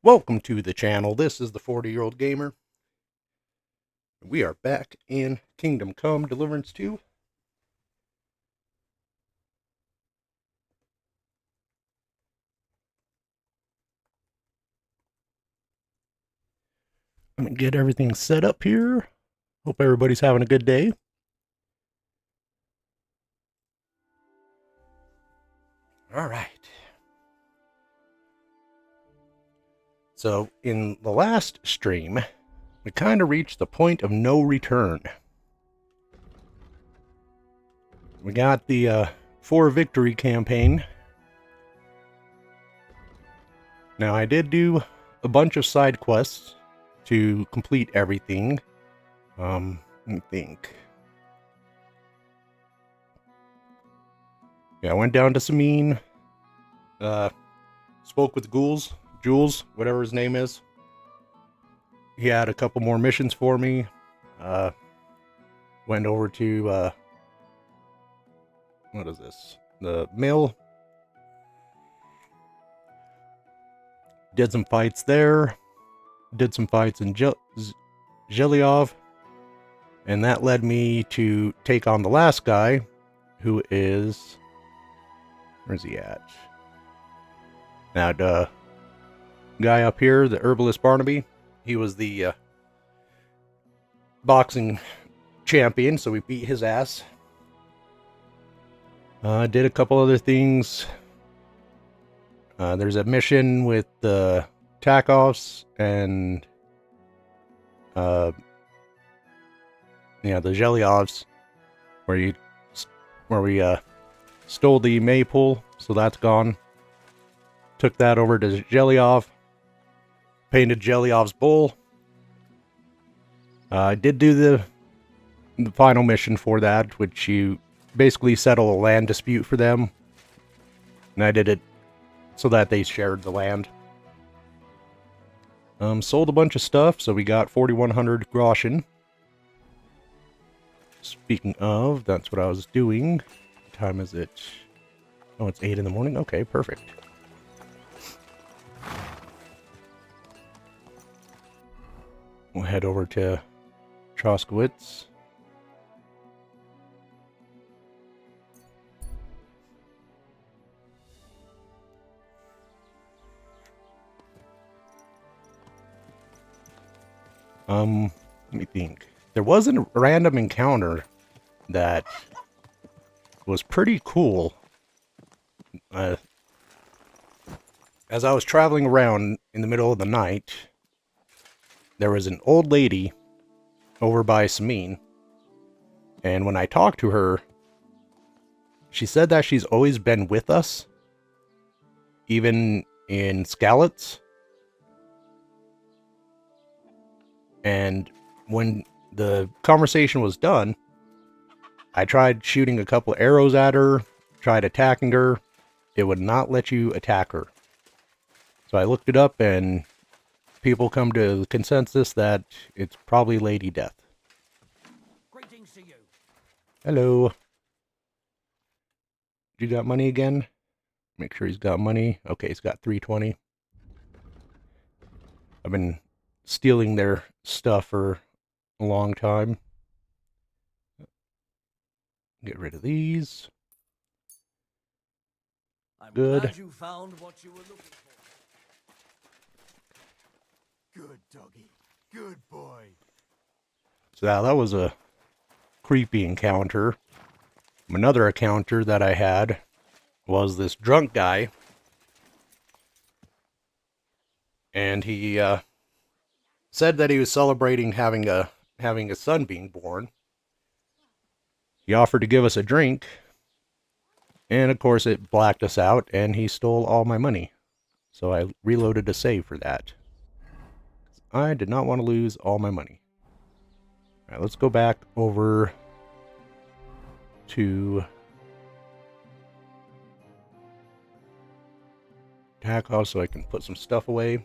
Welcome to the channel. This is the 40-year-old gamer. We are back in Kingdom Come Deliverance II. I'm gonna get everything set up here. Hope everybody's having a good day. All right. So in the last stream, we kind of reached the point of no return. We got the 4 victory campaign. Now I did do a bunch of side quests to complete everything. Let me think. Yeah, I went down to Samine, spoke with Jules, whatever his name is. He had a couple more missions for me. Went over to, what is this? The mill. Did some fights there. Did some fights in Zhelyov. And that led me to take on the last guy, who is... Where's he at? Now, the guy up here, the herbalist Barnaby, he was the boxing champion, so we beat his ass. Did a couple other things. There's a mission with the Takovs and the Zhelyovs, where we stole the maypole, so that's gone. Took that over to Zhelyov. Painted Zhelyov's bull. I did do the final mission for that, which you basically settle a land dispute for them. And I did it so that they shared the land. Sold a bunch of stuff, so we got 4,100 groschen. Speaking of, that's what I was doing. What time is it? Oh, it's 8 in the morning? Okay, perfect. We'll head over to Troskowitz. Let me think. There was a random encounter that was pretty cool. As I was traveling around in the middle of the night, there was an old lady over by Samine, and when I talked to her, she said that she's always been with us, even in Skalitz. And when the conversation was done, I tried shooting a couple arrows at her, tried attacking her. It would not let you attack her. So I looked it up, and people come to the consensus that it's probably Lady Death. Greetings to you. Hello. You got money again? Make sure he's got money. Okay, he's got 320. I've been stealing their stuff for a long time. Get rid of these. I'm Good. glad you found what you were looking for. Good doggy. Good boy. So that was a creepy encounter. Another encounter that I had was this drunk guy. And he said that he was celebrating having a son being born. He offered to give us a drink. And of course it blacked us out, and he stole all my money. So I reloaded a save for that. I did not want to lose all my money. Alright, let's go back over to Takov so I can put some stuff away.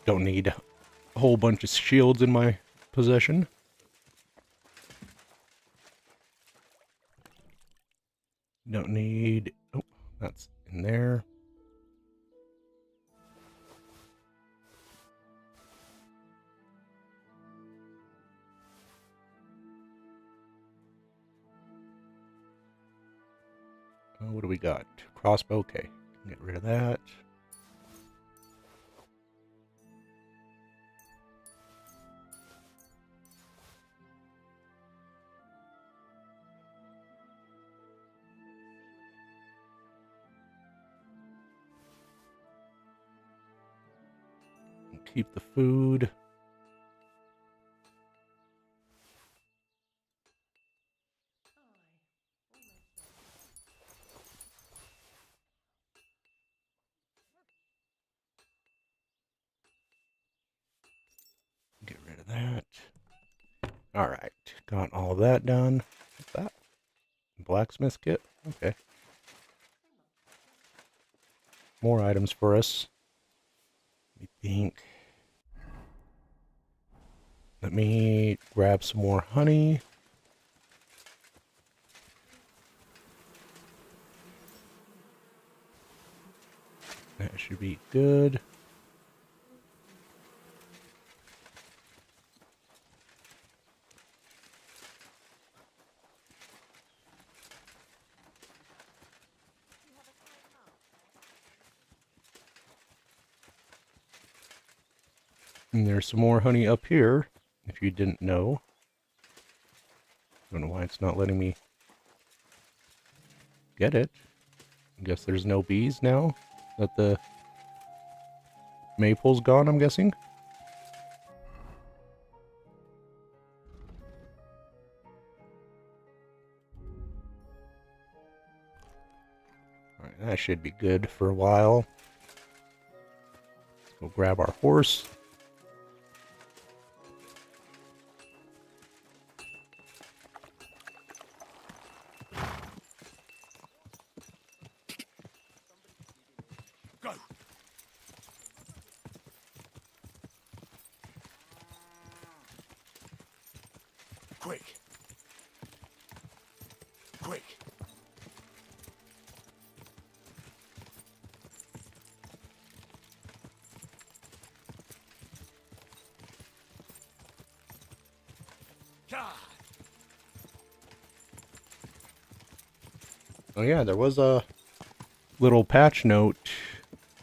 Don't need a whole bunch of shields in my possession. Don't need... Oh, that's in there. What do we got? Crossbow, okay. Get rid of that. Keep the food. Get rid of that. Alright, got all that done. What's that? Blacksmith kit? Okay. More items for us. Let me think. Let me grab some more honey. That should be good. And there's some more honey up here, if you didn't know. Don't know why it's not letting me get it. I guess there's no bees now that the maple's gone, I'm guessing. Alright, that should be good for a while. Let's go grab our horse. Go. Quick. Quick. God. Oh yeah, there was a little patch note.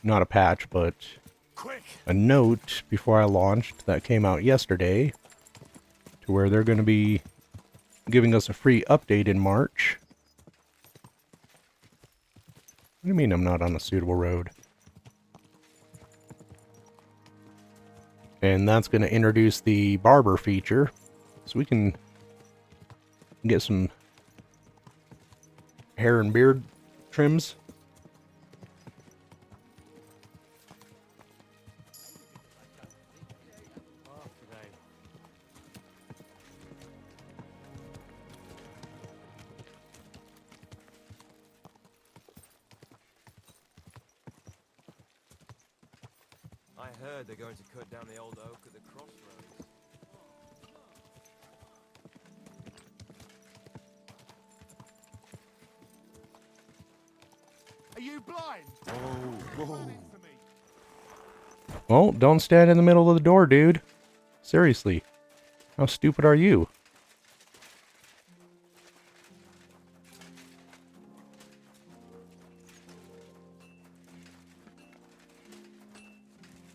Not a patch, but Quick. a note before I launched that came out yesterday to where they're going to be giving us a free update in March. What do you mean I'm not on a suitable road? And that's going to introduce the barber feature, so we can get some hair and beard trims. I heard they're going to cut down the old oak at the crossroads. Are you blind? Oh, whoa. Into me. Well, don't stand in the middle of the door, dude. Seriously. How stupid are you?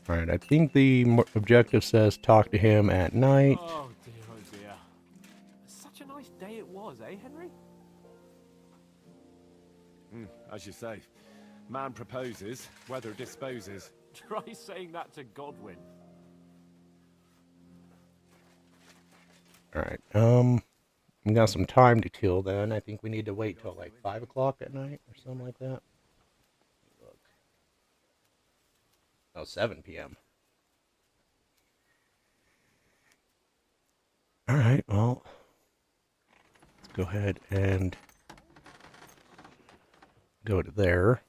Alright, I think the objective says talk to him at night. Oh dear. Such a nice day it was, eh, Henry? As you say, man proposes, weather disposes. Try saying that to Godwin. Alright, we got some time to kill then. I think we need to wait till like 5 o'clock at night or something like that. Look. Oh, 7 p.m. Alright, well, let's go ahead and go to there.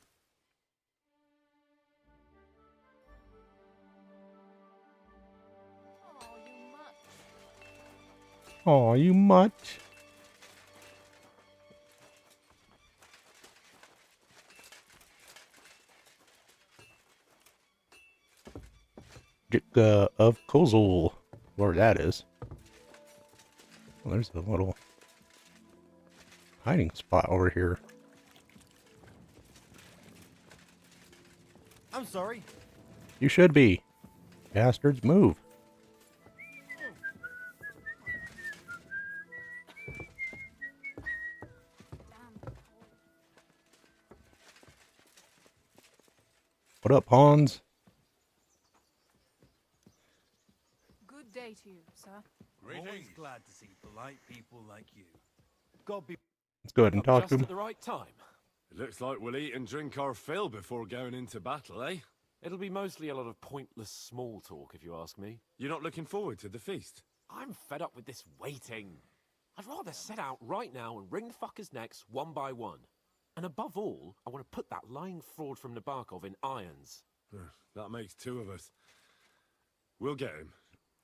Aw, you mutt. of Kozel. Where that is. Well, there's a little hiding spot over here. I'm sorry. You should be. Bastards, move. What up, Hans? Good day to you, sir. Always glad to see polite people like you. God be. Let's go ahead and talk Just to him. at the right time. It looks like we'll eat and drink our fill before going into battle, eh? It'll be mostly a lot of pointless small talk, if you ask me. You're not looking forward to the feast? I'm fed up with this waiting. I'd rather set out right now and wring fuckers' necks one by one. And above all, I want to put that lying fraud from Nabokov in irons. That makes two of us. We'll get him.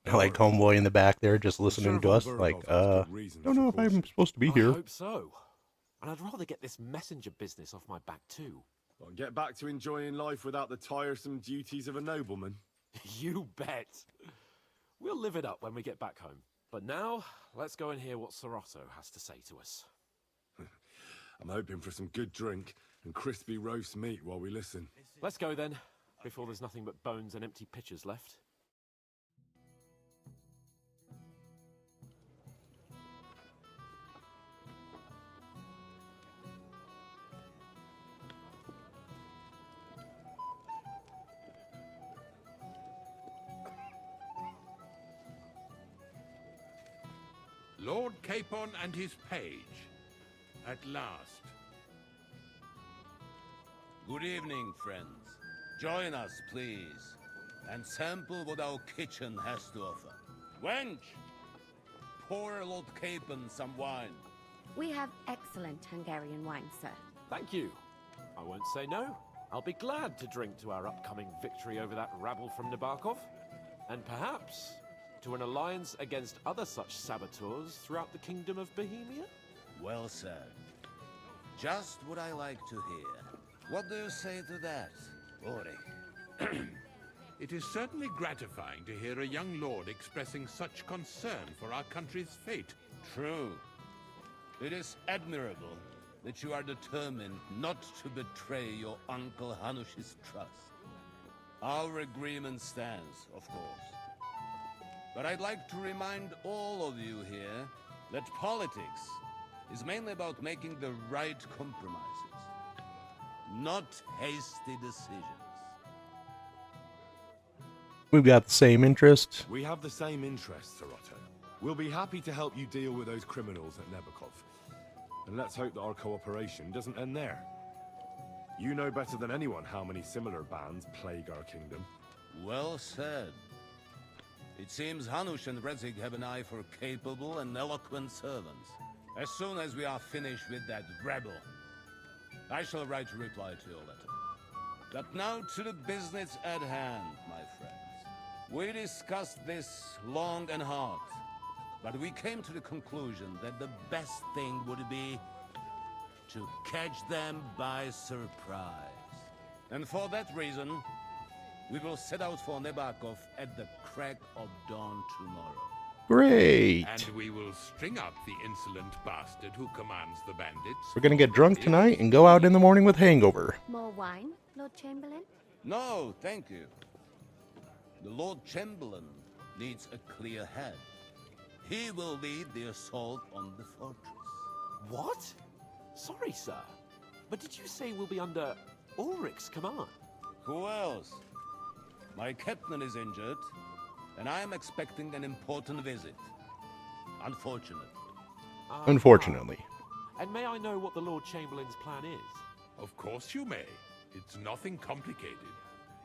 I like Homeboy in the back there just listening to us. Like, don't know if I'm supposed to be I here. hope so. And I'd rather get this messenger business off my back too. Well, get back to enjoying life without the tiresome duties of a nobleman. You bet. We'll live it up when we get back home. But now, let's go and hear what Serato has to say to us. I'm hoping for some good drink and crispy roast meat while we listen. Let's go then, before there's nothing but bones and empty pitchers left. Lord Capon and his page. At last. Good evening, friends. Join us, please, and sample what our kitchen has to offer. Wench, pour Lord Capon some wine. We have excellent Hungarian wine, sir. Thank you. I won't say no. I'll be glad to drink to our upcoming victory over that rabble from Nabokov. And perhaps to an alliance against other such saboteurs throughout the kingdom of Bohemia? Well said. Just what I like to hear. What do you say to that, Ori? It is certainly gratifying to hear a young lord expressing such concern for our country's fate. True. It is admirable that you are determined not to betray your Uncle Hanush's trust. Our agreement stands, of course. But I'd like to remind all of you here that politics is mainly about making the right compromises, not hasty decisions. We've got the same interest. We have the same interests, Serato. We'll be happy to help you deal with those criminals at Nabokov. And let's hope that our cooperation doesn't end there. You know better than anyone how many similar bands plague our kingdom. Well said. It seems Hanush and Rezig have an eye for capable and eloquent servants. As soon as we are finished with that rebel, I shall write a reply to your letter. But now to the business at hand, my friends. We discussed this long and hard, but we came to the conclusion that the best thing would be to catch them by surprise. And for that reason, we will set out for Nabokov at the crack of dawn tomorrow. Great. And we will string up the insolent bastard who commands the bandits. We're gonna get drunk tonight and go out in the morning with hangover. More wine, Lord Chamberlain? No, thank you. The Lord Chamberlain needs a clear head. He will lead the assault on the fortress. What? Sorry, sir. But did you say we'll be under Ulrich's command? Who else? My captain is injured, and I am expecting an important visit. Unfortunate. Unfortunately. And may I know what the Lord Chamberlain's plan is? Of course you may. It's nothing complicated.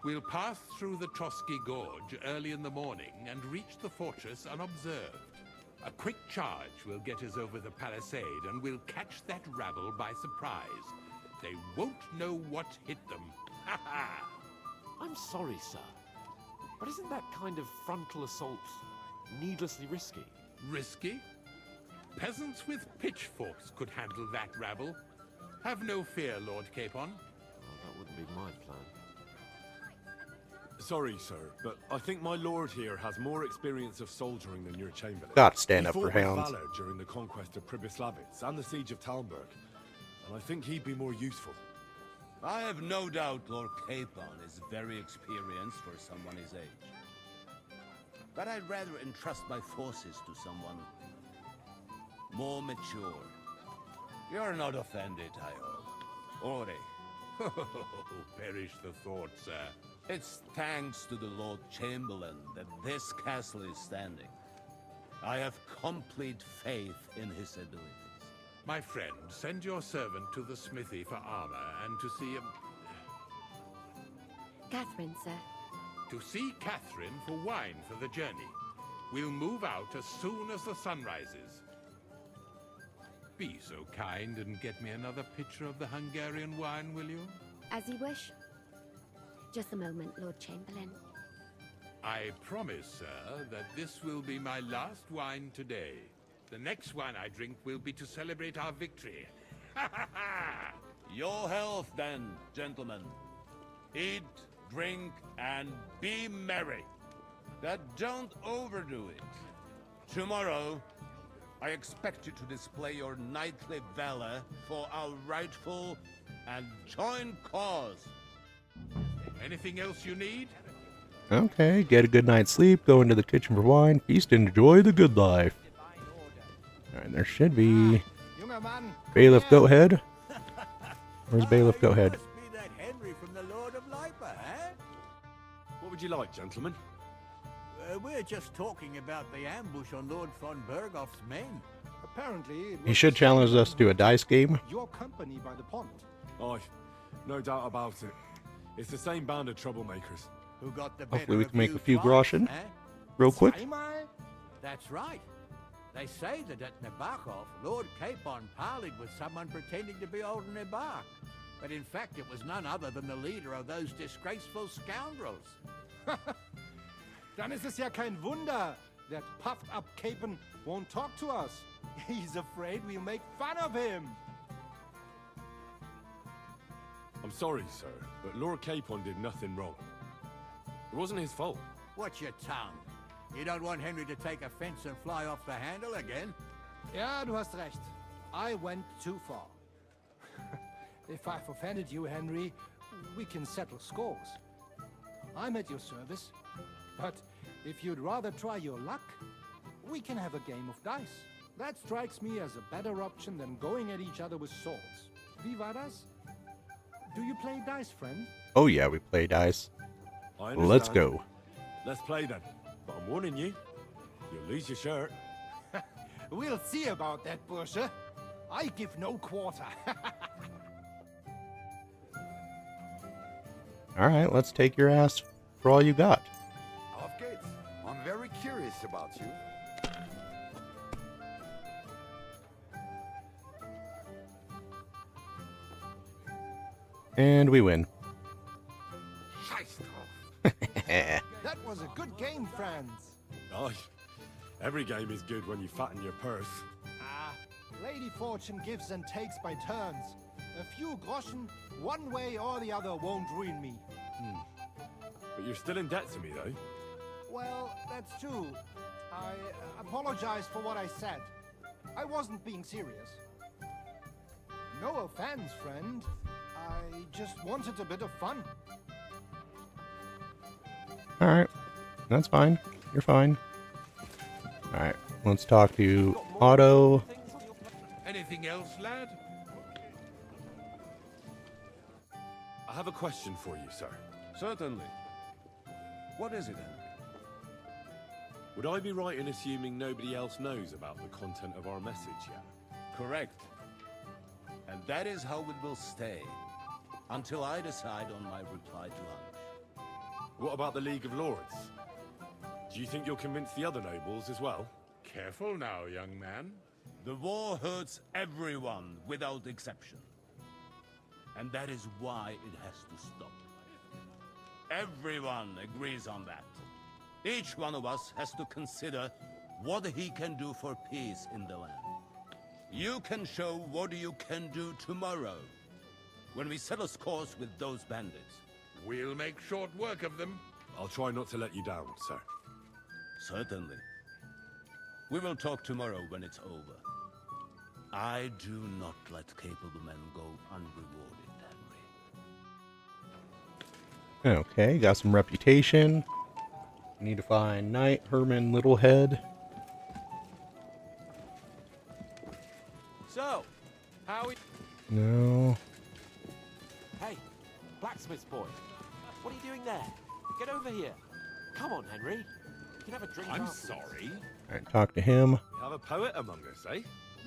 We'll pass through the Trotsky Gorge early in the morning and reach the fortress unobserved. A quick charge will get us over the palisade and we'll catch that rabble by surprise. They won't know what hit them. Ha ha! I'm sorry, sir. But isn't that kind of frontal assault needlessly risky? Risky? Peasants with pitchforks could handle that rabble. Have no fear, Lord Capon. Well, that wouldn't be my plan. Sorry, sir, but I think my lord here has more experience of soldiering than your chamberlain. Gotta stand He up for fought with hounds. valor during the conquest of Pribyslavitz and the siege of Talmberg, and I think he'd be more useful. I have no doubt Lord Capon is very experienced for someone his age. But I'd rather entrust my forces to someone more mature. You're not offended, I hope. Ore, Perish the thought, sir. it's thanks to the Lord Chamberlain that this castle is standing. I have complete faith in his abilities. My friend, send your servant to the smithy for armor and to see Catherine, sir. Catherine for wine for the journey. We'll move out as soon as the sun rises. Be so kind and get me another pitcher of the Hungarian wine, will you? As you wish. Just a moment, Lord Chamberlain. I promise, sir, that this will be my last wine today. The next wine I drink will be to celebrate our victory. Ha ha ha! Your health, then, gentlemen. Eat, drink, and be merry. But don't overdo it. Tomorrow, I expect you to display your knightly valor for our rightful and joint cause. Anything else you need? Okay, get a good night's sleep, go into the kitchen for wine, feast and enjoy the good life. Alright, there should be Bailiff Goathead. Where's Bailiff Goathead? Must be that Henry from the Lord of Lipa, eh? What would you like, gentlemen? We're just talking about the ambush on Lord von Bergoff's men. Apparently, He should challenge us to a dice game. your company by the pond. Aye, no doubt about it. It's the same band of troublemakers. Who got the Hopefully better we of can make you a few twice, groschen. eh? Real quick. Zweimal? That's right. They say that at Nabokov, Lord Capon parleyed with someone pretending to be old Embark. But in fact, it was none other than the leader of those disgraceful scoundrels. Dann ist es ja kein Wunder that puffed up Capon won't talk to us. He's afraid we'll make fun of him. I'm sorry, sir, but Lord Capon did nothing wrong. It wasn't his fault. Watch your tongue. You don't want Henry to take offense and fly off the handle again. Ja, du hast recht. I went too far. If I've offended you, Henry, we can settle scores. I'm at your service. But if you'd rather try your luck, we can have a game of dice. That strikes me as a better option than going at each other with swords. Wie war das? Do you play dice, friend? Oh yeah, we play dice. I Let's understand. go. Let's play then. But I'm warning you, you'll lose your shirt. We'll see about that, Bursche. I give no quarter. Alright, let's take your ass for all you got. Auf geht's. I'm very curious about you. And we win. Scheiß drauf. That was a good game, friends. Aye, every game is good when you fatten your purse. Ah, Lady Fortune gives and takes by turns. A few groschen, one way or the other, won't ruin me. But you're still in debt to me, though. Well, that's true. I apologize for what I said. I wasn't being serious. No offense, friend. I just wanted a bit of fun. Alright, that's fine. You're fine. Alright, let's talk to Otto. Anything else, lad? I have a question for you, sir. Certainly. What is it, Henry? Would I be right in assuming nobody else knows about the content of our message yet? Correct. And that is how it will stay. Until I decide on my reply to lunch. What about the League of Lords? Do you think you'll convince the other nobles as well? Careful now, young man. The war hurts everyone without exception. And that is why it has to stop. Everyone agrees on that. Each one of us has to consider what he can do for peace in the land. You can show what you can do tomorrow, when we settle scores with those bandits. We'll make short work of them. I'll try not to let you down, sir. Certainly. We will talk tomorrow when it's over. I do not let capable men go unrewarded, Henry. Okay, got some reputation. We need to find Knight Herman Littlehead. So, how we... No. Hey, blacksmith boy. What are you doing there? Get over here. Come on, Henry. You can have a drink I'm afterwards. sorry. Alright, talk to him. We have a poet among us, eh?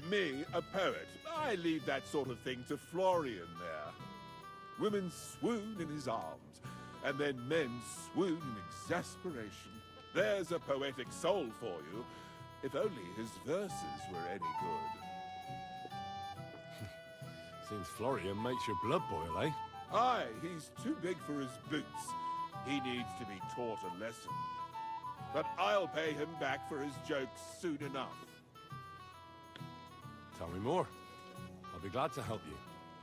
Me, a poet. I leave that sort of thing to Florian there. Women swoon in his arms, and then men swoon in exasperation. There's a poetic soul for you, if only his verses were any good. Seems Florian makes your blood boil, eh? Aye, he's too big for his boots. He needs to be taught a lesson. But I'll pay him back for his jokes soon enough. Tell me more. I'll be glad to help you.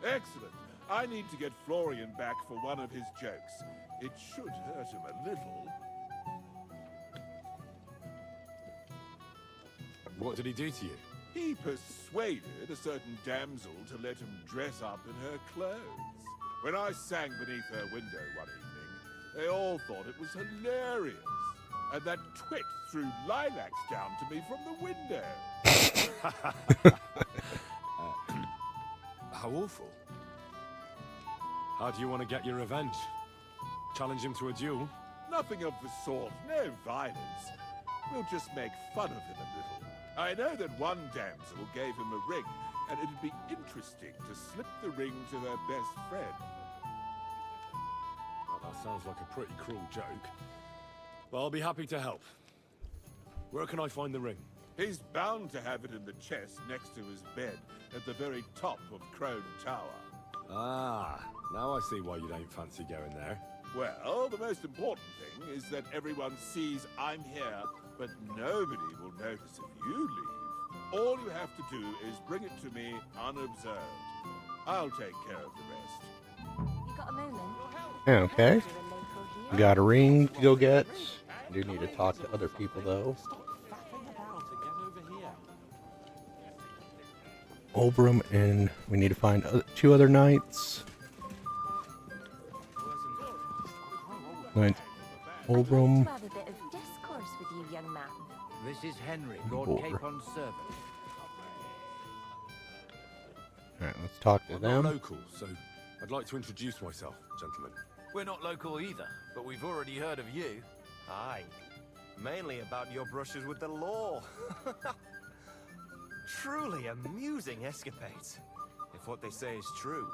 Excellent. I need to get Florian back for one of his jokes. It should hurt him a little. What did he do to you? He persuaded a certain damsel to let him dress up in her clothes. When I sang beneath her window one evening, they all thought it was hilarious. And that twit threw lilacs down to me from the window. How awful. How do you want to get your revenge? Challenge him to a duel? Nothing of the sort, no violence. We'll just make fun of him a little. I know that one damsel gave him a ring, and it'd be interesting to slip the ring to her best friend. Well, that sounds like a pretty cruel joke. But I'll be happy to help. Where can I find the ring? He's bound to have it in the chest next to his bed, at the very top of Crone Tower. Ah, now I see why you don't fancy going there. Well, the most important thing is that everyone sees I'm here, but nobody will notice if you leave. All you have to do is bring it to me unobserved. I'll take care of the rest. You got a moment? Okay. You're a local here. Got a ring to go get. I do need to talk to other people though. Stop faffing about and get over here. Obram, and we need to find two other knights. Knight Obram. To have a bit of discourse with you, young man. This is Henry, Lord Over. Capon's servant. Alright, let's talk to I'm not them. local, so I'd like to introduce myself, gentlemen. We're not local either, but we've already heard of you. Aye. Mainly about your brushes with the law. Truly amusing escapades, if what they say is true.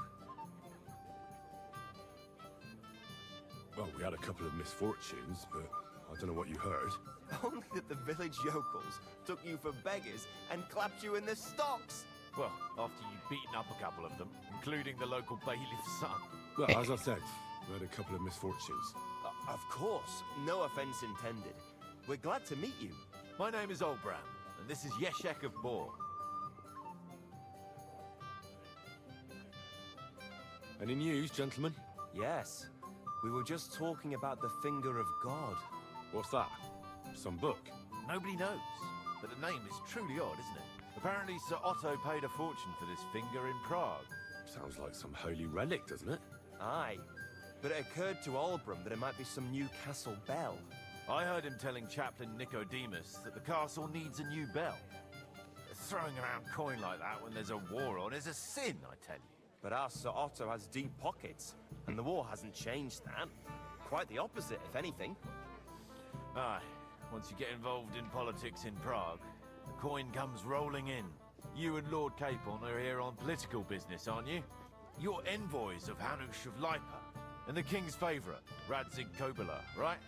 Well, we had a couple of misfortunes, but I don't know what you heard. Only that the village yokels took you for beggars and clapped you in the stocks. Well, after you'd beaten up a couple of them, including the local bailiff's son. Well, as I said, we had a couple of misfortunes. Of course, no offense intended. We're glad to meet you. My name is Olbram, and this is Yeshek of Boar. Any news, gentlemen? Yes, we were just talking about the finger of God. What's that? Some book? Nobody knows, but the name is truly odd, isn't it? Apparently Sir Otto paid a fortune for this finger in Prague. Sounds like some holy relic, doesn't it? Aye, but it occurred to Olbram that it might be some new castle bell. I heard him telling Chaplain Nicodemus that the castle needs a new bell. Throwing around coin like that when there's a war on is a sin, I tell you. But our Sir Otto has deep pockets, and the war hasn't changed that. Quite the opposite, if anything. Aye, once you get involved in politics in Prague, the coin comes rolling in. You and Lord Capon are here on political business, aren't you? You're envoys of Hanush of Lipa, and the king's favourite, Radzig Kobyla, right?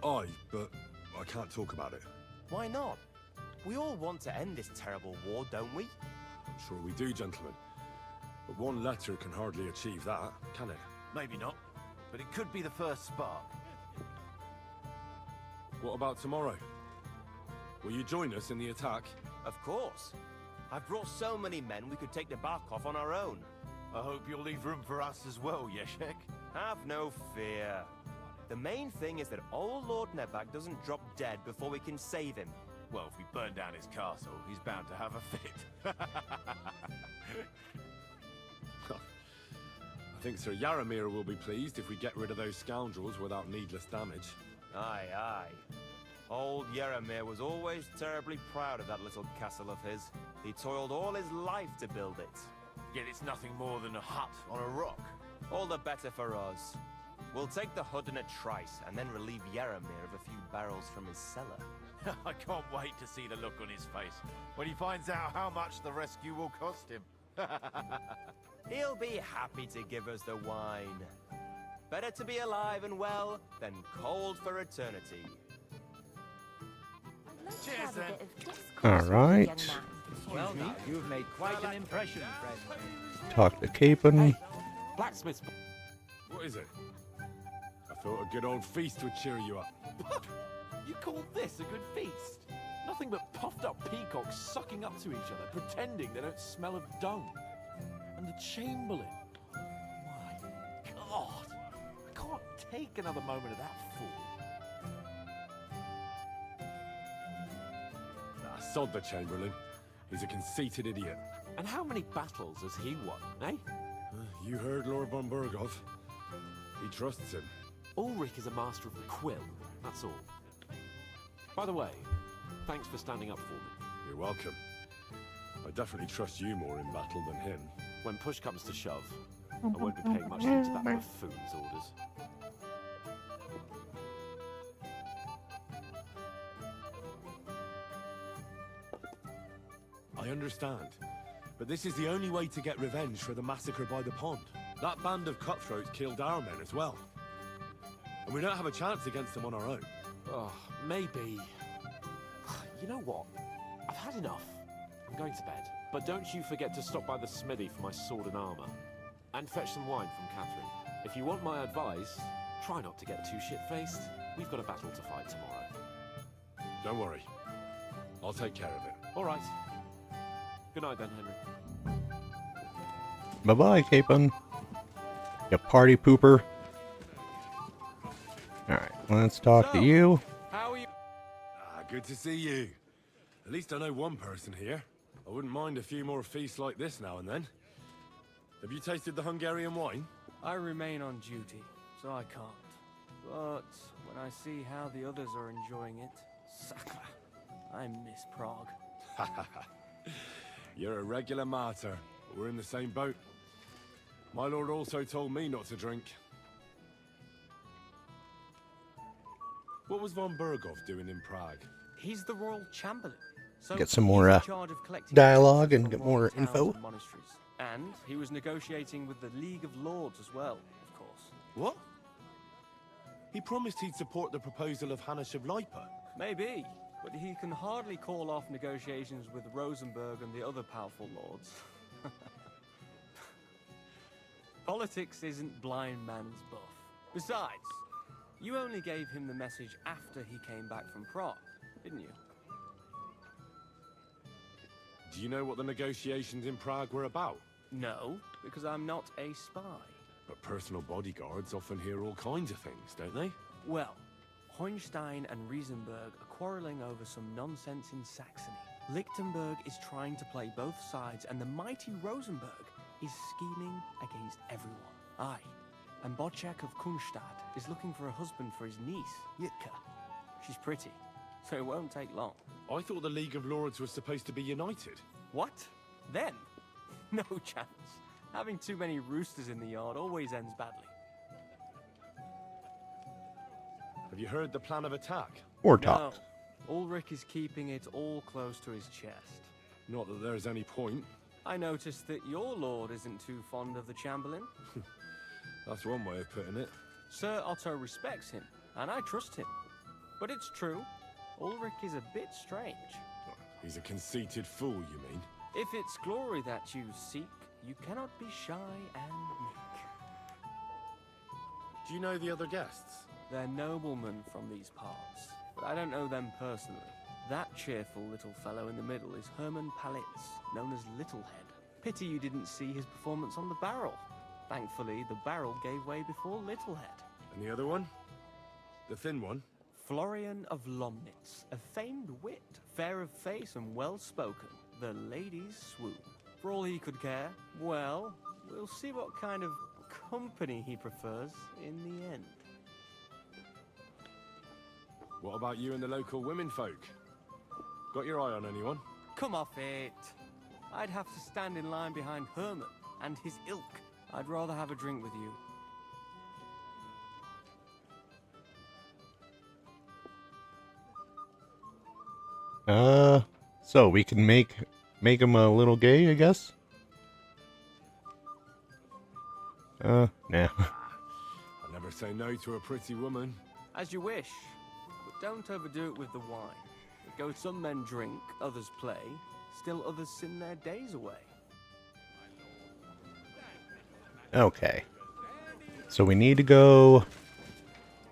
Aye, but I can't talk about it. Why not? We all want to end this terrible war, don't we? Sure we do, gentlemen. But one letter can hardly achieve that, can it? Maybe not, but it could be the first spark. What about tomorrow? Will you join us in the attack? Of course. I've brought so many men we could take the Barkov on our own. I hope you'll leave room for us as well, Yeshek. Have no fear. The main thing is that old Lord Nebak doesn't drop dead before we can save him. Well, if we burn down his castle, he's bound to have a fit. I think Sir Yaramir will be pleased if we get rid of those scoundrels without needless damage. Aye, aye. Old Yaramir was always terribly proud of that little castle of his. He toiled all his life to build it. Yet it's nothing more than a hut on a rock. All the better for us. We'll take the hood in a trice, and then relieve Yaramir of a few barrels from his cellar. I can't wait to see the look on his face when he finds out how much the rescue will cost him. He'll be happy to give us the wine. Better to be alive and well than cold for eternity. Cheers, then. All right. Well, now, you've made quite an impression, friend. Talk to Capon. Blacksmith. What is it? I thought a good old feast would cheer you up. What? You call this a good feast? Nothing but puffed up peacocks sucking up to each other, pretending they don't smell of dung. And the Chamberlain. My God. I can't take another moment of that fool. Sod the Chamberlain. He's a conceited idiot. And how many battles has he won, eh? You heard Lord von Burgov. He trusts him. Ulrich is a master of the quill, that's all. By the way, thanks for standing up for me. You're welcome. I definitely trust you more in battle than him. When push comes to shove, I won't be paying much heed to that buffoon's orders. I understand. But this is the only way to get revenge for the massacre by the pond. That band of cutthroats killed our men as well. And we don't have a chance against them on our own. Oh, maybe. You know what? I've had enough. I'm going to bed. But don't you forget to stop by the smithy for my sword and armor. And fetch some wine from Catherine. If you want my advice, try not to get too shit-faced. We've got a battle to fight tomorrow. Don't worry. I'll take care of it. All right. Good night then, Henry. Bye-bye, Capon. You party pooper. Alright, let's talk to you. How are you? Good to see you. At least I know one person here. I wouldn't mind a few more feasts like this now and then. Have you tasted the Hungarian wine? I remain on duty, so I can't. But when I see how the others are enjoying it, sacre, I miss Prague. You're a regular martyr. We're in the same boat. My lord also told me not to drink. What was von Burgov doing in Prague? He's the royal chamberlain. So Get some more he's in charge of collecting dialogue and from get royal more towns info. and monasteries. And he was negotiating with the League of Lords as well, of course. What? He promised he'd support the proposal of Hannes of Leipa. Maybe, but he can hardly call off negotiations with Rosenberg and the other powerful lords. Politics isn't blind man's buff. Besides, you only gave him the message after he came back from Prague, didn't you? Do you know what the negotiations in Prague were about? No, because I'm not a spy. But personal bodyguards often hear all kinds of things, don't they? Well, Hohenstein and Riesenberg are quarreling over some nonsense in Saxony. Lichtenberg is trying to play both sides, and the mighty Rosenberg is scheming against everyone. Aye, and Bocek of Kunstadt is looking for a husband for his niece, Yitka. She's pretty, so it won't take long. I thought the League of Lords was supposed to be united. What? Then? No chance. Having too many roosters in the yard always ends badly. Have you heard the plan of attack? Or talk. No. Ulrich is keeping it all close to his chest. Not that there's any point. I noticed that your lord isn't too fond of the Chamberlain. That's one way of putting it. Sir Otto respects him, and I trust him. But it's true, Ulrich is a bit strange. He's a conceited fool, you mean? If it's glory that you seek, you cannot be shy and meek. Do you know the other guests? They're noblemen from these parts, but I don't know them personally. That cheerful little fellow in the middle is Hermann Palitz, known as Littlehead. Pity you didn't see his performance on the barrel. Thankfully, the barrel gave way before Littlehead. And the other one? The thin one? Florian of Lomnitz, a famed wit, fair of face and well-spoken. The ladies swoon. For all he could care, well, we'll see what kind of company he prefers in the end. What about you and the local women folk? Got your eye on anyone? Come off it. I'd have to stand in line behind Herman and his ilk. I'd rather have a drink with you. So we can make him a little gay, I guess? Nah. I'll never say no to a pretty woman. As you wish, but don't overdo it with the wine. It goes some men drink, others play, still others sin their days away. Okay. So we need to go...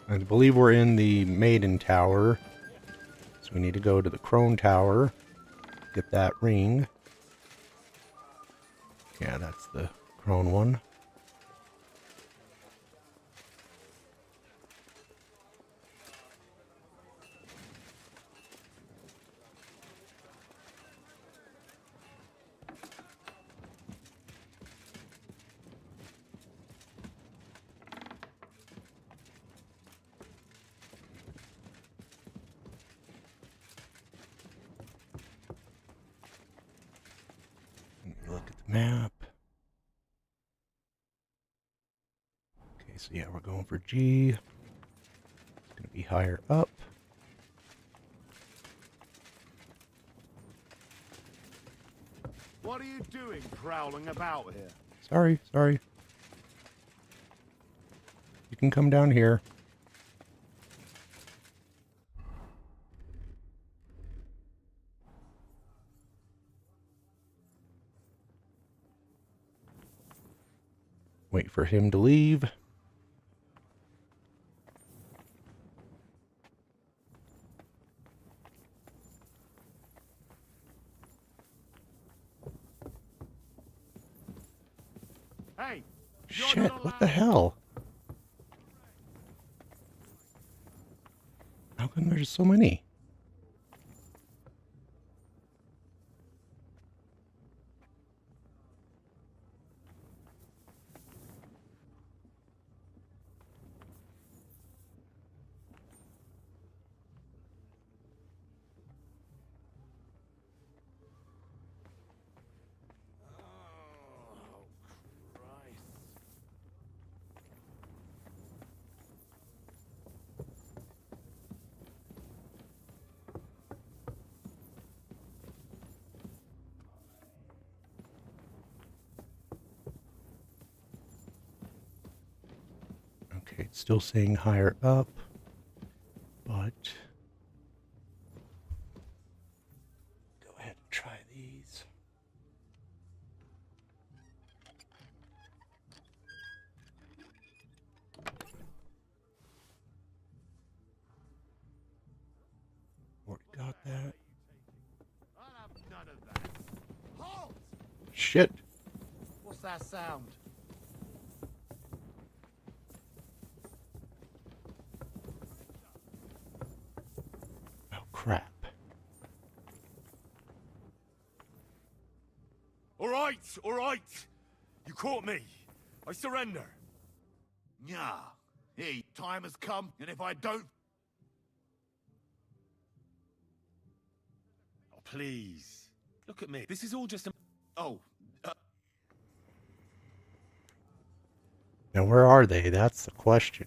I believe we're in the Maiden Tower. So we need to go to the Crone Tower. Get that ring. Yeah, that's the Crone one. Look at the map. Okay, so yeah, we're going for G. It's going to be higher up. What are you doing prowling about here? Sorry. You can come down here. Wait for him to leave. Hey! Shit, what the hell? How come there's so many? Okay, it's still saying higher up, but go ahead and try these. Already got that. I'll have none of that. Halt! Shit. What's that sound? Oh, crap. All right. You caught me. I surrender. Nah. Hey, time has come, and if I don't... Oh, please. Look at me. This is all just a... Oh, Now, where are they? That's the question.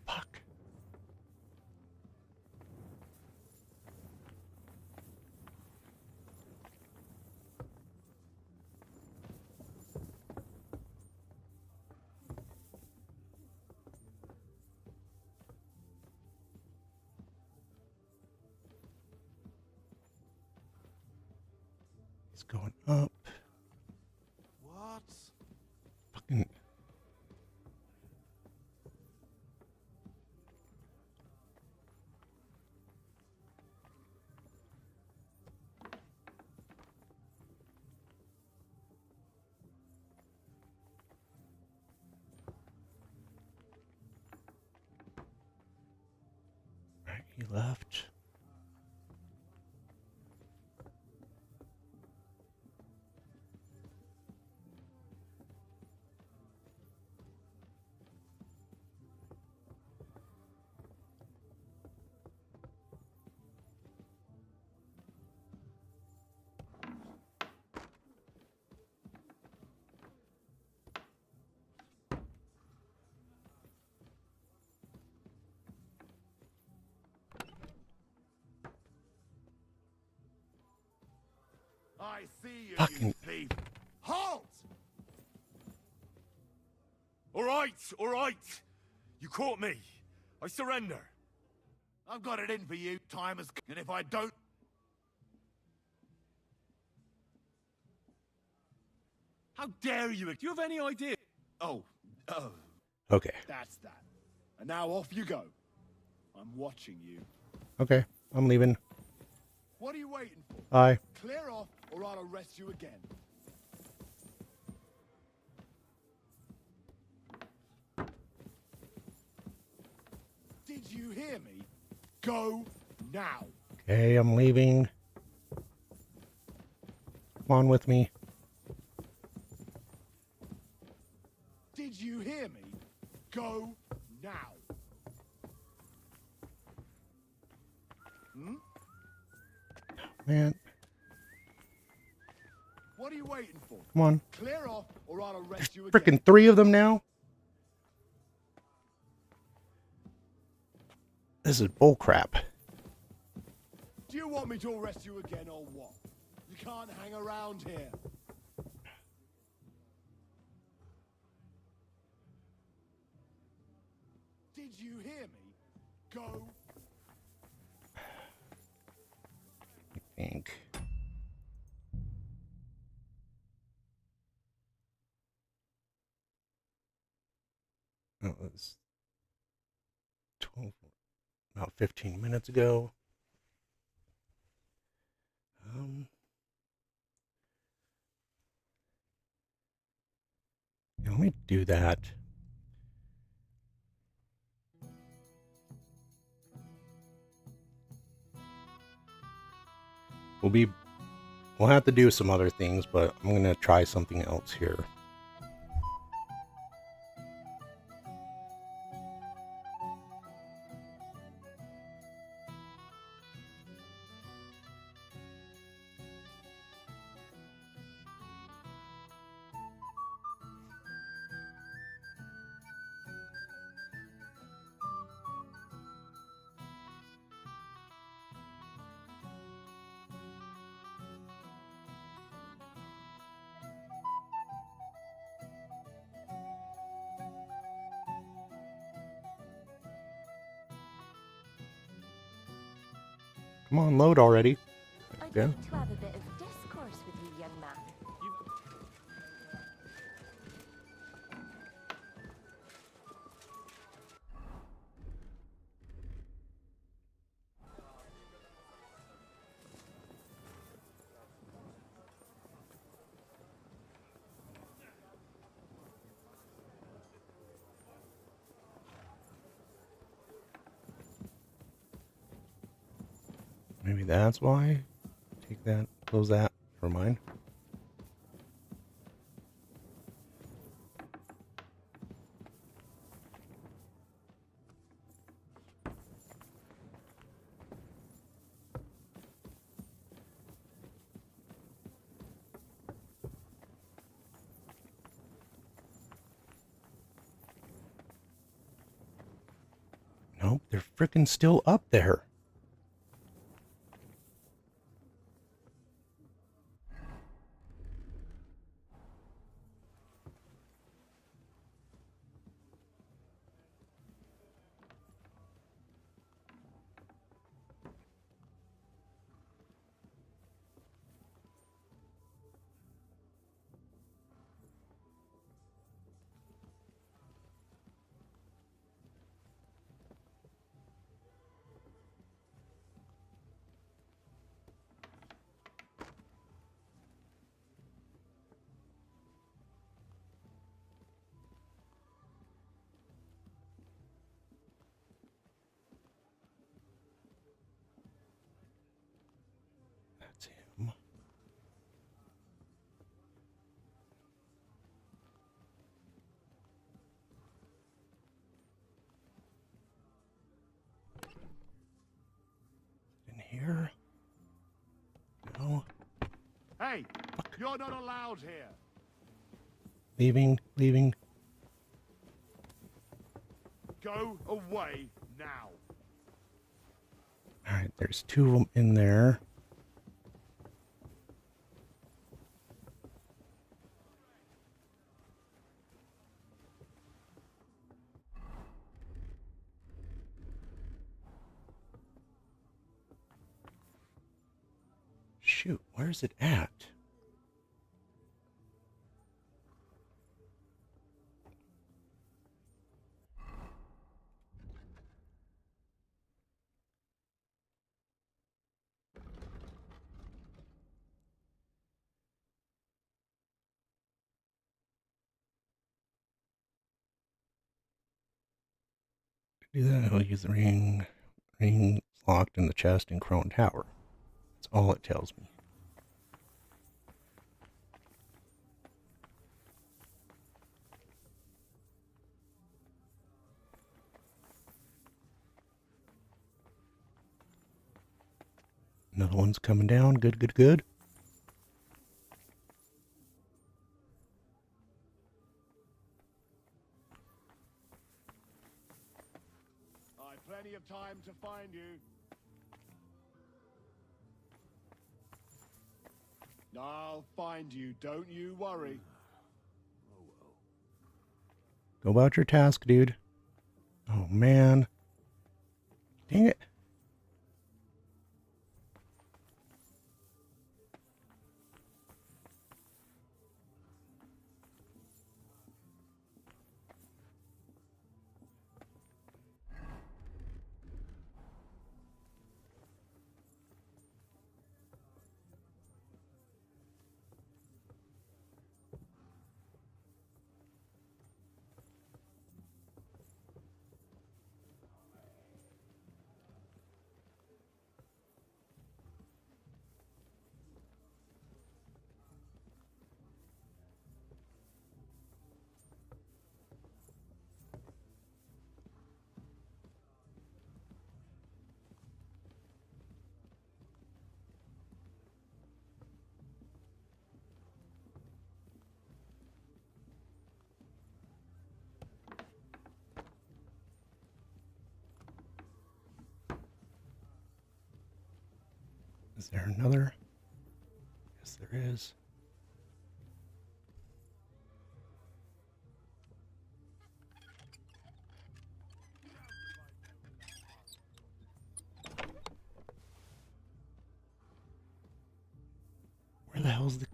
Fuck. It's going up. What? Fucking. Right, he left. I see you, Fucking- you thief. Halt! All right. You caught me. I surrender. I've got it in for you. Time has come, and if I don't... How dare you? Do you have any idea? Oh. Okay. That's that. And now off you go. I'm watching you. Okay. I'm leaving. What are you waiting for? Bye. Clear off, or I'll arrest you again. Did you hear me? Go now. Okay, I'm leaving. Come on with me. Did you hear me? Go now. Hmm? Man, What are you waiting for? come on. Clear off, or I'll arrest you again. Freaking 3 of them now? This is bullcrap. Do you want me to arrest you again, or what? You can't hang around here. Did you hear me? Go. I think. Oh, it was about 15 minutes ago. Yeah, let me do that. We'll have to do some other things, but I'm gonna try something else here. Come on, load already. I'd Yeah. like to have a bit of discourse with you, young man. Maybe that's why. Take that, close that for mine. Nope, they're freaking still up there. Hey, you're not allowed here. Leaving, leaving. Go away now. All right, there's 2 of them in there. Shoot, where's it at? To do that, I'll use the ring. Ring locked in the chest in Crone Tower. That's all it tells me. Another one's coming down. Good, good, good. I've plenty of time to find you. I'll find you, don't you worry. Go about your task, dude. Oh, man. Dang it. Is there another? Yes, there is. Where the hell's the...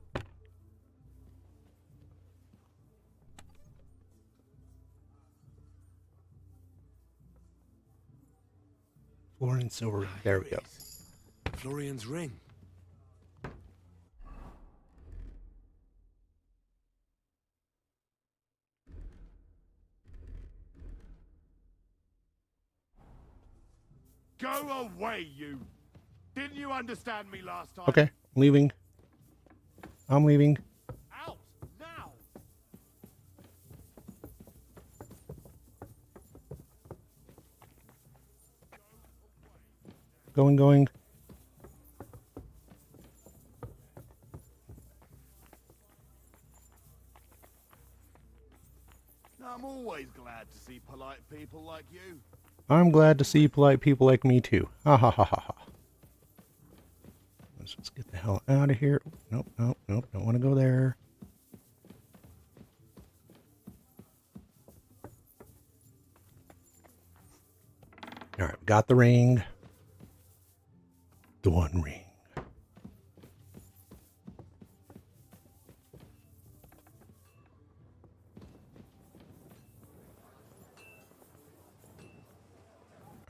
Florian silver ring. There we go. Florian's ring. Go away, you. Didn't you understand me last time? Okay, I'm leaving. I'm leaving. Out now. Going. I'm always glad to see polite people like you. I'm glad to see polite people like me too. Ha ha ha ha ha. Let's just get the hell out of here. Nope. Don't want to go there. Alright, got the ring. The one ring.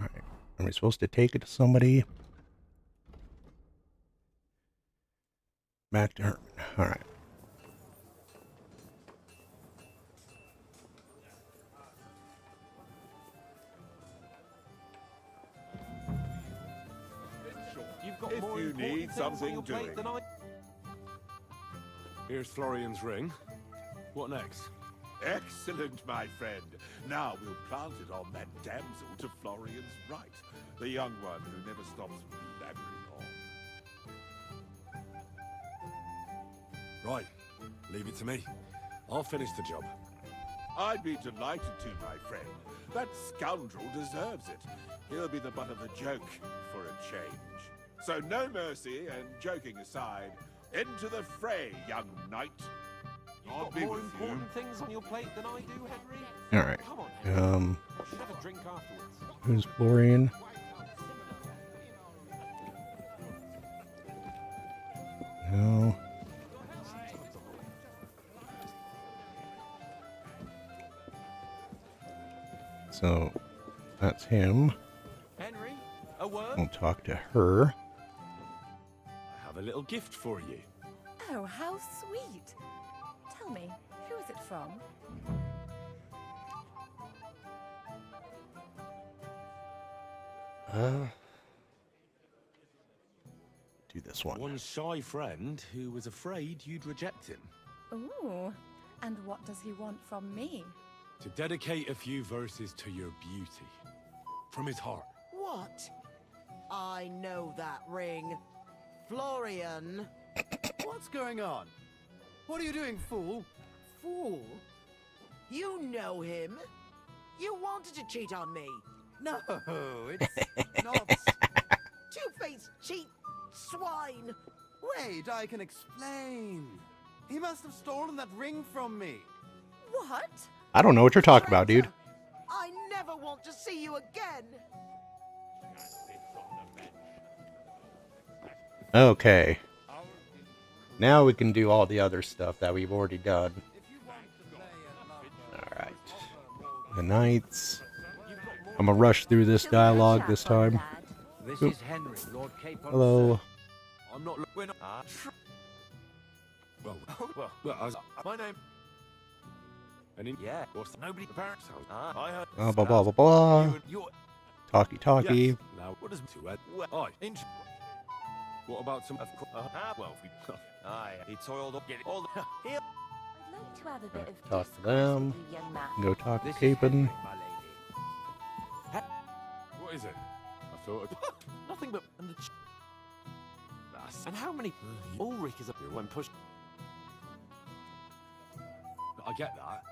Alright, am I supposed to take it to somebody? Back to Herman. Alright. If you need something doing. Here's Florian's ring. What next? Excellent, my friend. Now we'll plant it on that damsel to Florian's right. The young one who never stops blabbering on. Right. Leave it to me. I'll finish the job. I'd be delighted to, my friend. That scoundrel deserves it. He'll be the butt of a joke for a change. So no mercy, and joking aside, into the fray, young knight. You've I'll got be more with you. important things on your plate than I do, Henry. All right. Come on, Henry. We should have a drink afterwards. Who's Florian? No. So that's him. Henry, a word? We'll talk to her. I have a little gift for you. Oh, how sweet. Tell me, who is it from? Do this one. One shy friend who was afraid you'd reject him. Ooh, and what does he want from me? To dedicate a few verses to your beauty. From his heart. What? I know that ring. Florian. What's going on? What are you doing, fool? Fool? You know him. You wanted to cheat on me. No, it's not. Two-faced cheat swine. Wait, I can explain. He must have stolen that ring from me. What? I don't know what you're talking about, dude. I never want to see you again. Okay. Now we can do all the other stuff that we've already done. Alright. The knights. I'm gonna rush through this dialogue this time. This Oop. is Henry, Lord Capon. Hello. I'm not looking. Well, My name. Yeah. What's Nobody. apparent sound? I heard. Blah blah blah blah blah. You're. Talkie. Yes. Now, What does to Ed? well, Aye. What about some? Of course. Well, we. Aye, he toiled up. Get it all. I'd like to have a bit of Talk to discourse them. with you, young man. Go talk to This is Capon. Henry, my lady. What is it? I thought. Nothing but... And how many... Ulrich is up here when pushed... I get that,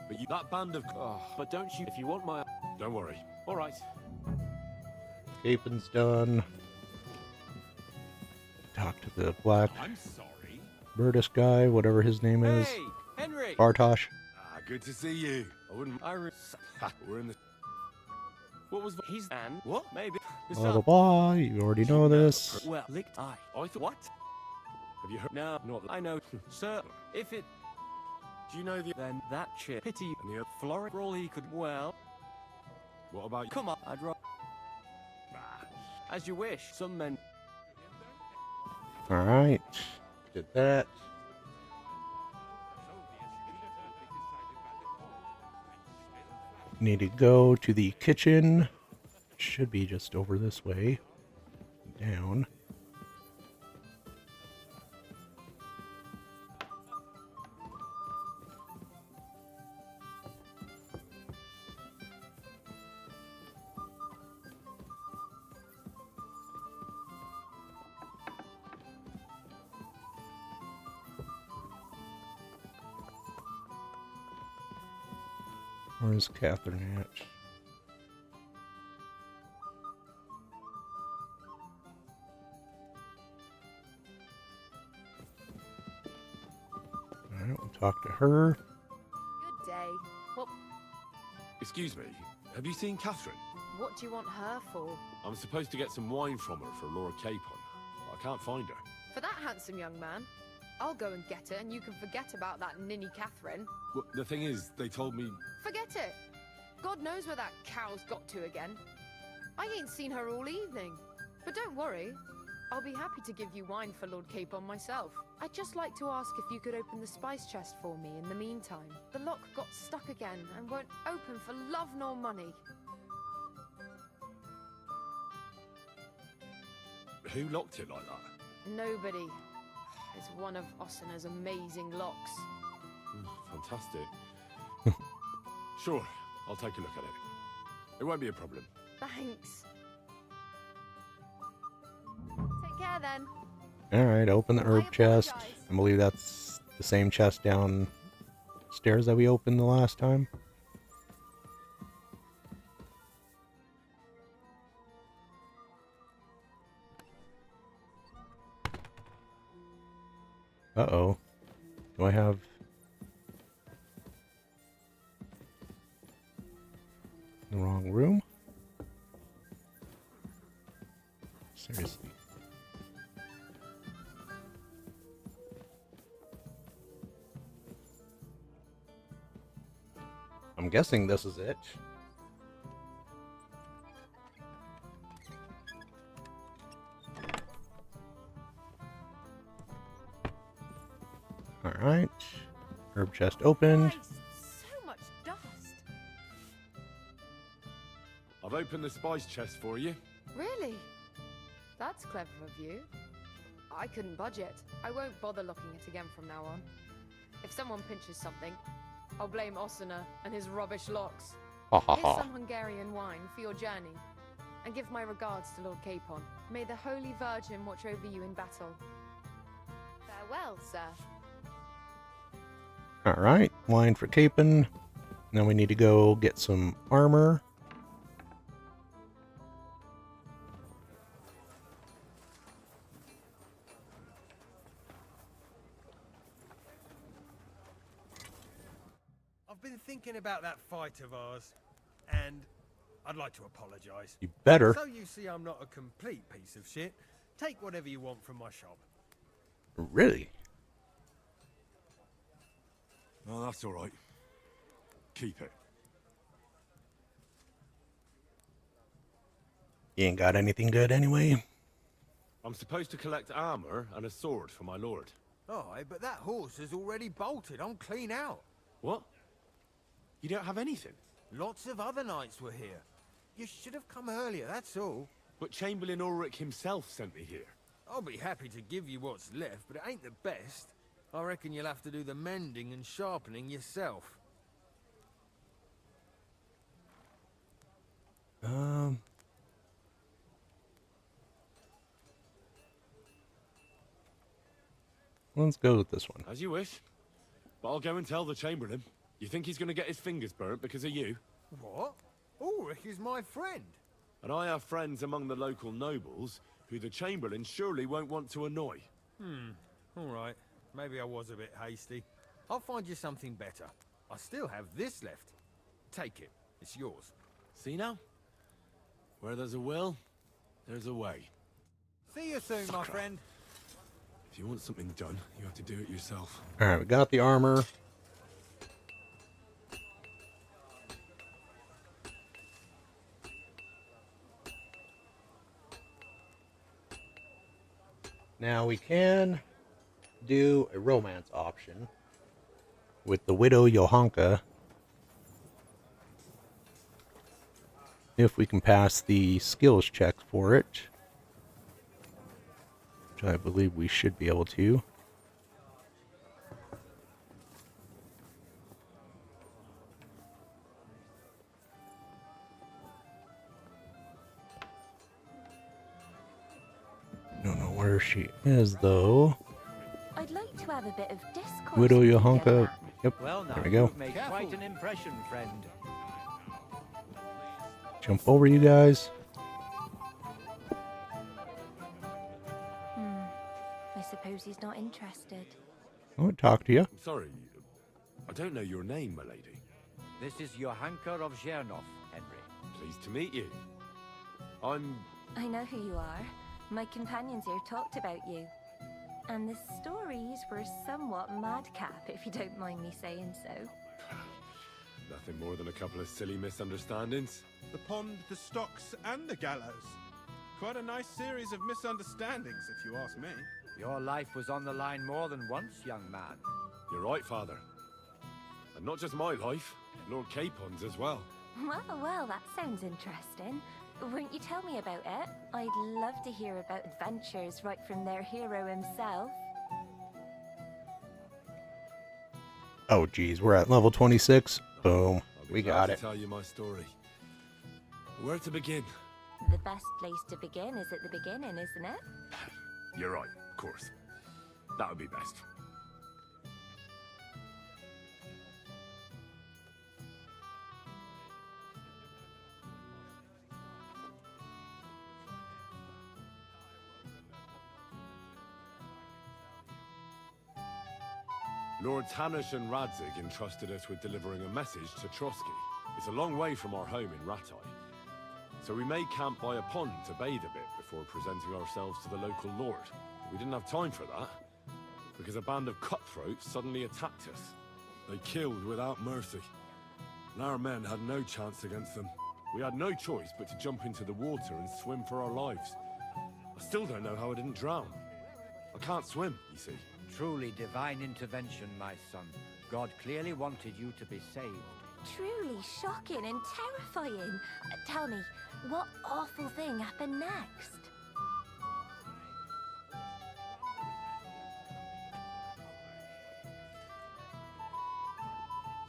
but you that band of. Oh, but don't you... If you want my... Don't worry. All right. Capon's done. Talk to the black I'm sorry. Burtis guy, whatever his name is. Hey, Henry! Bartosh. Good to see you. I wouldn't. We're in the. What was... He's... And... What? Maybe... Blah blah blah. You already know this. Well, licked eye. I thought. What? Have you heard? No, Not that. I know. Sir, if it... Do you know the? Then that chip... Pity... And the other. Florent... For all he could... Well... What about? Come on, I'd rather... As you wish. Some men... Alright. Did that. Need to go to the kitchen. Should be just over this way. Down. Where's Catherine at? Alright, we'll talk to her. Good day. Well, Excuse me. Have you seen Catherine? what do you want her for? I'm supposed to get some wine from her for Lord Capon. I can't find her. For that handsome young man? I'll go and get her, and you can forget about that ninny Catherine. Well, the thing is, they told me. Forget it! God knows where that cow's got to again. I ain't seen her all evening. But don't worry, I'll be happy to give you wine for Lord Capon myself. I'd just like to ask if you could open the spice chest for me in the meantime. The lock got stuck again and won't open for love nor money. Who locked it like that? Nobody. It's one of Ossina's amazing locks. Fantastic. Sure, I'll take a look at it. It won't be a problem. Thanks. Take care then. Alright, open the herb chest. I believe that's the same chest downstairs that we opened the last time. Uh-oh. Do I have... the wrong room? Seriously. I'm guessing this is it. Alright. Herb chest opened. So much dust. I've opened the spice chest for you. Really? That's clever of you. I couldn't budget. I won't bother looking it again from now on. If someone pinches something, I'll blame Osuna and his rubbish locks. Ha ha Here's ha. some Hungarian wine for your journey. And give my regards to Lord Capon. May the Holy Virgin watch over you in battle. Farewell, sir. Alright, wine for Capon. Now we need to go get some armor. I've been thinking about that fight of ours, and I'd like to apologise. You better. So you see I'm not a complete piece of shit. Take whatever you want from my shop. Really? Oh, that's all right. Keep it. You ain't got anything good anyway? I'm supposed to collect armor and a sword for my lord. Aye, but that horse has already bolted. I'm clean out. What? You don't have anything? Lots of other knights were here. You should have come earlier, that's all. But Chamberlain Ulrich himself sent me here. I'll be happy to give you what's left, but it ain't the best. I reckon you'll have to do the mending and sharpening yourself. Let's go with this one. As you wish. But I'll go and tell the Chamberlain. You think he's going to get his fingers burnt because of you? What? Ulrich is my friend. And I have friends among the local nobles who the Chamberlain surely won't want to annoy. All right. Maybe I was a bit hasty. I'll find you something better. I still have this left. Take it. It's yours. See now? Where there's a will, there's a way. See you soon, my friend. If you want something done, you have to do it yourself. Alright, we got the armor. Now we can do a romance option with the widow Johanka if we can pass the skills check for it, which I believe we should be able to. Don't know where she is though. I'd like to have a bit of discourse. Widow with you, Johanka. young man. Yep. Well, now, there we go. you've made quite an impression, friend. Jump over you guys. I suppose he's not interested. I want to talk to you. Sorry, I don't know your name, my lady. This is Johanka of Zhernov, Henry. Pleased to meet you. I know who you are. My companions here talked about you. And the stories were somewhat madcap, if you don't mind me saying so. Nothing more than a couple of silly misunderstandings. The pond, the stocks, and the gallows. Quite a nice series of misunderstandings, if you ask me. Your life was on the line more than once, young man. You're right, Father. And not just my life, Lord Capon's as well. Well, that sounds interesting. Won't you tell me about it? I'd love to hear about adventures right from their hero himself. Oh geez, we're at level 26. Boom. We got Glad it. to tell you my story. Where to begin? The best place to begin is at the beginning, isn't it? You're right. Of course. That would be best. Lords Hanush and Radzig entrusted us with delivering a message to Trotsky. It's a long way from our home in Ratai, so we made camp by a pond to bathe a bit before presenting ourselves to the local lord. We didn't have time for that, because a band of cutthroats suddenly attacked us. They killed without mercy, and our men had no chance against them. We had no choice but to jump into the water and swim for our lives. I still don't know how I didn't drown. I can't swim, you see. Truly divine intervention, my son. God clearly wanted you to be saved. Truly shocking and terrifying. Tell me, what awful thing happened next?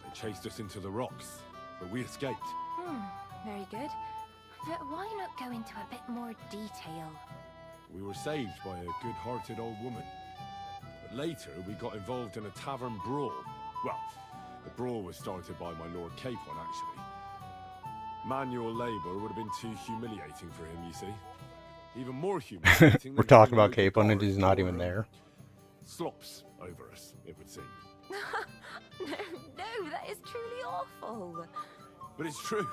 They chased us into the rocks, but we escaped. Very good. But why not go into a bit more detail? We were saved by a good-hearted old woman. But later, we got involved in a tavern brawl. Well, the brawl was started by my Lord Capon, actually. Manual labor would have been too humiliating for him, you see. Even more humiliating. We're talking about Capon and he's not even there. Slops over us, it would seem. No, that is truly awful. But it's true.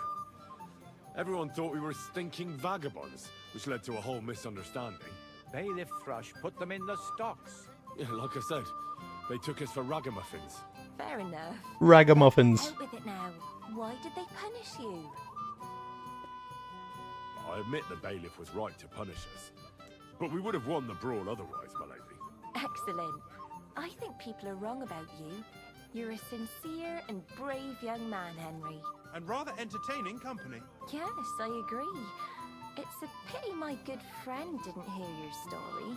Everyone thought we were stinking vagabonds, which led to a whole misunderstanding. Bailiff Thrush put them in the stocks. Yeah, like I said, they took us for ragamuffins. Fair enough. Ragamuffins. Out with it now. Why did they punish you? I admit the bailiff was right to punish us, but we would have won the brawl otherwise, my lady. Excellent. I think people are wrong about you. You're a sincere and brave young man, Henry. And rather entertaining company. Yes, I agree. It's a pity my good friend didn't hear your story.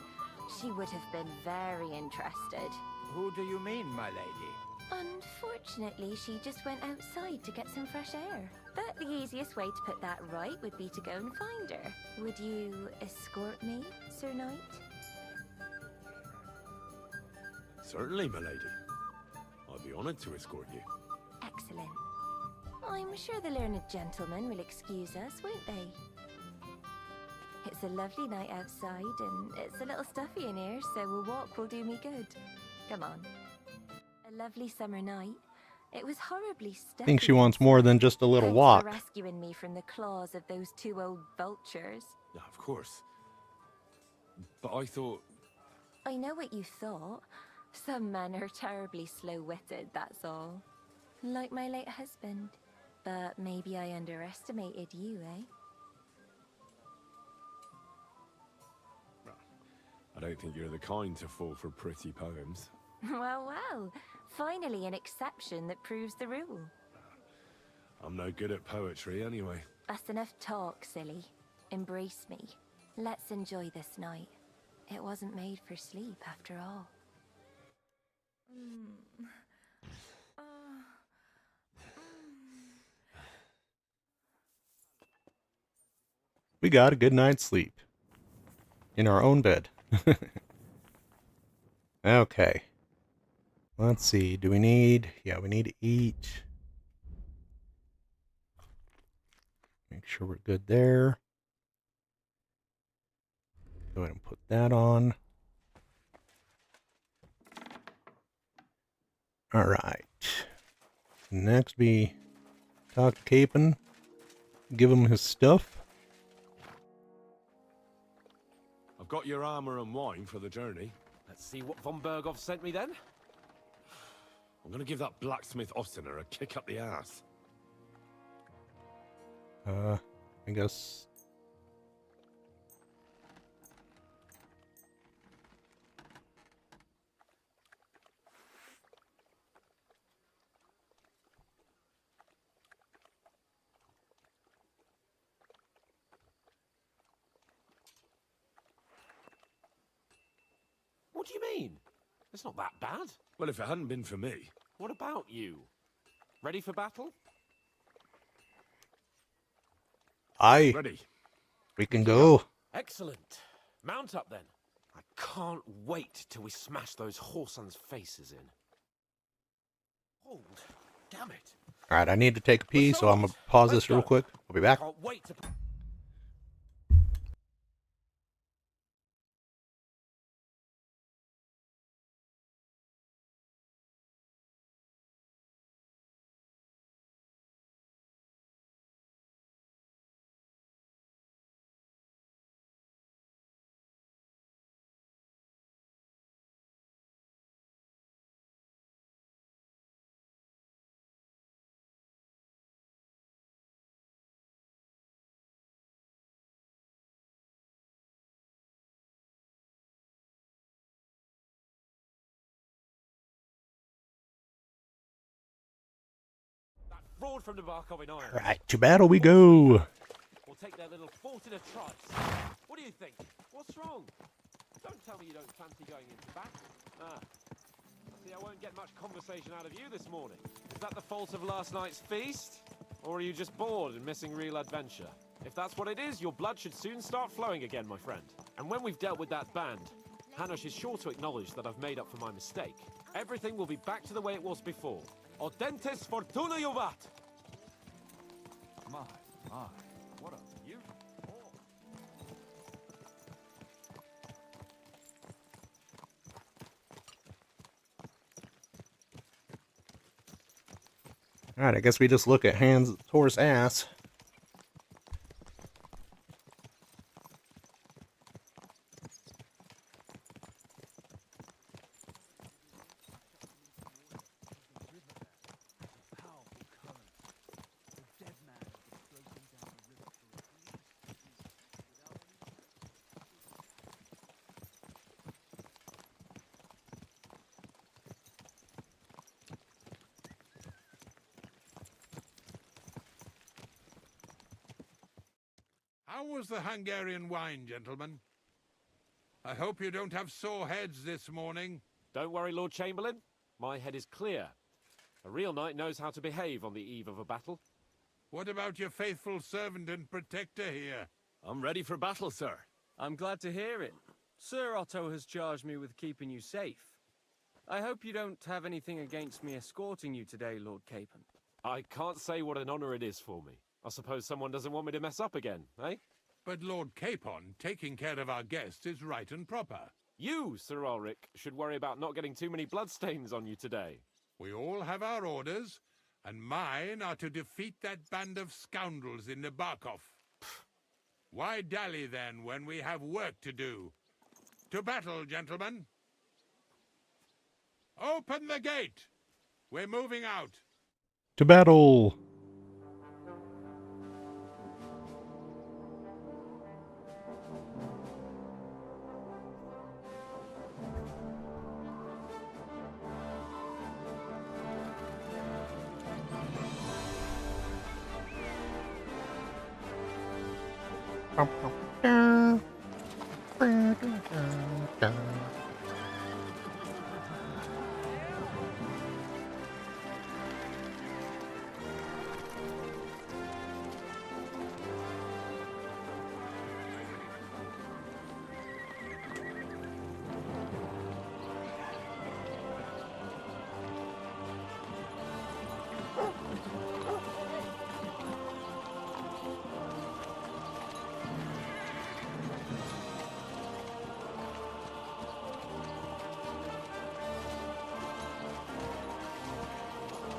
She would have been very interested. Who do you mean, my lady? Unfortunately, she just went outside to get some fresh air. But the easiest way to put that right would be to go and find her. Would you escort me, Sir Knight? Certainly, my lady. I'd be honored to escort you. Excellent. I'm sure the learned gentlemen will excuse us, won't they? It's a lovely night outside, and it's a little stuffy in here, so a walk will do me good. Come on. A lovely summer night. It was horribly stuffy. I think she wants more than just a little Thanks walk. for rescuing me from the claws of those two old vultures. Yeah, of course. But I thought... I know what you thought. Some men are terribly slow-witted, that's all. Like my late husband. But maybe I underestimated you, eh? I don't think you're the kind to fall for pretty poems. Well. Finally an exception that proves the rule. I'm no good at poetry anyway. That's enough talk, silly. Embrace me. Let's enjoy this night. It wasn't made for sleep, after all. We got a good night's sleep. In our own bed. Okay. Let's see. Do we need... Yeah, we need to eat. Make sure we're good there. Go ahead and put that on. Alright. Next we talk to Capon. Give him his stuff. I've got your armor and wine for the journey. Let's see what von Berghoff sent me then. I'm gonna give that blacksmith Ostener a kick up the ass. I guess... What do you mean? It's not that bad. Well, if it hadn't been for me... What about you? Ready for battle? Aye. Ready. We can go. Excellent. Mount up then. I can't wait till we smash those whoresons' faces in. Hold, damn it. Alright, I need to take a pee, so I'm gonna pause this real quick. I'll be back. Can't wait to... Fraud from Nabarkov in iron. Alright, to battle we go. We'll take their little fort in a trice. What do you think? What's wrong? Don't tell me you don't fancy going into battle. Ah. See, I won't get much conversation out of you this morning. Is that the fault of last night's feast? Or are you just bored and missing real adventure? If that's what it is, your blood should soon start flowing again, my friend. And when we've dealt with that band, Hanush is sure to acknowledge that I've made up for my mistake. Everything will be back to the way it was before. Audentes fortuna juvat! My, what a beautiful ball. Alright, I guess we just look at Tor's ass. How was the Hungarian wine, gentlemen? I hope you don't have sore heads this morning. Don't worry, Lord Chamberlain. My head is clear. A real knight knows how to behave on the eve of a battle. What about your faithful servant and protector here? I'm ready for battle, sir. I'm glad to hear it. Sir Otto has charged me with keeping you safe. I hope you don't have anything against me escorting you today, Lord Capon. I can't say what an honor it is for me. I suppose someone doesn't want me to mess up again, eh? But Lord Capon, taking care of our guests is right and proper. You, Sir Ulrich, should worry about not getting too many bloodstains on you today. We all have our orders, and mine are to defeat that band of scoundrels in Nabarkov. Why dally then when we have work to do? To battle, gentlemen! Open the gate! We're moving out. To battle!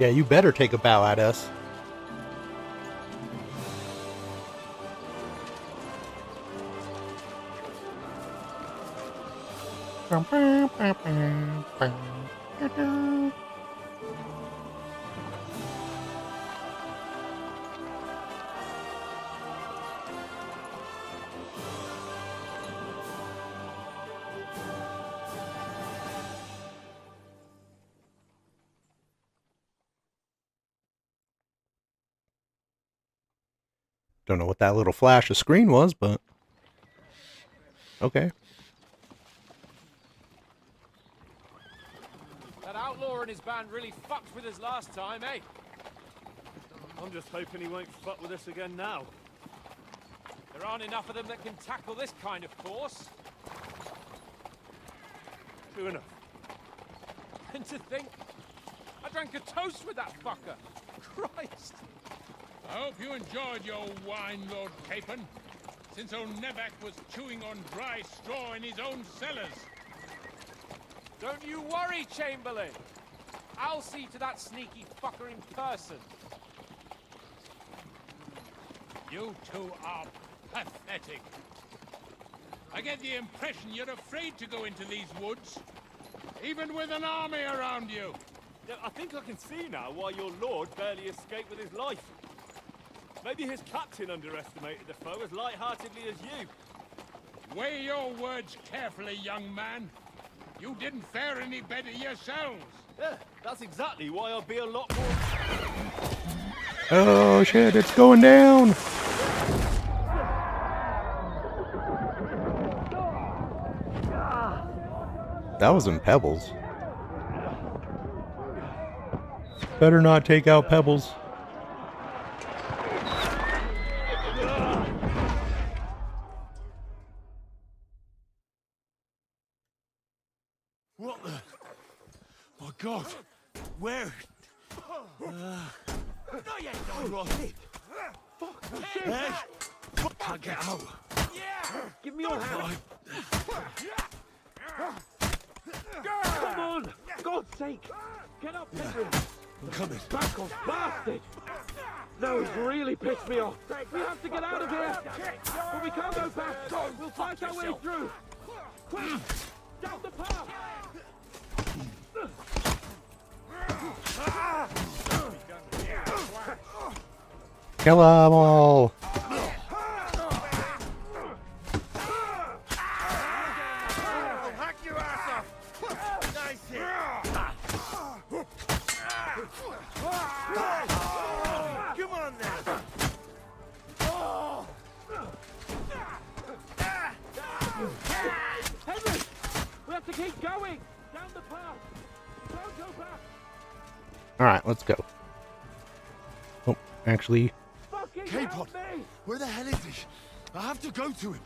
Yeah, you better take a bow at us. Don't know what that little flash of screen was, but okay. That outlaw and his band really fucked with us last time, eh? I'm just hoping he won't fuck with us again now. There aren't enough of them that can tackle this kind of force. true enough. And to think, I drank a toast with that fucker. Christ. I hope you enjoyed your wine, Lord Capon, since old Nevac was chewing on dry straw in his own cellars. Don't you worry, Chamberlain. I'll see to that sneaky fucker in person. You two are pathetic. I get the impression you're afraid to go into these woods, even with an army around you. Yeah, I think I can see now why your lord barely escaped with his life. Maybe his captain underestimated the foe as light-heartedly as you. Weigh your words carefully, young man. You didn't fare any better yourselves. Yeah, that's exactly why I'll be a lot more... Oh shit, it's going down! That was in Pebbles. Better not take out Pebbles. What the? My God! Where? No, you don't. Right. Hey! Can't get out. Give me your hand. Come on! God's sake! Get up, Henry! I'm coming. Back off, bastard! No, he's really pissed me off. We have to get out of here! But we can't go back! We'll fight our way through! Quick! Down the path! Kill 'em all! I'll hack your ass off. Nice hit. Come on then. Henry! We have to keep going! Down the path! Don't go back! Alright, let's go. Oh, actually... Capon, where the hell is he? I have to go to him.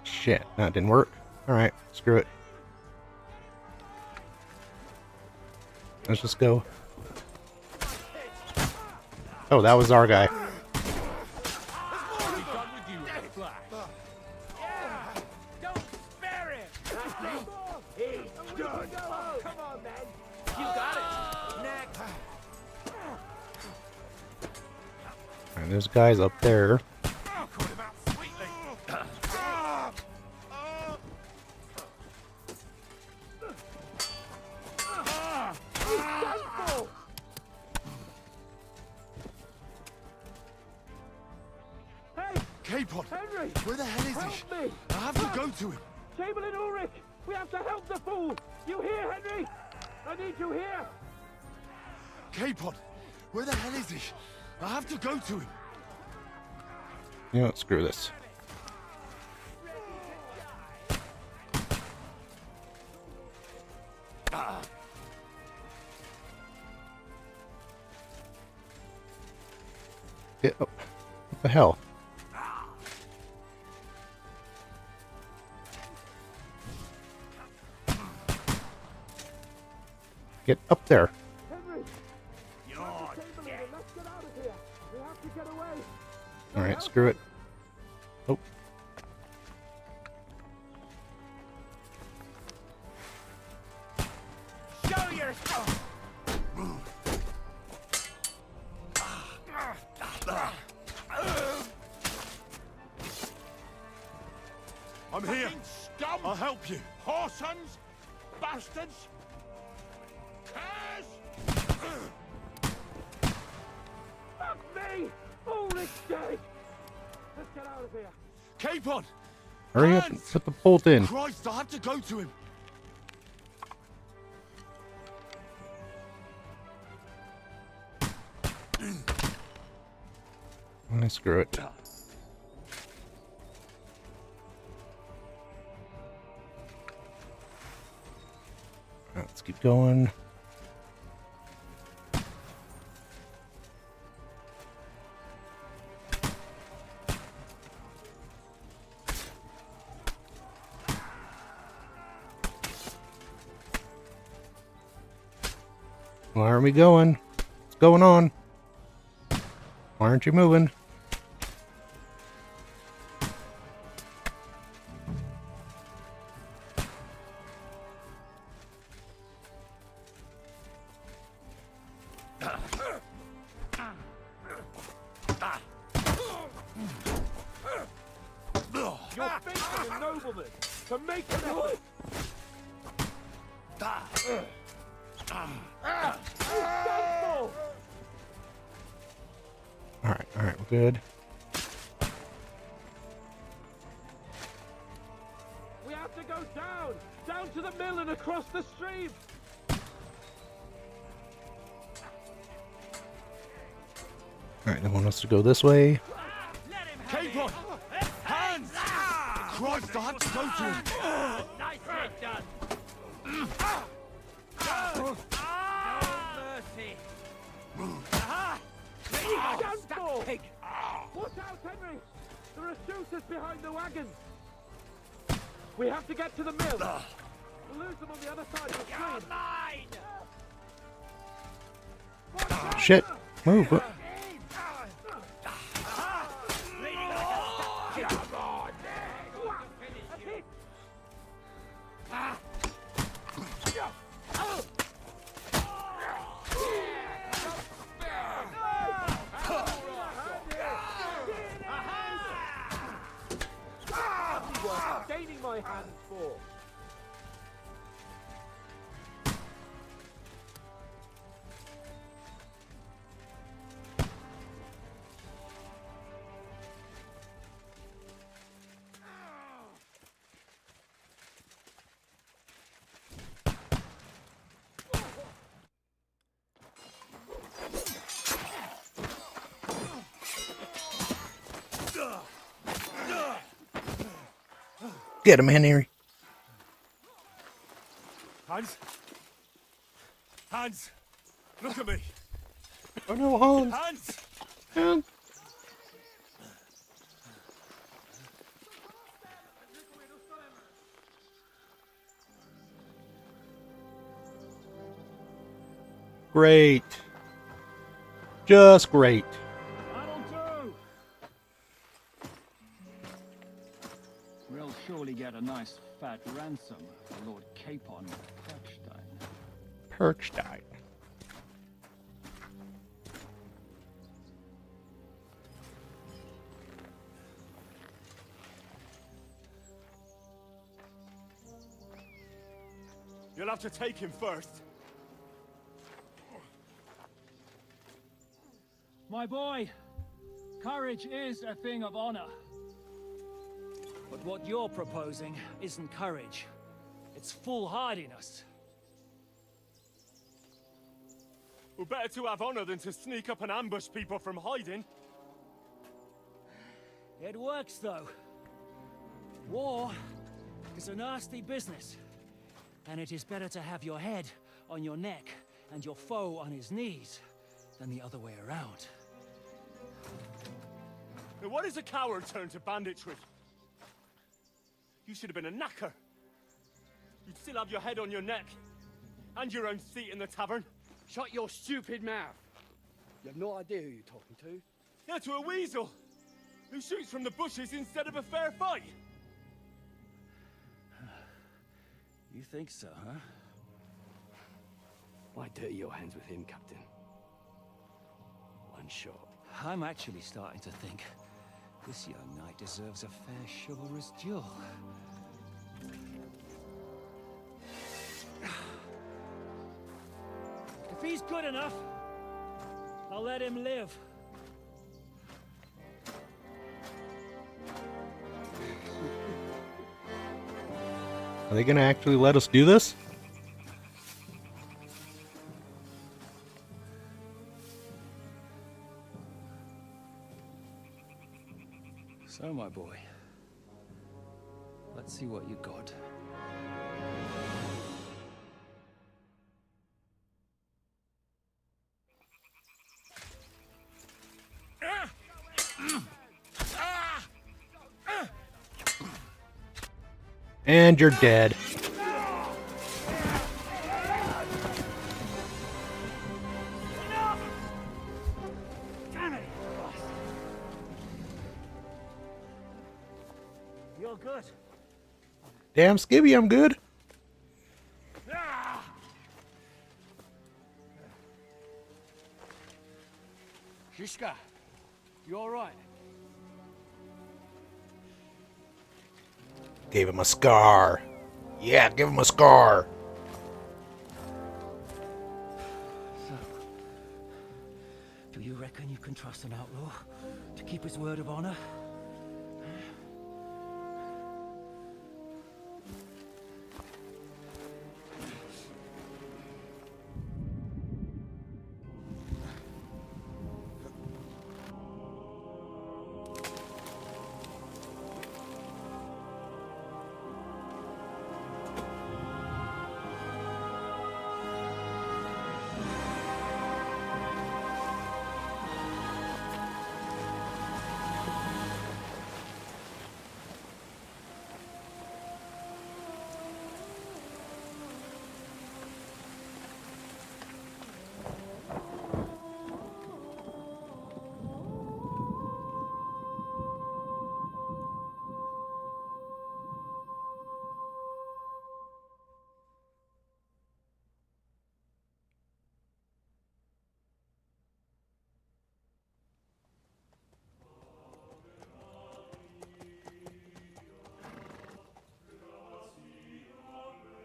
Shit, that didn't work. Alright, screw it. Let's just go. Oh, that was our guy. And there's guys up there. Capon, Henry! where the hell is Help he? me! I have to go to him. Chamberlain Ulrich! We have to help the fool! You hear, Henry? I need you here! Capon, where the hell is he? I have to go to him. You know what, screw this. Get up. What the hell? Get up there. Henry! You're dead. Let's get out of here! We have to get away! Alright, screw it. Oh. Show yourself. I'm here. Fucking scum! I'll help you. Whoresons! Bastards! Curse! Fuck me! Ulrich's dead! Let's get out of here! Capon! Hurry up and put the bolt in. Christ, I have to go to him. Screw it. Let's keep going. Why aren't we going? What's going on? Why aren't you moving? You're facing a nobleman to make an effort. Alright, we're good. We have to go down to the mill and across the stream. Alright, they want us to go this way. Keep on! Hands! Christ, I had to go to him! Nicely done. No mercy. Stuck pig. Watch out, Henry! There are shooters behind the wagons. We have to get to the mill. We'll lose them on the other side of the stream. Shit! Move! Staining my hands for. Get him, Henry. Hans? Hans! Look at me! Oh no, Hans! Hans! Hans! Great. Just great. We'll surely get a nice fat ransom for Lord Capon Perkstein. Perkstein. You'll have to take him first. My boy, courage is a thing of honor. But what you're proposing isn't courage. It's foolhardiness. We're better to have honor than to sneak up and ambush people from hiding. It works, though. War is a nasty business. And it is better to have your head on your neck and your foe on his knees than the other way around. Now what is a coward turn to banditry? You should have been a knacker. You'd still have your head on your neck. And your own seat in the tavern. Shut your stupid mouth. You have no idea who you're talking to. Yeah, to a weasel. Who shoots from the bushes instead of a fair fight. You think so, huh? Why dirty your hands with him, Captain? One shot. I'm actually starting to think this young knight deserves a fair chivalrous duel. If he's good enough, I'll let him live. Are they gonna actually let us do this? So, my boy, let's see what you got. And you're dead. Damn skibby, I'm good. Shishka, you alright? Gave him a scar. Yeah, give him a scar. Do you reckon you can trust an outlaw to keep his word of honor?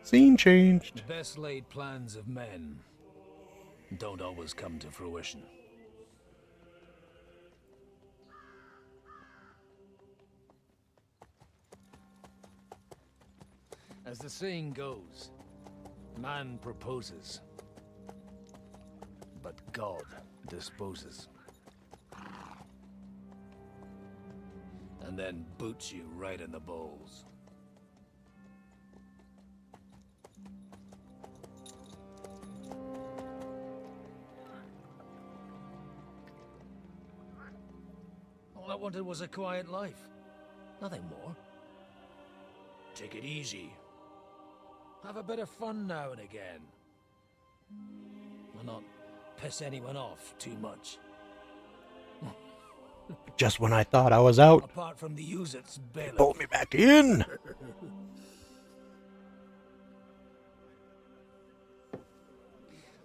Scene changed. The best laid plans of men don't always come to fruition. As the saying goes, man proposes, but God disposes. And then boots you right in the balls. All I wanted was a quiet life. Nothing more. Take it easy. Have a bit of fun now and again. And not piss anyone off too much. Just when I thought I was out, Apart from the use-its bailiff. pulled me back in.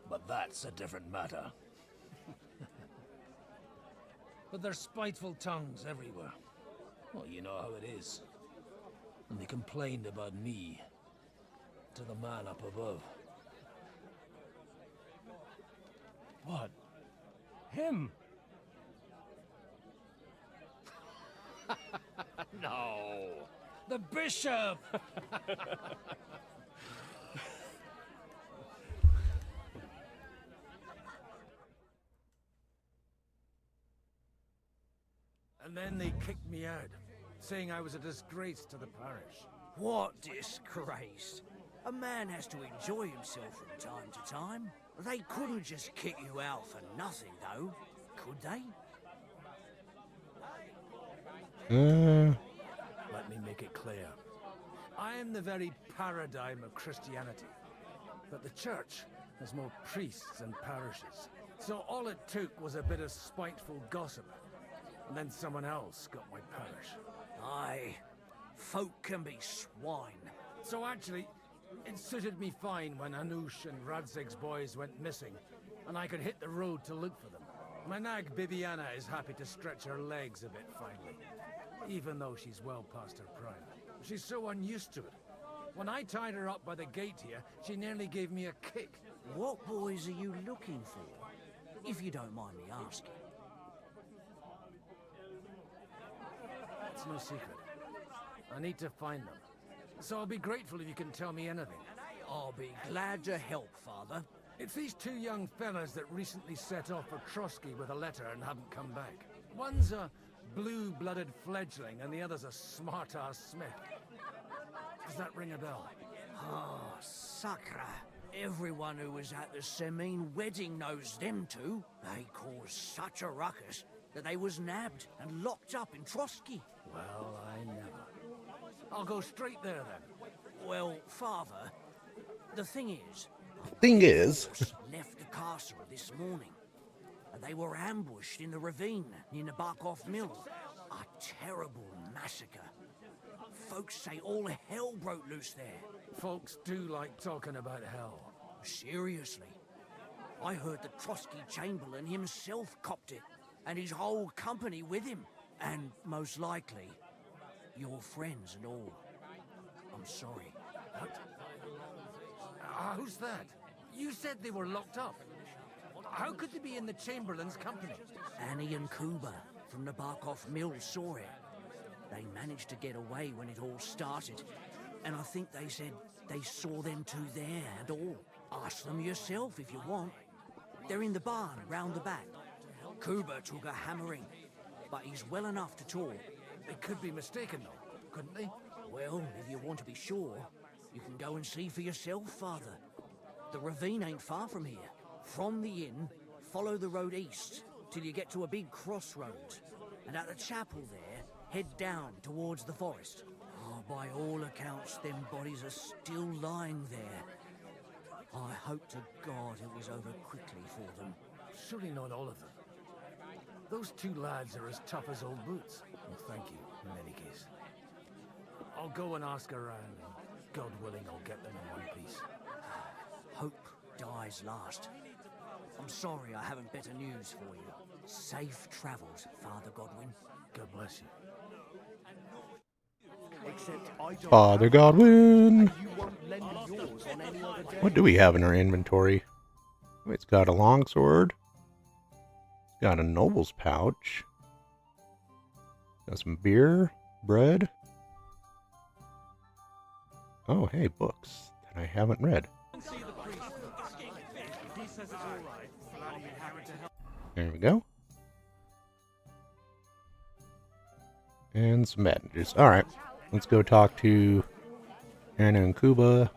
But that's a different matter. But there's spiteful tongues everywhere. Well, you know how it is. And they complained about me to the man up above. What? Him? No! The bishop! And then they kicked me out, saying I was a disgrace to the parish. What disgrace? A man has to enjoy himself from time to time. They couldn't just kick you out for nothing, though, could they? Let me make it clear. I am the very paradigm of Christianity. But the church has more priests and parishes. So all it took was a bit of spiteful gossip. And then someone else got my parish. Aye, folk can be swine. So actually, it suited me fine when Anush and Radzig's boys went missing, and I could hit the road to look for them. My nag Bibiana is happy to stretch her legs a bit finally, even though she's well past her prime. She's so unused to it. When I tied her up by the gate here, she nearly gave me a kick. What boys are you looking for, if you don't mind me asking? It's no secret. I need to find them. So I'll be grateful if you can tell me anything. I'll be glad to help, Father. It's these two young fellas that recently set off for Trotsky with a letter and haven't come back. One's a blue-blooded fledgling and the other's a smart-ass smith. Does that ring a bell? Ah, Sakra. Everyone who was at the Semine wedding knows them two. They caused such a ruckus that they was nabbed and locked up in Trotsky. Well, I never. I'll go straight there, then. Well, Father, the thing is... left the castle this morning, and they were ambushed in the ravine near the Barkov Mill. A terrible massacre. Folks say all hell broke loose there. Folks do like talking about hell. Seriously. I heard the Trotsky Chamberlain himself copped it, and his whole company with him. And most likely, your friends and all. I'm sorry. What? Who's that? You said they were locked up. How could they be in the Chamberlain's company? Annie and Kuba from the Barkov Mill saw it. They managed to get away when it all started, and I think they said they saw them two there and all. Ask them yourself if you want. They're in the barn round the back. Kuba took a hammering, but he's well enough to talk. They could be mistaken, though, couldn't they? Well, if you want to be sure, you can go and see for yourself, Father. The ravine ain't far from here. From the inn, follow the road east till you get to a big crossroads. And at the chapel there, head down towards the forest. Oh, by all accounts, them bodies are still lying there. I hope to God it was over quickly for them. Surely not all of them. Those two lads are as tough as old boots. Well, thank you, in any case. I'll go and ask around, and God willing, I'll get them in one piece. Hope dies last. I'm sorry I haven't better news for you. Safe travels, Father Godwin. God bless you. Except I don't Father Godwin. and you won't lend me yours on any other day. What do we have in our inventory? It's got a longsword. It's got a noble's pouch. Got some beer, bread. Oh, hey, books that I haven't read. There we go. And some bandages. Alright, let's go talk to Anna and Kuba.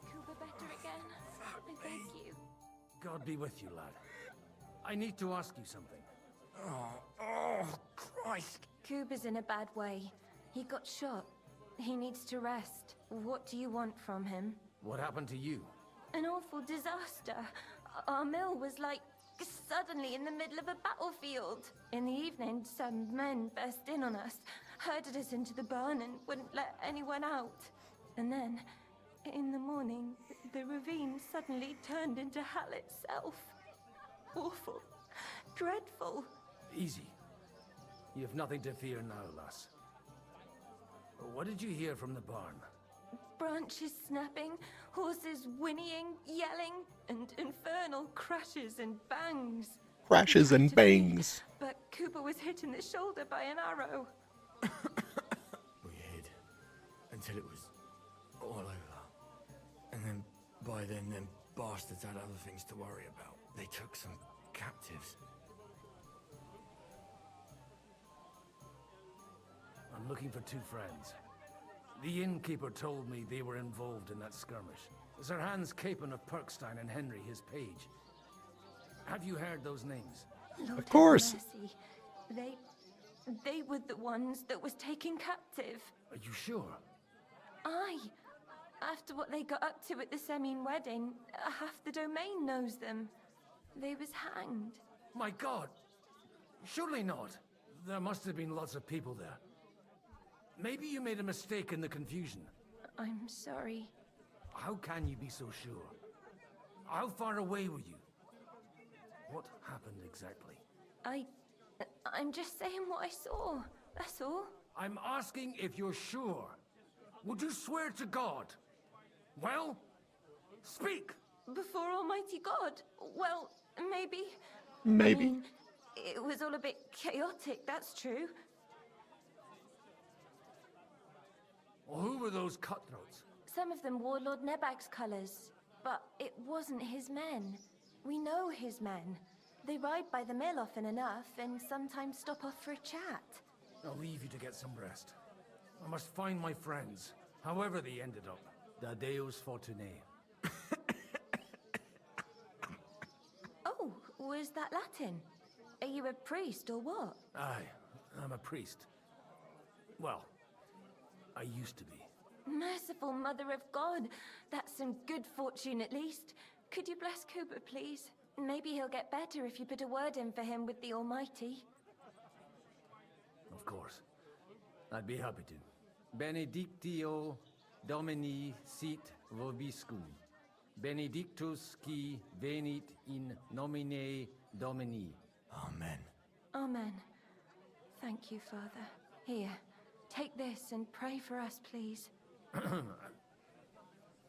Kuba better again. I beg you. God be with you, lad. I need to ask you something. Oh, Christ. Kuba's in a bad way. He got shot. He needs to rest. What do you want from him? What happened to you? An awful disaster. Our mill was like suddenly in the middle of a battlefield. In the evening, some men burst in on us, herded us into the barn and wouldn't let anyone out. And then, in the morning, the ravine suddenly turned into hell itself. Awful. Dreadful. Easy. You have nothing to fear now, lass. What did you hear from the barn? Branches snapping, horses whinnying, yelling, and infernal crashes and bangs. Crashes and bangs. But Cooper was hit in the shoulder by an arrow. We hid until it was all over. And then, by then, them bastards had other things to worry about. They took some captives. I'm looking for two friends. The innkeeper told me they were involved in that skirmish. Sir Hans Capon of Perkstein and Henry, his page. Have you heard those names? Lord Of course. have mercy. They were the ones that was taken captive. Are you sure? Aye. After what they got up to at the Semine wedding, half the domain knows them. They was hanged. My God! Surely not. There must have been lots of people there. Maybe you made a mistake in the confusion. I'm sorry. How can you be so sure? How far away were you? What happened exactly? I'm just saying what I saw. That's all. I'm asking if you're sure. Would you swear to God? Well, speak! Before Almighty God? Well, maybe. Maybe. I mean, it was all a bit chaotic, that's true. Well, who were those cutthroats? Some of them wore Lord Nebag's colours, but it wasn't his men. We know his men. They ride by the mill often enough, and sometimes stop off for a chat. I'll leave you to get some rest. I must find my friends, however they ended up. Da Deus Fortunae. Oh, was that Latin? Are you a priest or what? Aye, I'm a priest. Well, I used to be. Merciful Mother of God, that's some good fortune at least. Could you bless Cooper, please? Maybe he'll get better if you put a word in for him with the Almighty. Of course. I'd be happy to. Benedictio Domini sit vobiscum. Benedictus qui venit in nomine Domini. Amen. Amen. Thank you, Father. Here, take this and pray for us, please.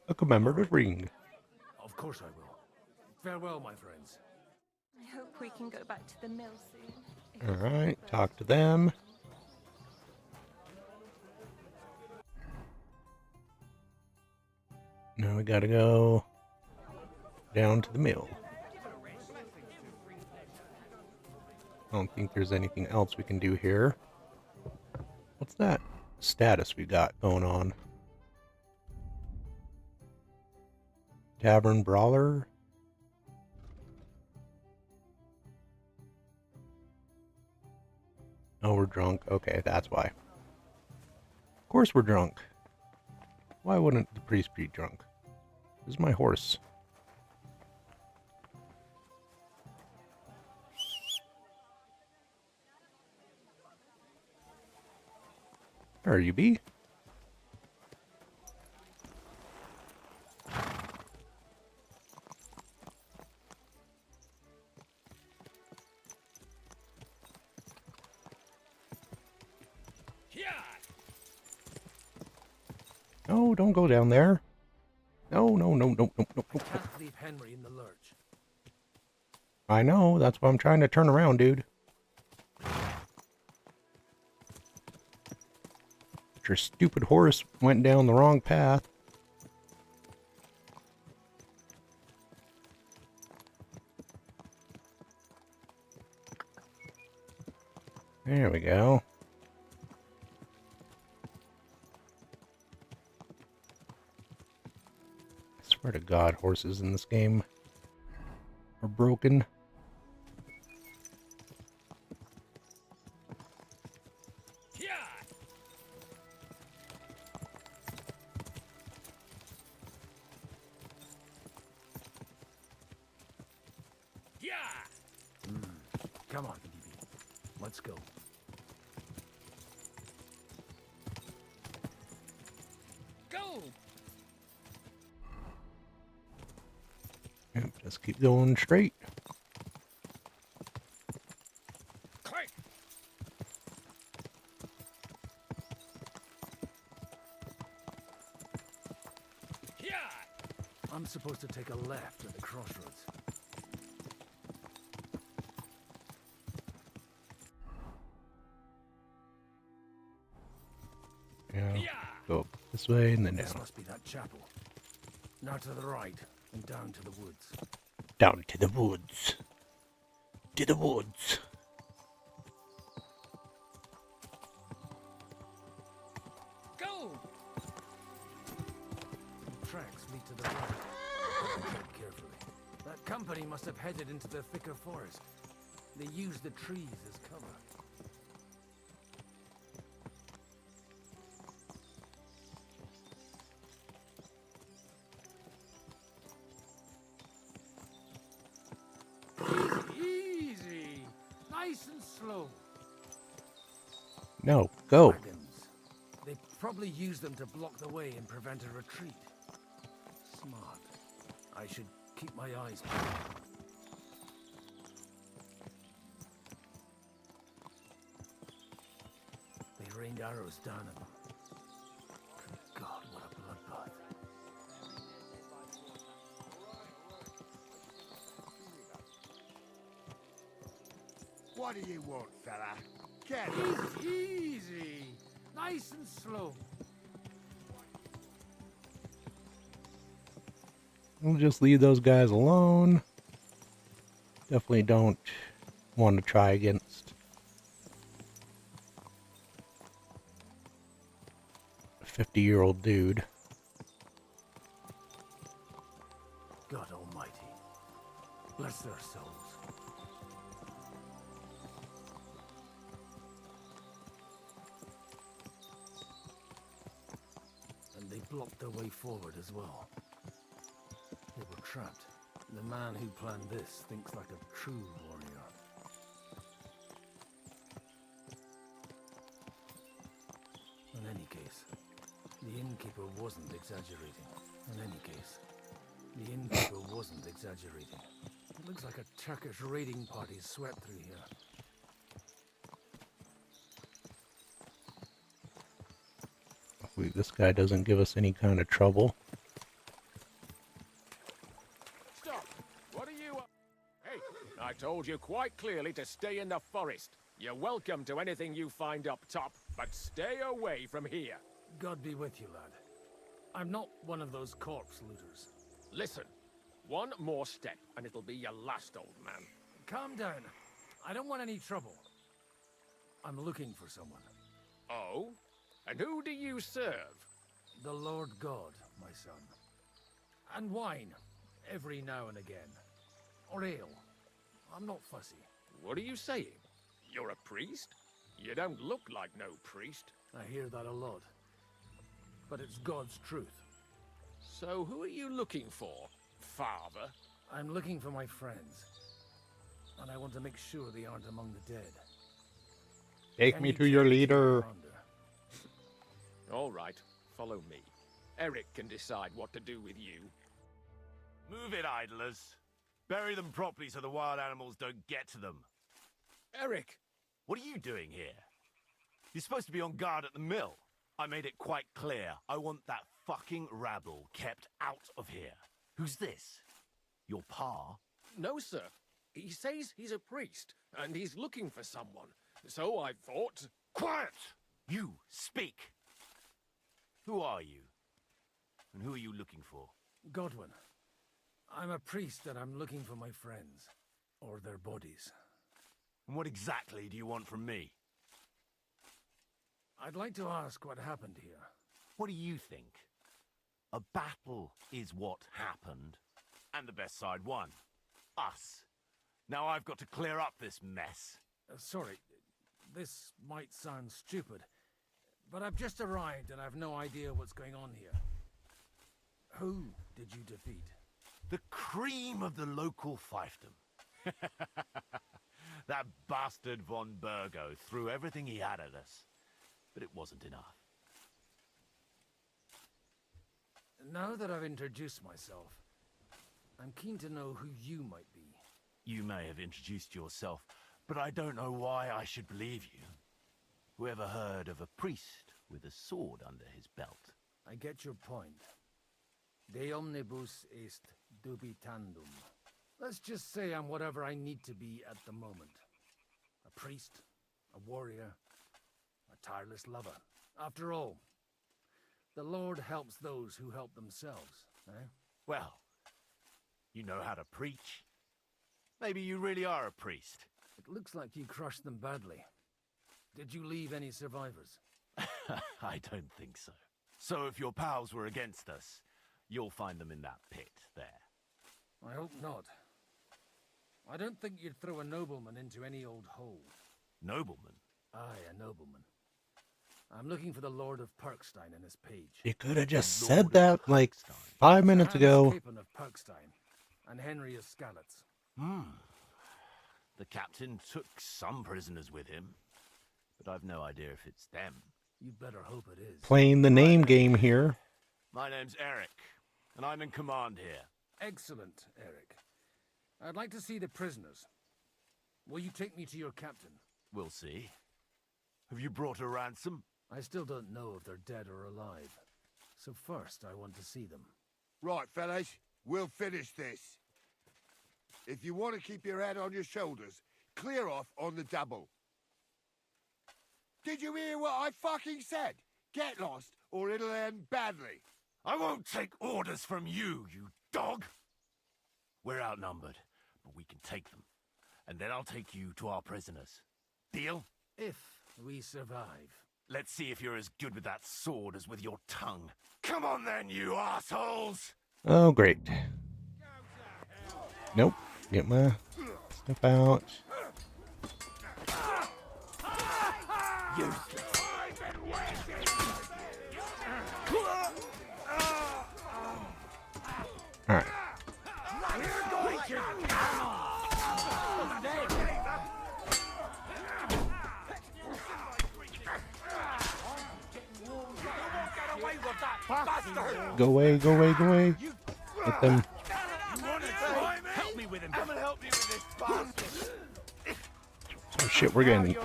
A commemorative ring. Of course I will. Farewell, my friends. I hope we can go back to the mill soon. Alright, talk to them. Now we gotta go down to the mill. I don't think there's anything else we can do here. What's that status we got going on? Tavern Brawler? Oh, we're drunk. Okay, that's why. Of course we're drunk. Why wouldn't the priest be drunk? This is my horse. There you be. No, don't go down there. No, no, no, no, no, no, no. Can't leave Henry in the lurch. I know, that's why I'm trying to turn around, dude. Your stupid horse went down the wrong path. There we go. I swear to God, horses in this game are broken. Come on, DB. Let's go. Go! Yep, just keep going straight. Quick! Yeah! I'm supposed to take a left at the crossroads. Yeah, go up this way and then This down. must be that chapel. Now to the right and down to the woods. Down to the woods. To the woods. Go! Tracks lead to the right. Tread carefully. That company must have headed into the thicker forest. They used the trees as cover. Easy. Nice and slow. No, go. Wagons. They probably used them to block the way and prevent a retreat. Smart. I should keep my eyes peeled. They rained arrows down at them. Good God, what a bloodbath. What do you want, fella? Get Easy. Nice and slow. We'll just leave those guys alone. Definitely don't want to try against a 50-year-old dude. God almighty. Bless their souls. And they blocked their way forward as well. They were trapped. The man who planned this thinks like a true warrior. case, the innkeeper wasn't exaggerating. In any case, the innkeeper wasn't exaggerating. It looks like a Turkish raiding party swept through here. Hopefully this guy doesn't give us any kind of trouble. Stop! What are you... Hey, I told you quite clearly to stay in the forest. You're welcome to anything you find up top, but stay away from here. God be with you, lad. I'm not one of those corpse looters. Listen, one more step and it'll be your last, old man. Calm down. I don't want any trouble. I'm looking for someone. Oh? And who do you serve? The Lord God, my son. And wine, every now and again. Or ale. I'm not fussy. What are you saying? You're a priest? You don't look like no priest. I hear that a lot. But it's God's truth. So who are you looking for, Father? I'm looking for my friends. And I want to make sure they aren't among the dead. Take me to your leader. All right, follow me. Eric can decide what to do with you. Move it, idlers. Bury them properly so the wild animals don't get to them. Eric! What are you doing here? You're supposed to be on guard at the mill. I made it quite clear. I want that fucking rabble kept out of here. Who's this? Your pa? No, sir. He says he's a priest, and he's looking for someone. So I thought... Quiet! You, speak! Who are you? And who are you looking for? Godwin. I'm a priest and I'm looking for my friends. Or their bodies. And what exactly do you want from me? I'd like to ask what happened here. What do you think? A battle is what happened. And the best side won. Us. Now I've got to clear up this mess. Sorry, this might sound stupid, but I've just arrived and I've no idea what's going on here. Who did you defeat? The cream of the local fiefdom. That bastard von Burgo threw everything he had at us, but it wasn't enough. Now that I've introduced myself, I'm keen to know who you might be. You may have introduced yourself, but I don't know why I should believe you. Whoever heard of a priest with a sword under his belt? I get your point. De omnibus est dubitandum. Let's just say I'm whatever I need to be at the moment. A priest, a warrior, a tireless lover. After all, the Lord helps those who help themselves, eh? Well, you know how to preach. Maybe you really are a priest. It looks like you crushed them badly. Did you leave any survivors? I don't think so. So if your pals were against us, you'll find them in that pit there. I hope not. I don't think you'd throw a nobleman into any old hole. Nobleman? Aye, a nobleman. I'm looking for the Lord of Perkstein and his page. You could have just said that like 5 minutes ago. Capon of Perkstein and Henry of Skalitz. The captain took some prisoners with him, but I've no idea if it's them. You'd better hope it is. Playing the name game here. My name's Eric, and I'm in command here. Excellent, Eric. I'd like to see the prisoners. Will you take me to your captain? We'll see. Have you brought a ransom? I still don't know if they're dead or alive. So first, I want to see them. Right, fellas, we'll finish this. If you want to keep your head on your shoulders, clear off on the double. Did you hear what I fucking said? Get lost, or it'll end badly. I won't take orders from you, you dog! We're outnumbered, but we can take them. And then I'll take you to our prisoners. Deal? If we survive. Let's see if you're as good with that sword as with your tongue. Come on then, you assholes! Oh, great. Nope. Get my stuff out. All right. of that bastard! Go away, go away, go away. Let them. You want to try me? Help me with him. I'm gonna help you with this bastard. Oh shit, we're getting.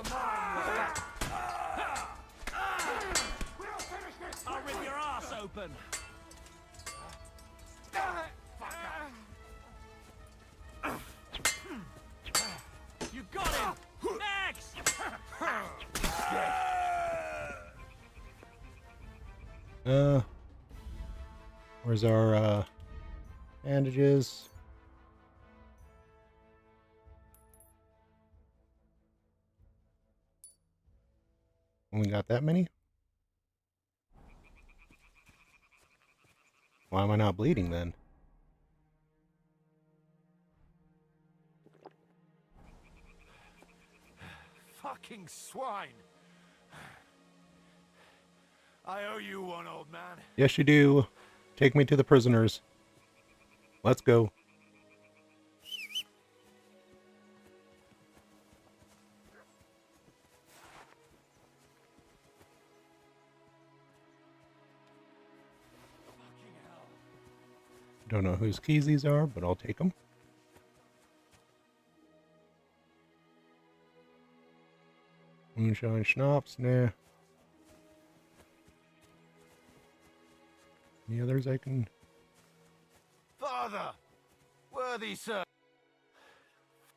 I'll rip your ass open. You got him. Next. Where's our bandages? Only got that many? Why am I not bleeding then? Fucking swine. I owe you one, old man. Yes, you do. Take me to the prisoners. Let's go. Don't know whose keys these are, but I'll take them. Moonshine schnapps, nah. Any others I can... Father! Worthy sir!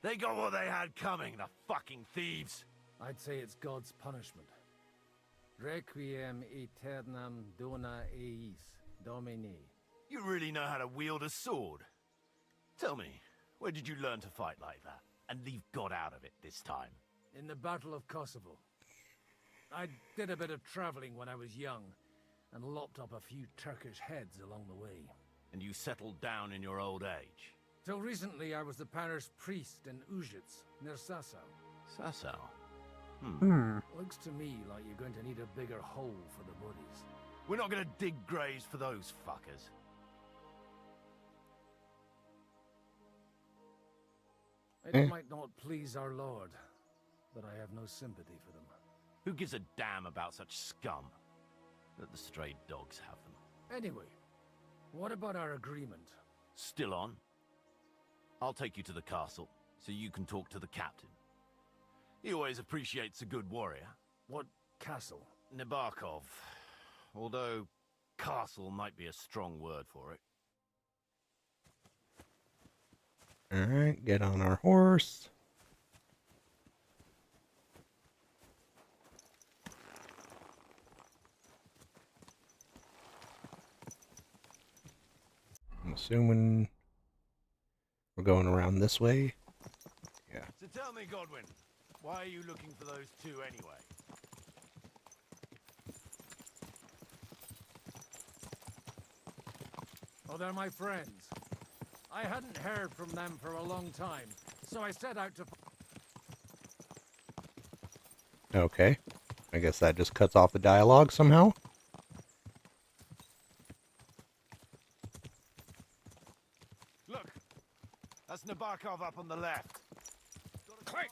They got what they had coming, the fucking thieves! I'd say it's God's punishment. Requiem aeternam dona eis, Domini. You really know how to wield a sword? Tell me, where did you learn to fight like that? And leave God out of it this time? In the Battle of Kosovo. I did a bit of traveling when I was young, and lopped up a few Turkish heads along the way. And you settled down in your old age? Till recently, I was the parish priest in Ujits, near Sasau. Sasau? Looks to me like you're going to need a bigger hole for the bodies. We're not gonna dig graves for those fuckers. It might not please our Lord, but I have no sympathy for them. Who gives a damn about such scum? Let the stray dogs have them. Anyway, what about our agreement? Still on? I'll take you to the castle, so you can talk to the captain. He always appreciates a good warrior. What castle? Nebarkov. Although, castle might be a strong word for it. Alright, get on our horse. I'm assuming we're going around this way. Yeah. So tell me, Godwin, why are you looking for those two anyway? Oh, they're my friends. I hadn't heard from them for a long time, so I set out to... Okay. I guess that just cuts off the dialogue somehow. Look! That's Nebarkov up on the left. Quick!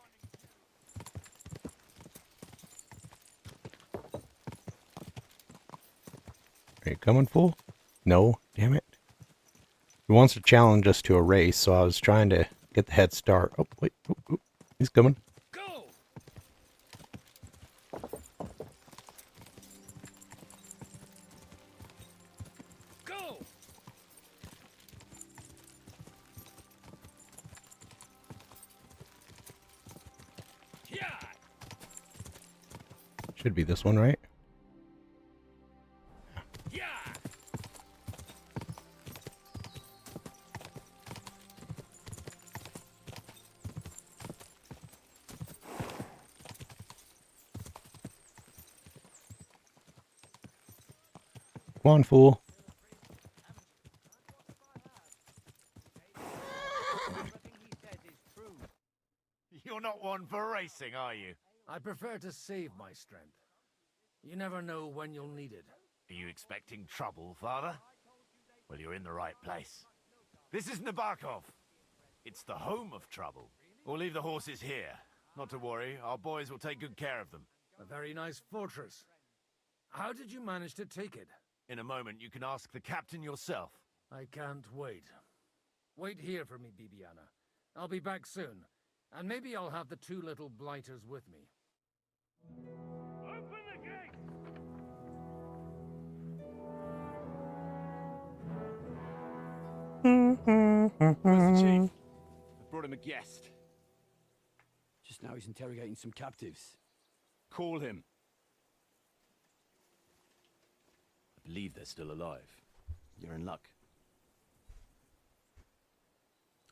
Are you coming, fool? No, damn it. He wants to challenge us to a race, so I was trying to get the head start. Oh, wait. Oh, he's coming. Go! Go! Yeah! Should be this one, right? Yeah! Come on, fool. You're not one for racing, are you? I prefer to save my strength. You never know when you'll need it. Are you expecting trouble, father? Well, you're in the right place. This is Nebarkov. It's the home of trouble. We'll leave the horses here. Not to worry, our boys will take good care of them. A very nice fortress. How did you manage to take it? In a moment, you can ask the captain yourself. I can't wait. Wait here for me, Bibiana. I'll be back soon. And maybe I'll have the two little blighters with me. Open the gate! Where's the chief? I brought him a guest. Just now he's interrogating some captives. Call him. I believe they're still alive. You're in luck.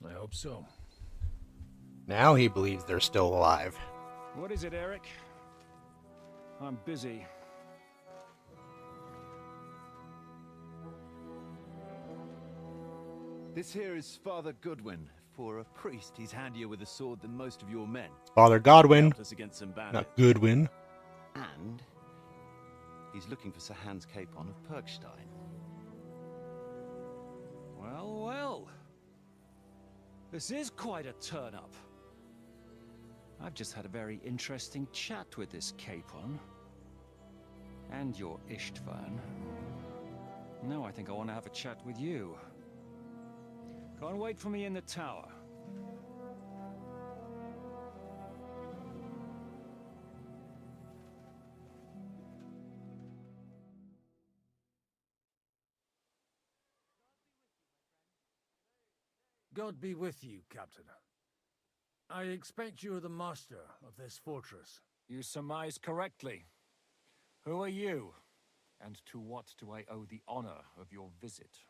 I hope so. Now he believes they're still alive. What is it, Eric? I'm busy. This here is Father Goodwin. For a priest, he's handier with a sword than most of your men. Father Godwin, Helped us against some bandits. not Goodwin. And he's looking for Sir Hans Capon of Perkstein. Well, well. This is quite a turn-up. I've just had a very interesting chat with this Capon. And your Istvan. Now I think I want to have a chat with you. Go and wait for me in the tower. God be with you, Captain. I expect you're the master of this fortress. You surmise correctly. Who are you? And to what do I owe the honor of your visit?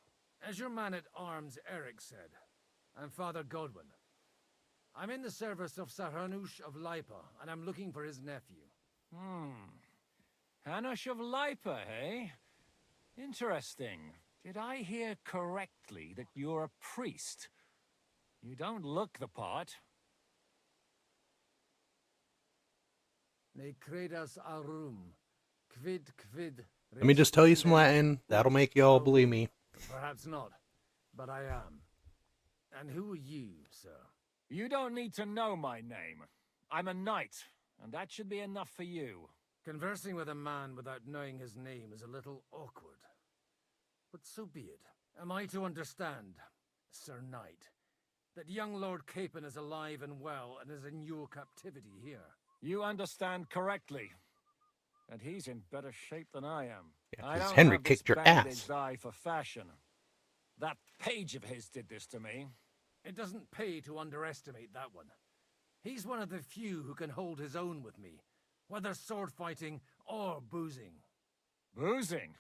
As your man-at-arms Eric said, I'm Father Godwin. I'm in the service of Sir Hanush of Lipa, and I'm looking for his nephew. Hanush of Lipa, eh? Interesting. Did I hear correctly that you're a priest? You don't look the part. Ne credas aurum, quid. Let me just tell you some Latin. That'll make you all believe me. Perhaps not, but I am. And who are you, sir? You don't need to know my name. I'm a knight, and that should be enough for you. Conversing with a man without knowing his name is a little awkward. But so be it. Am I to understand, Sir Knight, that young Lord Capon is alive and well and is in your captivity here? You understand correctly. And he's in better shape than I am. Yeah, I 'cause don't Henry have this kicked your bandaged ass. eye for fashion. That page of his did this to me. It doesn't pay to underestimate that one. He's one of the few who can hold his own with me, whether sword fighting or boozing. Boozing?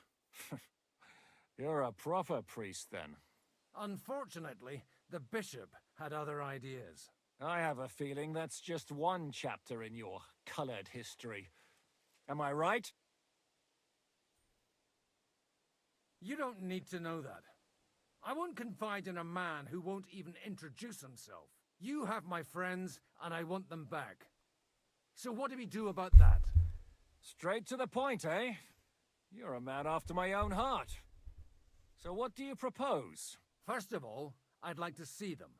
You're a proper priest, then. Unfortunately, the bishop had other ideas. I have a feeling that's just one chapter in your colored history. Am I right? You don't need to know that. I won't confide in a man who won't even introduce himself. You have my friends, and I want them back. So what do we do about that? Straight to the point, eh? You're a man after my own heart. So what do you propose? First of all, I'd like to see them,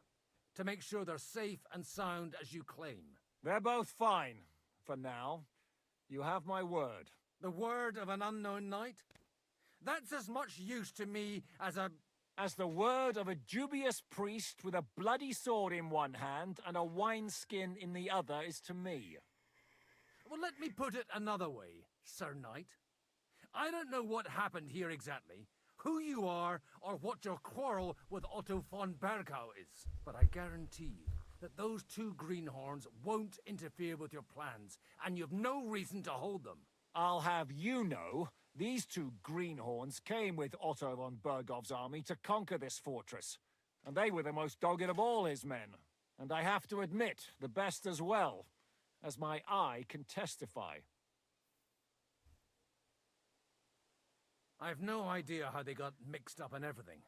to make sure they're safe and sound as you claim. They're both fine, for now. You have my word. The word of an unknown knight? That's as much use to me as the word of a dubious priest with a bloody sword in one hand and a wineskin in the other is to me. Well, let me put it another way, Sir Knight. I don't know what happened here exactly, who you are, or what your quarrel with Otto von Bergau is. But I guarantee you that those two greenhorns won't interfere with your plans, and you've no reason to hold them. I'll have you know, these two greenhorns came with Otto von Bergov's army to conquer this fortress. And they were the most dogged of all his men. And I have to admit, the best as well, as my eye can testify. I've no idea how they got mixed up in everything.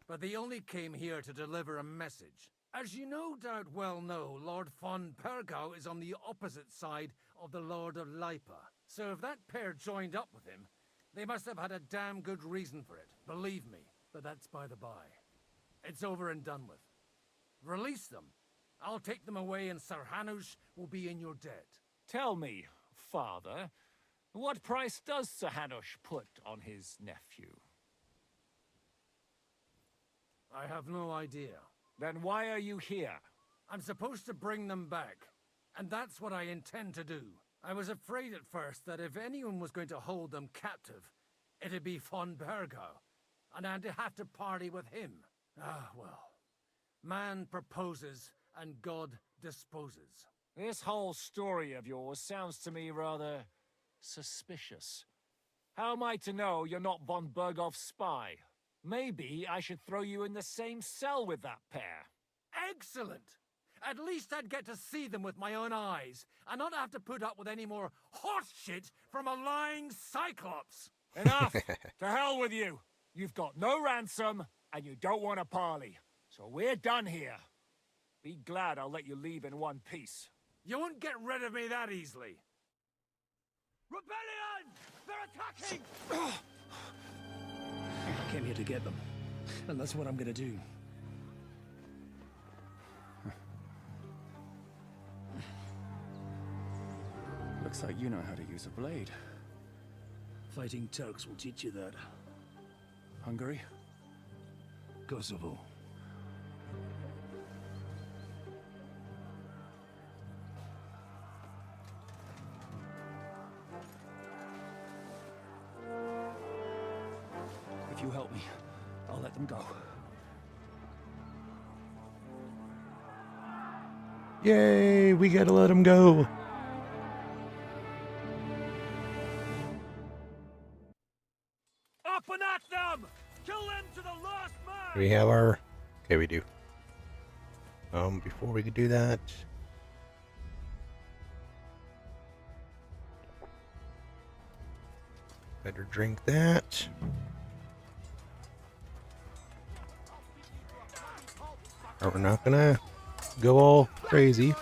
But they only came here to deliver a message. As you no doubt well know, Lord von Bergau is on the opposite side of the Lord of Lipa. So if that pair joined up with him, they must have had a damn good reason for it, believe me. But that's by the by. It's over and done with. Release them. I'll take them away and Sir Hanush will be in your debt. Tell me, Father, What price does Sir Hanush put on his nephew? I have no idea. Then why are you here? I'm supposed to bring them back, and that's what I intend to do. I was afraid at first that if anyone was going to hold them captive, it'd be von Bergo, and I'd have to party with him. Ah, well. Man proposes, and God disposes. This whole story of yours sounds to me rather suspicious. How am I to know you're not von Bergov's spy? Maybe I should throw you in the same cell with that pair. Excellent! At least I'd get to see them with my own eyes, and not have to put up with any more horse shit from a lying cyclops! Enough! To hell with you! You've got no ransom, and you don't want a parley. So we're done here. Be glad I'll let you leave in one piece. You won't get rid of me that easily. Rebellion! They're attacking! I came here to get them, and that's what I'm gonna do. Looks like you know how to use a blade. Fighting Turks will teach you that. Hungary? Kosovo. If you help me, I'll let them go. Yay, we gotta let him go. Up and at them! Kill them to the last man! Do we have our... Okay, we do. Before we could do that... Better drink that. Or we're not gonna go all crazy.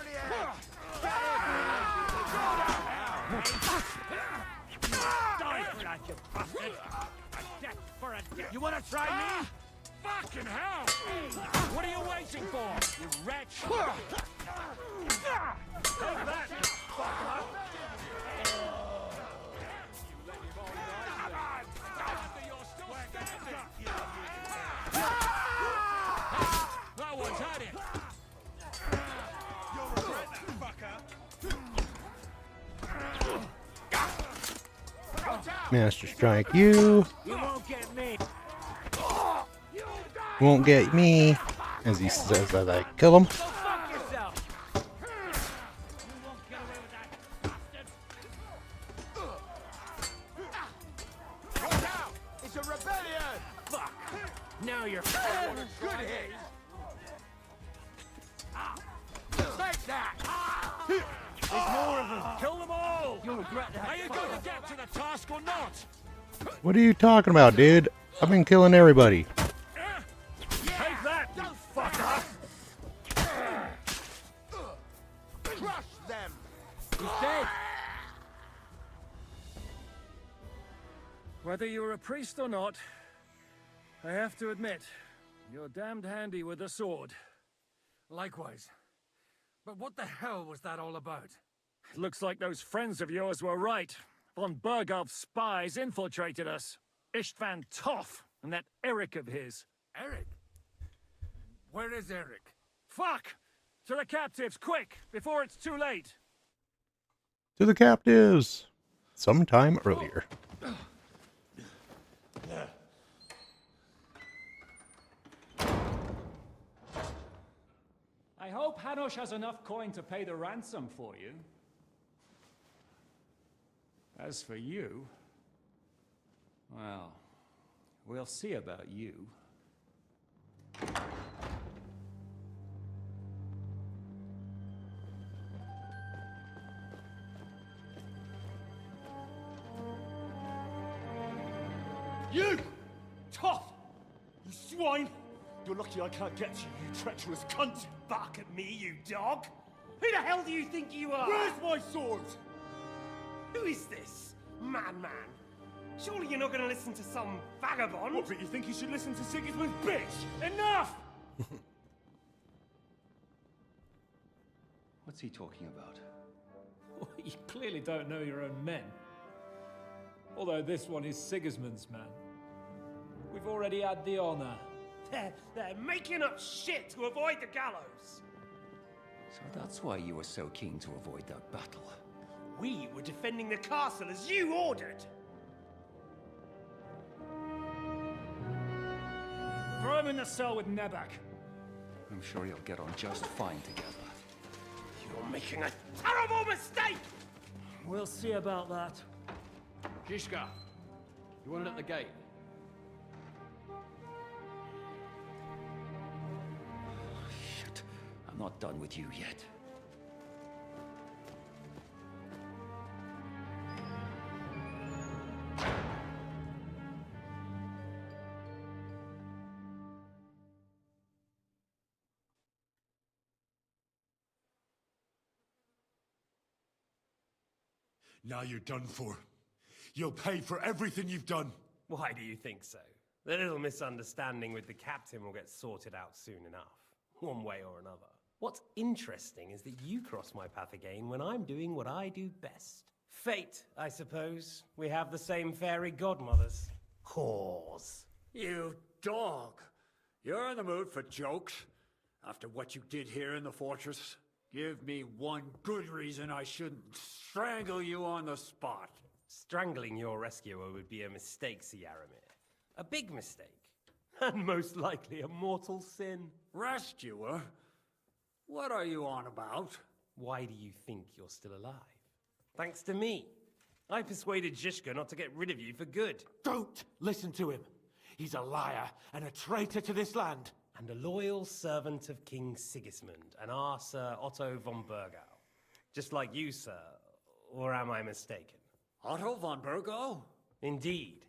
You wanna try me? Fucking hell! What are you waiting for, you wretch? Take that, you fucker! That one's had it! You'll regret that, fucker! Master Strike you. You won't get me! Won't get me. As he says as I kill him. Go fuck yourself! It's a rebellion! Fuck! Now you're good hit! Take that! There's more of them! Kill them all! You'll regret that. Are you going to get to the task or not? What are you talking about, dude? I've been killing everybody. Take that, you fucker! Crush them! He's dead! Whether you're a priest or not, I have to admit, you're damned handy with a sword. Likewise. But what the hell was that all about? Looks like those friends of yours were right. Von Bergov's spies infiltrated us. Istvan Toth and that Eric of his. Eric? Where is Eric? Fuck! To the captives, quick, before it's too late. To the captives. Sometime earlier. I hope Hanush has enough coin to pay the ransom for you. As for you, well, we'll see about you. You! Tough! You swine! You're lucky I can't get you, you treacherous cunt! Bark at me, you dog! Who the hell do you think you are? Where's my sword? Who is this? Man. Surely you're not gonna listen to some vagabond? What, but you think you should listen to Sigismund's bitch? Enough! What's he talking about? You clearly don't know your own men. Although this one is Sigismund's man. We've already had the honor. They're making up shit to avoid the gallows. So that's why you were so keen to avoid that battle. We were defending the castle as you ordered. Throw him in the cell with Nebak. I'm sure you'll get on just fine together. You're making a terrible mistake! We'll see about that. Zizka, you want it at the gate? Shit, I'm not done with you yet. Now you're done for. You'll pay for everything you've done. Why do you think so? The little misunderstanding with the captain will get sorted out soon enough, one way or another. What's interesting is that you cross my path again when I'm doing what I do best. Fate, I suppose. We have the same fairy godmothers. Whores. You dog! You're in the mood for jokes? After what you did here in the fortress? Give me one good reason I shouldn't strangle you on the spot. Strangling your rescuer would be a mistake, Yaramir. A big mistake. And most likely a mortal sin. Rescuer? What are you on about? Why do you think you're still alive? Thanks to me. I persuaded Zizka not to get rid of you for good. Don't listen to him. He's a liar and a traitor to this land. And a loyal servant of King Sigismund and our Sir Otto von Burgau. Just like you, sir. Or am I mistaken? Otto von Burgau? Indeed.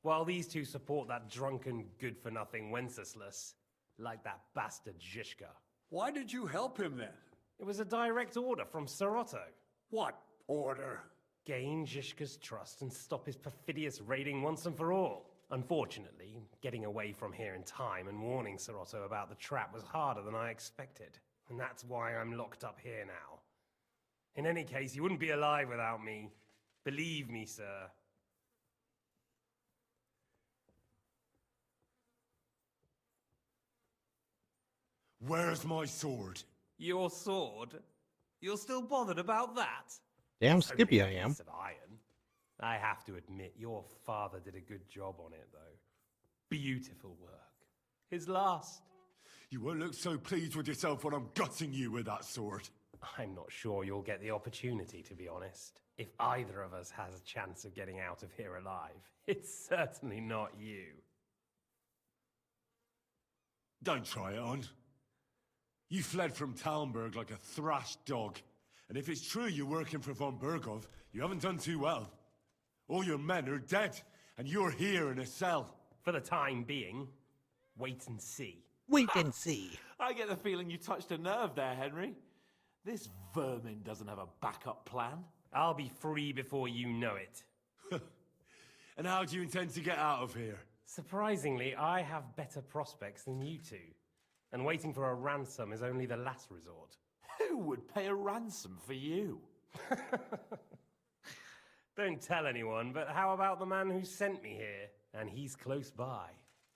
While these two support that drunken, good-for-nothing Wenceslas, like that bastard Zizka. Why did you help him then? It was a direct order from Sir Otto. What order? Gain Zizka's trust and stop his perfidious raiding once and for all. Unfortunately, getting away from here in time and warning Sir Otto about the trap was harder than I expected. And that's why I'm locked up here now. In any case, you wouldn't be alive without me. Believe me, sir. Where's my sword? Your sword? You're still bothered about that? Damn It's skippy only I a am. piece of iron. I have to admit, your father did a good job on it, though. Beautiful work. His last. You won't look so pleased with yourself when I'm gutting you with that sword. I'm not sure you'll get the opportunity, to be honest. If either of us has a chance of getting out of here alive, it's certainly not you. Don't try it on. You fled from Talmberg like a thrashed dog. And if it's true you're working for von Burgov, you haven't done too well. All your men are dead, and you're here in a cell. For the time being, wait and see. Wait and see. I get the feeling you touched a nerve there, Henry. This vermin doesn't have a backup plan. I'll be free before you know it. And how do you intend to get out of here? Surprisingly, I have better prospects than you two. And waiting for a ransom is only the last resort. Who would pay a ransom for you? Don't tell anyone, but how about the man who sent me here? And he's close by.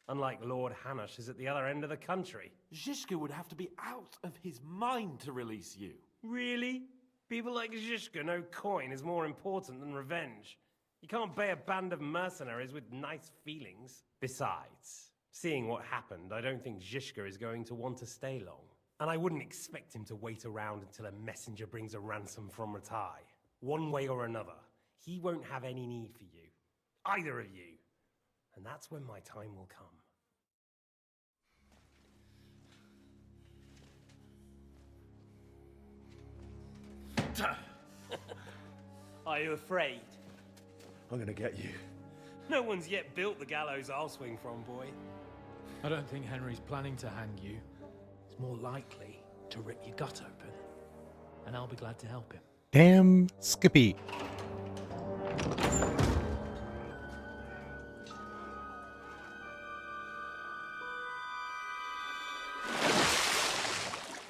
Unlike Lord Hanush is at the other end of the country. Zizka would have to be out of his mind to release you. Really? People like Zizka know coin is more important than revenge. You can't pay a band of mercenaries with nice feelings. Besides, seeing what happened, I don't think Zizka is going to want to stay long. And I wouldn't expect him to wait around until a messenger brings a ransom from Ratai. One way or another, he won't have any need for you. Either of you. And that's when my time will come. Are you afraid? I'm gonna get you. No one's yet built the gallows I'll swing from, boy. I don't think Henry's planning to hang you. He's more likely to rip your gut open. And I'll be glad to help him. Damn Skippy.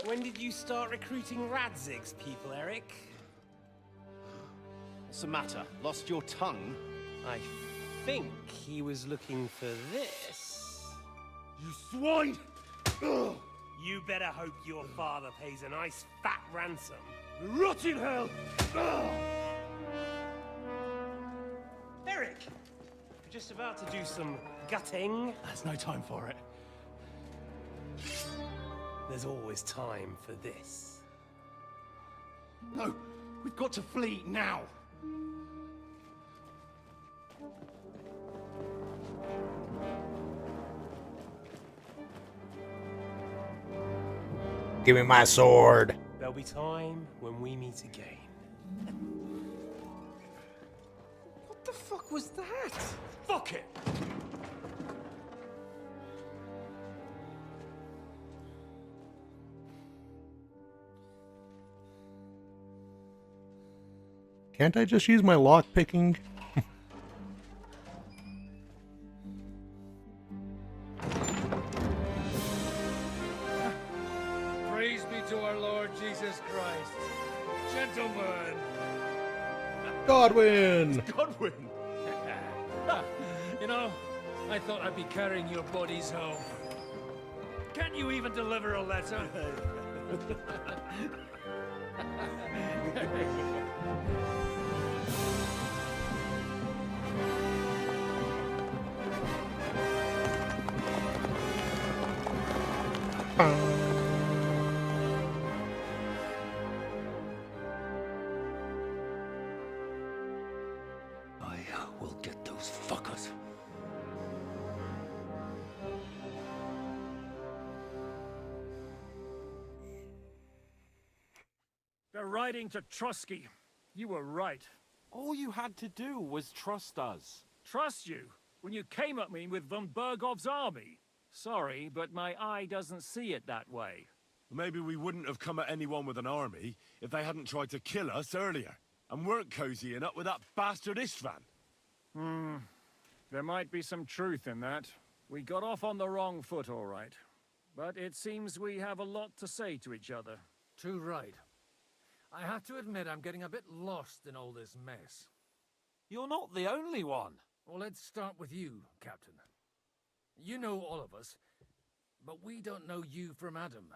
When did you start recruiting Radzig's people, Eric? What's the matter? Lost your tongue? I think he was looking for this. You swine! Ugh. You better hope your father pays a nice fat ransom. Rot in hell! Ugh. Eric! You're just about to do some gutting. There's no time for it. There's always time for this. No, we've got to flee now. Give me my sword. There'll be time when we meet again. What the fuck was that? Fuck it! Can't I just use my lock picking? Praise be to our Lord Jesus Christ. Gentlemen. Godwin! Godwin! You know, I thought I'd be carrying your bodies home. Can't you even deliver a letter? I will get those fuckers. They're riding to Trusky. You were right. All you had to do was trust us. Trust you? When you came at me with von Bergov's army? Sorry, but my eye doesn't see it that way. Maybe we wouldn't have come at anyone with an army if they hadn't tried to kill us earlier, and weren't cozying up with that bastard Istvan. There might be some truth in that. We got off on the wrong foot, all right. But it seems we have a lot to say to each other. Too right. I have to admit I'm getting a bit lost in all this mess. You're not the only one. Well, let's start with you, Captain. You know all of us, but we don't know you from Adam.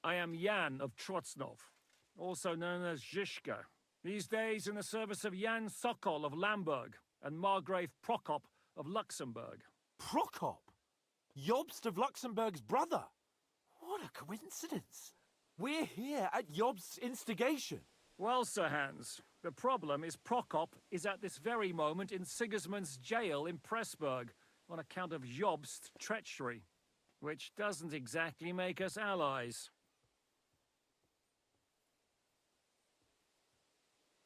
I am Jan of Trotsnov, also known as Zhishka. These days in the service of Jan Sokol of Lamberg and Margrave Prokop of Luxembourg. Prokop? Jobst of Luxembourg's brother? What a coincidence. We're here at Jobst's instigation. Well, Sir Hans, the problem is Prokop is at this very moment in Sigismund's jail in Pressburg on account of Jobst's treachery, which doesn't exactly make us allies.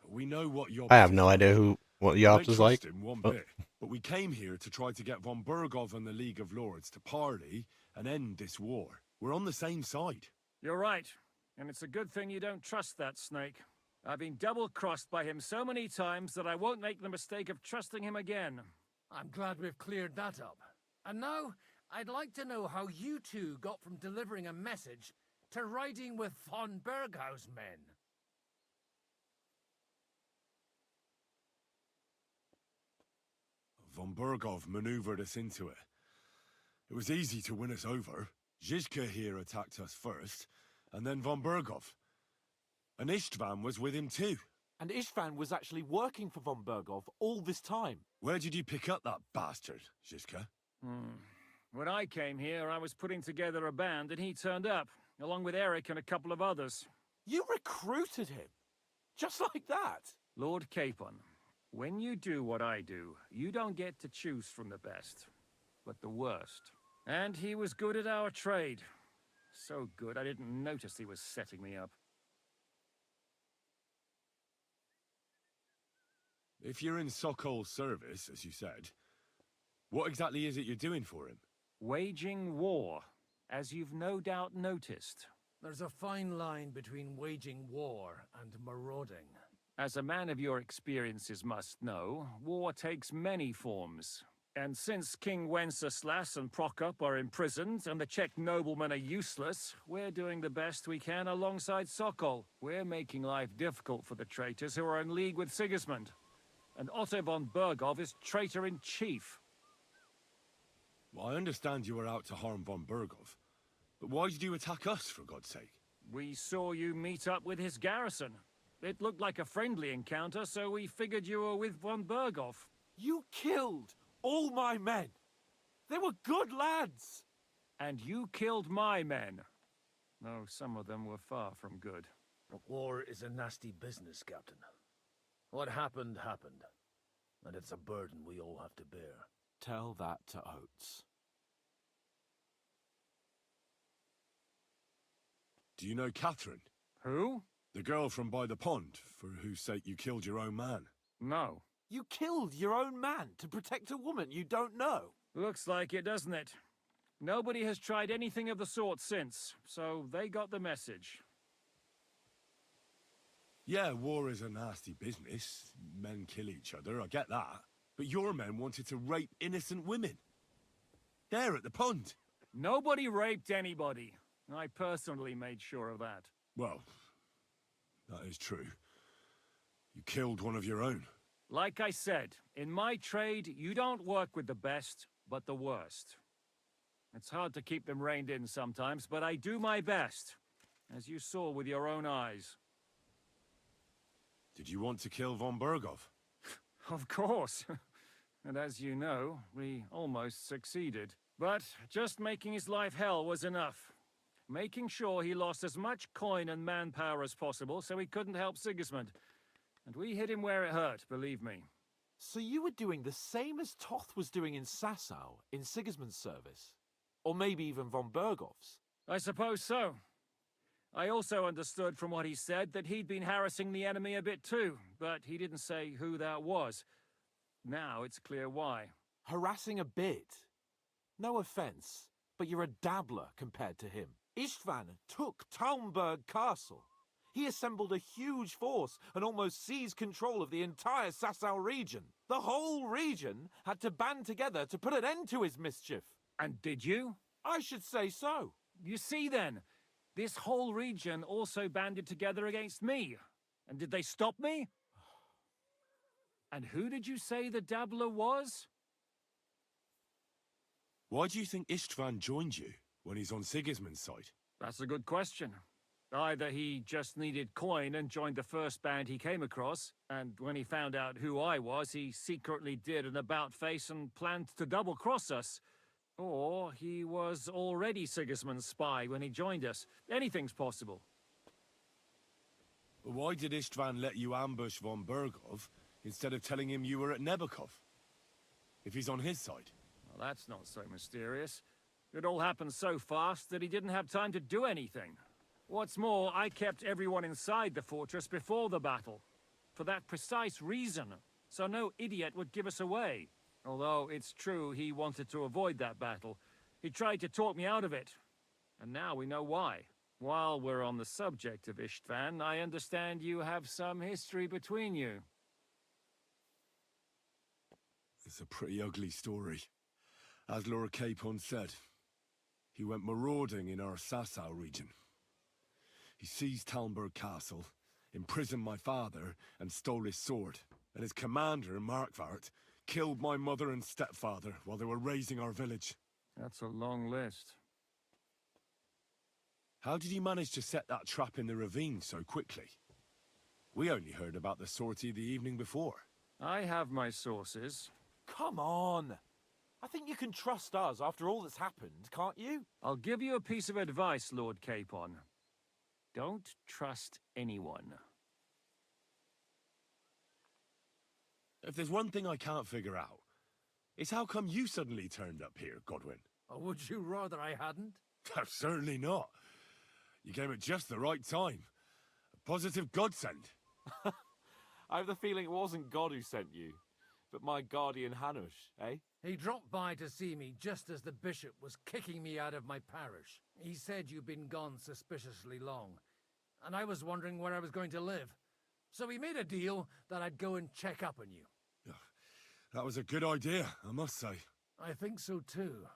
We know what Jobst I have no idea what Jobst is like. Him one bit, but we came here to try to get von Bergov and the League of Lords to parley and end this war. We're on the same side. You're right, and it's a good thing you don't trust that snake. I've been double-crossed by him so many times that I won't make the mistake of trusting him again. I'm glad we've cleared that up. And now, I'd like to know how you two got from delivering a message to riding with von Berghaus men. Von Bergov maneuvered us into it. It was easy to win us over. Zhizka here attacked us first, and then von Bergov. And Istvan was with him too. And Istvan was actually working for von Bergov all this time. Where did you pick up that bastard, Zhizka? When I came here, I was putting together a band, and he turned up, along with Eric and a couple of others. You recruited him? Just like that? Lord Capon, when you do what I do, you don't get to choose from the best, but the worst. And he was good at our trade. So good, I didn't notice he was setting me up. If you're in Sokol's service, as you said, what exactly is it you're doing for him? Waging war, as you've no doubt noticed. There's a fine line between waging war and marauding. As a man of your experiences must know, war takes many forms. And since King Wenceslas and Prokop are imprisoned and the Czech noblemen are useless, we're doing the best we can alongside Sokol. We're making life difficult for the traitors who are in league with Sigismund. and Otto von Berghoff is traitor-in-chief. Well, I understand you were out to harm von Berghoff, but why did you attack us, for God's sake? We saw you meet up with his garrison. It looked like a friendly encounter, so we figured you were with von Berghoff. You killed all my men! They were good lads! And you killed my men. Though some of them were far from good. War is a nasty business, Captain. What happened, happened. And it's a burden we all have to bear. Tell that to Oates. Do you know Catherine? Who? The girl from by the pond, for whose sake you killed your own man. No. You killed your own man to protect a woman you don't know. Looks like it, doesn't it? Nobody has tried anything of the sort since, so they got the message. Yeah, war is a nasty business. Men kill each other, I get that. But your men wanted to rape innocent women. There at the pond. Nobody raped anybody. I personally made sure of that. Well, that is true. You killed one of your own. Like I said, in my trade, you don't work with the best, but the worst. It's hard to keep them reined in sometimes, but I do my best, as you saw with your own eyes. Did you want to kill von Berghoff? Of course. And as you know, we almost succeeded. But just making his life hell was enough. Making sure he lost as much coin and manpower as possible so he couldn't help Sigismund. And we hit him where it hurt, believe me. So you were doing the same as Toth was doing in Sasau, in Sigismund's service? Or maybe even von Berghoff's? I suppose so. I also understood from what he said that he'd been harassing the enemy a bit too, but he didn't say who that was. Now it's clear why. Harassing a bit? No offense, but you're a dabbler compared to him. Istvan took Talmberg Castle. He assembled a huge force and almost seized control of the entire Sasau region. The whole region had to band together to put an end to his mischief. And did you? I should say so. You see then, this whole region also banded together against me. And did they stop me? And who did you say the dabbler was? Why do you think Istvan joined you when he's on Sigismund's side? That's a good question. Either he just needed coin and joined the first band he came across, and when he found out who I was, he secretly did an about-face and planned to double-cross us. Or he was already Sigismund's spy when he joined us. Anything's possible. But why did Istvan let you ambush von Berghoff instead of telling him you were at Nebakov? If he's on his side. Well, that's not so mysterious. It all happened so fast that he didn't have time to do anything. What's more, I kept everyone inside the fortress before the battle. For that precise reason, so no idiot would give us away. Although it's true he wanted to avoid that battle. He tried to talk me out of it. And now we know why. While we're on the subject of Istvan, I understand you have some history between you. It's a pretty ugly story. As Lord Capon said, he went marauding in our Sasau region. He seized Talmberg Castle, imprisoned my father, and stole his sword. And his commander, Markvart, killed my mother and stepfather while they were raising our village. That's a long list. How did he manage to set that trap in the ravine so quickly? We only heard about the sortie the evening before. I have my sources. Come on! I think you can trust us after all that's happened, can't you? I'll give you a piece of advice, Lord Capon. Don't trust anyone. If there's one thing I can't figure out, it's how come you suddenly turned up here, Godwin? Or would you rather I hadn't? Certainly not. You came at just the right time. A positive godsend. I have the feeling it wasn't God who sent you, but my guardian Hanush, eh? He dropped by to see me just as the bishop was kicking me out of my parish. He said you'd been gone suspiciously long, and I was wondering where I was going to live. So we made a deal that I'd go and check up on you. That was a good idea, I must say. I think so too.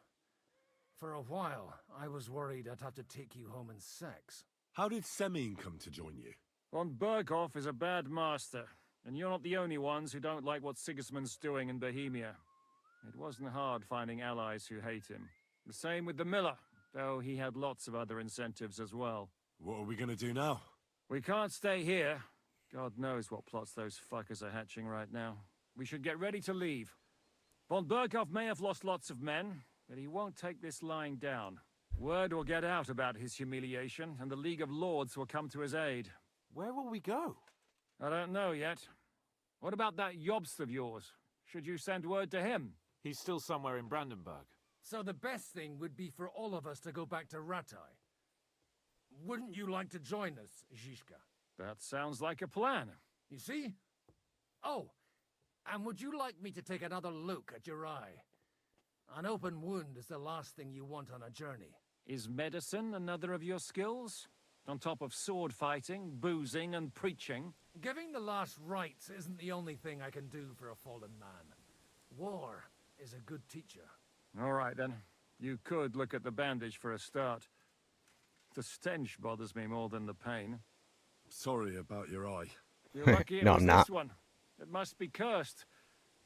For a while, I was worried I'd have to take you home in sex. How did Semine come to join you? Von Berghoff is a bad master. And you're not the only ones who don't like what Sigismund's doing in Bohemia. It wasn't hard finding allies who hate him. The same with the miller, though he had lots of other incentives as well. What are we gonna do now? We can't stay here. God knows what plots those fuckers are hatching right now. We should get ready to leave. Von Berghoff may have lost lots of men, but he won't take this lying down. Word will get out about his humiliation, and the League of Lords will come to his aid. Where will we go? I don't know yet. What about that Jobst of yours? Should you send word to him? He's still somewhere in Brandenburg. So the best thing would be for all of us to go back to Ratai. Wouldn't you like to join us, Zizka? That sounds like a plan. You see? Oh, and would you like me to take another look at your eye? An open wound is the last thing you want on a journey. Is medicine another of your skills? On top of sword fighting, boozing, and preaching? Giving the last rites isn't the only thing I can do for a fallen man. War is a good teacher. All right, then. You could look at the bandage for a start. The stench bothers me more than the pain. Sorry about your eye. You're lucky it No, was I'm not. this one. It must be cursed.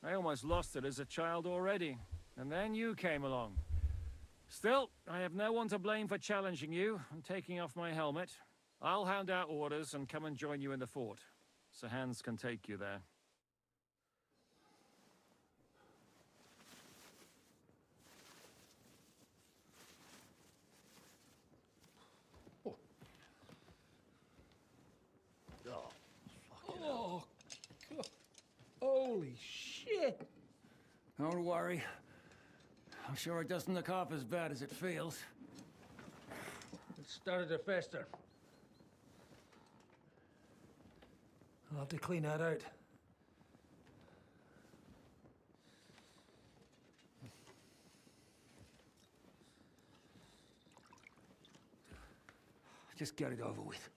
I almost lost it as a child already. And then you came along. Still, I have no one to blame for challenging you and taking off my helmet. I'll hand out orders and come and join you in the fort. Sir Hans can take you there. Oh, God. Holy shit! Don't worry. I'm sure it doesn't look half as bad as it feels. It started to fester. I'll have to clean that out. Just get it over with.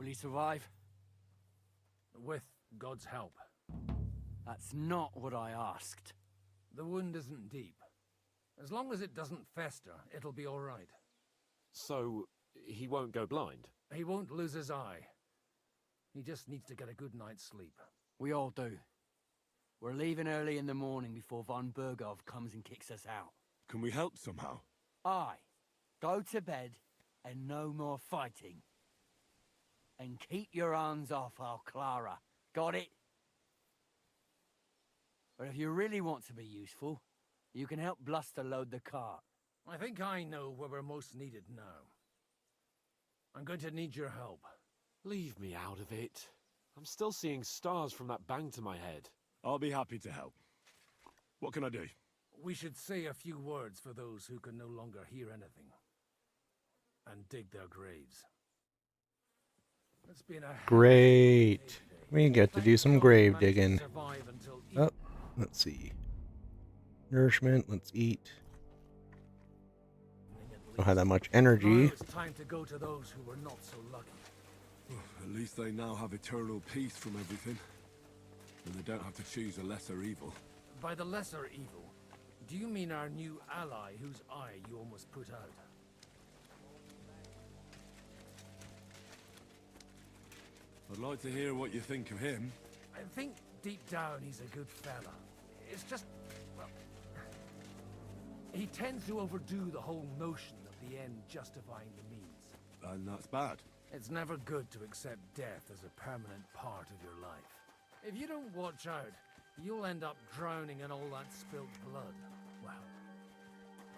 Will he survive? With God's help. That's not what I asked. The wound isn't deep. As long as it doesn't fester, it'll be all right. So, he won't go blind? He won't lose his eye. He just needs to get a good night's sleep. We all do. We're leaving early in the morning before von Berghoff comes and kicks us out. Can we help somehow? Aye. Go to bed and no more fighting. And keep your hands off our Clara. Got it? But if you really want to be useful, you can help Bluster load the cart. I think I know where we're most needed now. I'm going to need your help. Leave me out of it. I'm still seeing stars from that bang to my head. I'll be happy to help. What can I do? We should say a few words for those who can no longer hear anything. And dig their graves. It's been a Great. We get to do some grave digging. Oh, let's see. Nourishment, let's eat. Don't have that much energy. It's time to go to those who were not so lucky. At least they now have eternal peace from everything. And they don't have to choose a lesser evil. By the lesser evil, do you mean our new ally whose eye you almost put out? I'd like to hear what you think of him. I think deep down he's a good fella. It's just, well, he tends to overdo the whole notion of the end justifying the means. And that's bad. It's never good to accept death as a permanent part of your life. If you don't watch out, you'll end up drowning in all that spilt blood. Well,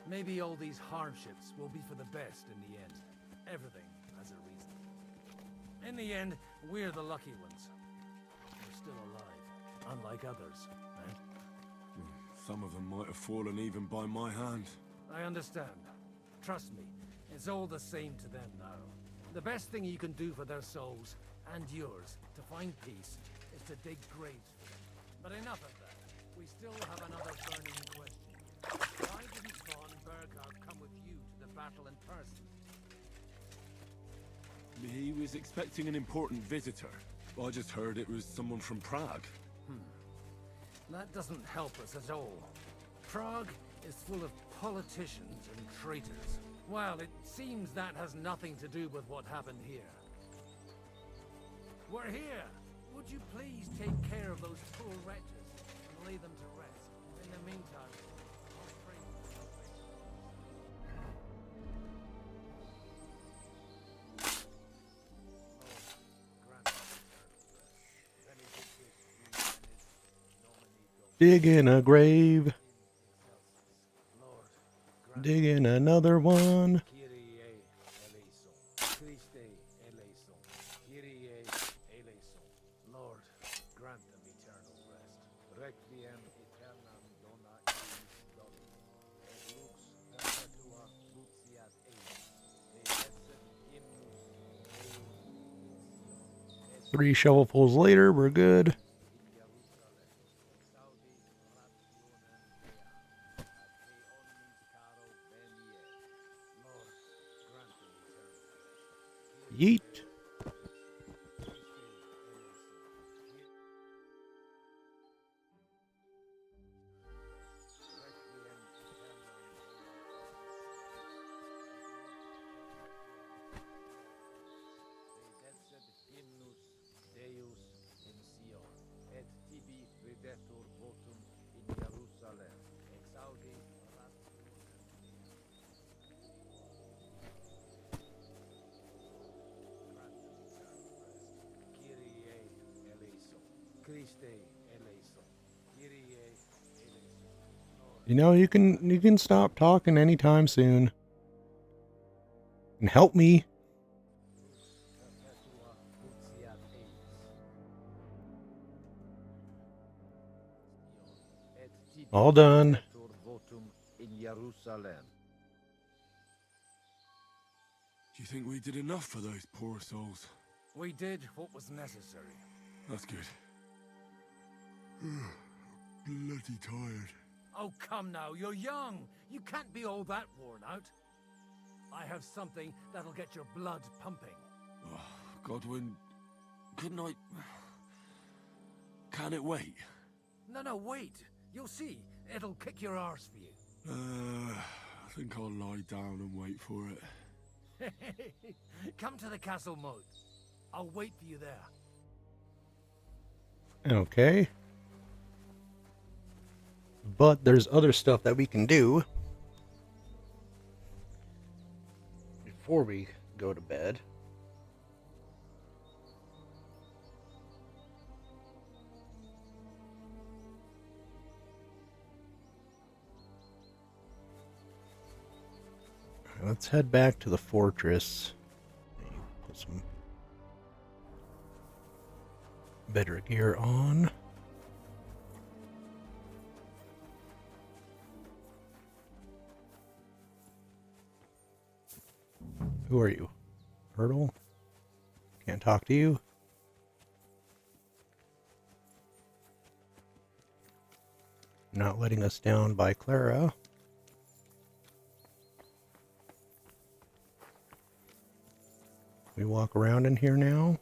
maybe all these hardships will be for the best in the end. Everything has a reason. In the end, we're the lucky ones. We're still alive, unlike others, eh? Some of them might have fallen even by my hand. I understand. Trust me, it's all the same to them now. The best thing you can do for their souls, and yours, to find peace, is to dig graves for them. But enough of that. We still have another burning question. Why didn't Von Burkhardt come with you to the battle in person? He was expecting an important visitor. I just heard it was someone from Prague. That doesn't help us at all. Prague is full of politicians and traitors. Well, it seems that has nothing to do with what happened here. We're here! Would you please take care of those poor wretches and lay them to rest? In the meantime, I'll pray for salvation. Dig in a grave. Dig in another one. Lord, grant them eternal rest. Requiem aeternam dona eis Domini, et lux perpetua nuntiat eis, et exit hymnus Deum. 3 shovelfuls later, we're good. Yeet. You know, you can stop talking anytime soon. And help me. All done. Do you think we did enough for those poor souls? We did what was necessary. That's good. Bloody tired. Oh, come now, you're young. You can't be all that worn out. I have something that'll get your blood pumping. Oh, Godwin, couldn't I... Can it wait? No, wait. You'll see. It'll kick your arse for you. I think I'll lie down and wait for it. Come to the castle moat. I'll wait for you there. Okay. But there's other stuff that we can do before we go to bed. Let's head back to the fortress. Put some better gear on. Who are you? Hurdle? Can't talk to you? Not letting us down by Clara. We walk around in here now?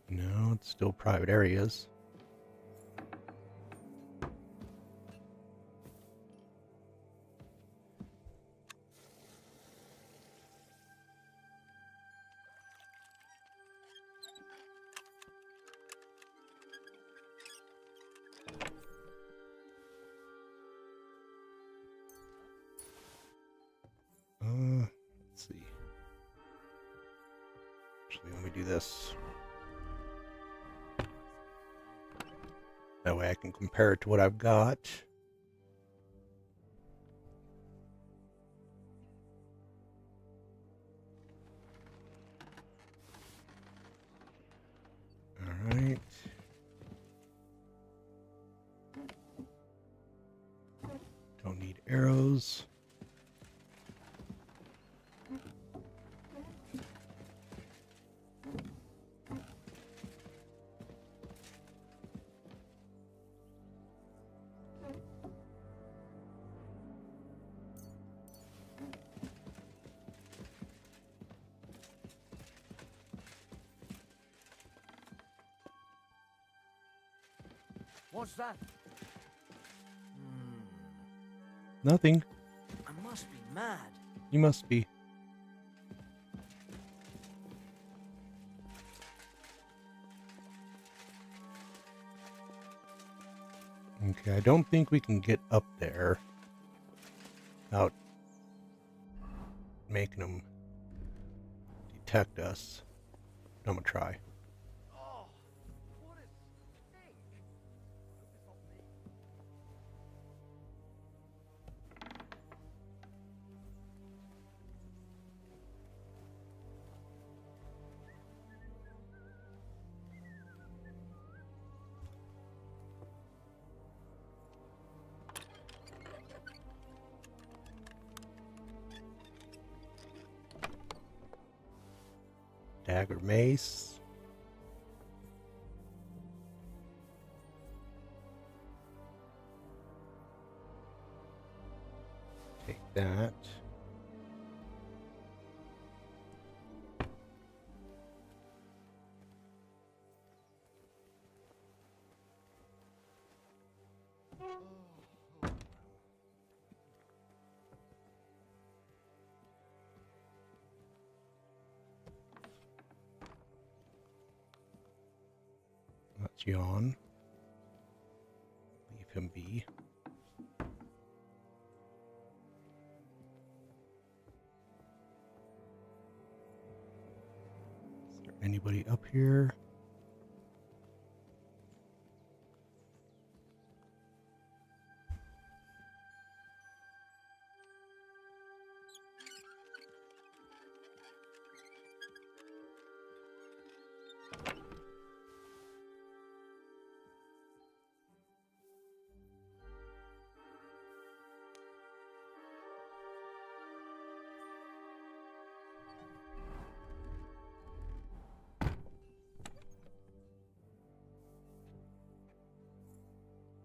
No, it's still private areas. Let's see. Actually, let me do this. That way I can compare it to what I've got. All right. arrows. What's that? Nothing. I must be mad. You must be. Okay, I don't think we can get up there without making them detect us. I'm gonna try. Dagger mace. Take that. That's yawn. Leave him be. Is there anybody up here?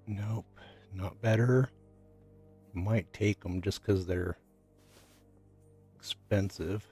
Nope, not better. Might take them just because they're expensive.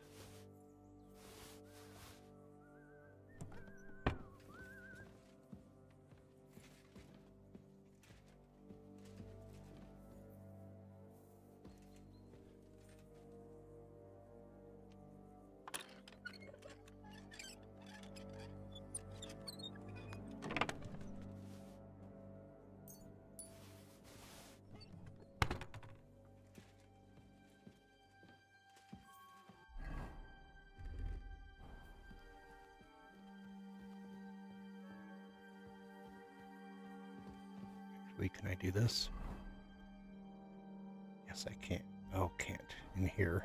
Actually, can I do this? Yes, I can. Oh, can't. In here.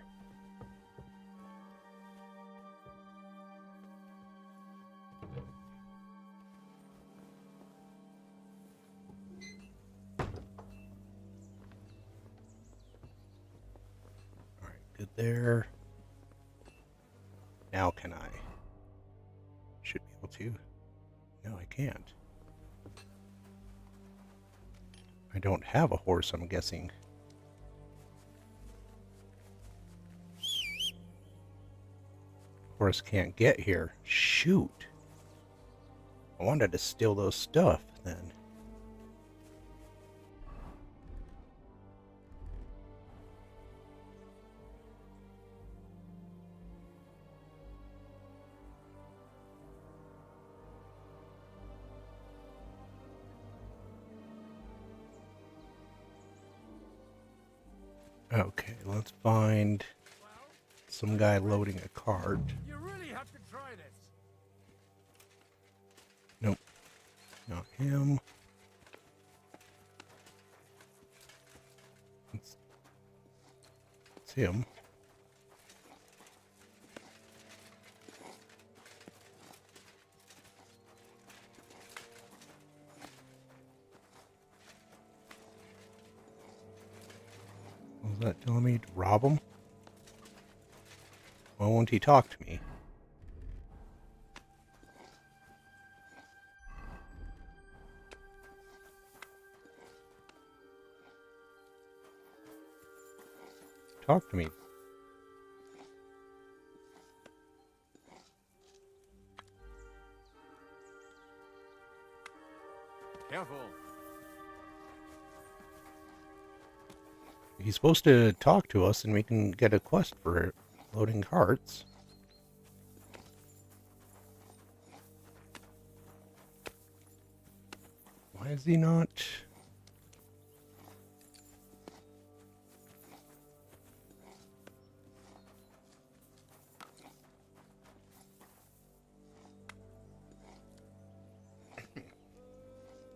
Alright, good there. Now can I? Should be able to. No, I can't. I don't have a horse, I'm guessing. Horse can't get here. Shoot. I wanted to steal those stuff then. Okay, let's find some guy loading a cart. You really have to try this. Nope, not him. It's him. Is that telling me to rob him? Why won't he talk to me? Talk to me. Careful. He's supposed to talk to us and we can get a quest for loading carts. Why is he not?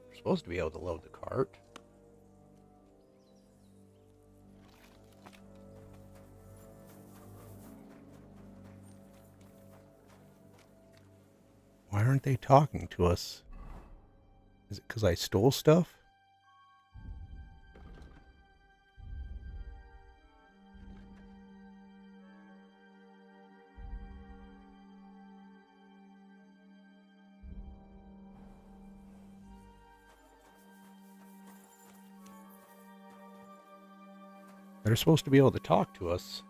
We're supposed to be able to load the cart. Why aren't they talking to us? Is it because I stole stuff? They're supposed to be able to talk to us.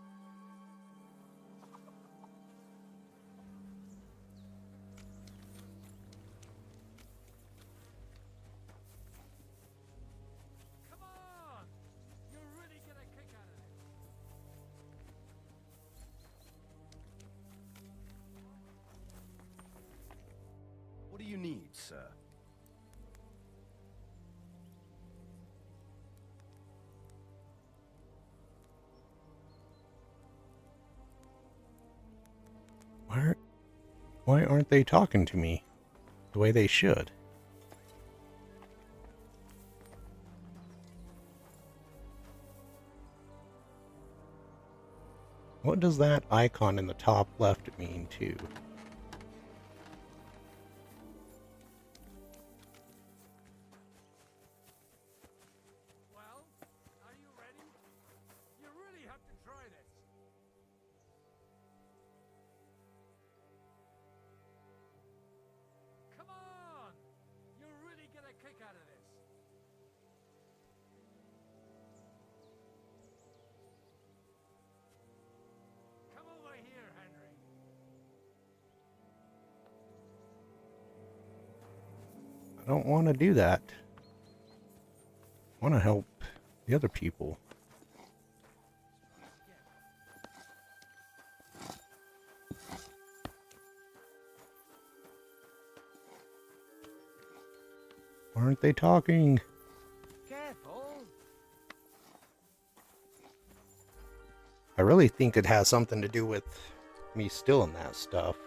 What do you need, sir? Why aren't they talking to me the way they should? What does that icon in the top left mean too? Well, are you ready? You really have to try this. Come on! You'll really get a kick out of this. Come over here, Henry. I don't want to do that. I want to help the other people. Why aren't they talking? Careful. I really think it has something to do with me stealing that stuff.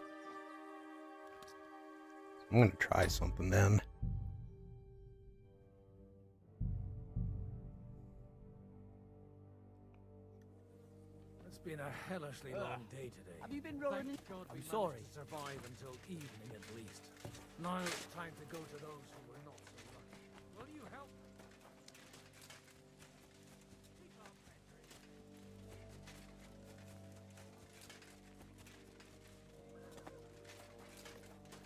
I'm gonna try something then. It's been a hellishly long day today. Have you been rolling in? Thank God we I'm sorry. managed to survive until evening at least. Now it's time to go to those who were not so lucky. Will you help?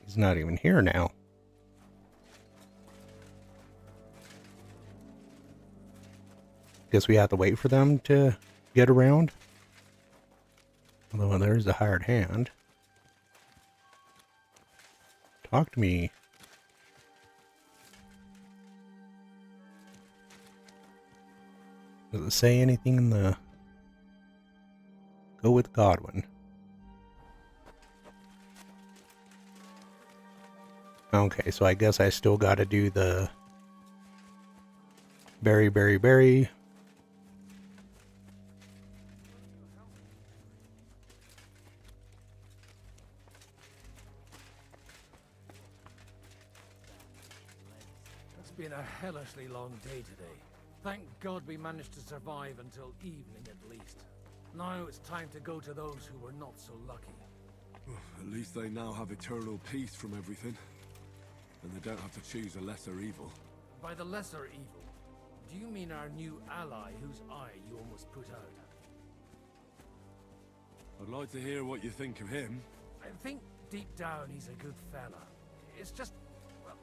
He's not even here now. Guess we have to wait for them to get around. Although there's a hired hand. Talk to me. Does it say anything in the... Go with Godwin. Okay, so I guess I still gotta do the... Berry. It's been a hellishly long day today. Thank God we managed to survive until evening at least. Now it's time to go to those who were not so lucky. At least they now have eternal peace from everything. And they don't have to choose a lesser evil. By the lesser evil, Do you mean our new ally whose eye you almost put out? I'd like to hear what you think of him. I think deep down he's a good fella. It's just, well,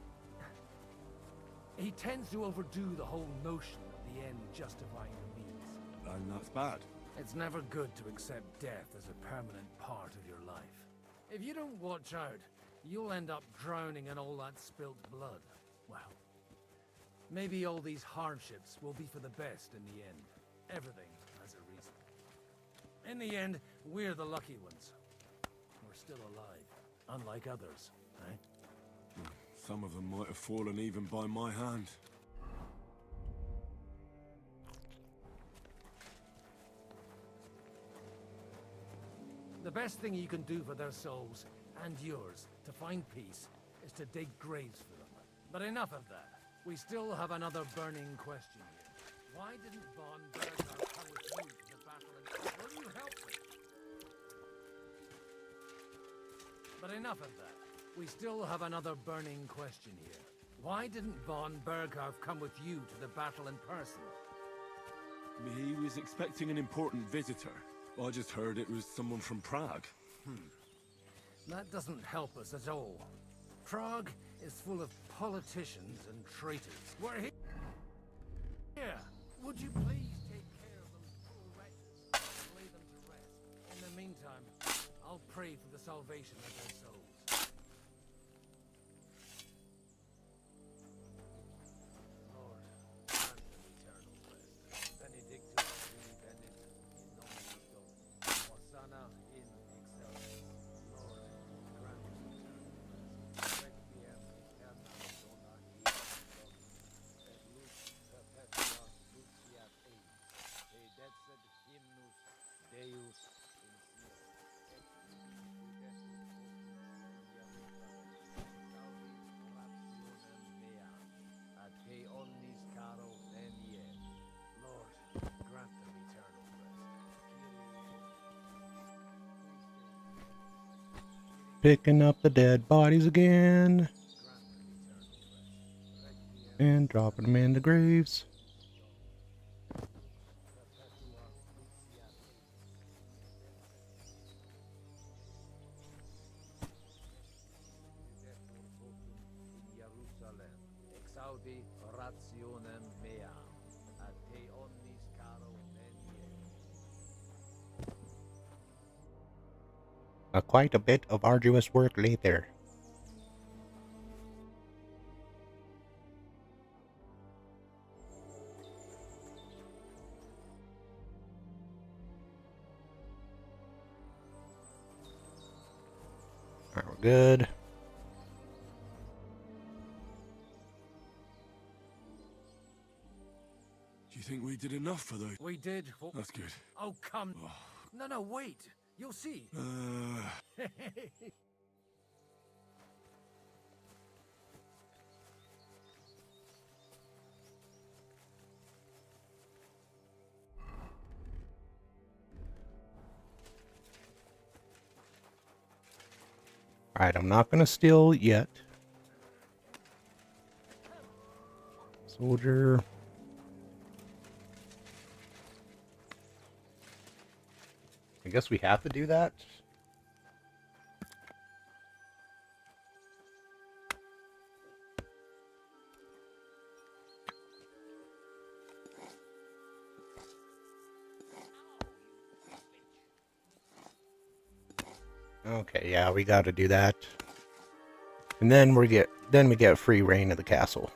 he tends to overdo the whole notion of the end justifying the means. And that's bad. It's never good to accept death as a permanent part of your life. If you don't watch out, you'll end up drowning in all that spilt blood. Well, maybe all these hardships will be for the best in the end. Everything has a reason. In the end, we're the lucky ones. We're still alive, unlike others, eh? Some of them might have fallen even by my hand. The best thing you can do for their souls, and yours, to find peace, is to dig graves for them. But enough of that. We still have another burning question here. Why didn't Von Berger come with you to the battle and will you help me? But enough of that. We still have another burning question here. Why didn't Von Berghoff come with you to the battle in person? He was expecting an important visitor. I just heard it was someone from Prague. That doesn't help us at all. Prague is full of politicians and traitors. We're here. Would you please take care of those poor wretches and lay them to rest? In the meantime, I'll pray for the salvation of their souls. Lord, grant them eternal rest. Benedictus vini benit in nomine Domini. Hosanna in excelsis. Lord, grant them eternal rest. Requiem aeternam dona eis Domini. Et lux perpetua luciat eis. Te decet hymnus Deus in sia. Et ad te omnis caro venie. Lord, grant them eternal rest. Picking up the dead bodies again. And dropping them in the graves. Exaudi rationem mea, ad te omnis caro venie. Quite a bit of arduous work later. Alright, we're good. Do you think we did enough for those? We did what... That's good. Oh, come... No, wait. You'll see. Alright, I'm not going to steal yet. Soldier. I guess we have to do that. Okay, yeah, we got to do that. And then we get free reign of the castle.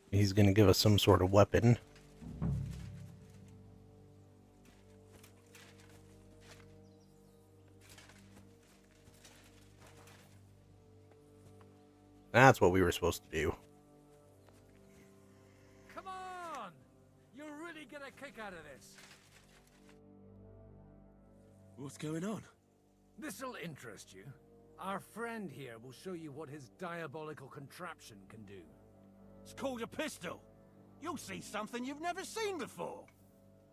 He's going to give us some sort of weapon. That's what we were supposed to do. Come on! You'll really get a kick out of this. What's going on? This'll interest you. Our friend here will show you what his diabolical contraption can do. It's called a pistol. You'll see something you've never seen before.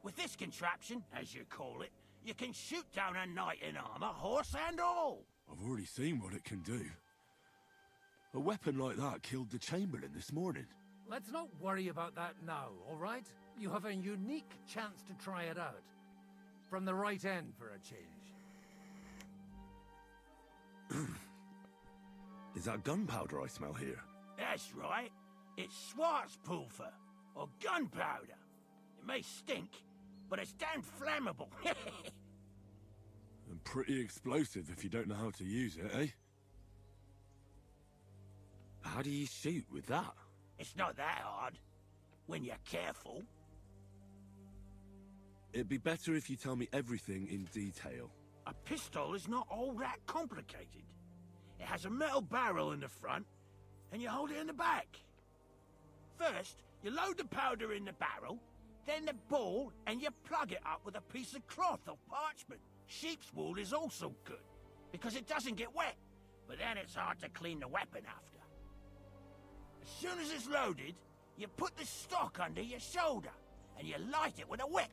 With this contraption, as you call it, you can shoot down a knight in armor, horse and all. I've already seen what it can do. A weapon like that killed the Chamberlain this morning. Let's not worry about that now, all right? You have a unique chance to try it out. From the right end for a change. Is that gunpowder I smell here? That's right. It's Schwarzpulver, or gunpowder. It may stink, but it's damn flammable. And pretty explosive if you don't know how to use it, eh? How do you shoot with that? It's not that hard, when you're careful. It'd be better if you tell me everything in detail. A pistol is not all that complicated. It has a metal barrel in the front, and you hold it in the back. First, you load the powder in the barrel, then the ball, and you plug it up with a piece of cloth or parchment. Sheep's wool is also good, because it doesn't get wet, but then it's hard to clean the weapon after. As soon as it's loaded, you put the stock under your shoulder, and you light it with a wick.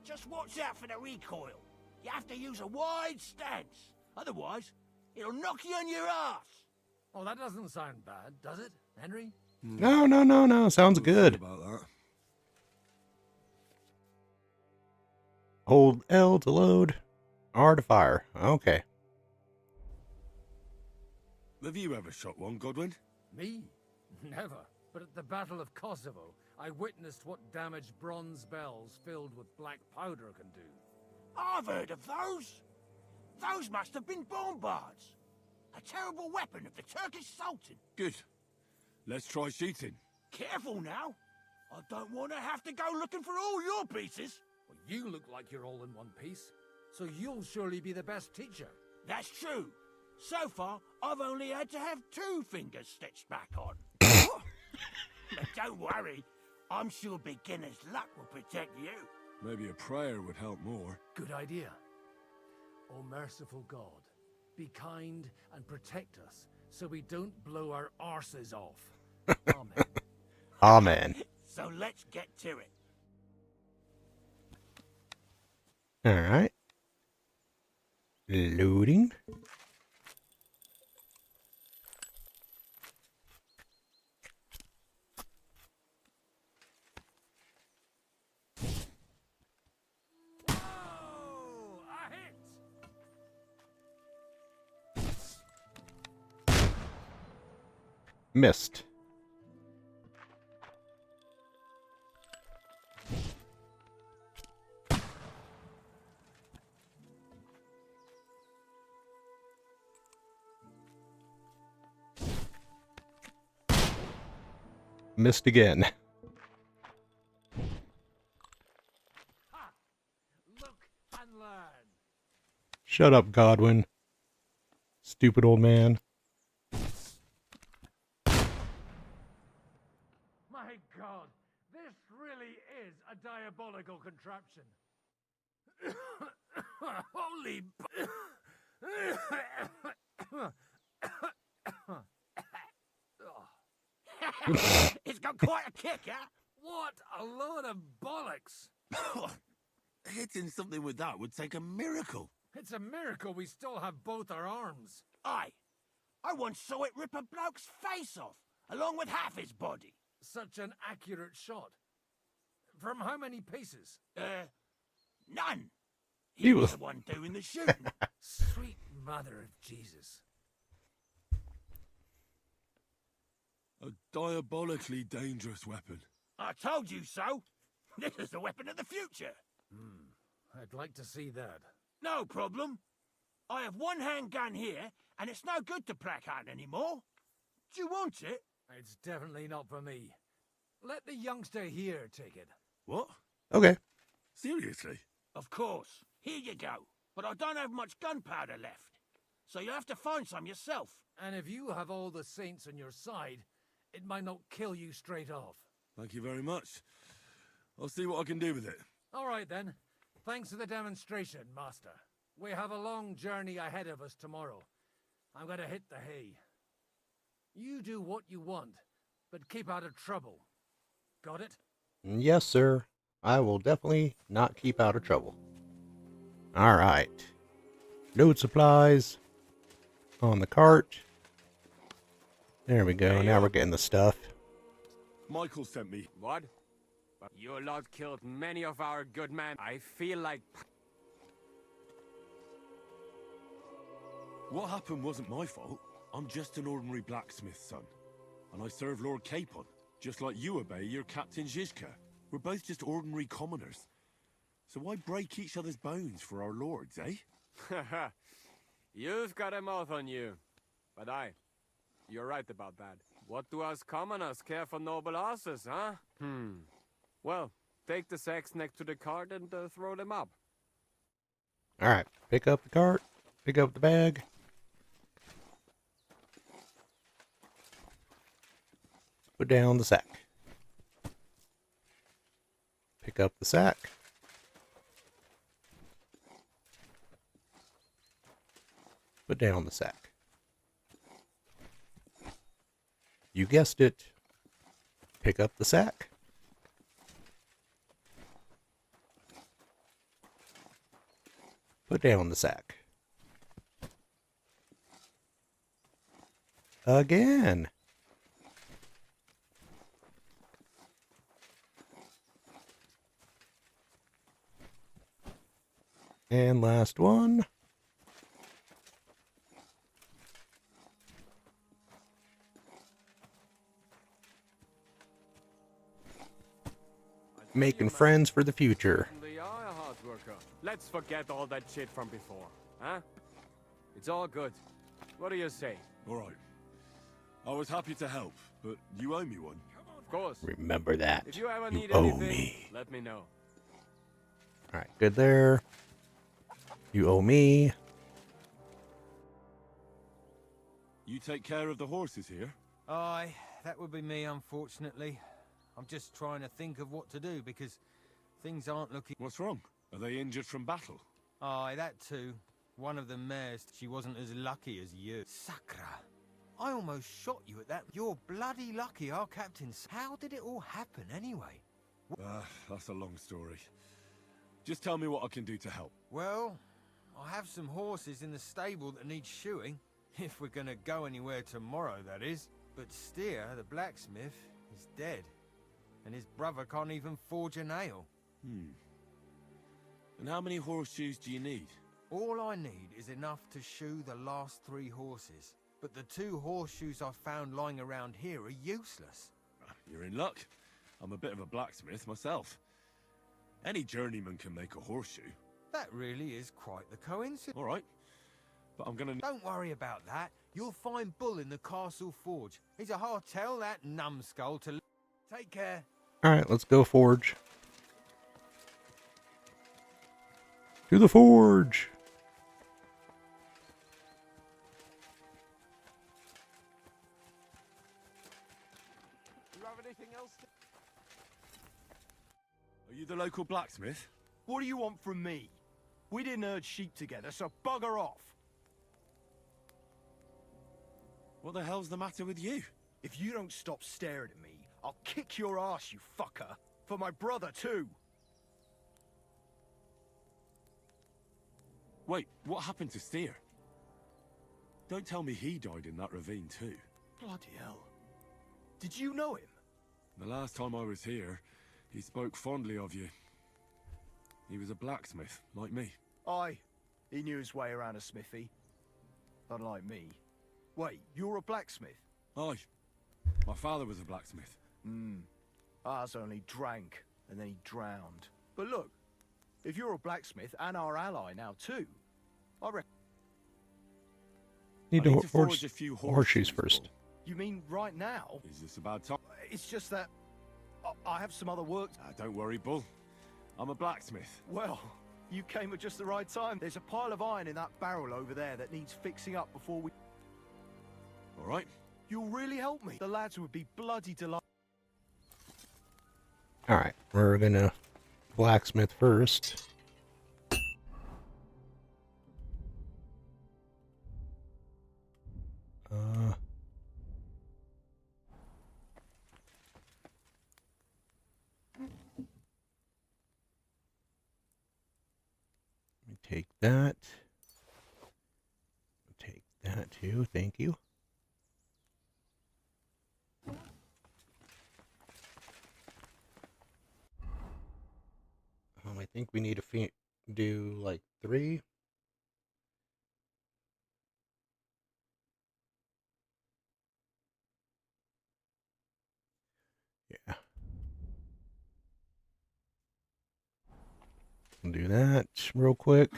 Just watch out for the recoil. You have to use a wide stance, otherwise it'll knock you on your ass. Well, that doesn't sound bad, does it, Henry? No. Sounds good. About that. Hold L to load. R to fire. Okay. Have you ever shot one, Godwin? Me? Never. But at the Battle of Kosovo, I witnessed what damage bronze bells filled with black powder can do. I've heard of those. Those must have been bombards. A terrible weapon of the Turkish Sultan. Good. Let's try shooting. Careful now. I don't want to have to go looking for all your pieces. Well, you look like you're all in one piece, so you'll surely be the best teacher. That's true. So far, I've only had to have 2 fingers stitched back on. But don't worry. I'm sure beginner's luck will protect you. Maybe a prayer would help more. Good idea. O merciful God, be kind and protect us so we don't blow our arses off. Amen. Amen. So let's get to it. All right. Loading. Missed. Missed again. Look and learn. Shut up, Godwin. Stupid old man. My God, this really is a diabolical contraption. Holy... It's got quite a kick, huh? What a load of bollocks! Hitting something with that would take a miracle. It's a miracle we still have both our arms. Aye. I once saw it rip a bloke's face off, along with half his body. Such an accurate shot. From how many paces? None. He was the one doing the shooting. Sweet mother of Jesus. A diabolically dangerous weapon. I told you so. This is the weapon of the future. I'd like to see that. No problem. I have one handgun here, and it's no good to placard anymore. Do you want it? It's definitely not for me. Let the youngster here take it. What? Okay. Seriously? Of course. Here you go. But I don't have much gunpowder left. So you have to find some yourself. And if you have all the saints on your side, it might not kill you straight off. Thank you very much. I'll see what I can do with it. All right, then. Thanks for the demonstration, Master. We have a long journey ahead of us tomorrow. I'm going to hit the hay. You do what you want, but keep out of trouble. Got it? Yes, sir. I will definitely not keep out of trouble. All right. Load supplies on the cart. There we go. Now we're getting the stuff. Michael sent me. What? Your lot killed many of our good men. I feel like... What happened wasn't my fault. I'm just an ordinary blacksmith's son. And I serve Lord Capon, just like you obey your Captain Zizka. We're both just ordinary commoners. So why break each other's bones for our lords, eh? You've got a mouth on you. But you're right about that. What do us commoners care for noble horses, huh? Well, take the sacks next to the cart and throw them up. Alright, pick up the cart, pick up the bag. Put down the sack. Pick up the sack. Put down the sack. You guessed it. Pick up the sack. Put down the sack. Again. And last one. Making friends for the future. You are a hard worker. Let's forget all that shit from before, huh? It's all good. What do you say? All right. I was happy to help, but you owe me one. Of course. Remember that. If you ever You need owe anything, me. let me know. Alright, good there. You owe me. You take care of the horses here? Aye, that would be me, unfortunately. I'm just trying to think of what to do, because things aren't looking... What's wrong? Are they injured from battle? Aye, that too. One of the mares, she wasn't as lucky as you. Sacra! I almost shot you at that. You're bloody lucky our captain's... How did it all happen, anyway? That's a long story. Just tell me what I can do to help. Well, I have some horses in the stable that need shoeing. If we're gonna go anywhere tomorrow, that is. But Steer, the blacksmith, is dead. And his brother can't even forge a nail. And how many horseshoes do you need? All I need is enough to shoe the last 3 horses. But the 2 horseshoes I found lying around here are useless. You're in luck. I'm a bit of a blacksmith myself. Any journeyman can make a horseshoe. That really is quite the coincidence. All right. But I'm gonna... Don't worry about that. You'll find Bull in the castle forge. He's a hard tell, that numbskull, to... Take care. Alright, let's go forge. To the forge! You have anything else? Are you the local blacksmith? What do you want from me? We didn't herd sheep together, so bugger off. What the hell's the matter with you? If you don't stop staring at me, I'll kick your ass, you fucker. For my brother, too. Wait, what happened to Steer? Don't tell me he died in that ravine too. Bloody hell. Did you know him? The last time I was here, he spoke fondly of you. He was a blacksmith, like me. Aye. He knew his way around a smithy. Unlike me. Wait, you're a blacksmith? Aye. My father was a blacksmith. Ours only drank, and then he drowned. But look, if you're a blacksmith and our ally now too, I reckon... Need I to need to forge horse, a few horseshoes first. You mean right now? Is this a bad time? It's just that I have some other work. Don't worry, Bull. I'm a blacksmith. Well, you came at just the right time. There's a pile of iron in that barrel over there that needs fixing up before we... All right. You'll really help me. The lads would be bloody delighted. Alright, we're gonna blacksmith first. Let me take that. Take that too, thank you. I think we need to do like 3. Yeah. We'll do that real quick.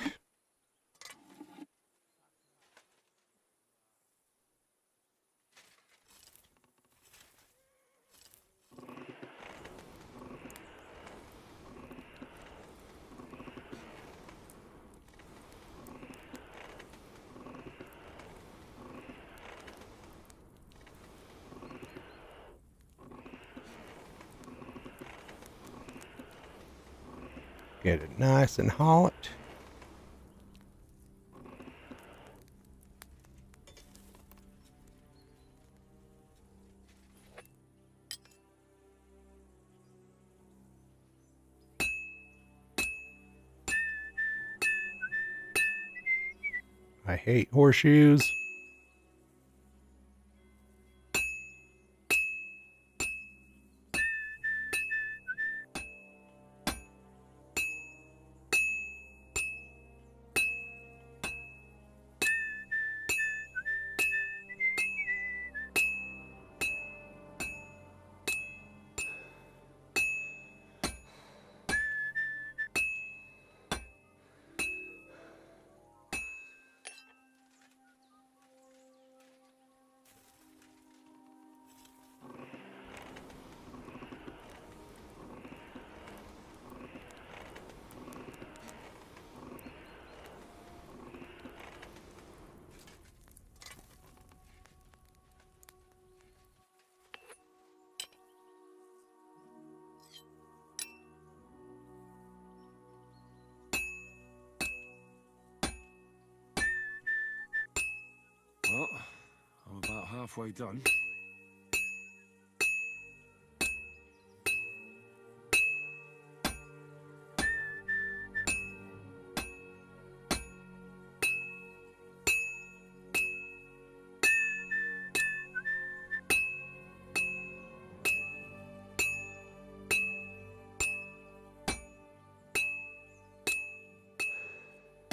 Get it nice and hot. I hate horseshoes. Well, I'm about halfway done.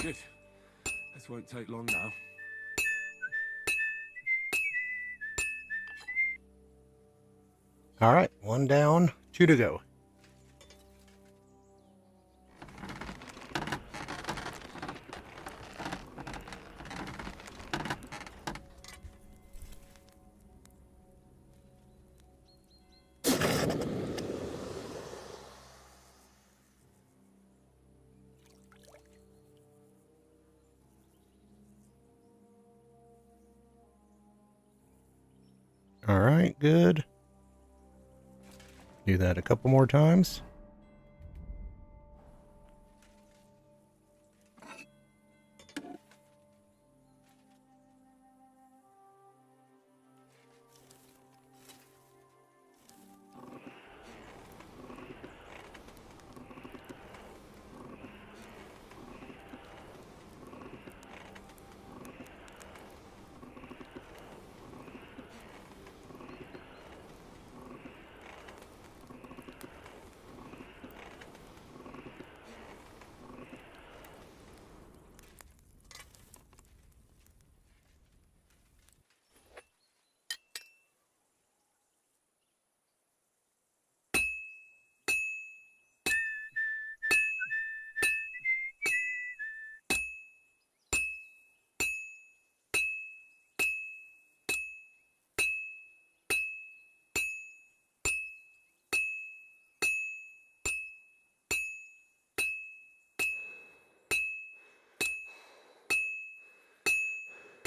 Good. This won't take long now. All right, 1 down, 2 to go. All right, good. Do that a couple more times.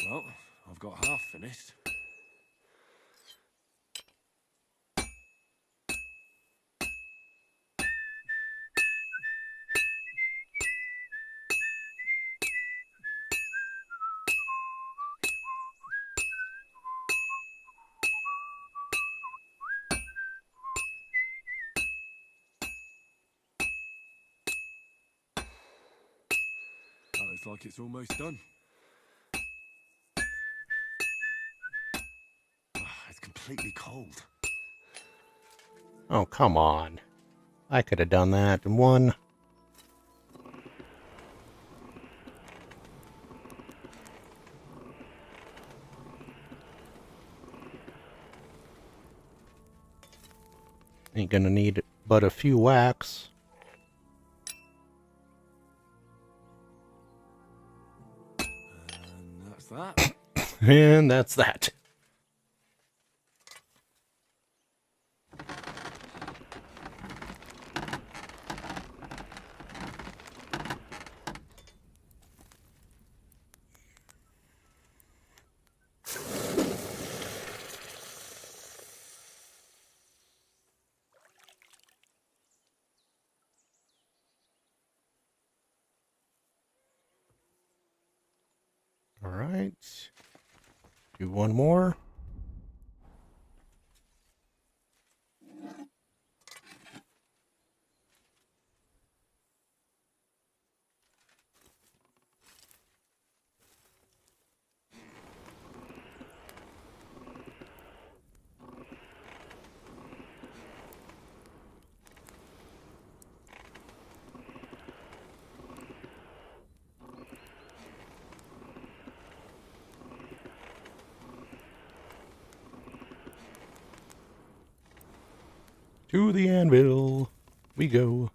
Well, I've got half finished. That looks like it's almost done. It's completely cold. Oh, come on. I could have done that in 1. Ain't gonna need but a few wax. And that's that. And that's that. All right. Do one more. To the anvil we go.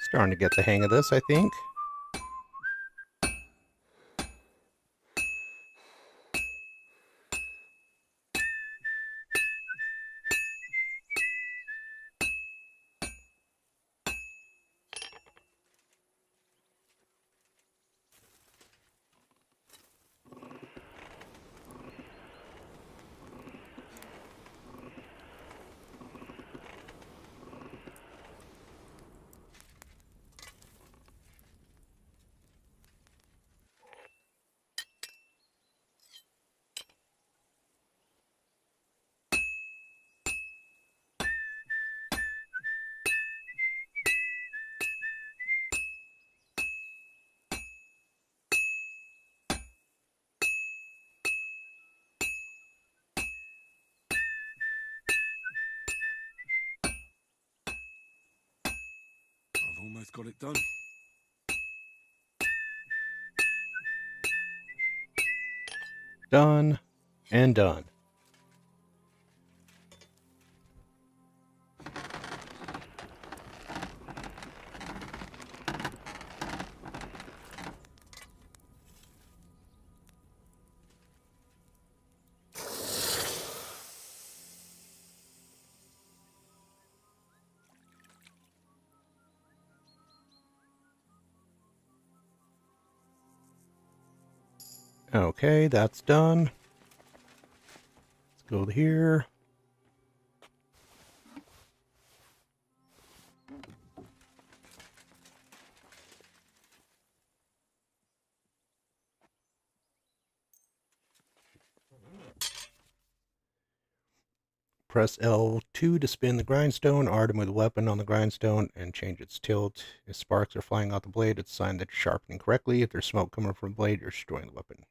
Starting to get the hang of this, I think. I've almost got it done. Done and done. Okay, that's done. Let's go here. Press L2 to spin the grindstone, R to move the weapon on the grindstone and change its tilt. If sparks are flying out the blade, it's a sign that you're sharpening correctly. If there's smoke coming from the blade, you're destroying the weapon.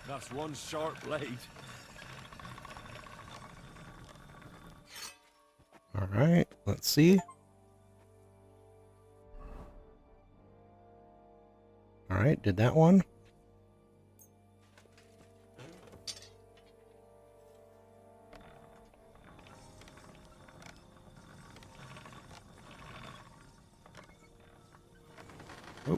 That's one sharp blade. All right, let's see. Alright, did that one. Oh.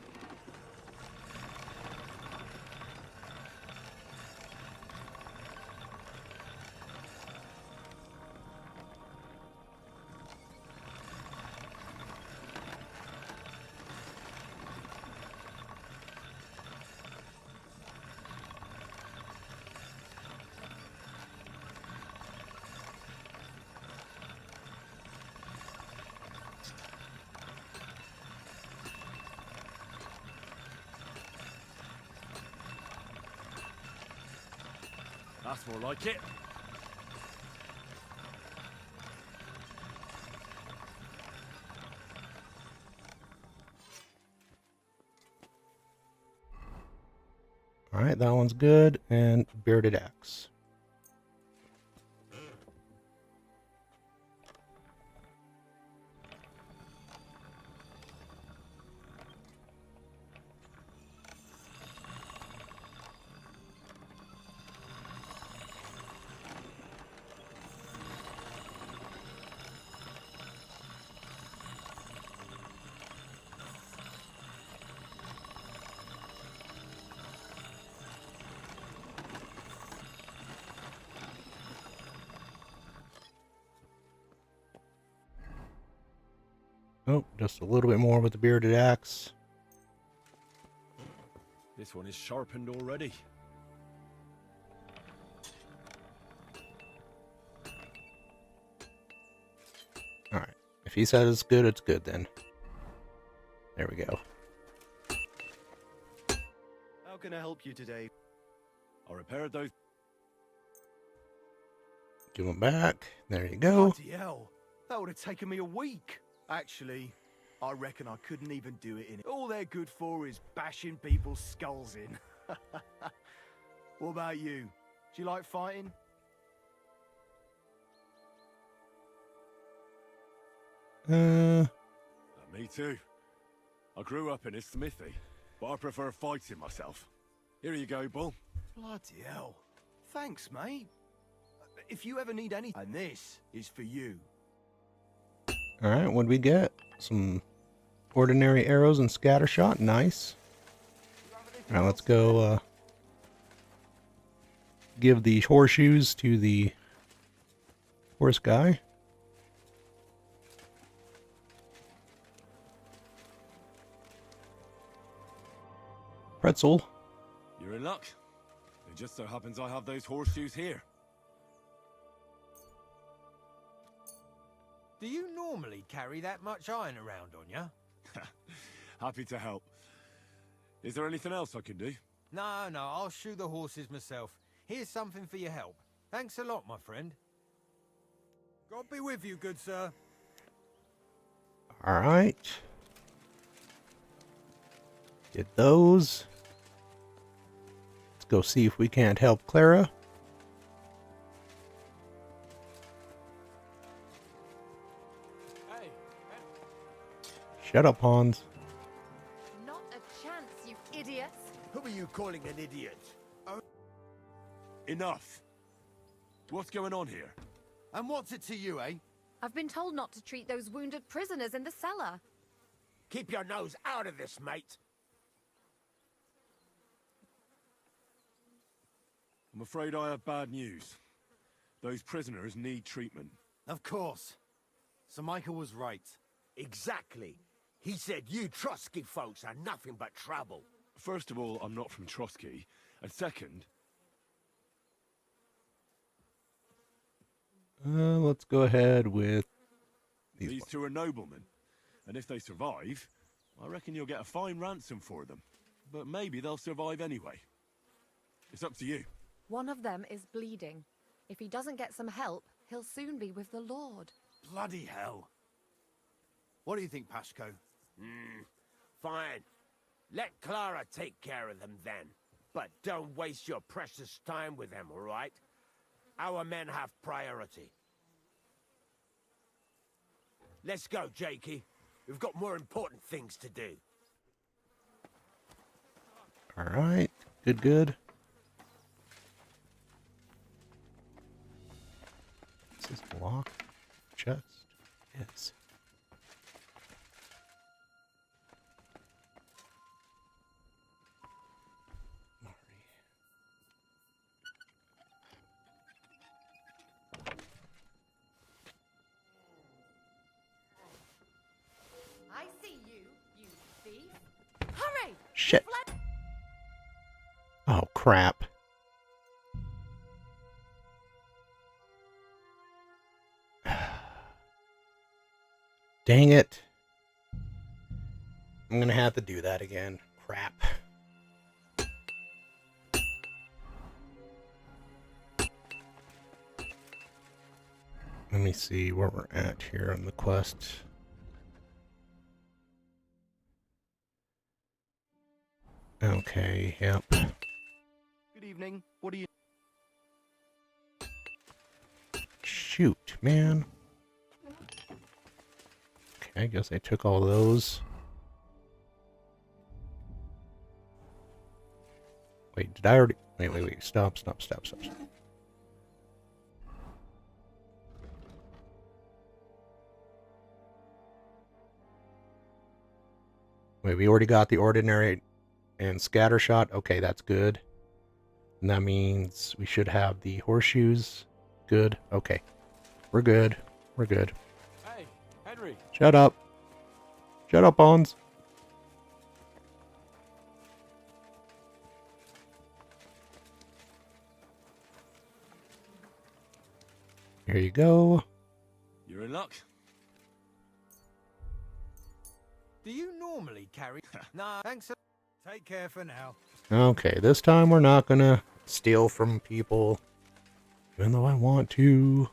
That's more like it. Alright, that one's good. And bearded axe. Oh, just a little bit more with the bearded axe. This one is sharpened already. Alright. If he said it's good then. There we go. How can I help you today? I repaired those. Give him back. There you go. Bloody hell. That would have taken me a week. Actually, I reckon I couldn't even do it in. All they're good for is bashing people's skulls in. What about you? Do you like fighting? Me too. I grew up in a smithy, but I prefer fighting myself. Here you go, Bull. Bloody hell. Thanks, mate. If you ever need any... And this is for you. Alright, what do we get? Some ordinary arrows and scatter shot. Nice. Alright, let's go give the horseshoes to the horse guy. Pretzel. You're in luck. It just so happens I have those horseshoes here. Do you normally carry that much iron around on you? Happy to help. Is there anything else I can do? No, I'll shoe the horses myself. Here's something for your help. Thanks a lot, my friend. God be with you, good sir. Alright. Get those. Let's go see if we can't help Clara. Shut up, Hans. Not a chance, you idiots. Who are you calling an idiot? Enough. What's going on here? And what's it to you, eh? I've been told not to treat those wounded prisoners in the cellar. Keep your nose out of this, mate. I'm afraid I have bad news. Those prisoners need treatment. Of course. Sir Michael was right. Exactly. He said you Trotsky folks are nothing but trouble. First of all, I'm not from Trotsky. And second... Let's go ahead with these two are noblemen. And if they survive, I reckon you'll get a fine ransom for them. But maybe they'll survive anyway. It's up to you. One of them is bleeding. If he doesn't get some help, he'll soon be with the Lord. Bloody hell. What do you think, Pashko? Fine. Let Clara take care of them then. But don't waste your precious time with them, all right? Our men have priority. Let's go, Jakey. We've got more important things to do. Alright, good, good. Is this lock? Chest? Yes. I see you, you thief. Hurry! Shit. Oh, crap. Dang it. I'm gonna have to do that again. Crap. Let me see where we're at here on the quest. Okay, yep. Good evening. What are you... Shoot, man. Okay, I guess I took all those. Wait, did I already... Wait. Stop. Wait, we already got the ordinary and scatter shot. Okay, that's good. And that means we should have the horseshoes. Good. Okay. We're good. We're good. Hey, Henry. Shut up. Shut up, Bones. Here you go. You're in luck. Do you normally carry... No, thanks. Take care for now. Okay, this time we're not gonna steal from people. Even though I want to.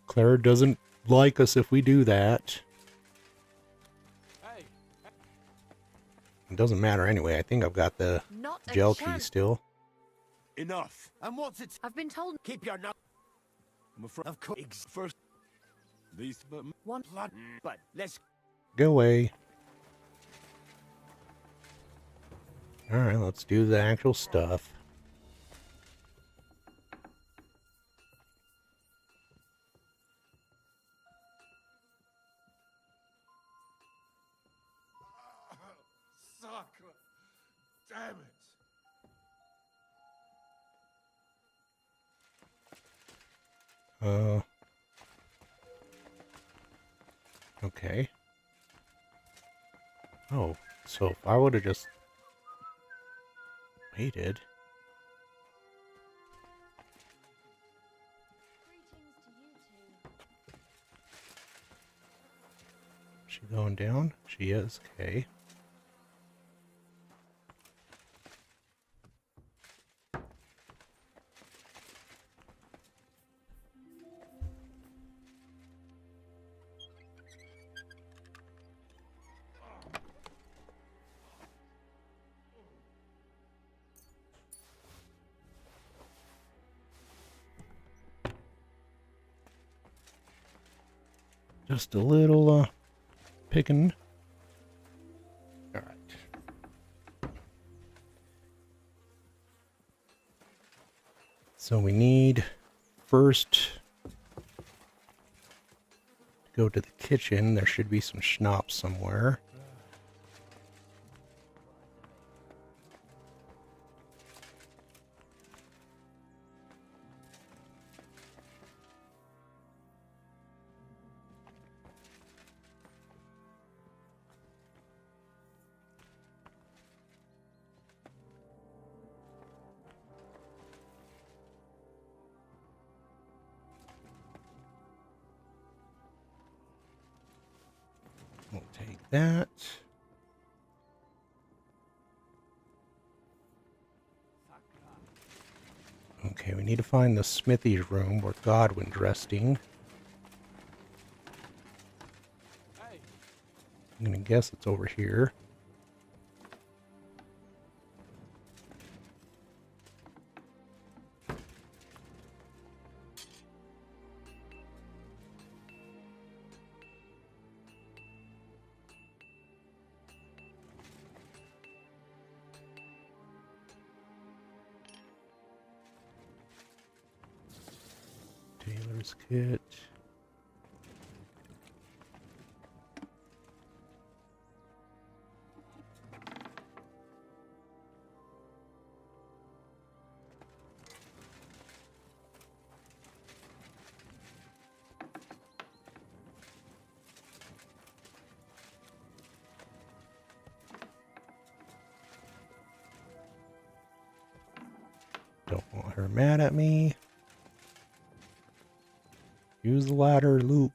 Claire doesn't like us if we do that. Hey. It doesn't matter anyway. I think I've got the Not a gel key chance. still. Enough. And what's it? I've been told. Keep your nose. I'm afraid. Of course. First. These, but One blood. But let's... Go away. Alright, let's do the actual stuff. Sucker! Damn it! Okay. Oh, so if I would have just waited. Is she going down? She is, okay. Just a little, picking. All right. So we need first to go to the kitchen. There should be some schnapps somewhere. We'll take that. Okay, we need to find the smithy's room where Godwin's resting. I'm gonna guess it's over here. Doctor's kit. Don't want her mad at me. Use the ladder, Luke.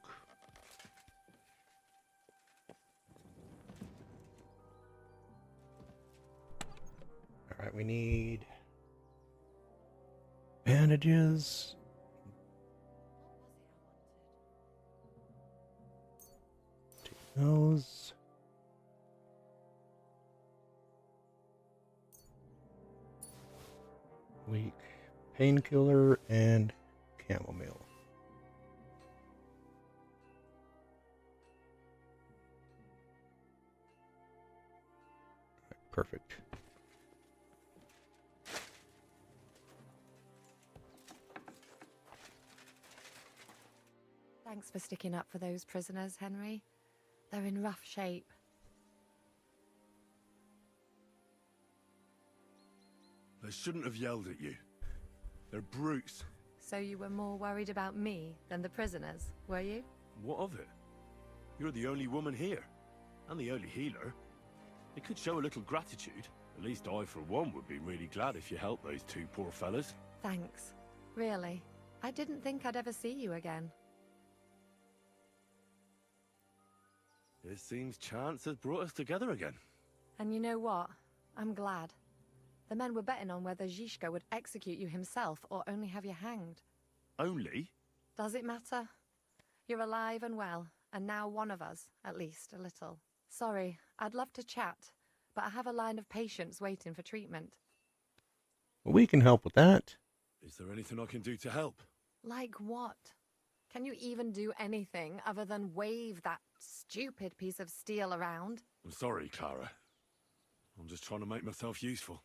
Alright, we need bandages. Take those. Weak painkiller and chamomile. Perfect. Thanks for sticking up for those prisoners, Henry. They're in rough shape. They shouldn't have yelled at you. They're brutes. So you were more worried about me than the prisoners, were you? What of it? You're the only woman here. And the only healer. It could show a little gratitude. At least I, for one, would be really glad if you helped those two poor fellas. Thanks. Really. I didn't think I'd ever see you again. It seems chance has brought us together again. And you know what? I'm glad. The men were betting on whether Zizka would execute you himself or only have you hanged. Only? Does it matter? You're alive and well, and now one of us, at least, a little. Sorry, I'd love to chat, but I have a line of patients waiting for treatment. Well, we can help with that. Is there anything I can do to help? Like what? Can you even do anything other than wave that stupid piece of steel around? I'm sorry, Clara. I'm just trying to make myself useful.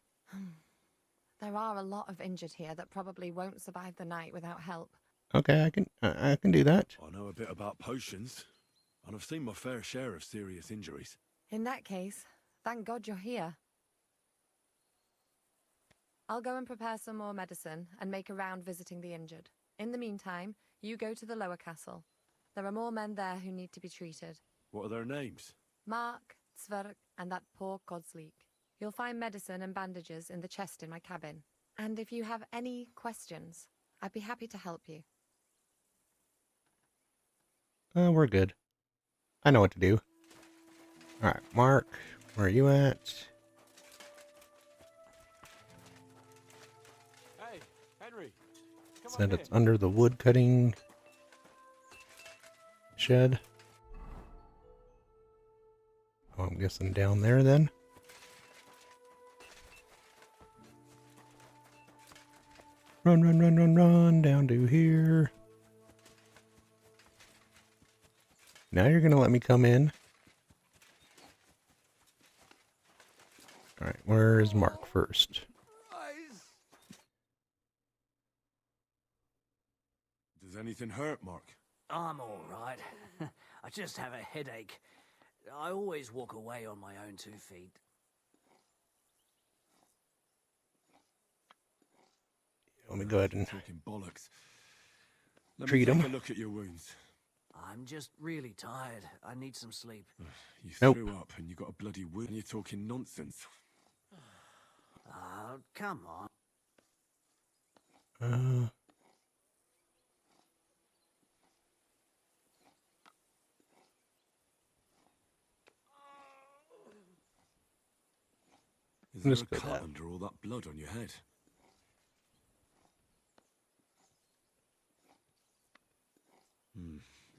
There are a lot of injured here that probably won't survive the night without help. Okay, I can do that. I know a bit about potions, and I've seen my fair share of serious injuries. In that case, thank God you're here. I'll go and prepare some more medicine and make a round visiting the injured. In the meantime, you go to the lower castle. There are more men there who need to be treated. What are their names? Mark, Zverk, and that poor Kodsleek. You'll find medicine and bandages in the chest in my cabin. And if you have any questions, I'd be happy to help you. We're good. I know what to do. Alright, Mark, where are you at? Hey, Henry. Said it's under the wood cutting shed. Oh, I'm guessing down there then. Run, run, run, run, run down to here. Now you're gonna let me come in. Alright, where is Mark first? Does anything hurt, Mark? I'm all right. I just have a headache. I always walk away on my own 2 feet. Let me go ahead and Talking bollocks. Let treat me him. take a look at your wounds. I'm just really tired. I need some sleep. You Nope. threw up and you got a bloody wound and you're talking nonsense. Come on. Is there Just a go cut that. under all that blood on your head?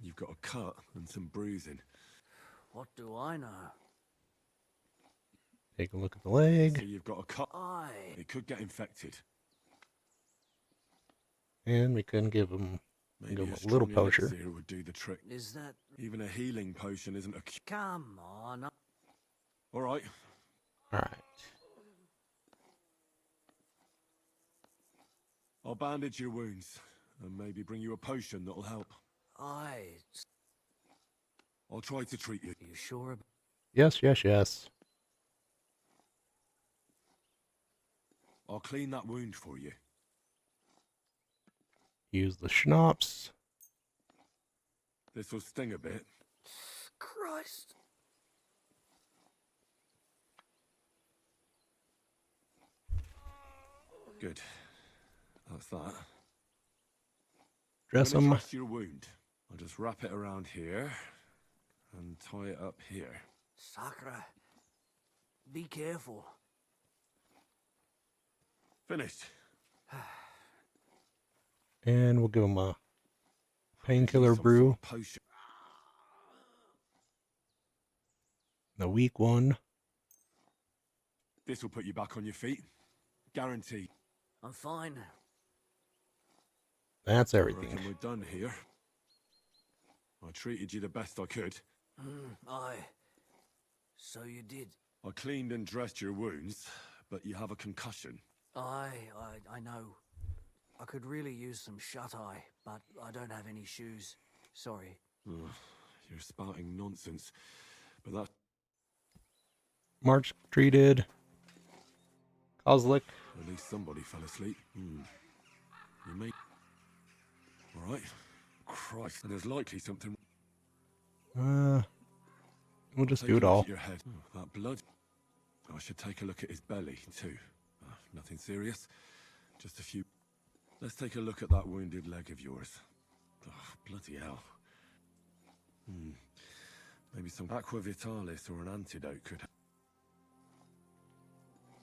You've got a cut and some bruising. What do I know? Take a look at the leg. So you've got a cut. It could get infected. And we couldn't give him, Maybe give him a strong little potion. elixir would do the trick. Is that... Even a healing potion isn't a cure. Come on. All right. Alright. I'll bandage your wounds and maybe bring you a potion that'll help. Aye. I'll try to treat you. You sure? Yes, yes, yes. I'll clean that wound for you. Use the schnapps. This will sting a bit. Christ. Good. That's that. Dress I'm gonna him. dress your wound. I'll just wrap it around here and tie it up here. Sakra. Be careful. Finished. And we'll give him a painkiller brew. Potion. The weak one. This will put you back on your feet. Guaranteed. I'm fine. That's I everything. reckon we're done here. I treated you the best I could. Aye. So you did. I cleaned and dressed your wounds, but you have a concussion. Aye, I know. I could really use some shut-eye, but I don't have any shoes. Sorry. Ugh, you're spouting nonsense. But that... March treated. Kozlik. At least somebody fell asleep. You may... Alright. Christ, and there's likely something... We'll just Take do a it look all. at your head. Oh, that blood. I should take a look at his belly, too. Nothing serious. Just a few... Let's take a look at that wounded leg of yours. Oh, bloody hell. Maybe some aqua vitalis or an antidote could...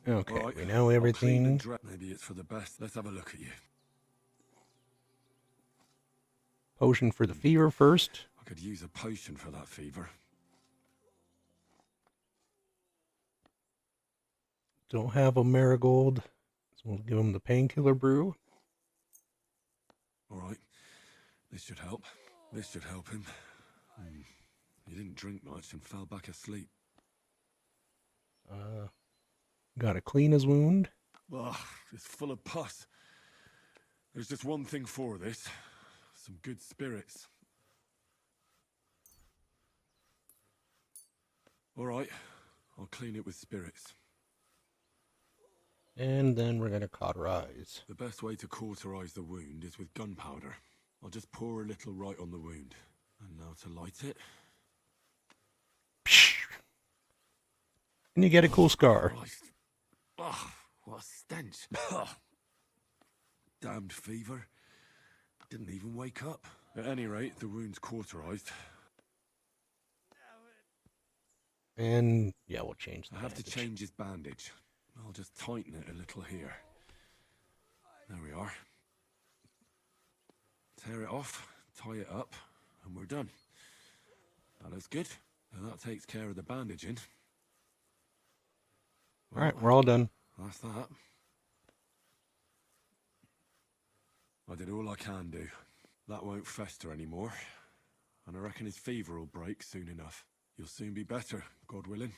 Okay, All right, we know I'll clean and everything. Maybe it's for the best. Let's have a look at you. Potion for the fever first. I could use a potion for that fever. Don't have a marigold. So we'll give him the painkiller brew. All right. This should help. This should help him. He didn't drink much and fell back asleep. Gotta clean his wound. Ugh, it's full of pus. There's just one thing for this. Some good spirits. All right. I'll clean it with spirits. And then we're gonna cauterize. The best way to cauterize the wound is with gunpowder. I'll just pour a little right on the wound. And now to light it. And you get a cool scar. Christ. Ugh, what a stench. Damned fever. Didn't even wake up. At any rate, the wound's cauterized. And yeah, we'll change the I have to bandage. change his bandage. I'll just tighten it a little here. There we are. Tear it off, tie it up, and we're done. That looks good. And that takes care of the bandaging. All right, we're all done. That's that. I did all I can do. That won't fester anymore. And I reckon his fever will break soon enough. You'll soon be better, God willing.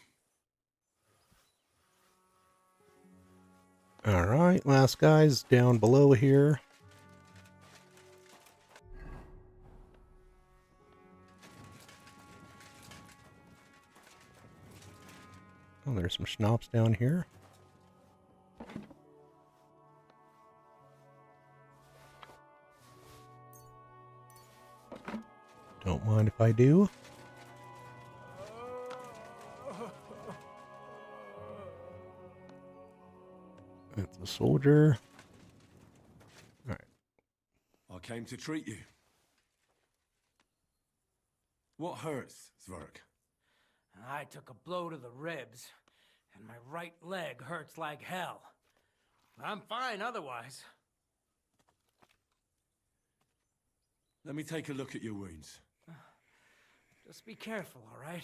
All right, last guy's down below here. Oh, there's some schnapps down here. Don't mind if I do. That's a soldier. All right. I came to treat you. What hurts, Zwerg? I took a blow to the ribs, and my right leg hurts like hell. I'm fine otherwise. Let me take a look at your wounds. Just be careful, all right?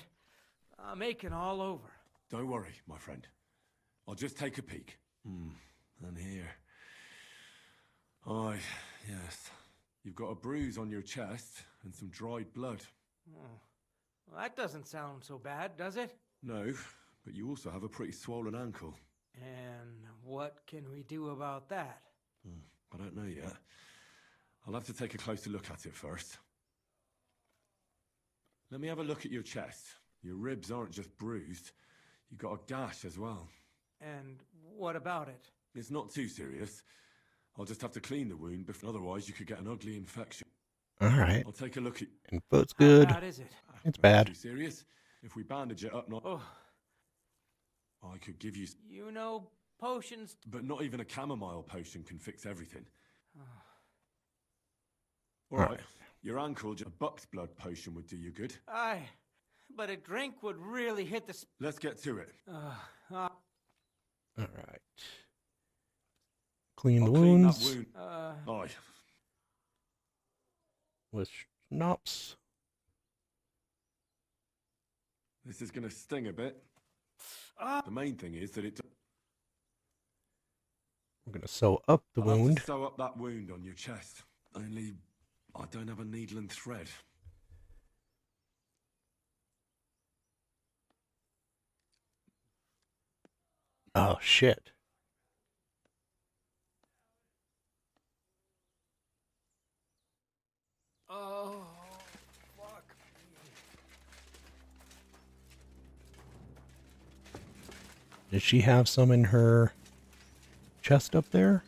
I'm aching all over. Don't worry, my friend. I'll just take a peek. And here. Aye, yes. You've got a bruise on your chest and some dried blood. Oh. Well, that doesn't sound so bad, does it? No, but you also have a pretty swollen ankle. And what can we do about that? I don't know yet. I'll have to take a closer look at it first. Let me have a look at your chest. Your ribs aren't just bruised. You've got a gash as well. And what about it? It's not too serious. I'll just have to clean the wound, but otherwise you could get an ugly infection. All right. I'll take a look at... Info's good. How bad is it? It's bad. Too serious? If we bandage it up, not... Oh. I could give you... You know, potions... But not even a chamomile potion can fix everything. All All right. Your ankle, a buck's blood potion would do you good. Aye, but a drink would really hit the... Let's get to it. All right. Clean the I'll clean that wounds. wound. Aye. With schnapps. This is going to sting a bit. The main thing is that it... We're going to sew up the I'll have wound. to sew up that wound on your chest. Only I don't have a needle and thread. Oh, shit. Oh, fuck. Did she have some in her chest up there?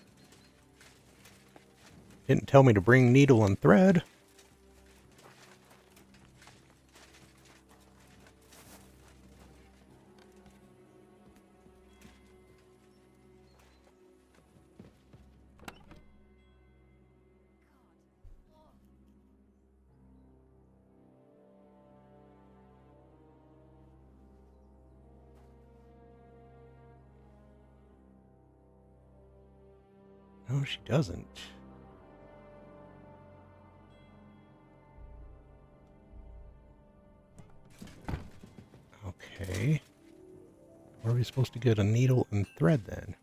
Didn't tell me to bring needle and thread. No, she doesn't. Okay. Where are we supposed to get a needle and thread then?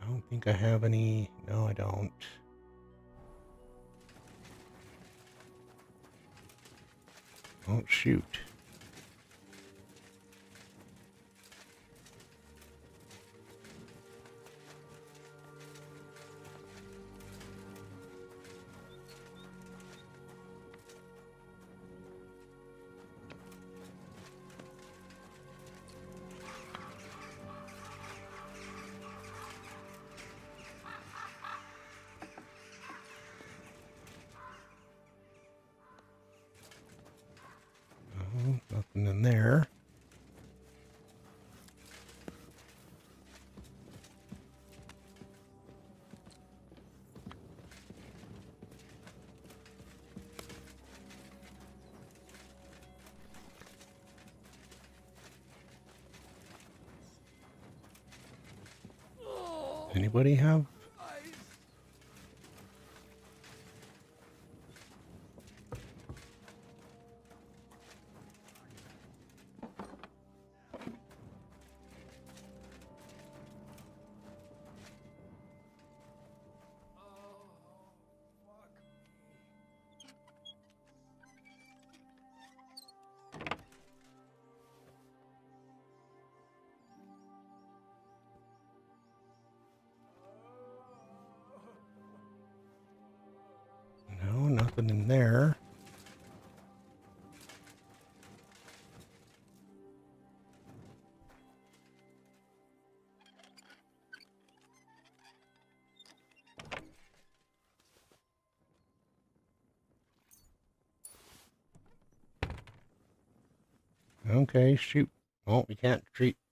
I don't think I have any. No, I don't. Oh, shoot. Oh, nothing in there. Anybody have? No, nothing in there. Okay, shoot. Well, we can't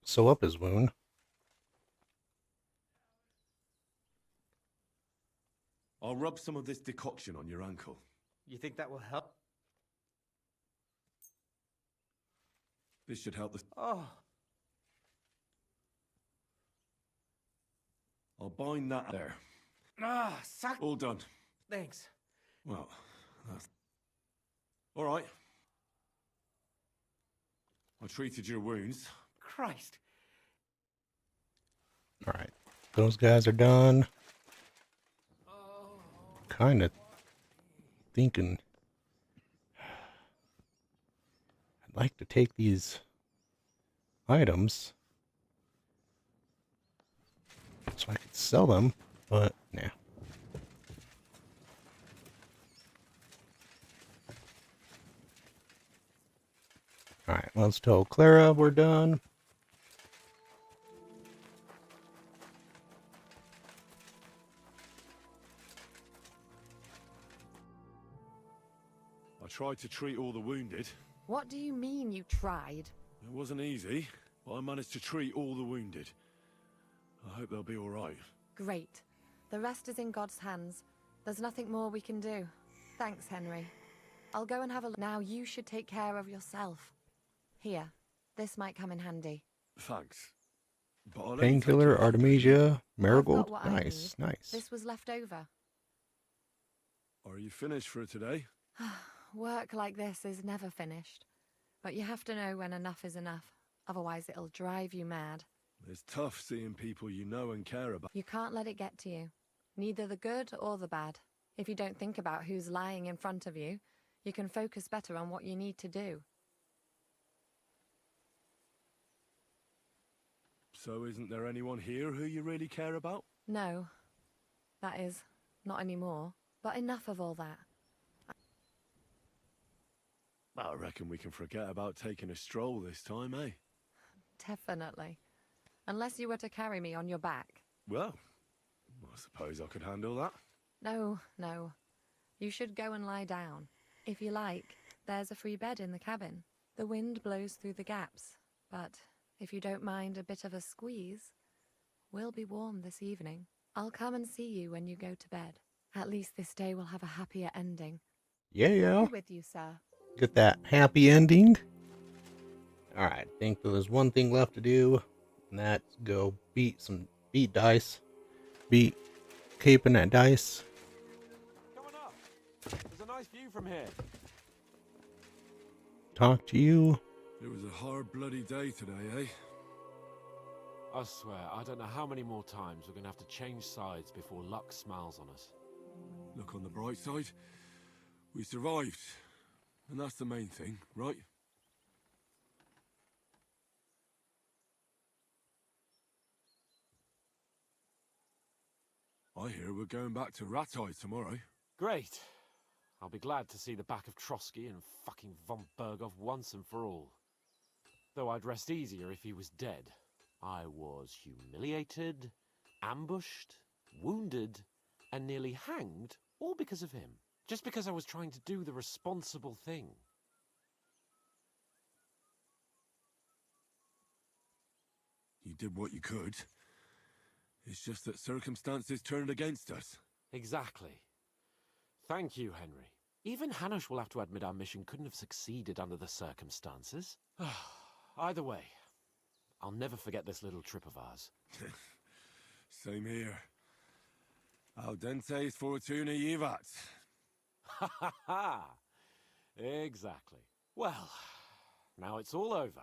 sew up his wound. I'll rub some of this decoction on your ankle. You think that will help? This should help the... Oh. I'll bind that there. Ah, suck. All done. Thanks. Well, that's... All right. I treated your wounds. Christ. Alright. Those guys are done. Kind of thinking I'd like to take these items so I could sell them, but nah. Alright, let's tell Clara we're done. I tried to treat all the wounded. What do you mean you tried? It wasn't easy, but I managed to treat all the wounded. I hope they'll be all right. Great. The rest is in God's hands. There's nothing more we can do. Thanks, Henry. I'll go and have a look. Now you should take care of yourself. Here, this might come in handy. Thanks. But I'll let you Painkiller, take care of Artemisia, I've got Marigold. what I Nice, need. nice. This was left over. Are you finished for today? Work like this is never finished. But you have to know when enough is enough. Otherwise it'll drive you mad. It's tough seeing people you know and care about. You can't let it get to you. Neither the good or the bad. If you don't think about who's lying in front of you, you can focus better on what you need to do. So isn't there anyone here who you really care about? No. That is, not anymore. But enough of all that. I reckon we can forget about taking a stroll this time, eh? Definitely. Unless you were to carry me on your back. Well, I suppose I could handle that. No, no. You should go and lie down. If you like, there's a free bed in the cabin. The wind blows through the gaps, but if you don't mind a bit of a squeeze, we'll be warm this evening. I'll come and see you when you go to bed. At least this day will have a happier ending. Yeah. With you, sir. Get that happy ending. Alright, I think there's one thing left to do, and that's go beat dice. Beat caping that dice. Coming up. There's a nice view from here. Talk to you. It was a hard bloody day today, eh? I swear, I don't know how many more times we're going to have to change sides before luck smiles on us. Look on the bright side. We survived. And that's the main thing, right? I hear we're going back to Ratteye tomorrow. Great. I'll be glad to see the back of Trotsky and fucking von Berghoff once and for all. Though I'd rest easier if he was dead. I was humiliated, ambushed, wounded, and nearly hanged, all because of him. Just because I was trying to do the responsible thing. You did what you could. It's just that circumstances turned against us. Exactly. Thank you, Henry. Even Hanush will have to admit our mission couldn't have succeeded under the circumstances. Either way, I'll never forget this little trip of ours. Same here. Al dentes fortuna jivat. Ha ha ha! Exactly. Well, now it's all over.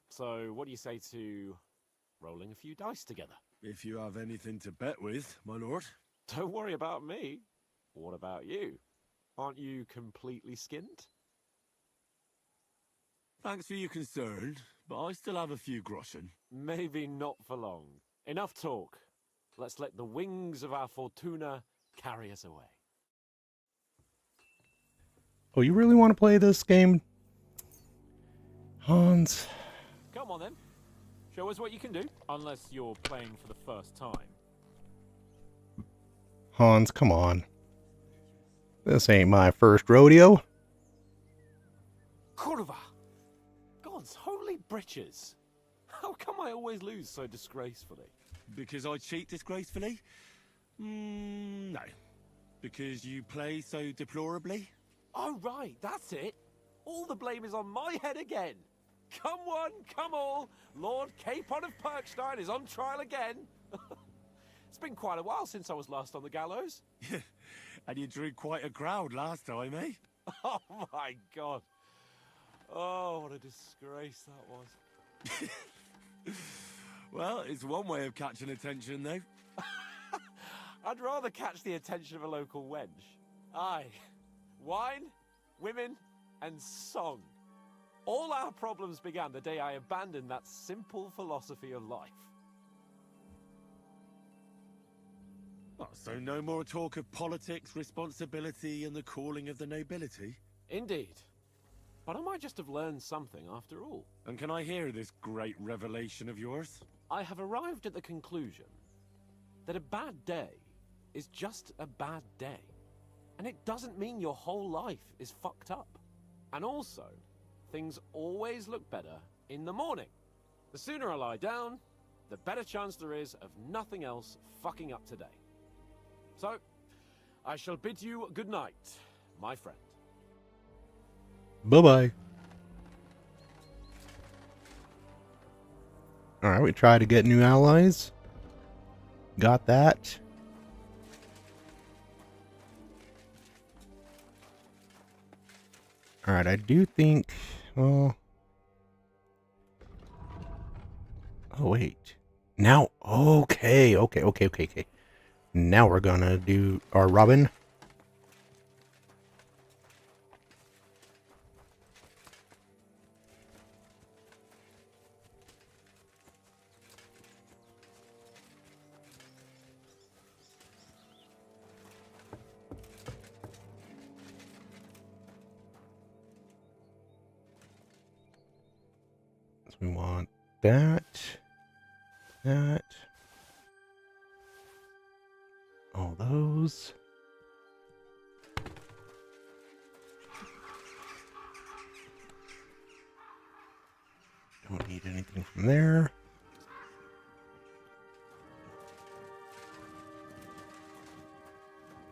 So, what do you say to rolling a few dice together? If you have anything to bet with, my lord. Don't worry about me. What about you? Aren't you completely skinned? Thanks for your concern, but I still have a few groschen. Maybe not for long. Enough talk. Let's let the wings of our Fortuna carry us away. Oh, you really want to play this game, Hans? Come on then. Show us what you can do. Unless you're playing for the first time. Hans, come on. This ain't my first rodeo. Kurva! God's holy britches. How come I always lose so disgracefully? Because I cheat disgracefully? No. Because you play so deplorably? Oh, right, that's it. All the blame is on my head again. Come one, come all. Lord Capon of Perkstein is on trial again. It's been quite a while since I was last on the gallows. And you drew quite a crowd last time, eh? Oh, my God. Oh, what a disgrace that was. Well, it's one way of catching attention, though. I'd rather catch the attention of a local wench. Aye. Wine, women, and song. All our problems began the day I abandoned that simple philosophy of life. Oh, so no more talk of politics, responsibility, and the calling of the nobility? Indeed. But I might just have learned something after all. And can I hear this great revelation of yours? I have arrived at the conclusion that a bad day is just a bad day. And it doesn't mean your whole life is fucked up. And also, things always look better in the morning. The sooner I lie down, the better chance there is of nothing else fucking up today. So, I shall bid you good night, my friend. Bye-bye. Alright, we try to get new allies. Got that. Alright, I do think... well... oh, wait. Now... okay. Now we're gonna do our Robin. So we want that. That. All those. Don't need anything from there.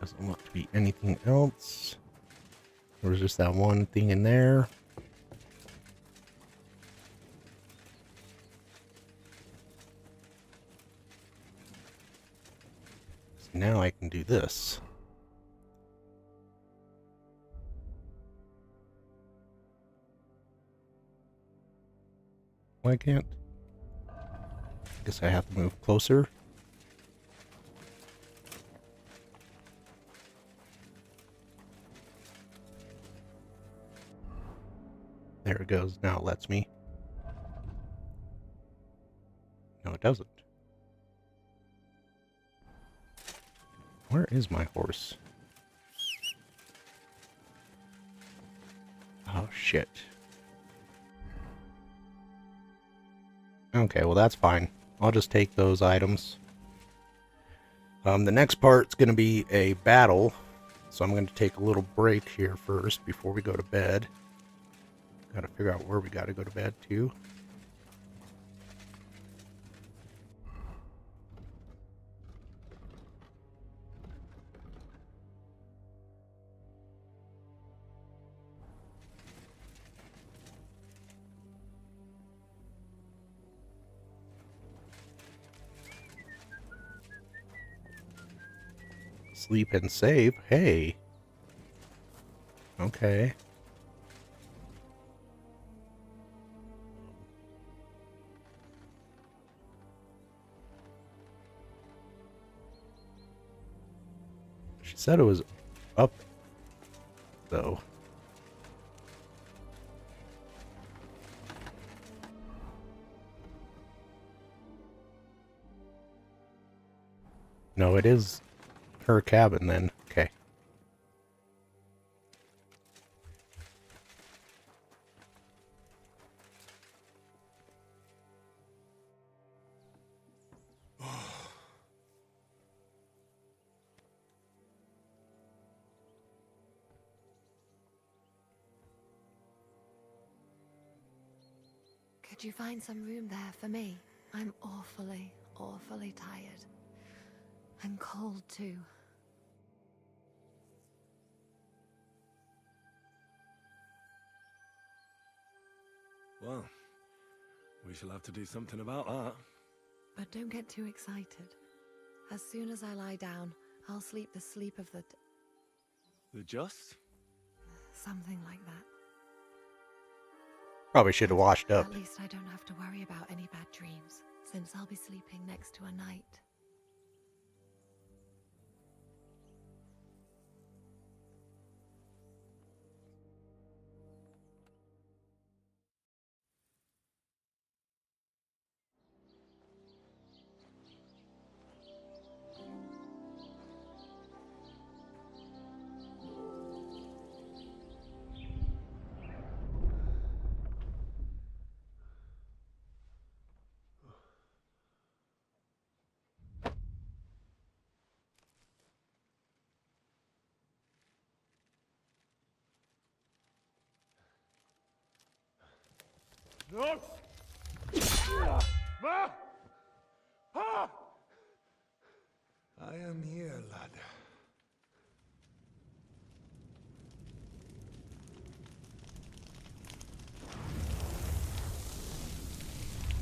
Doesn't want to be anything else. There was just that one thing in there. So now I can do this. Why can't? Guess I have to move closer. There it goes. Now it lets me. No, it doesn't. Where is my horse? Oh, shit. Okay, well that's fine. I'll just take those items. The next part's going to be a battle. So I'm going to take a little break here first before we go to bed. Gotta figure out where we gotta go to bed to. Sleep and save. Hey. Okay. She said it was up, though. No, it is her cabin then. Okay. Could you find some room there for me? I'm awfully, awfully tired. I'm cold too. Well, we shall have to do something about that. But don't get too excited. As soon as I lie down, I'll sleep the sleep of the... The just? something like that. Probably should have washed up. At least I don't have to worry about any bad dreams, since I'll be sleeping next to a knight. No! Ma! Ah! I am here, lad.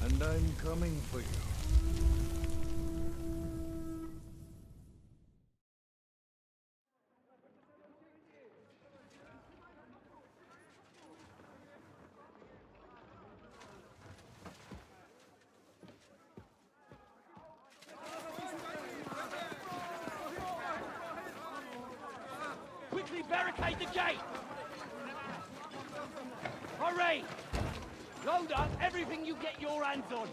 And I'm coming for you. Quickly barricade the gate! Hurry! Load up everything you get your hands on.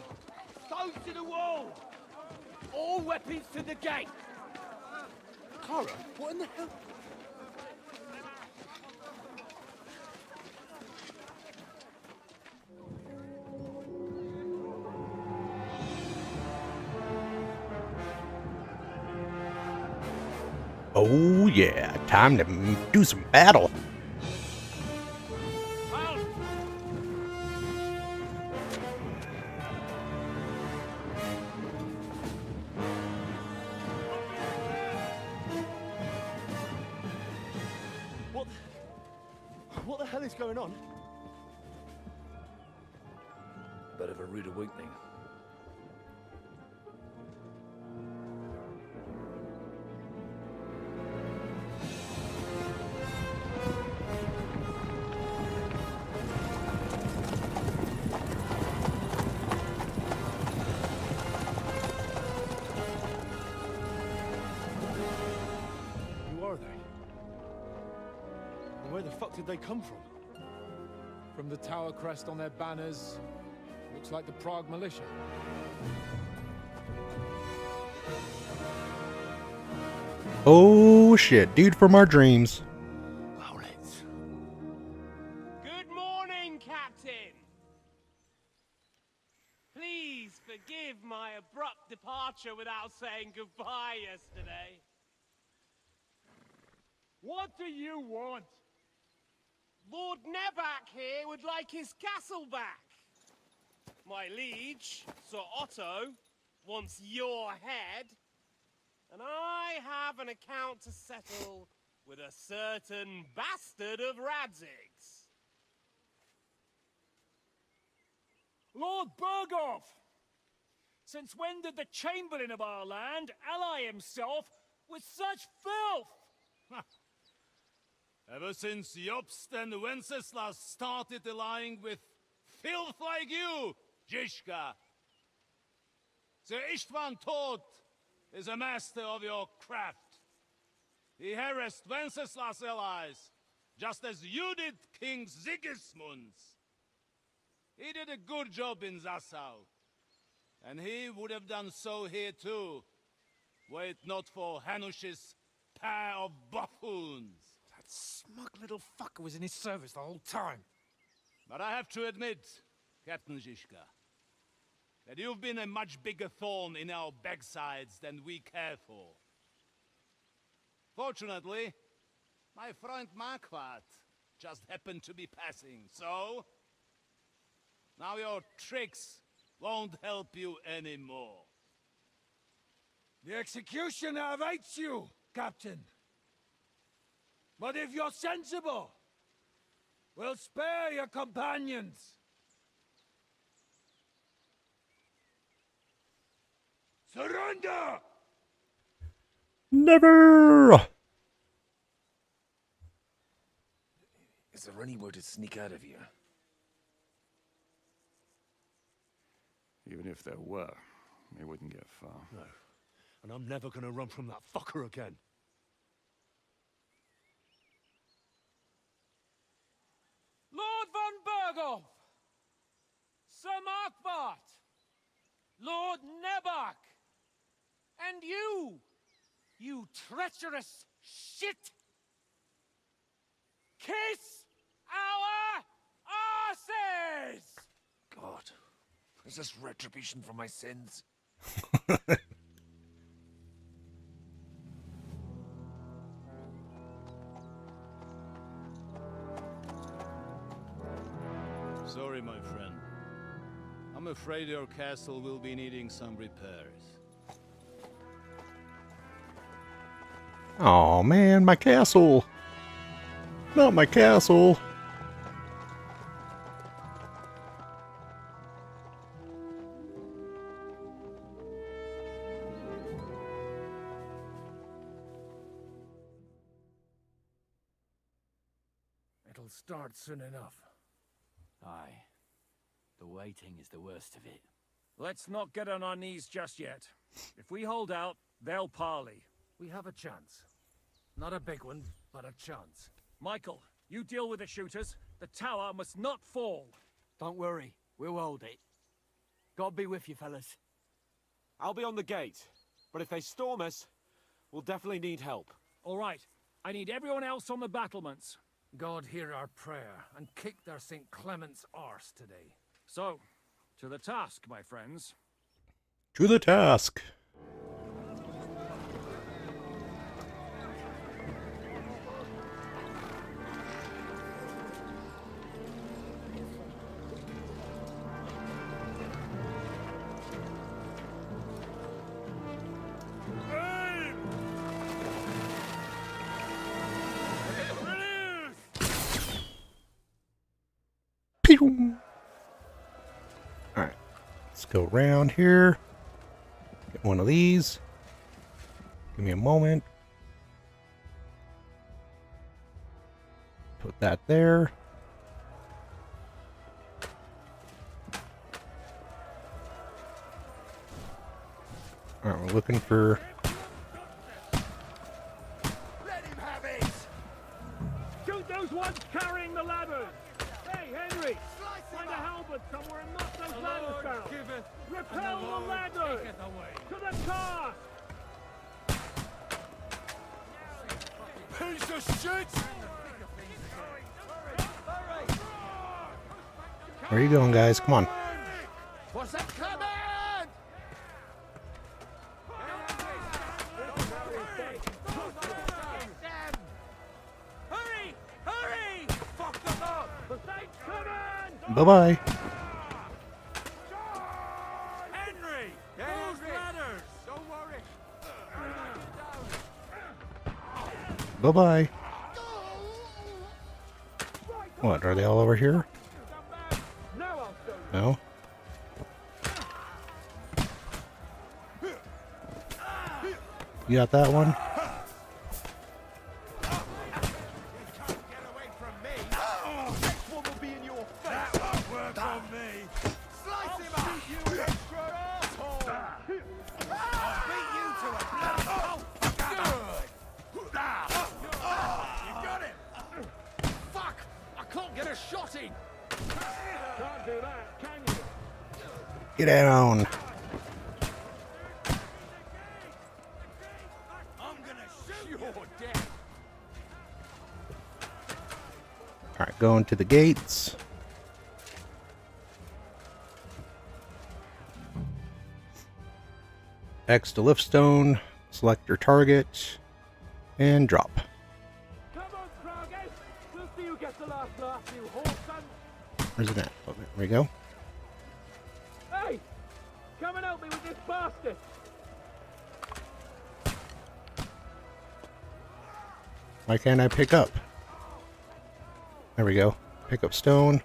Stones to the wall! All weapons to the gate! Kara, what in the hell? Oh yeah, time to do some battle. What the hell is going on? Bit of a rude awakening. Who are they? And where the fuck did they come from? From the tower crest on their banners, looks like the Prague militia. Oh shit, dude from our dreams. Good morning, Captain! Please forgive my abrupt departure without saying goodbye yesterday. What do you want? Lord Nebak here would like his castle back. My liege, Sir Otto, wants your head. And I have an account to settle with a certain bastard of Radzig's. Lord Berghoff! Since when did the Chamberlain of our land ally himself with such filth? Ever since Jobst and Wenceslas started allying with filth like you, Zizka. Sir Istvan Tod is a master of your craft. He harassed Wenceslas' allies, just as you did King Sigismund's. He did a good job in Zassau, and he would have done so here too, were it not for Hanush's pair of buffoons. That smug little fucker was in his service the whole time. But I have to admit, Captain Zizka, that you've been a much bigger thorn in our backsides than we care for. Fortunately, my friend Marquardt just happened to be passing, so now your tricks won't help you anymore. The executioner awaits you, Captain. But if you're sensible, we'll spare your companions. Surrender! Never! Is there any way to sneak out of here? Even if there were, they wouldn't get far. No. And I'm never gonna run from that fucker again. Lord von Berghoff! Sir Markbart! Lord Nebak! And you treacherous shit! Kiss our asses! God, is this retribution for my sins? Sorry, my friend. I'm afraid your castle will be needing some repairs. Oh man, my castle! Not my castle! It'll start soon enough. Aye. The waiting is the worst of it. Let's not get on our knees just yet. If we hold out, they'll parley. We have a chance. Not a big one, but a chance. Michael, you deal with the shooters. The tower must not fall. Don't worry, we'll hold it. God be with you, fellas. I'll be on the gate, but if they storm us, we'll definitely need help. All right, I need everyone else on the battlements. God hear our prayer and kick their St. Clement's arse today. So, to the task, my friends. To the task! Pew! Alright, let's go around here. Get one of these. Give me a moment. Put that there. Alright, we're looking for... Let him have it! Shoot those ones carrying the ladders! Hey, Henry! Find a halberd somewhere and knock those ladders down! Repel the ladders! To the car! Piece of shit! Where are you going, guys? Come on. What's that coming? Hurry! Hurry! Fuck them up! They're coming! Bye-bye. Henry! Those ladders! Don't worry. Bye-bye. What, are they all over here? No? You got that one? Get down. Alright, going to the gates. X to lift stone, select your target, and drop. Come on, Froggy! We'll see you get the last laugh, you whoreson! Where's it at? Oh, there we go. Hey! Come and help me with this bastard! Why can't I pick up? There we go. Pick up stone.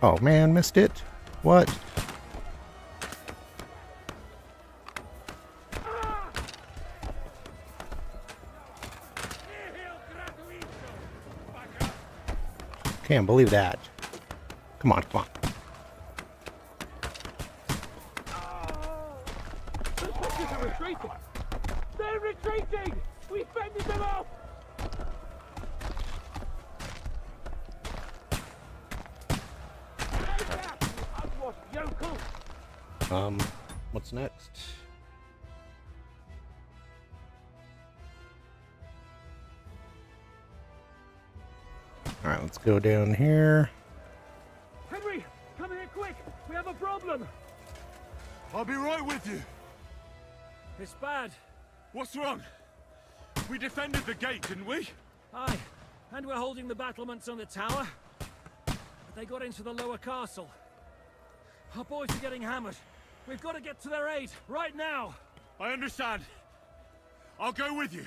Oh man, missed it. What? Can't believe that. Come on, come on. They're retreating! They're retreating! We fended them off! What's next? Alright, let's go down here. Henry, come here quick! We have a problem! I'll be right with you. It's bad. What's wrong? We defended the gate, didn't we? Aye, and we're holding the battlements on the tower. But they got into the lower castle. Our boys are getting hammered. We've got to get to their aid, right now! I understand. I'll go with you.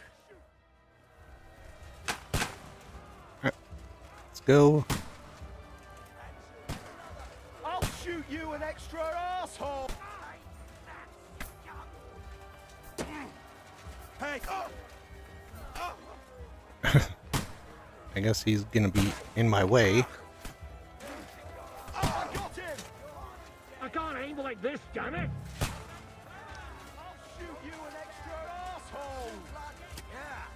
Let's go. I'll shoot you an extra asshole! Hey! I guess he's gonna be in my way. I can't aim like this, damn it! I'll shoot you an extra asshole!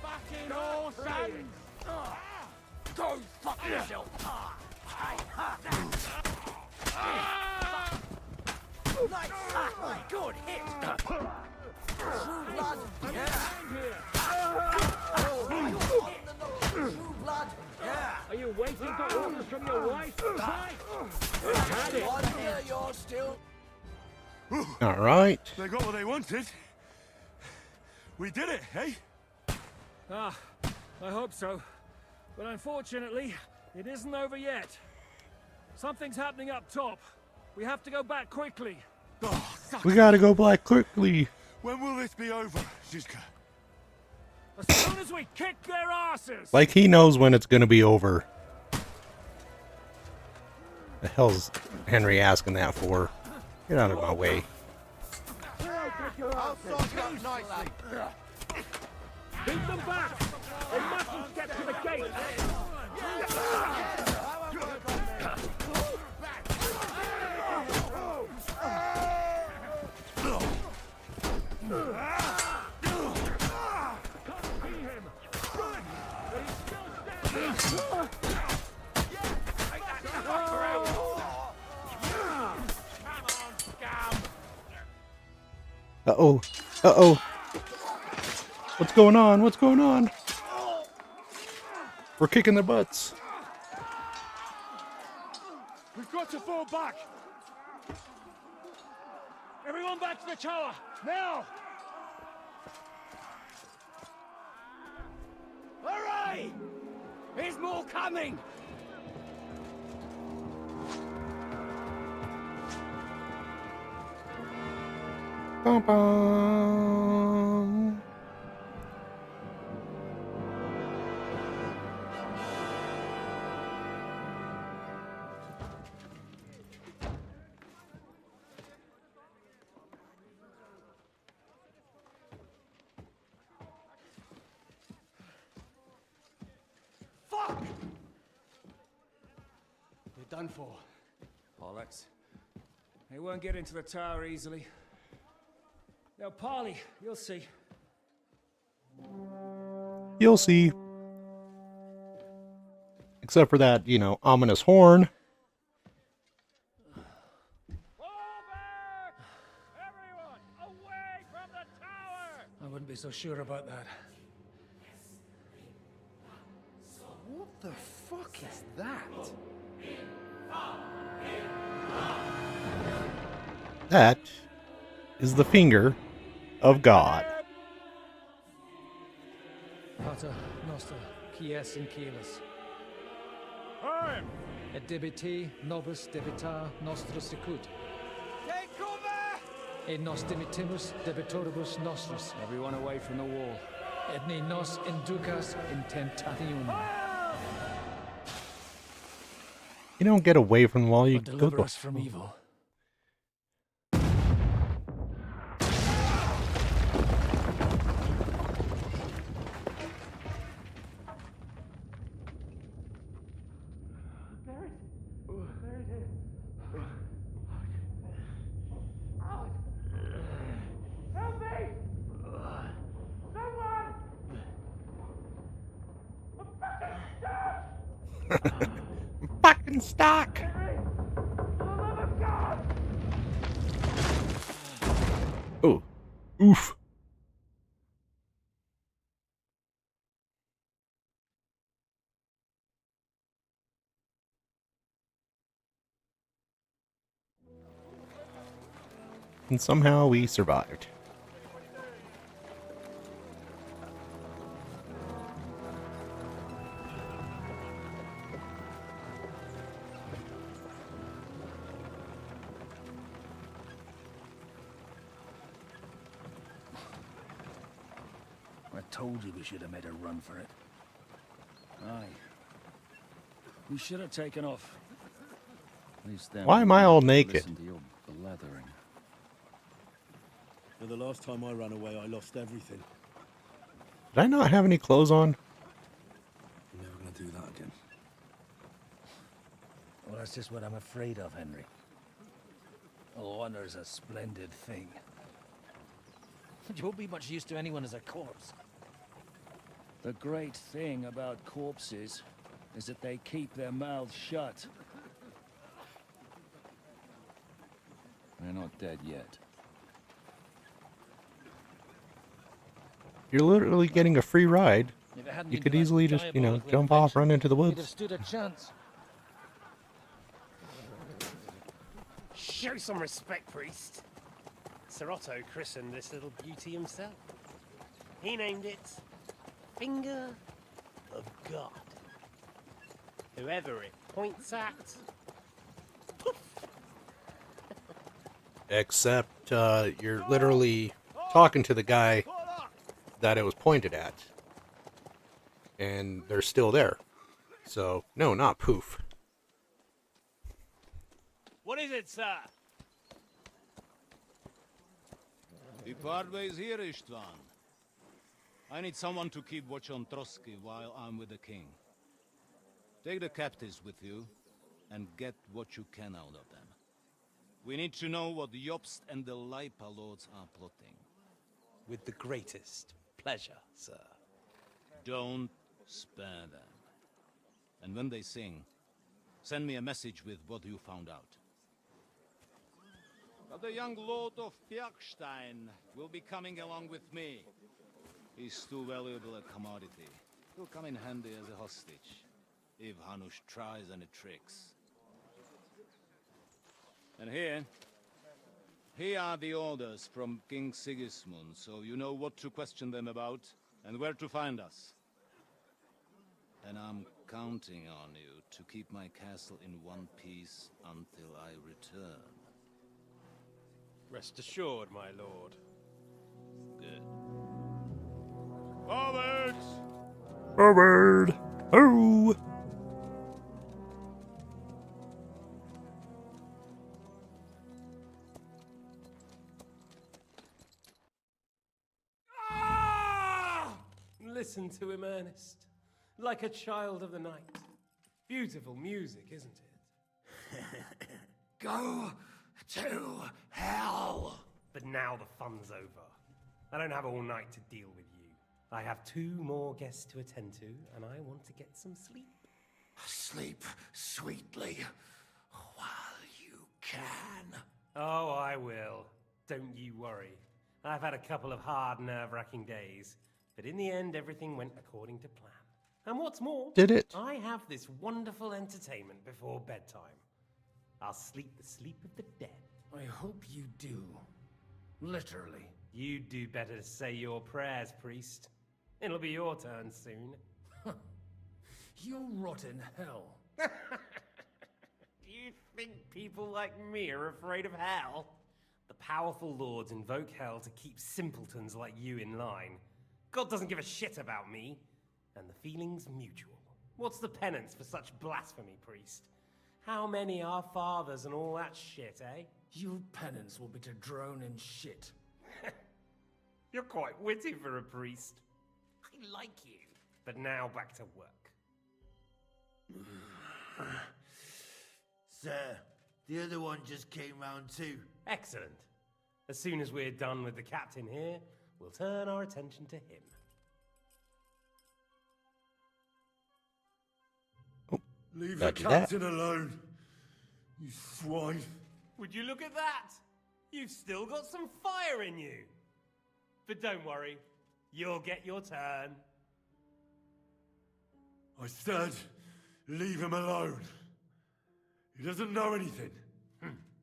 Fucking all sons! Go fuck yourself! Nice! Good hit! True blood! Yeah! True blood! Yeah! Are you waiting for orders from your wife? Right! Had it! On here, you're still... Alright. They got what they wanted. We did it, eh? Ah, I hope so. But unfortunately, it isn't over yet. Something's happening up top. We have to go back quickly. We gotta go black quickly. When will this be over, Zizka? As soon as we kick their asses! Like he knows when it's gonna be over. The hell's Henry asking that for? Get out of my way. I'll sort you up nicely. Beat them back! They mustn't get to the gate! Uh-oh. Uh-oh. What's going on? What's going on? We're kicking their butts. We've got to fall back! Everyone back to the tower! Now! Hurry! There's more coming! Bum, bum. Fuck! You're done for. Bollocks. They won't get into the tower easily. Now, Polly, you'll see. You'll see. Except for that, you know, ominous horn. I wouldn't be so sure about that. What the fuck is that? That is the finger of God. Pater noster, quies in caelis. Et debite nobis debitar nostros sicut. Take cover! Et nos dimitimus debitoribus nostris. Everyone away from the wall. Et ne nos inducas in tentationem. You don't get away from the wall, you But go deliver to... us from evil. Help me! Someone! I'm fucking stuck! Fucking stuck! Henry! For the love of God! Oh. Oof. And somehow we survived. I told you we should have made a run for it. Aye. We should have taken off. At least then Why am I all naked? listen to your blathering. And the last time I ran away, I lost everything. Did I not have any clothes on? I'm never gonna do that again. Well, that's just what I'm afraid of, Henry. Honor's a splendid thing. You won't be much use to anyone as a corpse. The great thing about corpses is that they keep their mouths shut. They're not dead yet. You're literally getting a free ride. If it hadn't You been could for that easily just, you know, diabolical jump off, invention, run into the you'd have woods. stood a chance. Show some respect, priest. Sir Otto christened this little beauty himself. He named it Finger of God. Whoever it points at, Except, you're literally talking to the guy that it was pointed at. And they're still there. So, no, not poof. what is it, sir? We part ways here, Istvan. I need someone to keep watch on Trotsky while I'm with the king. Take the captives with you, and get what you can out of them. We need to know what the Jobst and the Leipa lords are plotting. With the greatest pleasure, sir. Don't spare them. And when they sing, send me a message with what you found out. But the young lord of Bjergstein will be coming along with me. He's too valuable a commodity. He'll come in handy as a hostage, if Hanush tries any tricks. And here are the orders from King Sigismund, so you know what to question them about, and where to find us. And I'm counting on you to keep my castle in one piece until I return. Rest assured, my lord. Good. Forward! Forward! Oh! Listen to him, Ernest. Like a child of the night. Beautiful music, isn't it? Go to hell! But now the fun's over. I don't have all night to deal with you. I have 2 more guests to attend to, and I want to get some sleep. Sleep sweetly while you can. Oh, I will. Don't you worry. I've had a couple of hard, nerve-wracking days, but in the end, everything went according to plan. And what's more, Did it? I have this wonderful entertainment before bedtime. I'll sleep the sleep of the dead. I hope you do. Literally. You'd do better to say your prayers, priest. It'll be your turn soon. You'll rot in hell. Do you think people like me are afraid of hell? The powerful lords invoke hell to keep simpletons like you in line. God doesn't give a shit about me, and the feeling's mutual. What's the penance for such blasphemy, priest? How many are fathers and all that shit, eh? Your penance will be to drown in shit. You're quite witty for a priest. I like you. But now back to work. Sir, the other one just came round too. Excellent. As soon as we're done with the captain here, we'll turn our attention to him. Leave the Don't do that. captain alone, you swine. Would you look at that? You've still got some fire in you. But don't worry, you'll get your turn. I said, leave him alone. He doesn't know anything.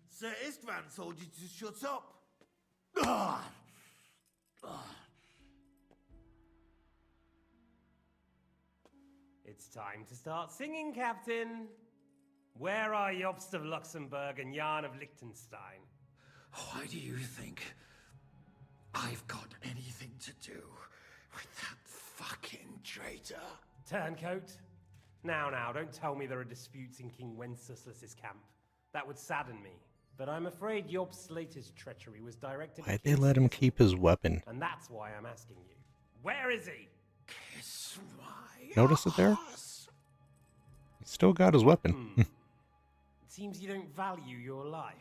Sir Istvan told you to shut up. It's time to start singing, Captain. Where are Jobst of Luxembourg and Jan of Liechtenstein? Why do you think I've got anything to do with that fucking traitor? Turncoat. Now, don't tell me there are disputes in King Wenceslas's camp. That would sadden me. But I'm afraid Jobst's latest treachery was directed Why'd at they King let him Sigismund. keep his weapon? And that's why I'm asking you. Where is he? Kiss my Notice it there? He still got his weapon. It seems you don't value your life.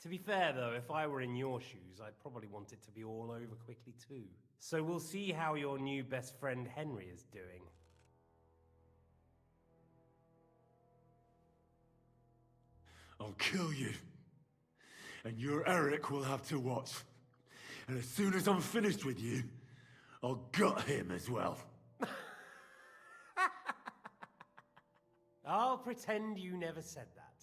To be fair, though, if I were in your shoes, I'd probably want it to be all over quickly, too. So we'll see how your new best friend Henry is doing. I'll kill you. And your Eric will have to watch. And as soon as I'm finished with you, I'll gut him as well. I'll pretend you never said that.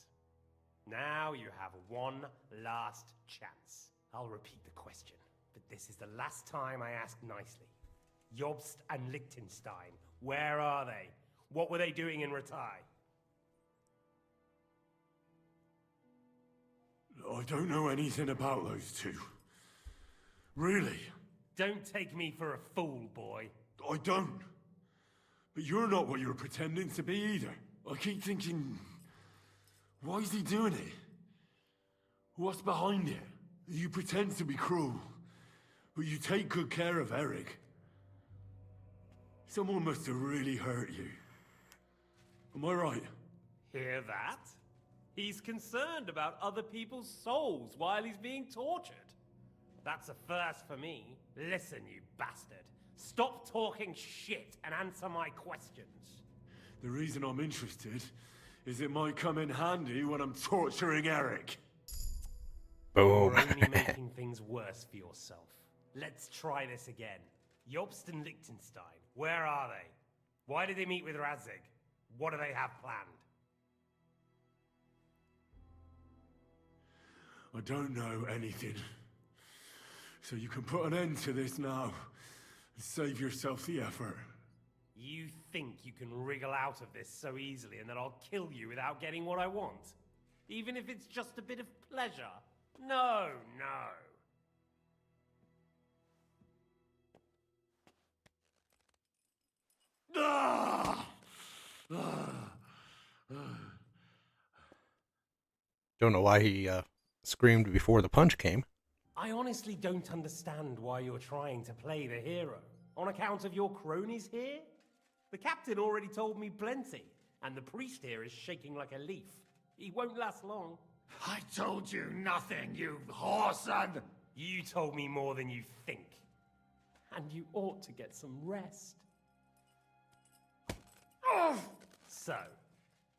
Now you have one last chance. I'll repeat the question, but this is the last time I ask nicely. Jobst and Liechtenstein, where are they? What were they doing in Ratai? I don't know anything about those two. Really? Don't take me for a fool, boy. I don't. But you're not what you're pretending to be either. I keep thinking, why is he doing it? What's behind it? You pretend to be cruel, but you take good care of Eric. Someone must have really hurt you. Am I right? Hear that? He's concerned about other people's souls while he's being tortured. That's a first for me. Listen, you bastard. Stop talking shit and answer my questions. The reason I'm interested is it might come in handy when I'm torturing Eric. Boom. You're only making things worse for yourself. Let's try this again. Jobst and Liechtenstein, where are they? Why did they meet with Razig? What do they have planned? I don't know anything. So you can put an end to this now and save yourself the effort. You think you can wriggle out of this so easily and that I'll kill you without getting what I want? Even if it's just a bit of pleasure? No. Don't know why he screamed before the punch came. I honestly don't understand why you're trying to play the hero. On account of your cronies here? The captain already told me plenty, and the priest here is shaking like a leaf. He won't last long. I told you nothing, you whoreson! You told me more than you think. And you ought to get some rest. So,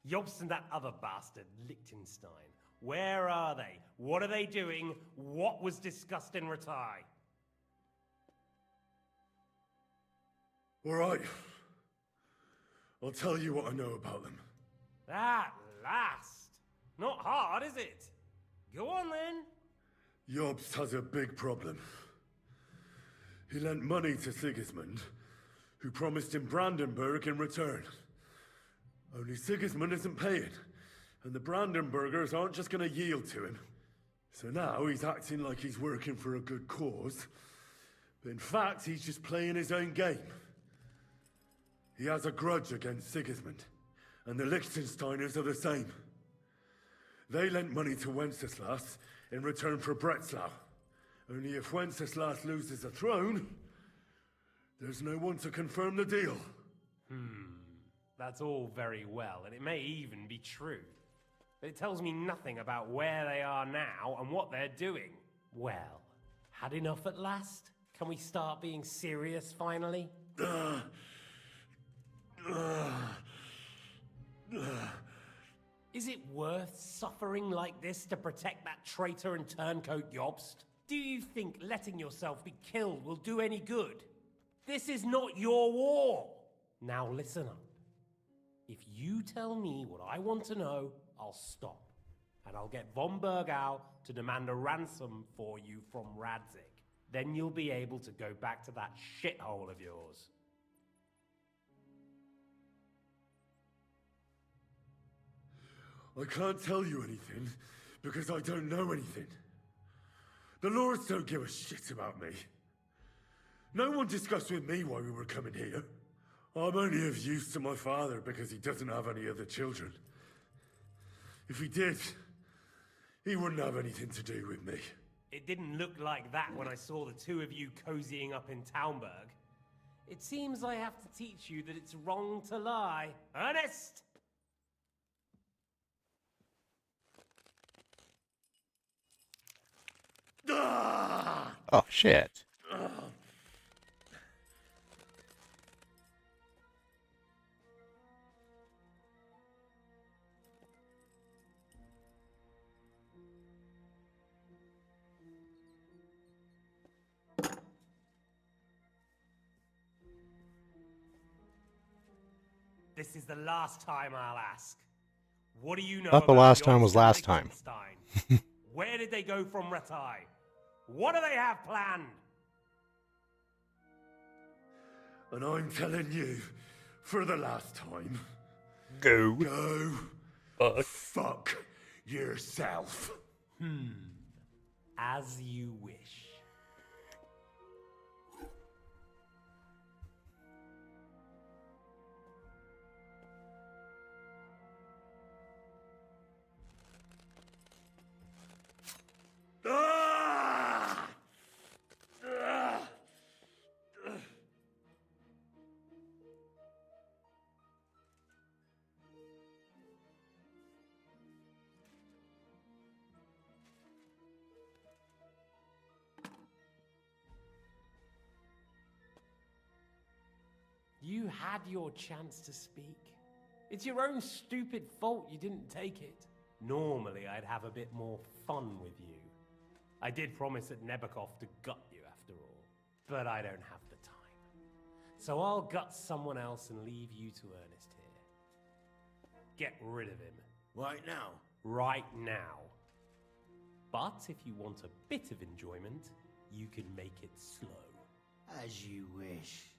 Jobst and that other bastard, Liechtenstein. Where are they? What are they doing? What was discussed in Ratai? All right. I'll tell you what I know about them. At last! Not hard, is it? Go on then. Jobst has a big problem. He lent money to Sigismund, who promised him Brandenburg in return. Only Sigismund isn't paying, and the Brandenburgers aren't just going to yield to him. So now he's acting like he's working for a good cause, but in fact he's just playing his own game. He has a grudge against Sigismund, And the Liechtensteiners are the same. They lent money to Wenceslas in return for Breslau. Only if Wenceslas loses the throne, there's no one to confirm the deal. That's all very well, and it may even be true. But it tells me nothing about where they are now and what they're doing. Well, had enough at last? Can we start being serious finally? Is it worth suffering like this to protect that traitor and turncoat Jobst? Do you think letting yourself be killed will do any good? This is not your war! Now listen up. If you tell me what I want to know, I'll stop. And I'll get von Bergau to demand a ransom for you from Radzig. Then you'll be able to go back to that shithole of yours. I can't tell you anything, because I don't know anything. The lords don't give a shit about me. No one discussed with me why we were coming here. I'm only of use to my father because he doesn't have any other children. If he did, he wouldn't have anything to do with me. It didn't look like that when I saw the two of you cozying up in Talmberg. It seems I have to teach you that it's wrong to lie. Ernest! Oh, shit. This is the last time I'll ask. What do you know Thought the about last time Jobst was and last time. Liechtenstein? Where did they go from Ratai? What do they have planned? And I'm telling you, for the last time, Go fuck yourself. As you wish. You had your chance to speak. It's your own stupid fault you didn't take it. Normally, I'd have a bit more fun with you. I did promise at Nebakov to gut you after all, but I don't have the time. So I'll gut someone else and leave you to Ernest here. Get rid of him. Right now? Right now. But if you want a bit of enjoyment, you can make it slow. As you wish.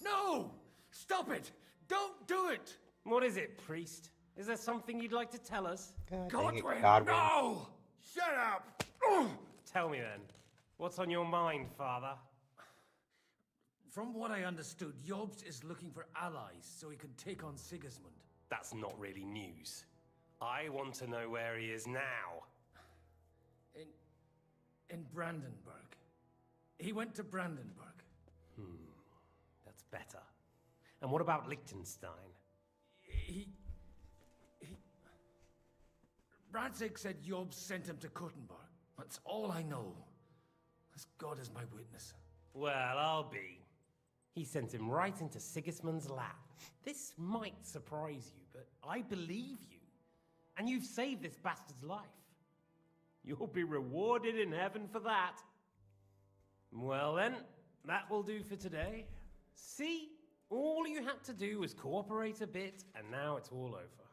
No! Stop it! Don't do it! What is it, priest? Is there something you'd like to tell us? Godwin! Godwin. No! Shut up! Tell me then. What's on your mind, father? From what I understood, Jobst is looking for allies so he can take on Sigismund. That's not really news. I want to know where he is now. In Brandenburg. He went to Brandenburg. That's better. And what about Liechtenstein? Radzig said Jobst sent him to Kuttenberg. That's all I know. As God is my witness. Well, I'll be. He sent him right into Sigismund's lap. This might surprise you, but I believe you. And you've saved this bastard's life. You'll be rewarded in heaven for that. Well then, that will do for today. See? All you had to do was cooperate a bit, and now it's all over.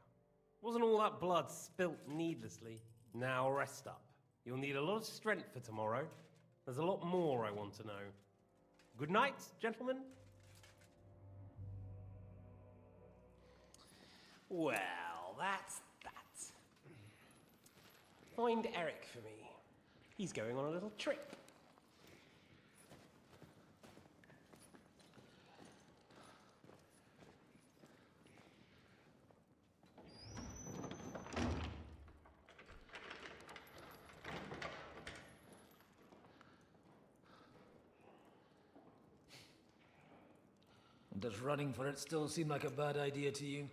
Wasn't all that blood spilt needlessly? Now rest up. You'll need a lot of strength for tomorrow. There's a lot more I want to know. Good night, gentlemen. Well, that's that. Find Eric for me. He's going on a little trip. And does running for it still seem like a bad idea to you?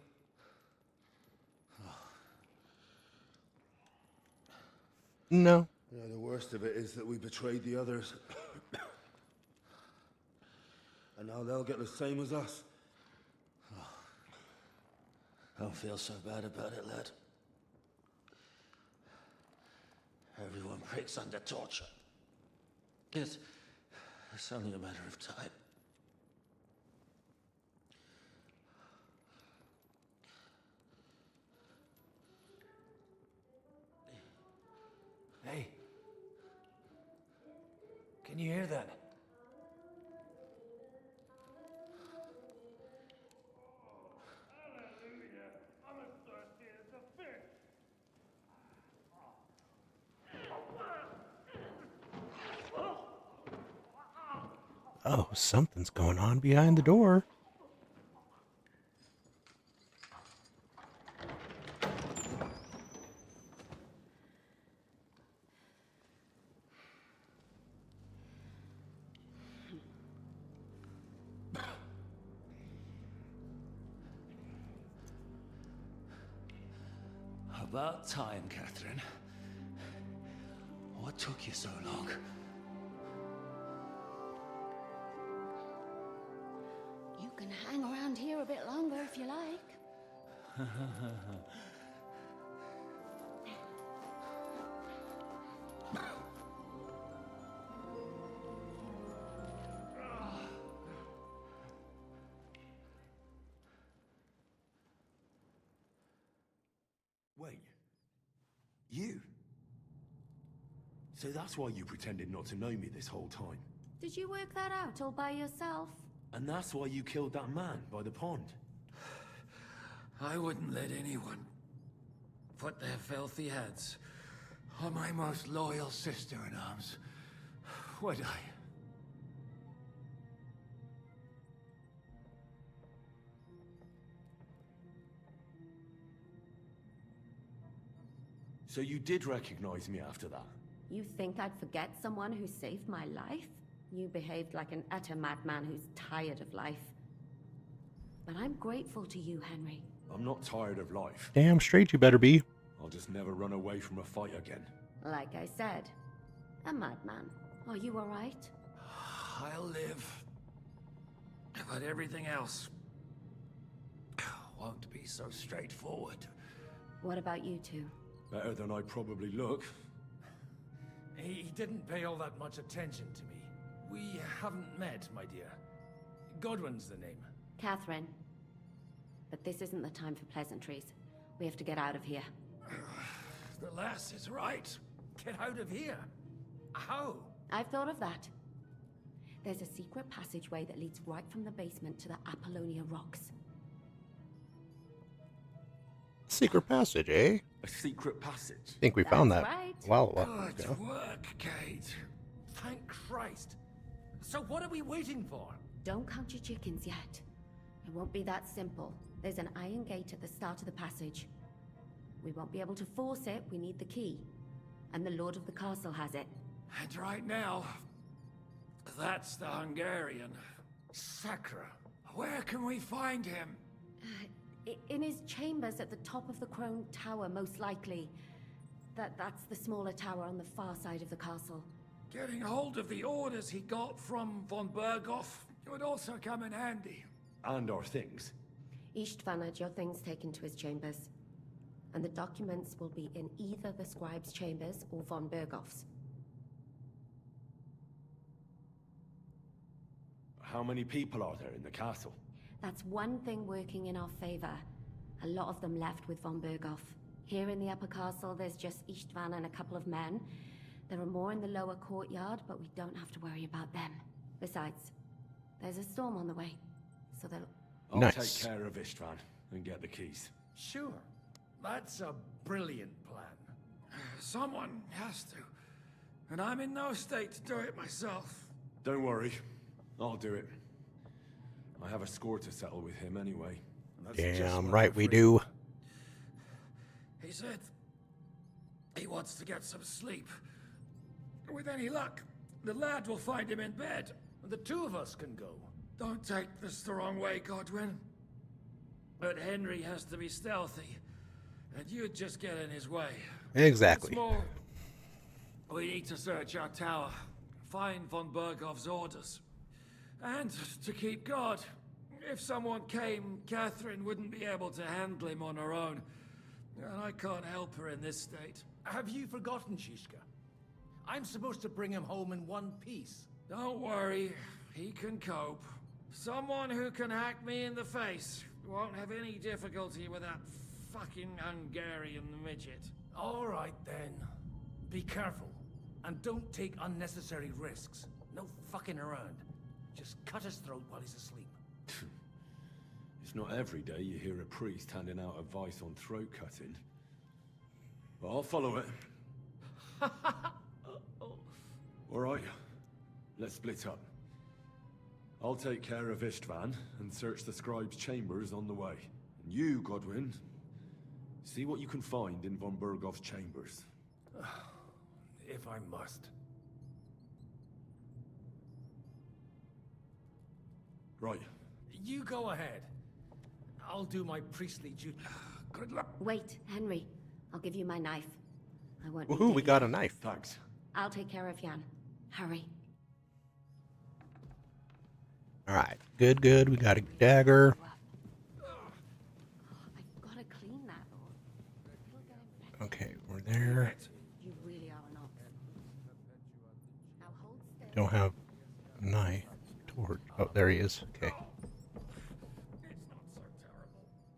No. Yeah, the worst of it is that we betrayed the others. And now they'll get the same as us. Don't feel so bad about it, lad. Everyone breaks under torture. It's only a matter of time. Hey. Can you hear that? Oh, something's going on behind the door. About time, Catherine. What took you so long? You can hang around here a bit longer if you like. Wait. You? So that's why you pretended not to know me this whole time? Did you work that out all by yourself? And that's why you killed that man by the pond? I wouldn't let anyone put their filthy hands on my most loyal sister-in-arms, would I? So you did recognize me after that? You think I'd forget someone who saved my life? You behaved like an utter madman who's tired of life. But I'm grateful to you, Henry. I'm not tired of life. Damn straight you better be. I'll just never run away from a fight again. Like I said, a madman. Are you all right? I'll live. But everything else won't be so straightforward. What about you two? Better than I probably look. He didn't pay all that much attention to me. We haven't met, my dear. Godwin's the name. Catherine. But this isn't the time for pleasantries. We have to get out of here. The lass is right. Get out of here. How? I've thought of that. There's a secret passageway that leads right from the basement to the Apollonia Rocks. Secret passage, eh? A secret passage? I think we found that right. a while Good ago. work, Kate. Thank Christ. So what are we waiting for? Don't count your chickens yet. It won't be that simple. There's an iron gate at the start of the passage. We won't be able to force it, we need the key. And the Lord of the Castle has it. And right now, that's the Hungarian. Sacra. Where can we find him? In his chambers at the top of the Crone Tower, most likely. That's the smaller tower on the far side of the castle. Getting hold of the orders he got from von Berghoff would also come in handy. And our things. Istvan had your things taken to his chambers. And the documents will be in either the scribe's chambers or von Berghoff's. How many people are there in the castle? That's one thing working in our favor. A lot of them left with von Berghoff. Here in the upper castle, there's just Istvan and a couple of men. There are more in the lower courtyard, but we don't have to worry about them. Besides, there's a storm on the way, so they'll... I'll take care of Istvan and get the keys. Sure. That's a brilliant plan. Someone has to. And I'm in no state to do it myself. Don't worry. I'll do it. I have a score to settle with him anyway. And that's just Damn what right I'm we free. do. He said he wants to get some sleep. With any luck, the lad will find him in bed. The two of us can go. Don't take this the wrong way, Godwin. But Henry has to be stealthy, and you'd just get in his way. Exactly. What's more, we need to search our tower, find von Berghoff's orders, and to keep guard. If someone came, Catherine wouldn't be able to handle him on her own, and I can't help her in this state. Have you forgotten, Shishka? I'm supposed to bring him home in one piece. Don't worry, he can cope. Someone who can hack me in the face won't have any difficulty with that fucking Hungarian midget. All right, then. Be careful. And don't take unnecessary risks. No fucking around. Just cut his throat while he's asleep. It's not every day you hear a priest handing out advice on throat cutting. But I'll follow it. All right, let's split up. I'll take care of Istvan and search the scribe's chambers on the way. And you, Godwin, see what you can find in von Berghoff's chambers. If I must. Right. You go ahead. I'll do my priestly duty. Good luck. Wait, Henry. I'll give you my knife. I won't need Woohoo, it. we got a knife. Thanks. I'll take care of Jan. Hurry. Alright, good, good. We got a dagger. I've got to clean that. Okay, we're there. You really are an ox. Now hold still. Don't have a knife. Torch. Oh, there he is. Okay.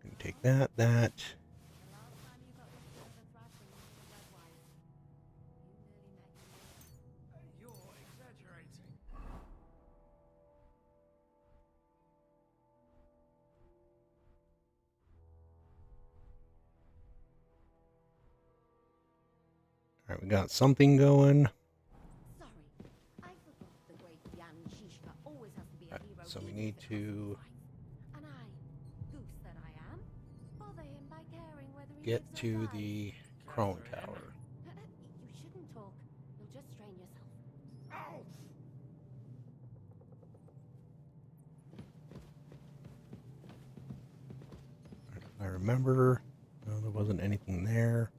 Can take that, that. You're exaggerating. Alright, we got something going. Sorry. I forgot the great Jan Shishka always has to be a hero. So we even need if it to costs and I, goose that I am, bother him by caring whether he get lives or to dies. the Crone Tower. You shouldn't talk. You'll just strain yourself. Ow! I remember. No, there wasn't anything there.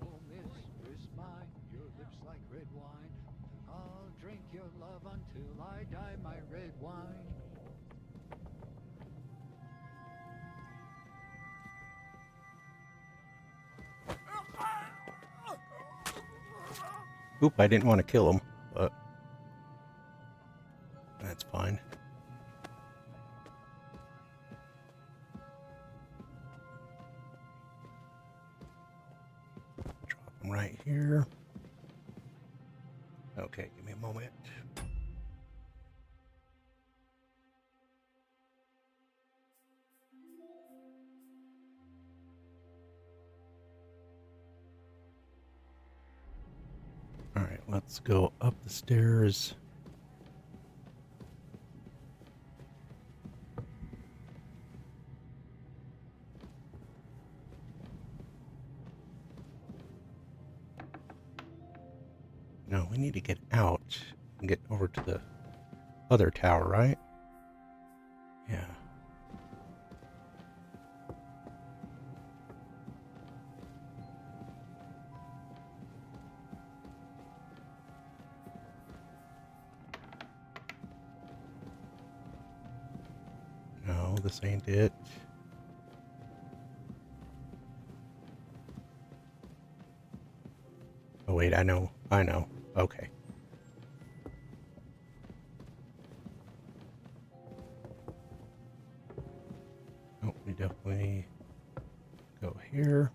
Oh, mistress mine, your lips like red wine. I'll drink your love until I die, my red wine. Oop, I didn't want to kill him, but that's fine. Drop him right here. Okay, give me a moment. Alright, let's go up the stairs. No, we need to get out and get over to the other tower, right? Yeah. No, this ain't it. Oh wait, I know. Okay. Oh, we definitely go here.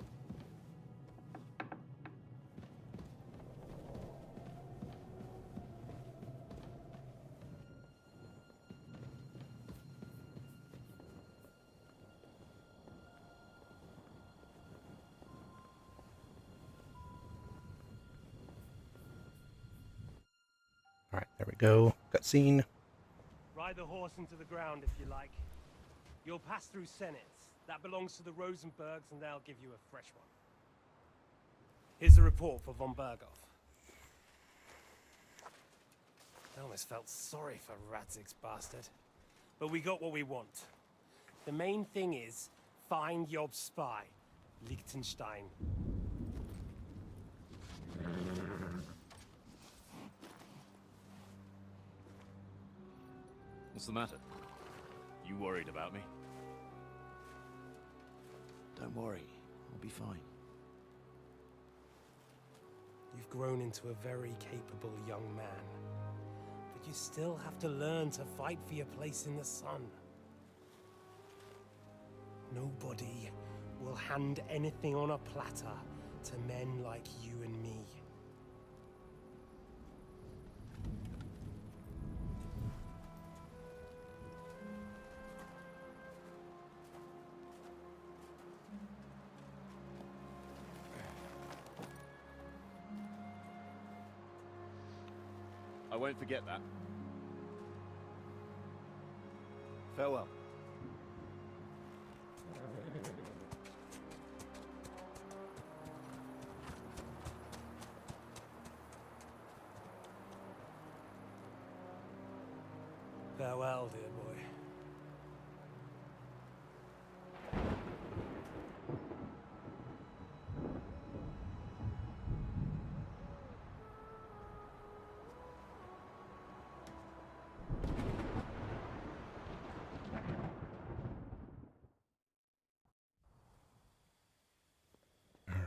Alright, there we go. Cutscene. Ride the horse into the ground if you like. You'll pass through Senates. That belongs to the Rosenbergs, and they'll give you a fresh one. Here's a report for von Berghoff. I almost felt sorry for Radzig's bastard. But we got what we want. The main thing is, find Job's spy, Liechtenstein. What's the matter? You worried about me? Don't worry, I'll be fine. You've grown into a very capable young man. But you still have to learn to fight for your place in the sun. Nobody will hand anything on a platter to men like you and me. I won't forget that. Farewell. Farewell, dear boy.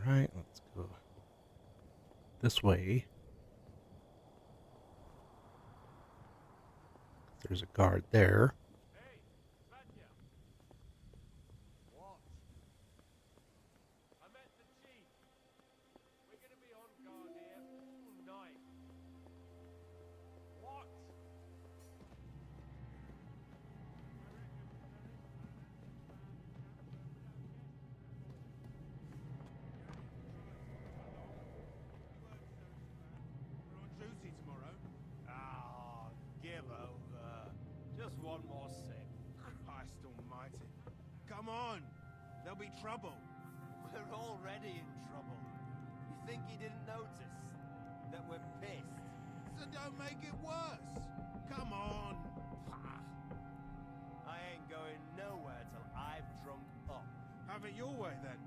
Alright, let's go this way. There's a guard there. Duty tomorrow. Ah, give over. Just one more sip. Christ almighty. Come on. There'll be trouble. We're already in trouble. You think he didn't notice that we're pissed? So don't make it worse. Come on. I ain't going nowhere till I've drunk up. Have it your way then.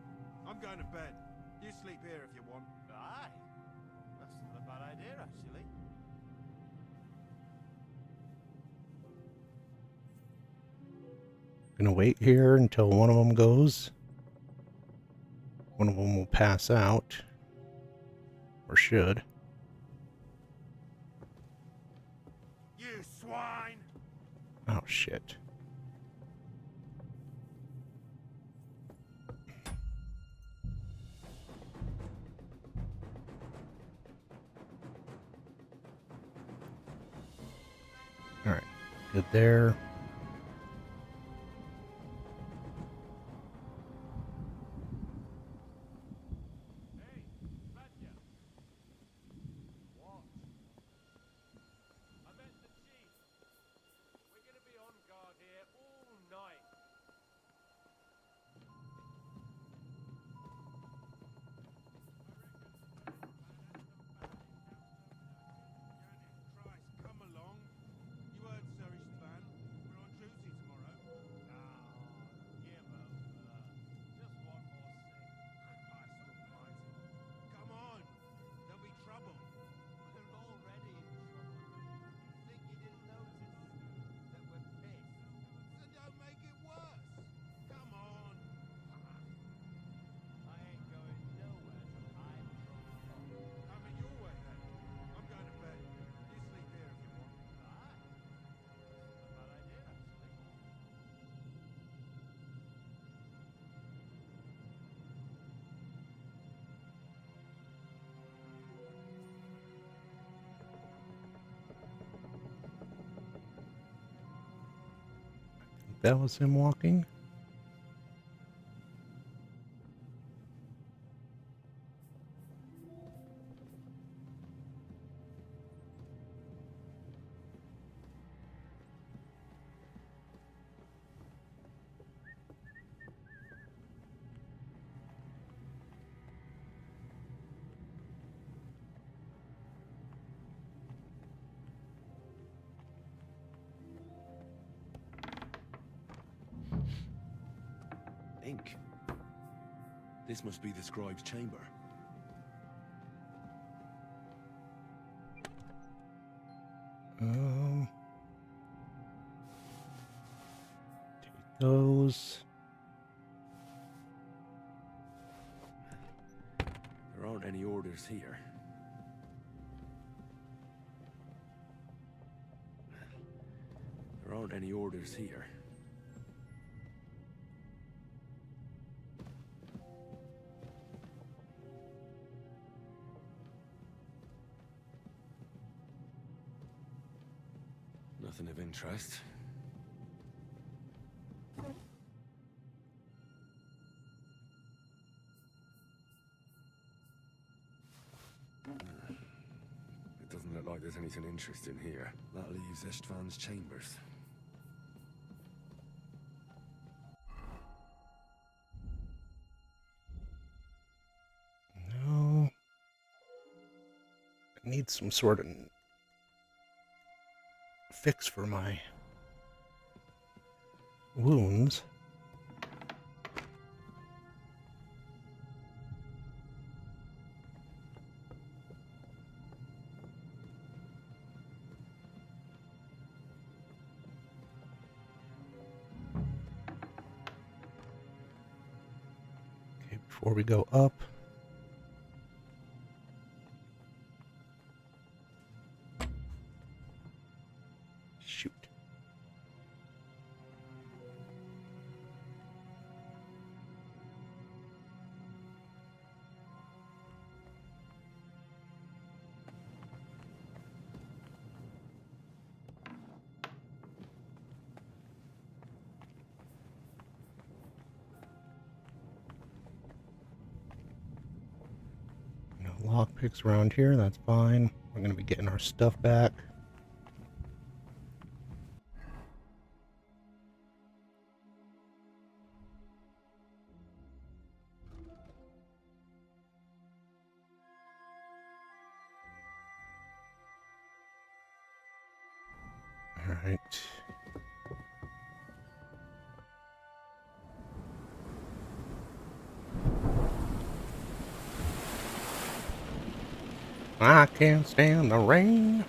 I'm going to bed. You sleep here if you want. Aye. That's not a bad idea, actually. Gonna wait here until one of them goes. One of them will pass out. Or should. You swine! Oh shit. Alright, good there. That was him walking. Ink. This must be the scribe's chamber. Take those. There aren't any orders here. There aren't any orders here. Nothing of interest. It doesn't look like there's anything interesting here. That leaves Istvan's chambers. No. I need some sort of fix for my wounds. Okay, before we go up, shoot. No lockpicks around here, that's fine. We're going to be getting our stuff back. All right. I can't stand the rain.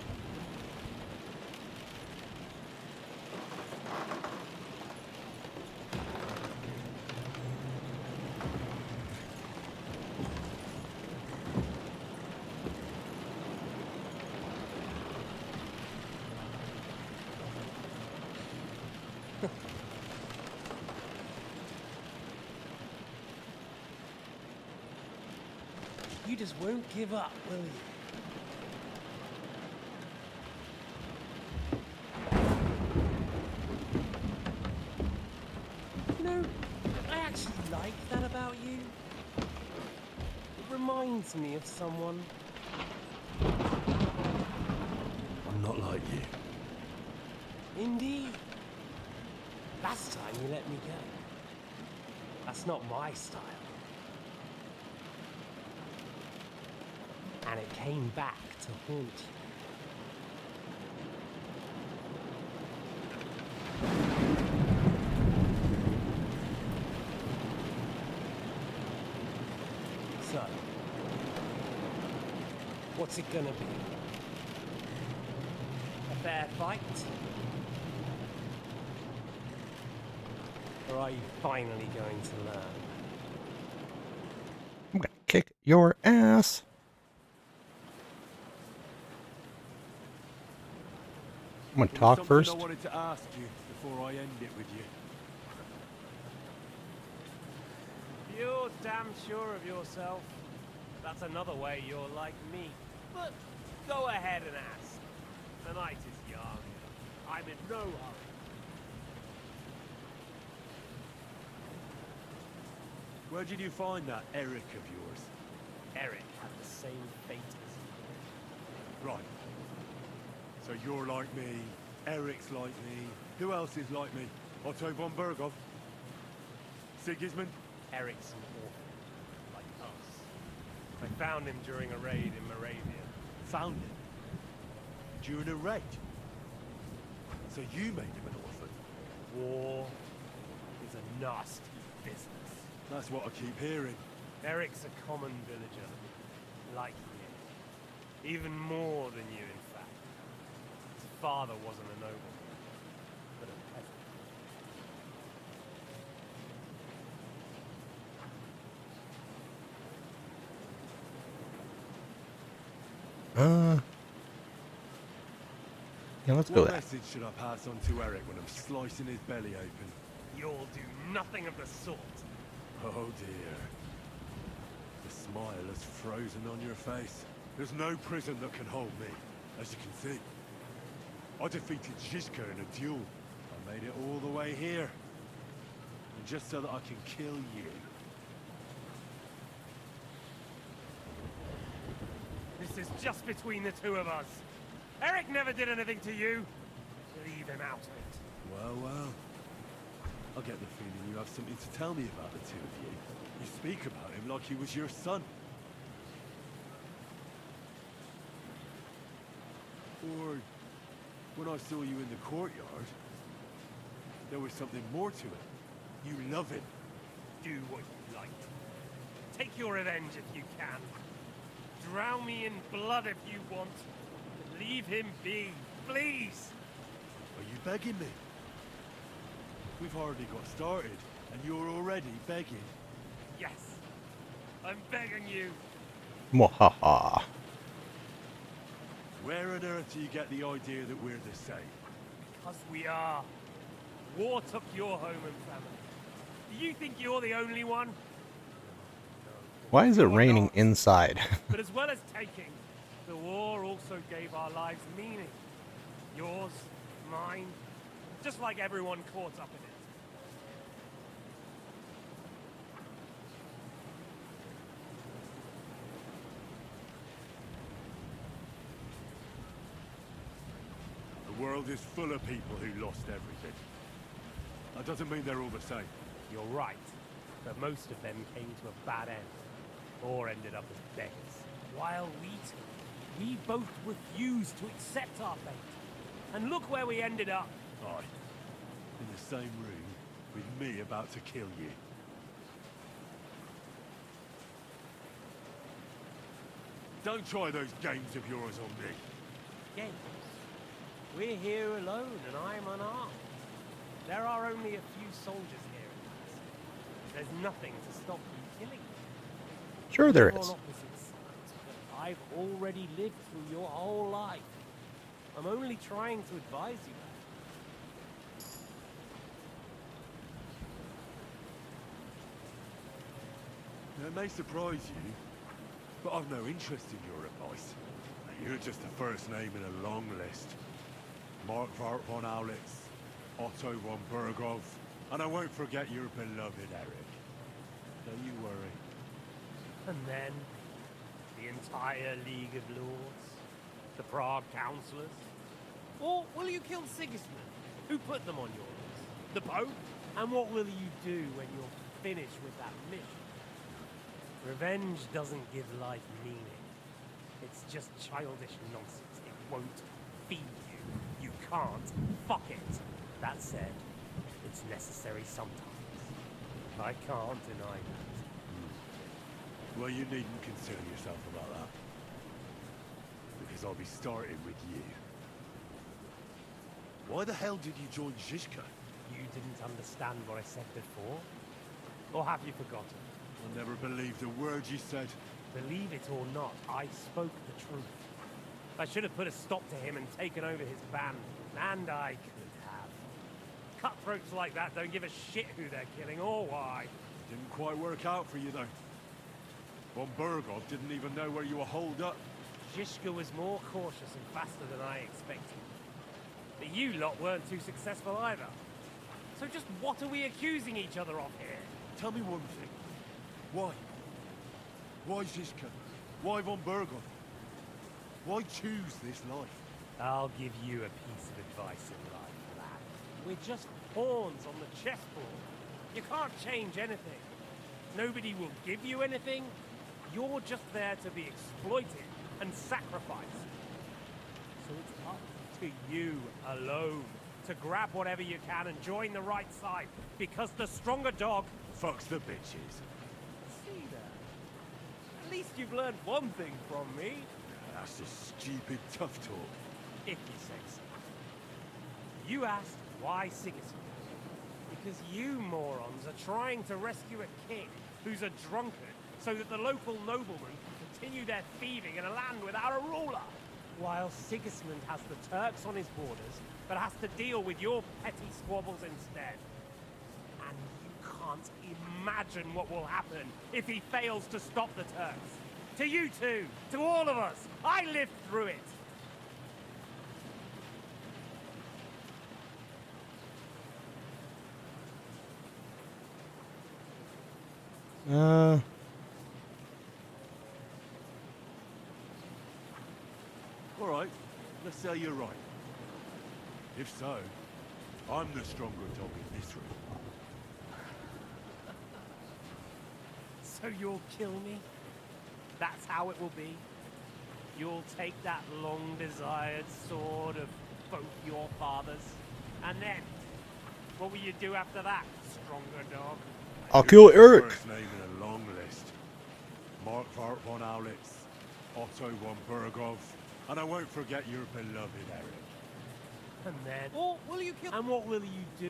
You just won't give up, will you? You know, I actually like that about you. It reminds me of someone. I'm not like you. Indeed. Last time you let me go. That's not my style. And it came back to haunt you. So, what's it gonna be? A fair fight? Or are you finally going to learn? I'm gonna kick your ass. I'm gonna talk first. I wanted to ask you before I end it with you. You're damn sure of yourself. That's another way you're like me. But go ahead and ask. The night is young. I'm in no hurry. Where did you find that Eric of yours? Eric had the same fate as you. Right. So you're like me, Eric's like me. Who else is like me? Otto von Berghoff? Sigismund? Eric's an orphan, like us. I found him during a raid in Moravia. Found him? During a raid? So you made him an orphan? War is a nasty business. That's what I keep hearing. Eric's a common villager, like you. Even more than you, in fact. His father wasn't a nobleman, but a peasant. Yeah, let's go What there. message should I pass on to Eric when I'm slicing his belly open? You'll do nothing of the sort. Oh dear. The smile is frozen on your face. There's no prison that can hold me, as you can see. I defeated Zizka in a duel. I made it all the way here. And just so that I can kill you. This is just between the two of us. Eric never did anything to you. Leave him out of it. Well, well. I get the feeling you have something to tell me about the two of you. You speak about him like he was your son. Or when I saw you in the courtyard, there was something more to it. You love him. Do what you like. Take your revenge if you can. Drown me in blood if you want. But leave him be, please. Are you begging me? We've hardly got started, and you're already begging. Yes. I'm begging you. Mwahaha. Where on earth do you get the idea that we're the same? Because we are. War took your home and family. Do you think you're the only one? Why is it raining inside? But as well as taking, the war also gave our lives meaning. Yours, mine, just like everyone caught up in it. The world is full of people who lost everything. That doesn't mean they're all the same. You're right, but most of them came to a bad end, or ended up as beggars. While we both refused to accept our fate. And look where we ended up. Aye. In the same room, with me about to kill you. Don't try those games of yours on me. Games? We're here alone, and I'm unarmed. There are only a few soldiers here in this. There's nothing to stop you killing me. Sure there We're is. on opposite sides, but I've already lived through your whole life. I'm only trying to advise you. It may surprise you, but I've no interest in your advice. You're just the first name in a long list. Mark von Aulitz, Otto von Berghoff, and I won't forget your beloved Eric. Don't you worry. And then, the entire League of Lords? The Prague Councillors? Or will you kill Sigismund? Who put them on your list? The Pope? And what will you do when you're finished with that mission? Revenge doesn't give life meaning. It's just childish nonsense. It won't feed you. You can't fuck it. That said, it's necessary sometimes. I can't deny that. Well, you needn't concern yourself about that. Because I'll be starting with you. Why the hell did you join Zizka? You didn't understand what I said before? Or have you forgotten? I never believed a word you said. Believe it or not, I spoke the truth. I should have put a stop to him and taken over his band. And I could have. Cutthroats like that don't give a shit who they're killing or why. Didn't quite work out for you, though. Von Berghoff didn't even know where you were holed up. Zizka was more cautious and faster than I expected. But you lot weren't too successful either. So just what are we accusing each other of here? Tell me one thing. Why? Why Zizka? Why von Berghoff? Why choose this life? I'll give you a piece of advice in life, lad. We're just pawns on the chessboard. You can't change anything. Nobody will give you anything. You're just there to be exploited and sacrificed. So it's up to you alone to grab whatever you can and join the right side, because the stronger dog Fucks the bitches. See that? At least you've learned one thing from me. That's just stupid tough talk. If you say so. You asked why Sigismund? Because you morons are trying to rescue a king who's a drunkard so that the local noblemen can continue their thieving in a land without a ruler. While Sigismund has the Turks on his borders, but has to deal with your petty squabbles instead. And you can't imagine what will happen if he fails to stop the Turks. To you two, to all of us, I lived through it. All right, let's say you're right. If so, I'm the stronger dog in this room. So you'll kill me? That's how it will be? You'll take that long-desired sword of both your fathers? And then, what will you do after that, stronger dog? I'll kill Eric. First name in a long list. Mark Vart von Aulitz, Otto von Burgov, and I won't forget your beloved Eric. And then, or will you kill? And what will you do?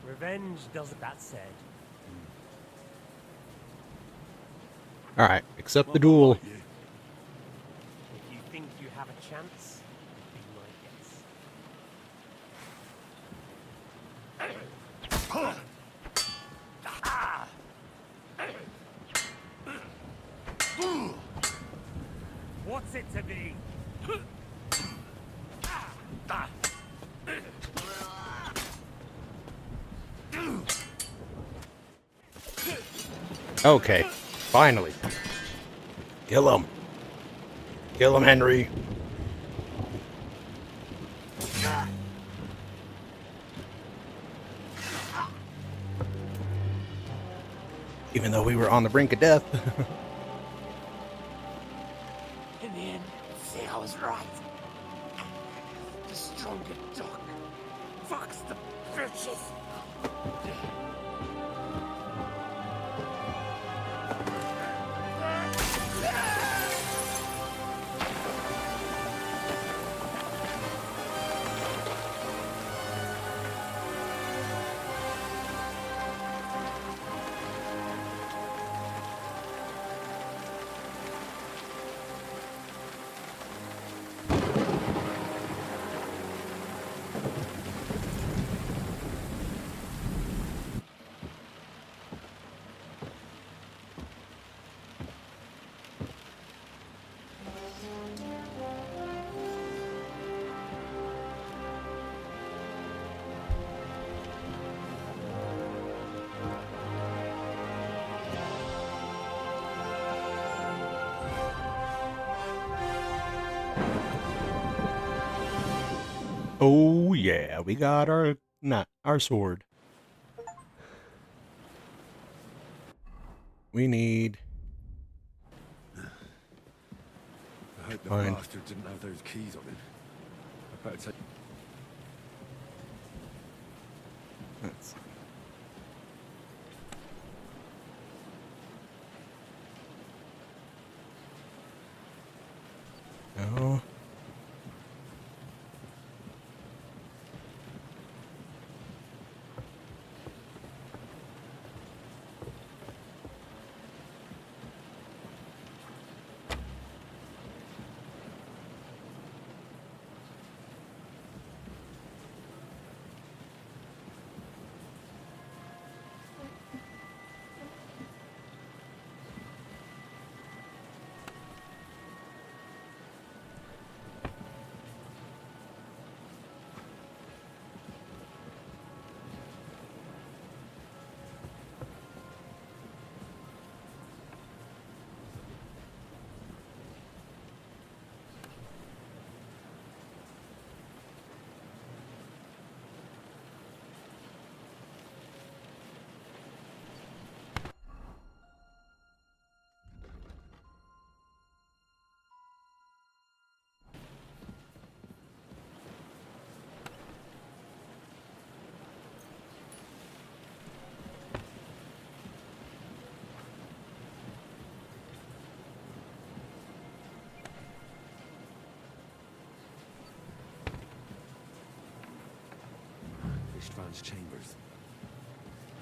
Revenge does that said. All right, accept the duel. If you think you have a chance, be my guest. What's it to be? Okay, finally. Kill him. Kill him, Henry. Even though we were on the brink of death. In the end, see, I was right. The stronger dog fucks the bitches. Oh yeah, we got our sword. We need. I hope the Fine. bastard didn't have those keys on him. I better take. Let's see. No. Ishtvan's chambers.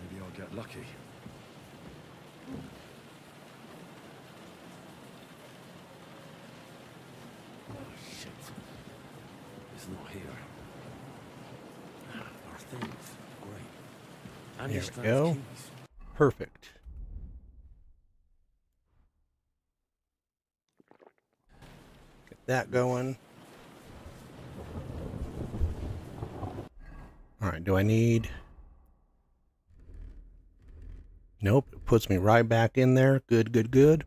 Maybe I'll get lucky. Oh, shit. It's not here. Our things. Great. And There we Ishtvan's go. keys. Perfect. Get that going. Alright, do I need... Nope, it puts me right back in there. Good, good, good.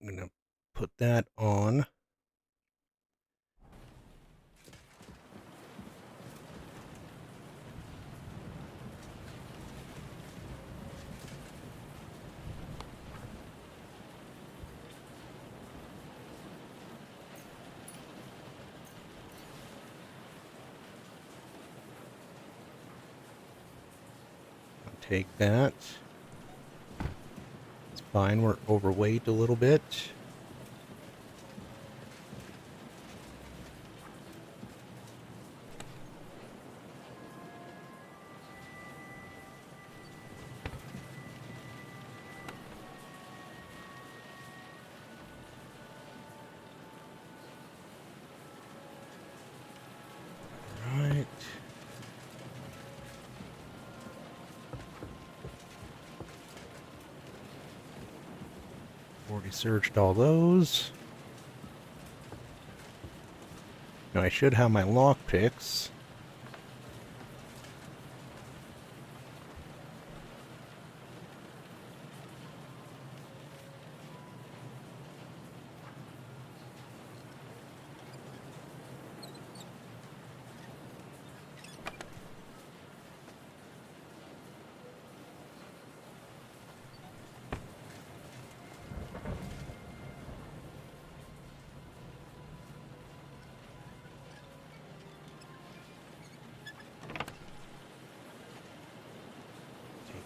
I'm going to put that on. Take that. It's fine, we're overweight a little bit. Right. Already searched all those. Now I should have my lock picks.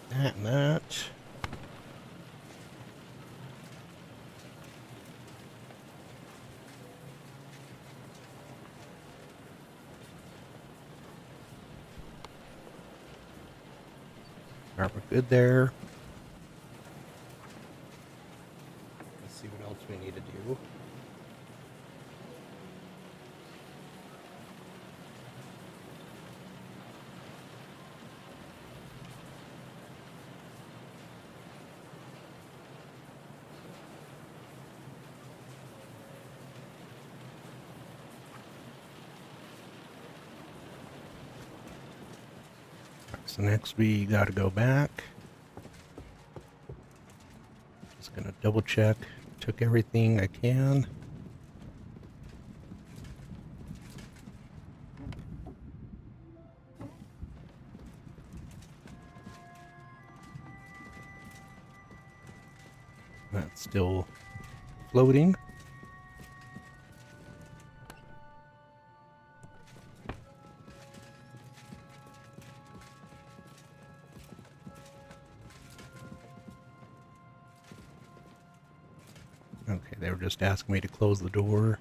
That and that. Alright, we're good there. Let's see what else we need to do. So next we got to go back. Just gonna double check. Took everything I can. That's still floating. Okay, they were just asking me to close the door.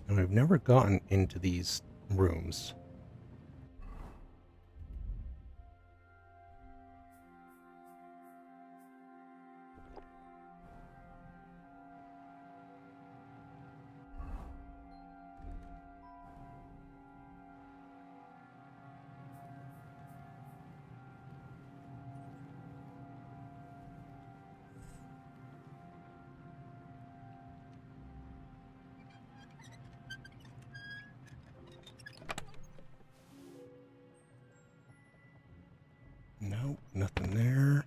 And we've never gotten into these rooms. Nope, nothing there.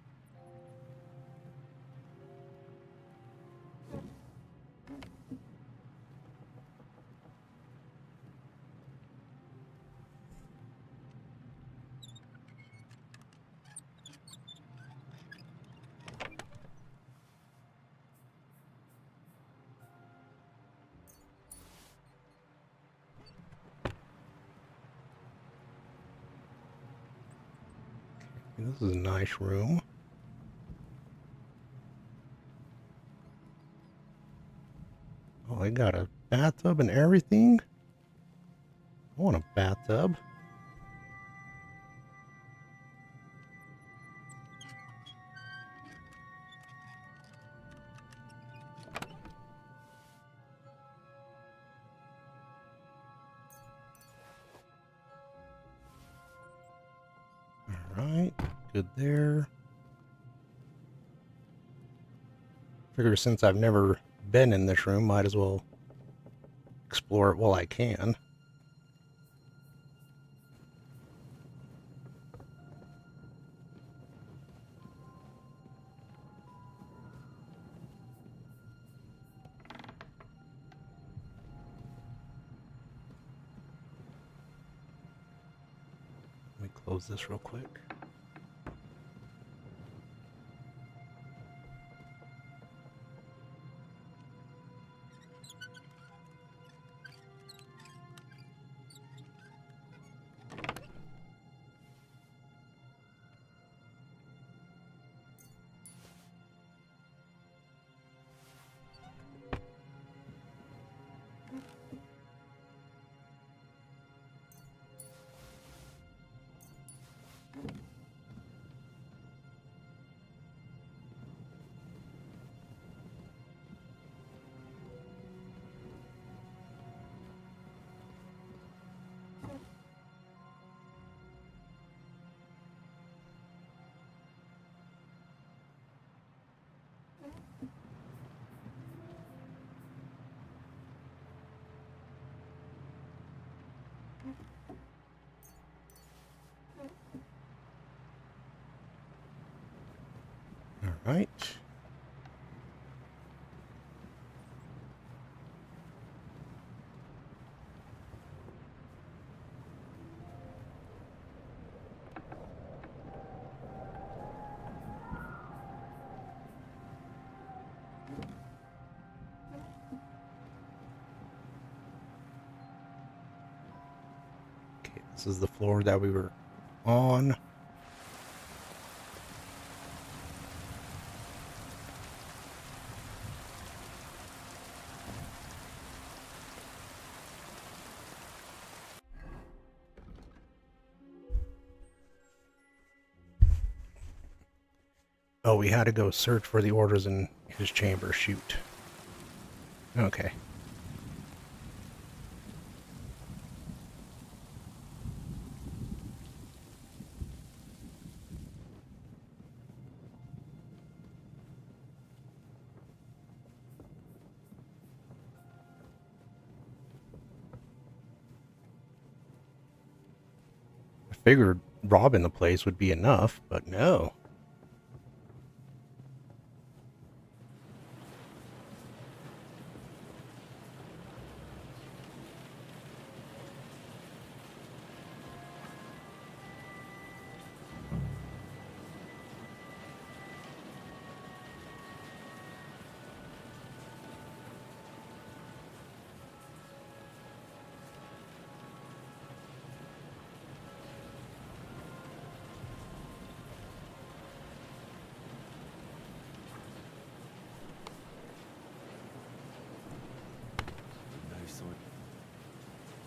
This is a nice room. Oh, they got a bathtub and everything? I want a bathtub. Alright, good there. Figure since I've never been in this room, might as well explore it while I can. Let me close this real quick. Alright. Okay, this is the floor that we were on. Oh, we had to go search for the orders in his chamber. Shoot. Okay. I figured robbing the place would be enough, but no.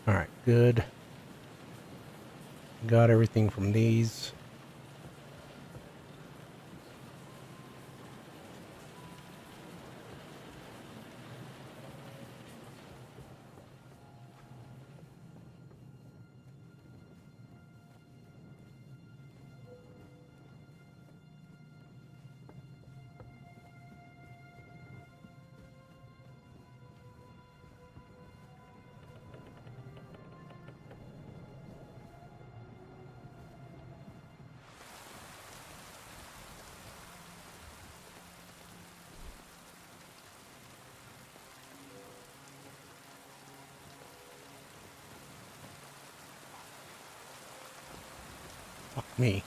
Alright, good. Got everything from these. Fuck me.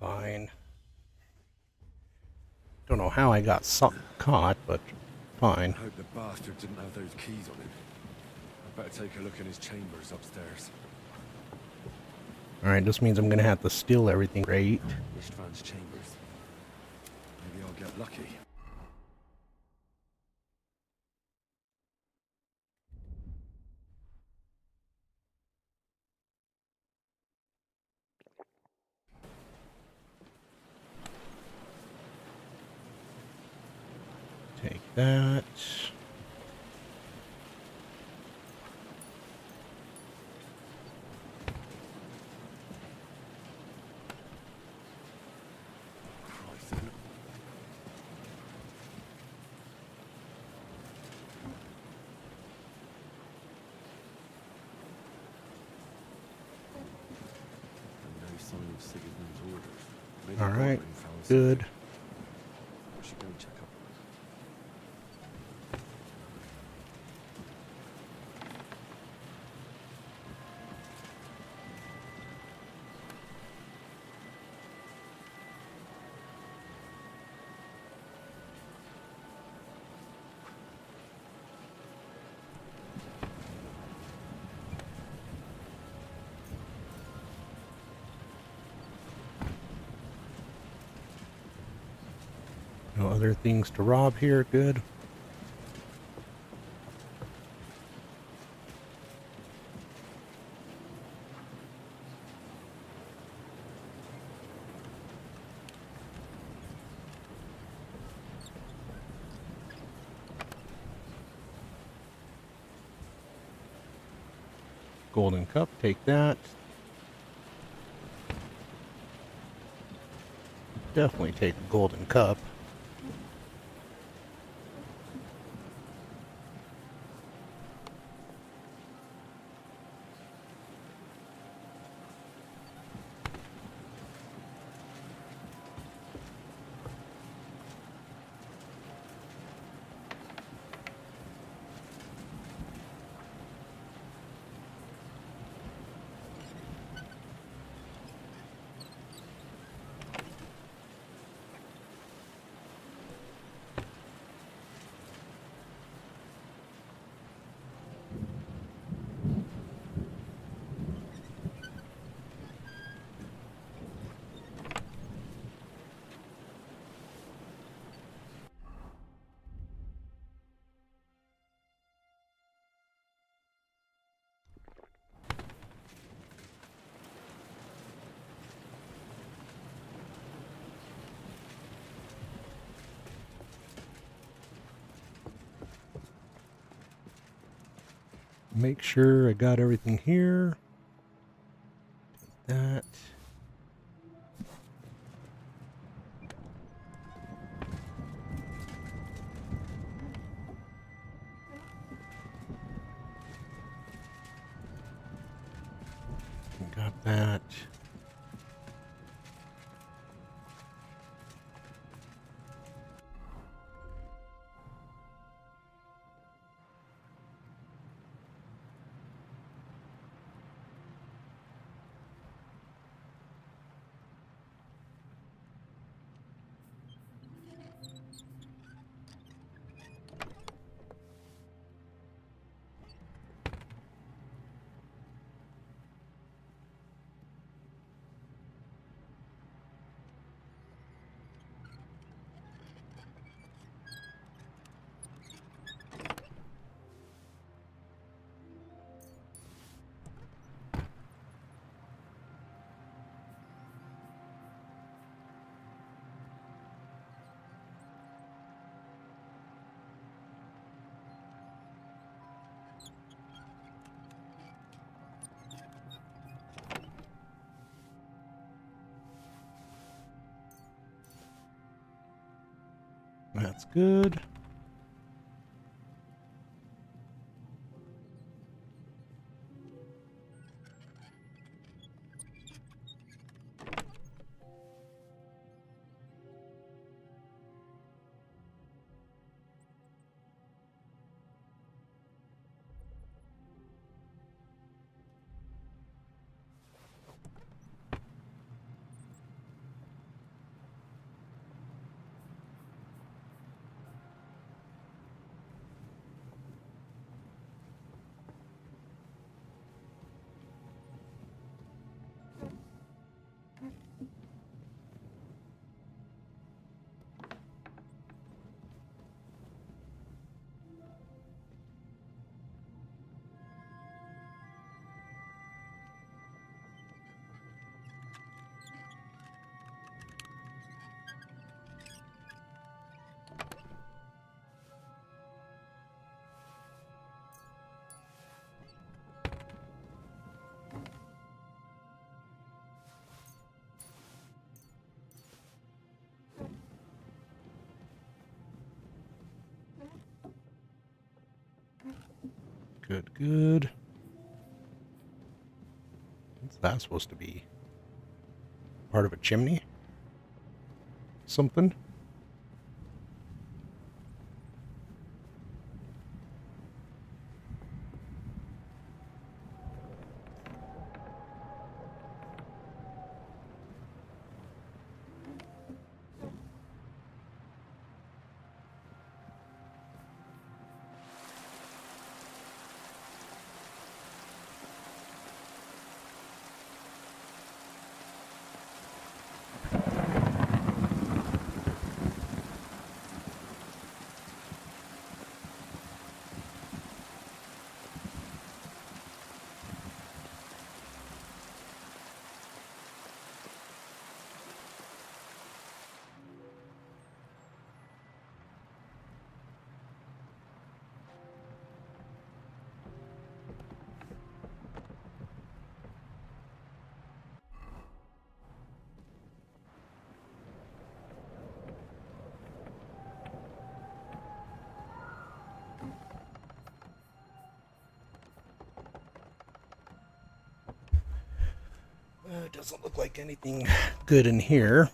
Fine. Don't know how I got caught, but fine. I hope the bastard didn't have those keys on him. I better take a look in his chambers upstairs. Alright, this means I'm gonna have to steal everything. Great. Ishtvan's chambers. Maybe I'll get lucky. Take that. Alright, good. I should go and check up. No other things to rob here, good. Golden cup, take that. Definitely take a golden cup. Make sure I got everything here. Take that. Got that. That's good. Good, good. What's that supposed to be? Part of a chimney? Something? It doesn't look like anything good in here.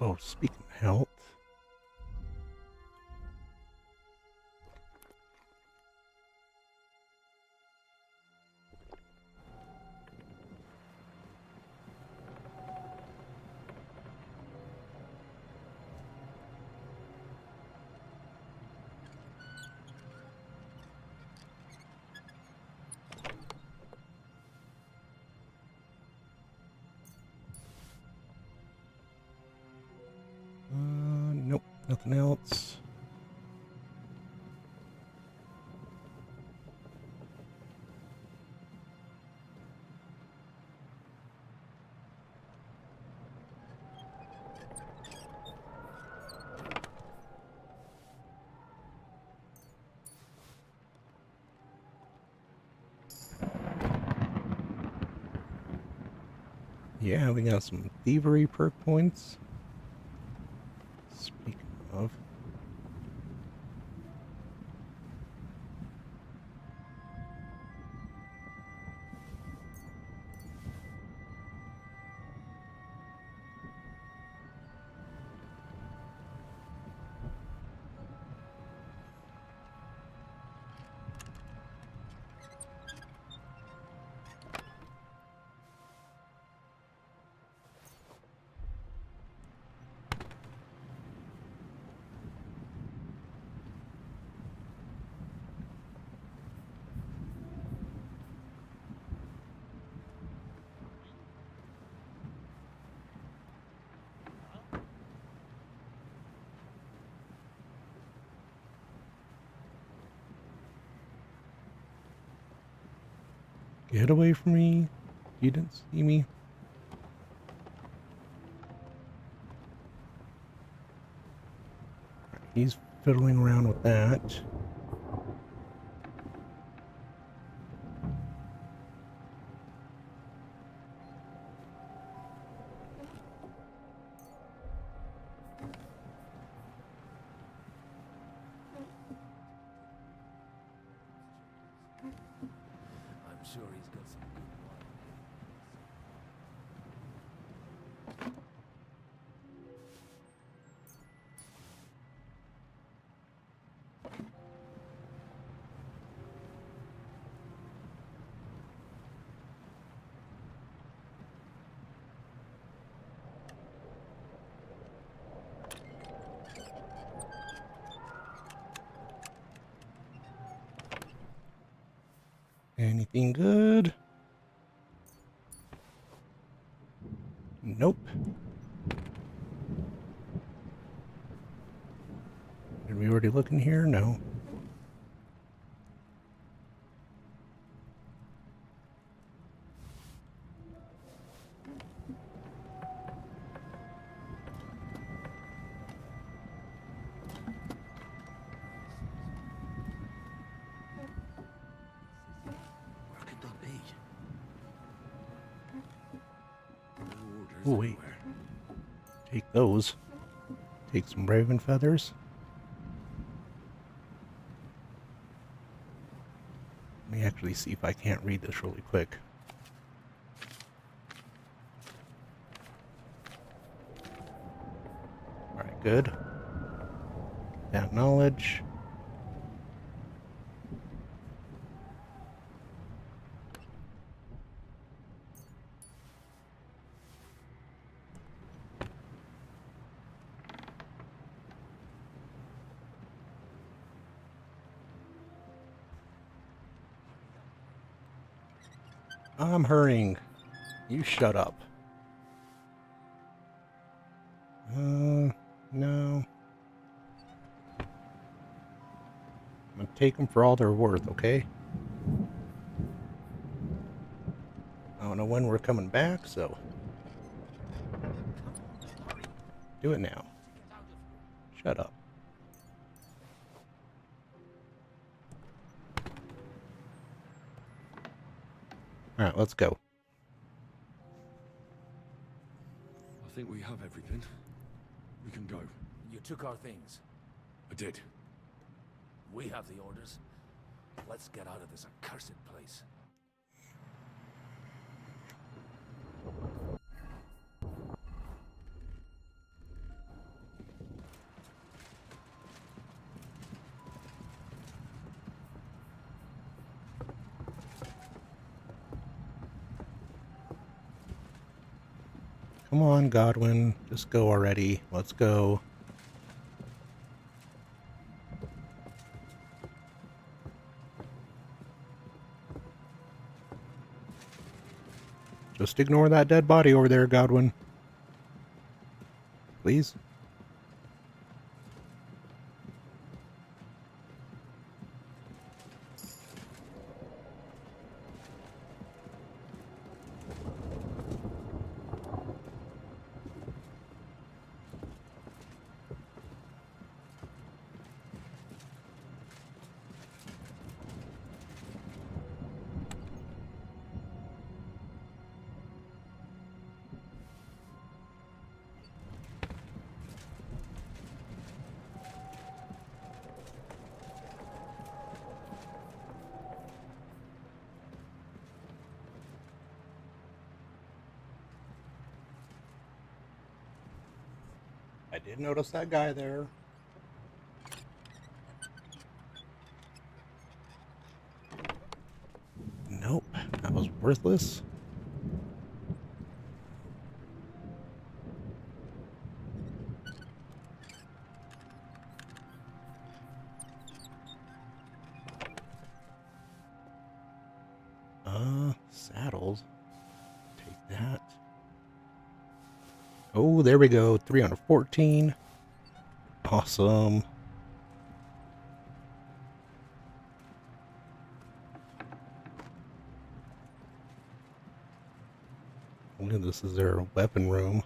Oh, speaking of health. Nope, nothing else. Yeah, we got some thievery perk points. Speaking of. Get away from me. You didn't see me. He's fiddling around with that. I'm sure he's got some good wine. Anything good? Nope. Did we already look in here? No. Oh, wait. Take those. Take some raven feathers. Let me actually see if I can't read this really quick. Alright, good. That knowledge. I'm hurrying. You shut up. No. I'm gonna take them for all they're worth, okay? I don't know when we're coming back, so... do it now. Shut up. Alright, let's go. I think we have everything. We can go. You took our things. I did. We have the orders. Let's get out of this accursed place. Come on, Godwin. Just go already. Let's go. Just ignore that dead body over there, Godwin. Please. I did notice that guy there. Nope, that was worthless. Saddles. Take that. Oh, there we go. 314. Awesome. Look, this is their weapon room.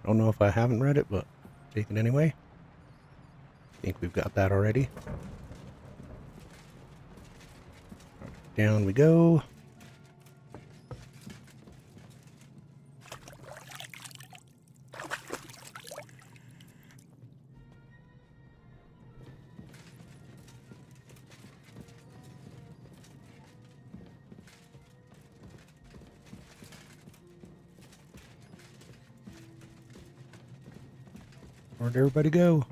I don't know if I haven't read it, but take it anyway. I think we've got that already. Down we go. Where'd everybody go?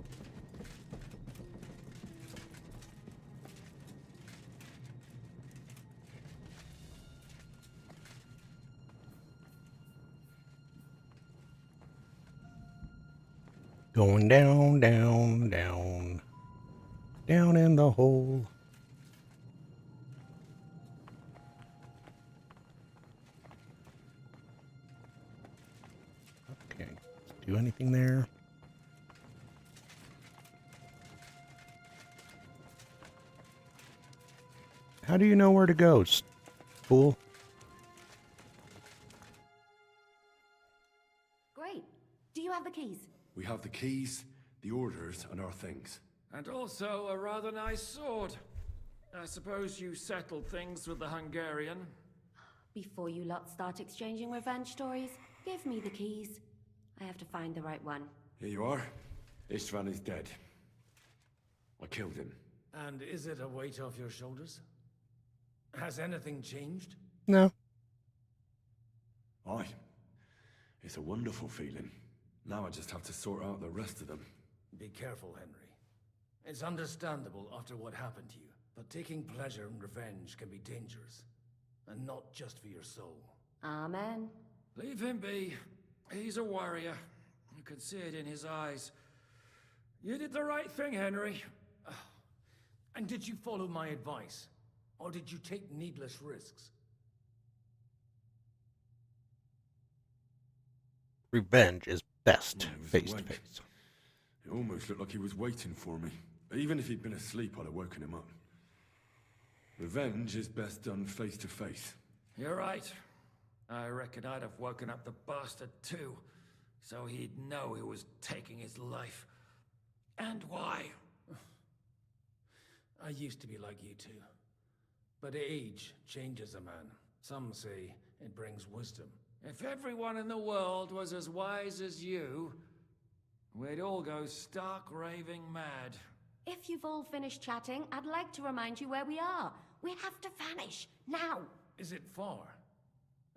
Going down, down, down. Down in the hole. Okay. Do anything there? How do you know where to go, fool? Great. Do you have the keys? We have the keys, the orders, and our things. And also a rather nice sword. I suppose you settled things with the Hungarian. Before you lot start exchanging revenge stories, give me the keys. I have to find the right one. Here you are. Istvan is dead. I killed him. And is it a weight off your shoulders? Has anything changed? No. Aye. It's a wonderful feeling. Now I just have to sort out the rest of them. Be careful, Henry. It's understandable after what happened to you, but taking pleasure in revenge can be dangerous. And not just for your soul. Amen. Leave him be. He's a warrior. You can see it in his eyes. You did the right thing, Henry. And did you follow my advice? Or did you take needless risks? Revenge is best He was face to awake. face. It almost looked like he was waiting for me. Even if he'd been asleep, I'd have woken him up. Revenge is best done face to face. You're right. I reckon I'd have woken up the bastard too, so he'd know who was taking his life. And why. I used to be like you two. But age changes a man. Some say it brings wisdom. If everyone in the world was as wise as you, we'd all go stark raving mad. If you've all finished chatting, I'd like to remind you where we are. We have to vanish, now! Is it far?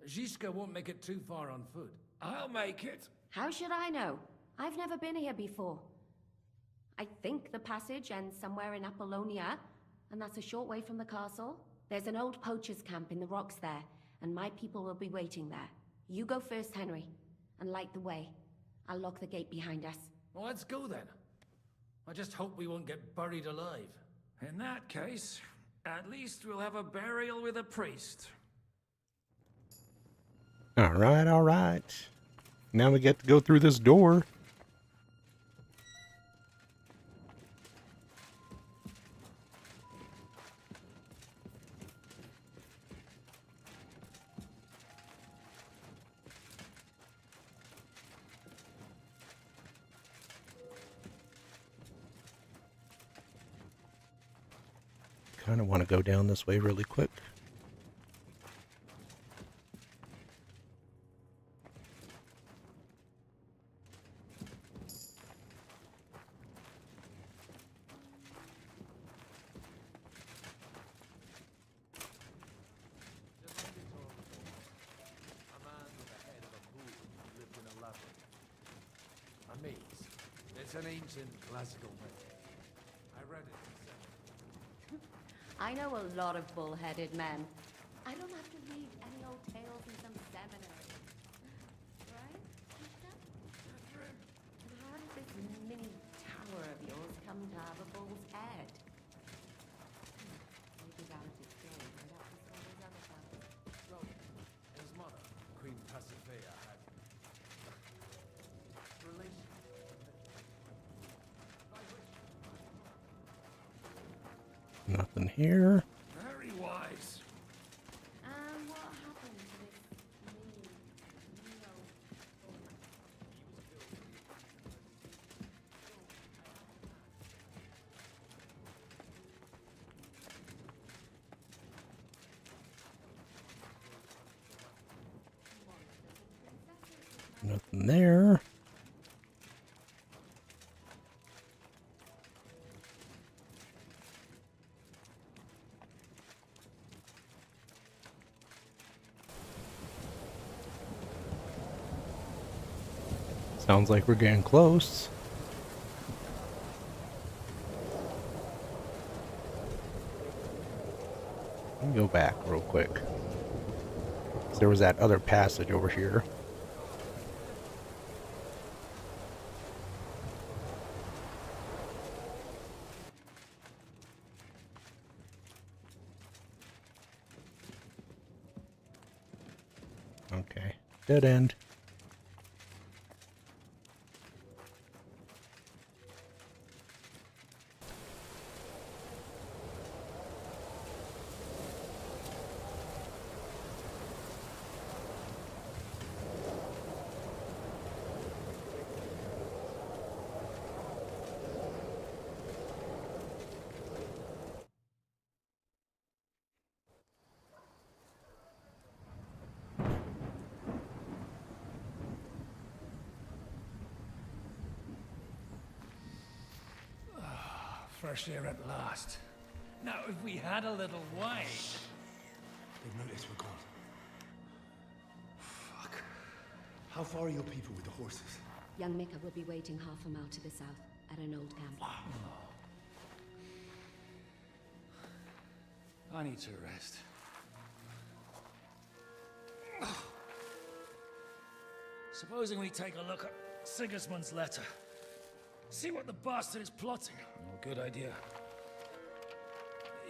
Zizka won't make it too far on foot. I'll make it. How should I know? I've never been here before. I think the passage ends somewhere in Apollonia, and that's a short way from the castle. There's an old poacher's camp in the rocks there, and my people will be waiting there. You go first, Henry, and light the way. I'll lock the gate behind us. Well, let's go then. I just hope we won't get buried alive. In that case, at least we'll have a burial with a priest. All right, all right. Now we get to go through this door. Kind of want to go down this way really quick. It's an ancient classical myth. I read it. I know a lot of bull-headed men. I don't have to read any old tales in some seminary. Right? And how did this mini tower of yours come to have a bull's head? Maybe that was his game, and that was all his other fellows. Well, his mother, Queen Pasiphae, had relations. Nothing here. Very wise. What happened to this Neo? Nothing there. Sounds like we're getting close. Let me go back real quick. There was that other passage over here. Okay, dead end. Fresh air at last. Now, if we had a little wine... They've noticed we're gone. Fuck. How far are your people with the horses? Young Mika will be waiting half a mile to the south, at an old camp. I need to rest. Supposing we take a look at Sigismund's letter. See what the bastard is plotting. Oh, good idea.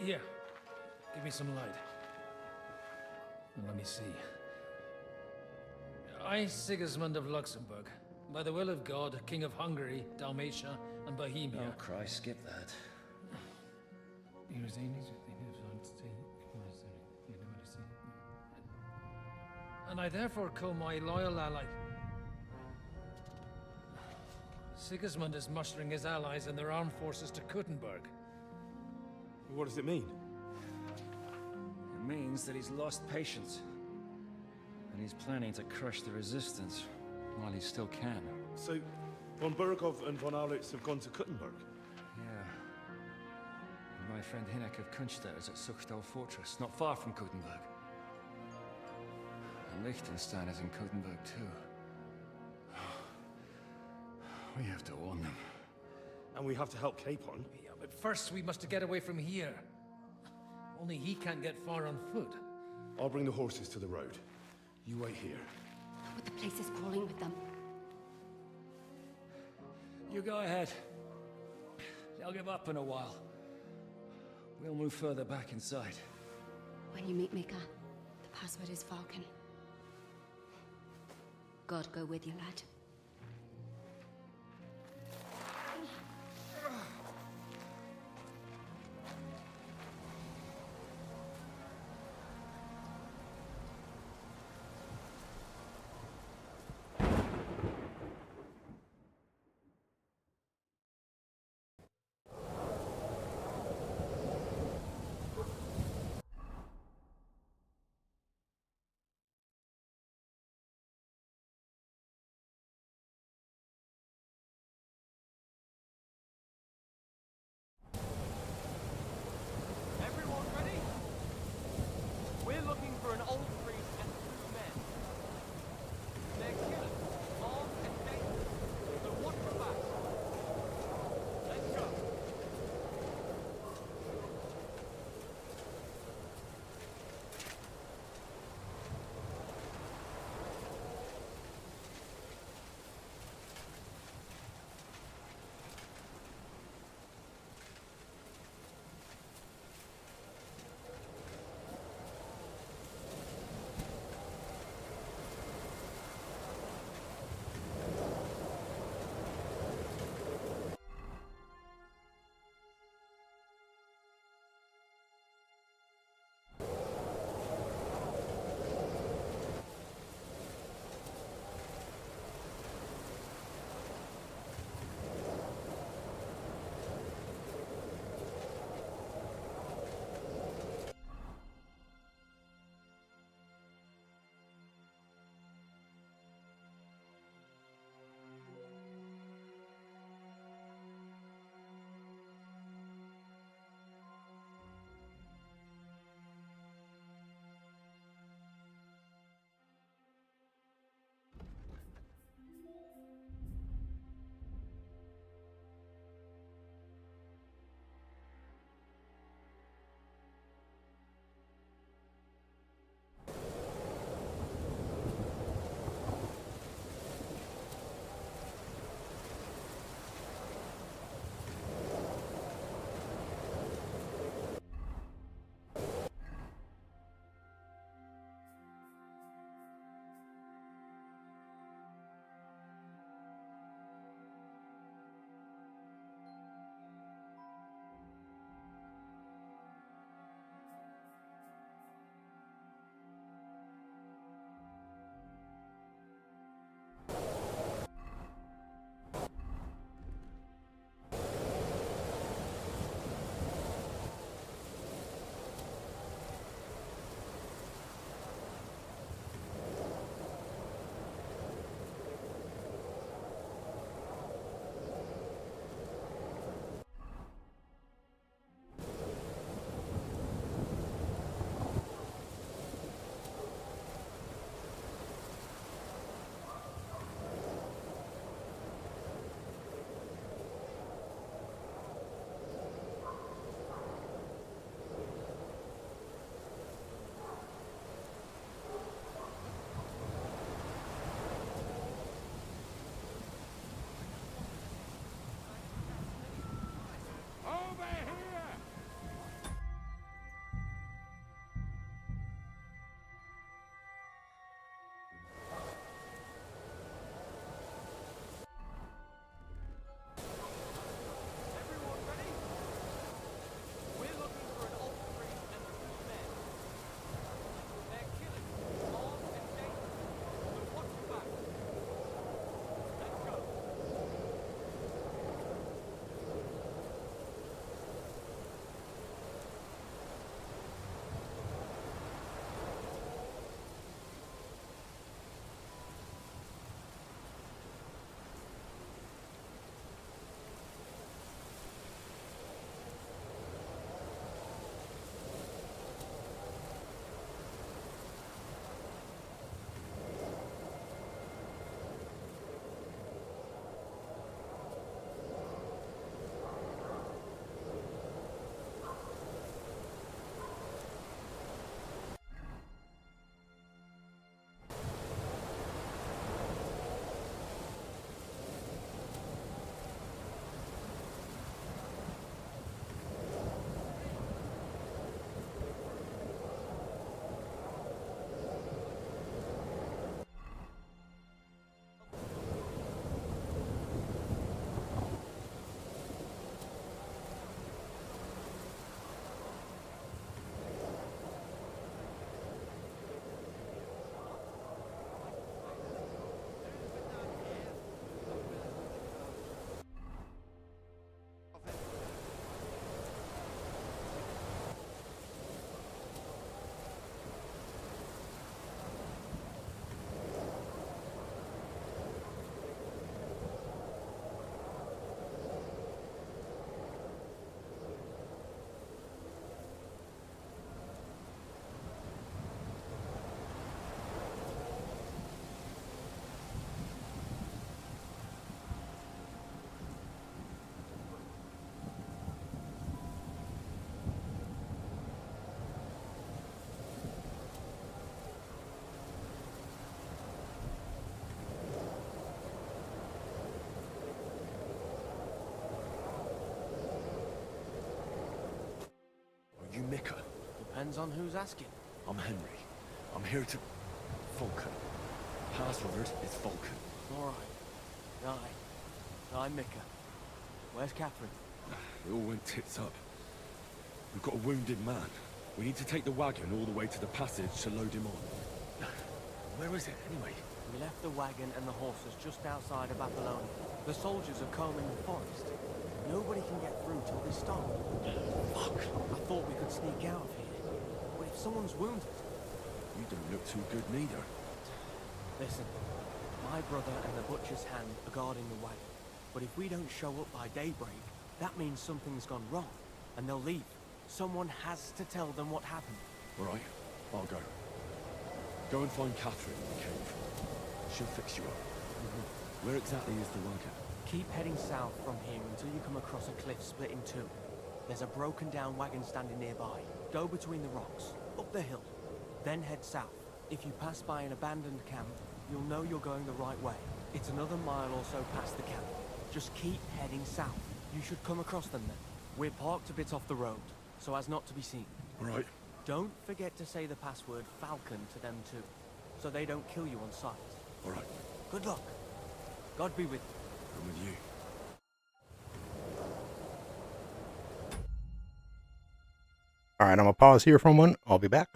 Here, give me some light. And let me see. I, Sigismund of Luxembourg, by the will of God, King of Hungary, Dalmatia, and Bohemia. Oh, Christ, skip that. And I therefore call my loyal ally... Sigismund is mustering his allies and their armed forces to Kuttenberg. What does it mean? It means that he's lost patience. And he's planning to crush the resistance while he still can. So, von Burgov and von Aulitz have gone to Kuttenberg? Yeah. And my friend Hinnek of Kunstad is at Suchtal Fortress, not far from Kuttenberg. And Liechtenstein is in Kuttenberg too. We have to warn them. And we have to help Capon? Yeah, but first we must get away from here. Only he can't get far on foot. I'll bring the horses to the road. You wait here. But the place is crawling with them. You go ahead. They'll give up in a while. We'll move further back inside. When you meet Mika, the password is Falcon. God go with you, lad. Depends on who's asking. I'm Henry. I'm here to... Falcon. Password is Falcon. Alright. I'm Mika. Where's Catherine? It all went tits up. We've got a wounded man. We need to take the wagon all the way to the passage to load him on. Where is it, anyway? We left the wagon and the horses just outside of Babylonia. The soldiers are combing the forest. Nobody can get through till they stop. Fuck! I thought we could sneak out of here. But if someone's wounded... You don't look too good neither. Listen, my brother and the butcher's hand are guarding the wagon. But if we don't show up by daybreak, that means something's gone wrong, and they'll leave. Someone has to tell them what happened. All right, I'll go. Go and find Catherine in the cave. She'll fix you up. Where exactly is the wagon? Keep heading south from here until you come across a cliff split in two. There's a broken down wagon standing nearby. Go between the rocks, up the hill, then head south. If you pass by an abandoned camp, you'll know you're going the right way. It's another mile or so past the camp. Just keep heading south. You should come across them then. We're parked a bit off the road, so as not to be seen. All right. Don't forget to say the password Falcon to them too, so they don't kill you on sight. All right. Good luck. God be with you. I'm with you. All right, I'm gonna pause here for a moment. I'll be back.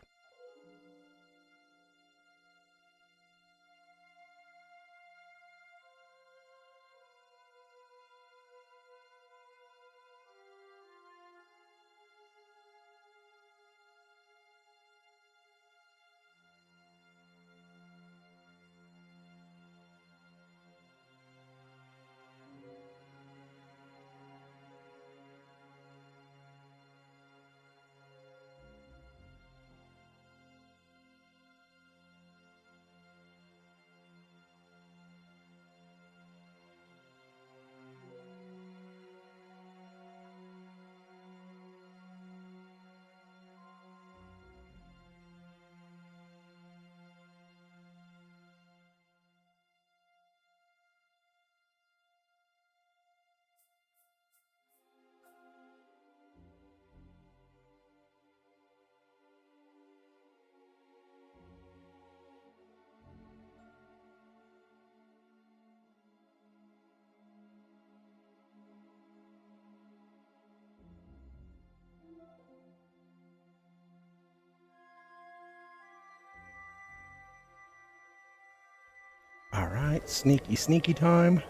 All right, sneaky time.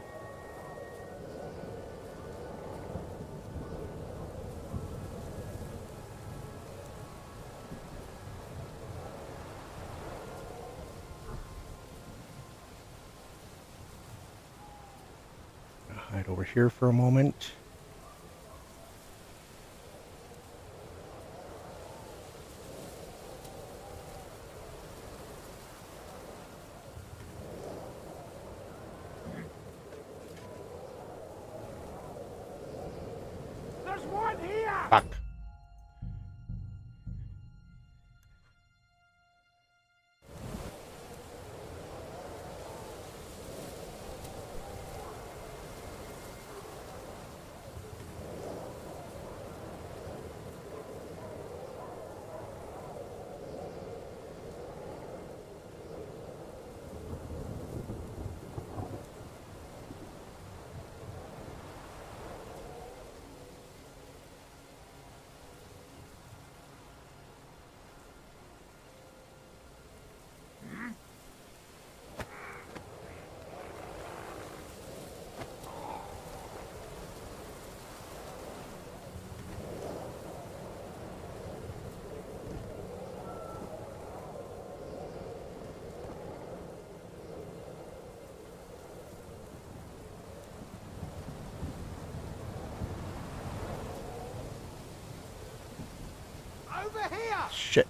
I'll hide over here for a moment. There's one here! Fuck. Over here! Shit.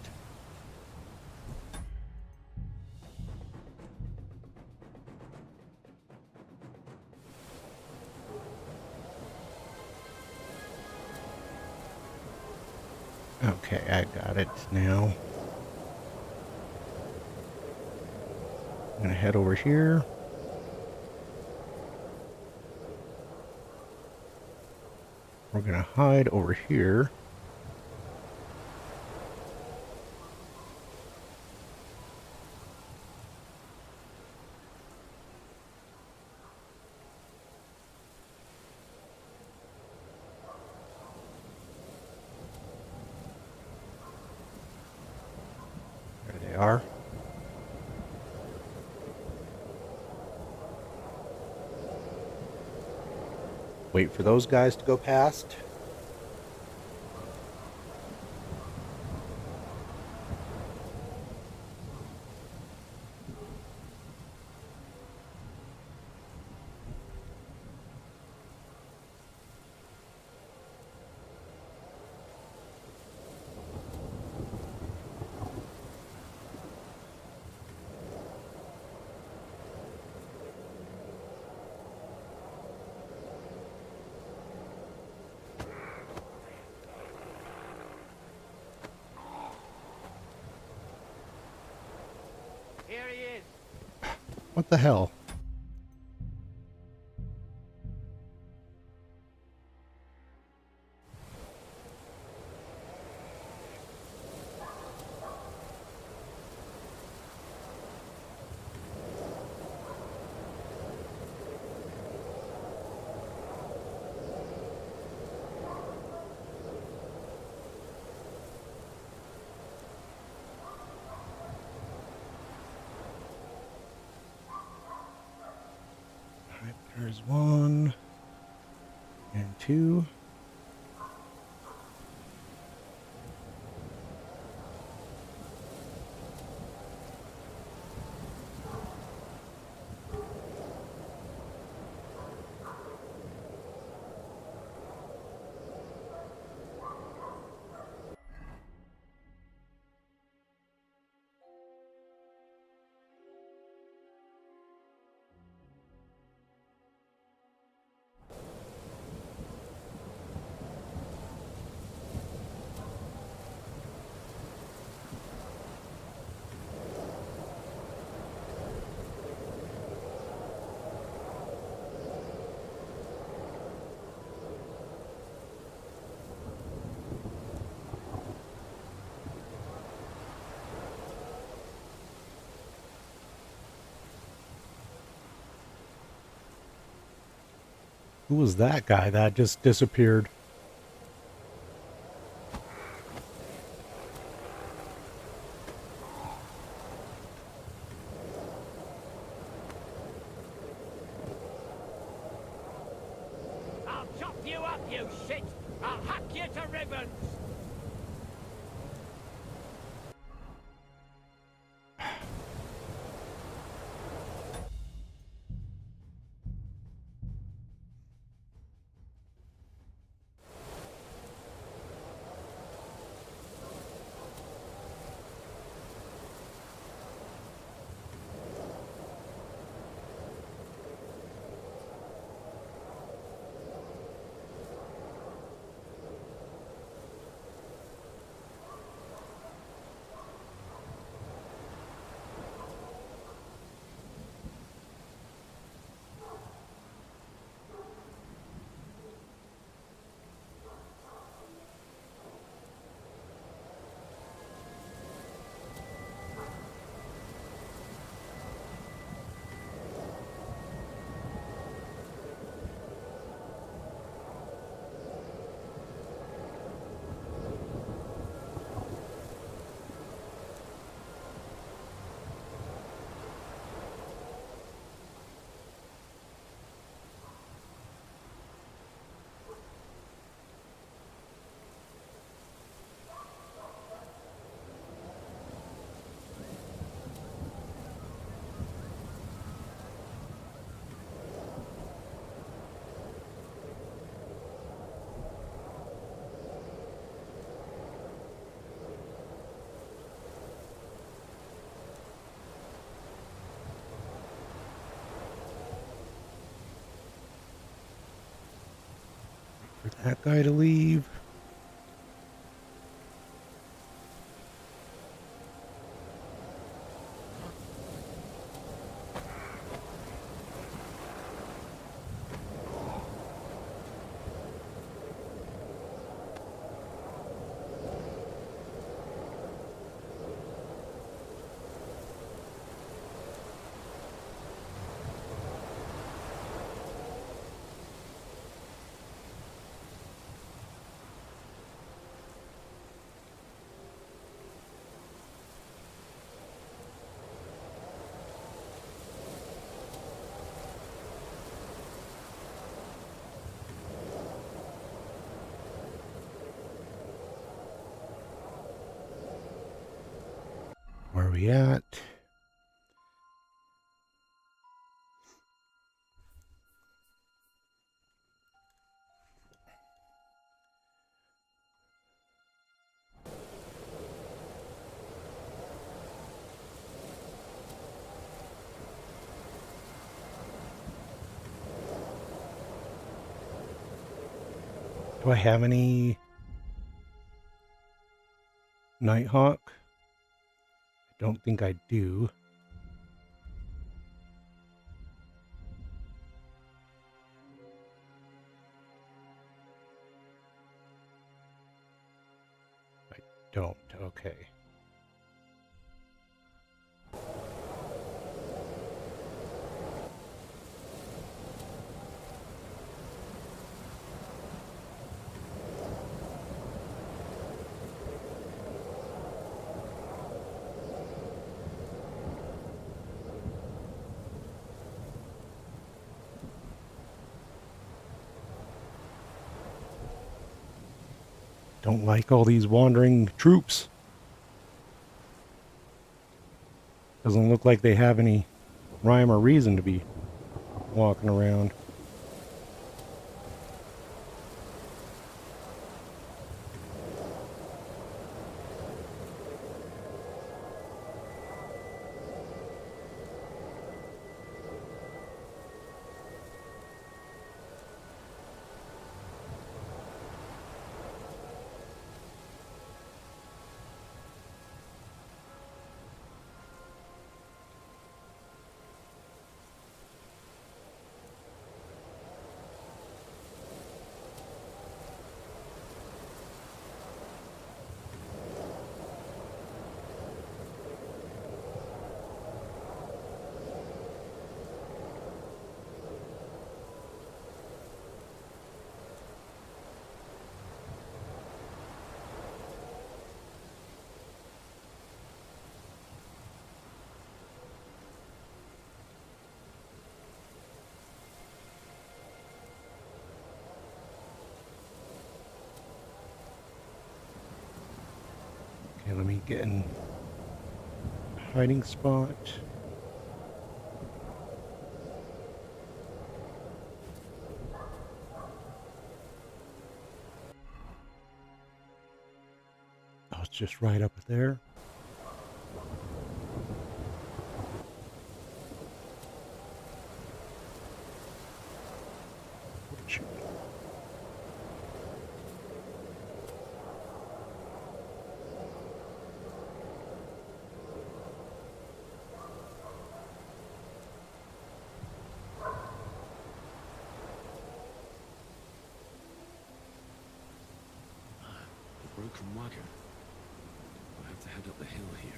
Okay, I got it now. I'm gonna head over here. We're gonna hide over here. are. Wait for those guys to go past. Here he is. What the hell? There's 1 and 2. Who was that guy that just disappeared? I'll chop you up, you shit! I'll hack you to ribbons! For that guy to leave. we at? Do I have any Nighthawk? I don't think I do. I don't. Okay. Don't like all these wandering troops. Doesn't look like they have any rhyme or reason to be walking around. Okay, let me get in hiding spot. Oh, it's just right up there. Shoot. Broken wagon. I'll have to head up the hill here.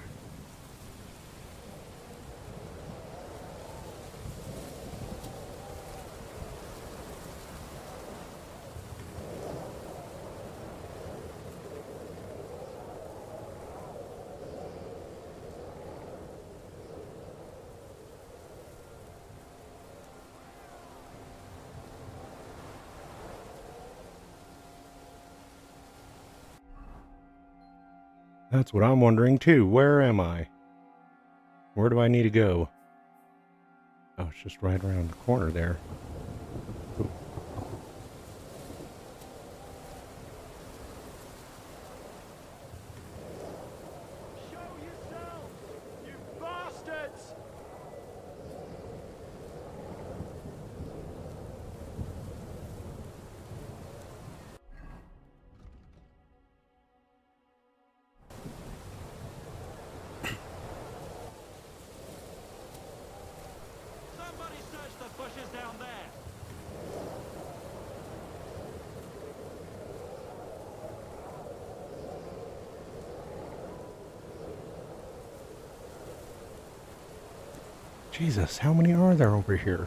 That's what I'm wondering too. Where am I? Where do I need to go? Oh, it's just right around the corner there. Ooh. Show yourselves, you bastards! Somebody search the bushes down there! Jesus, how many are there over here?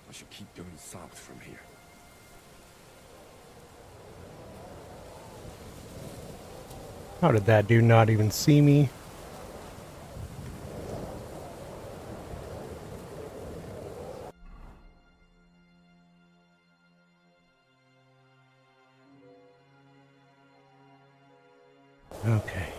I should keep going south from here. How did that dude not even see me? Okay.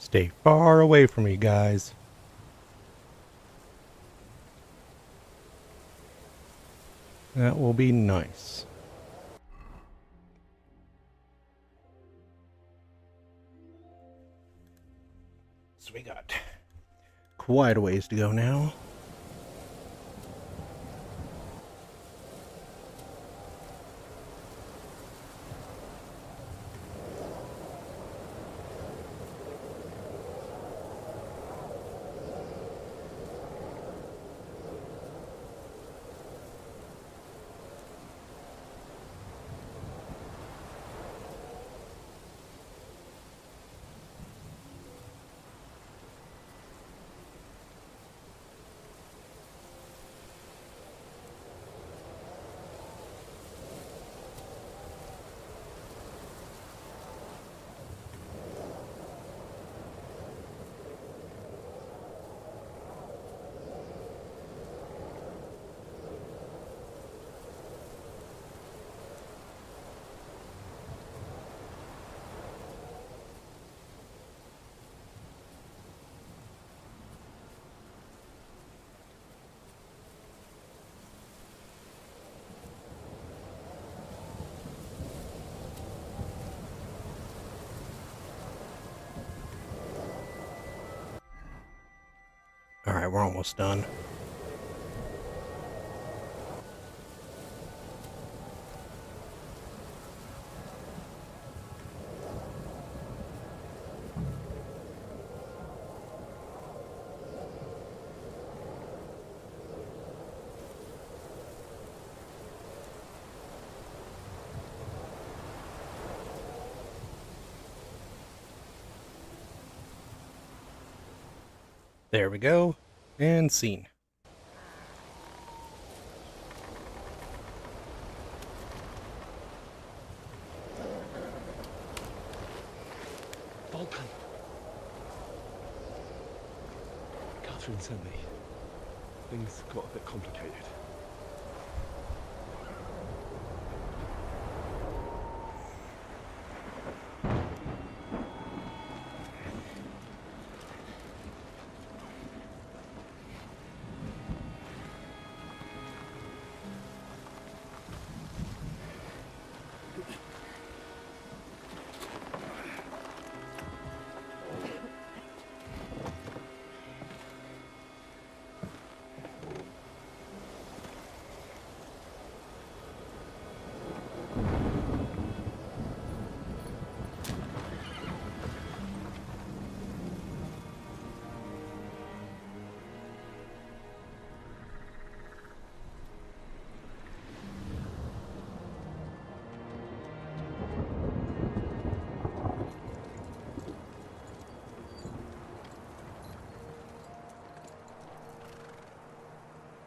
Stay far away from me, guys. That will be nice. So we got quite a ways to go now. Alright, we're almost done. There we go. And scene. Vulcan. Catherine sent me. Things got a bit complicated.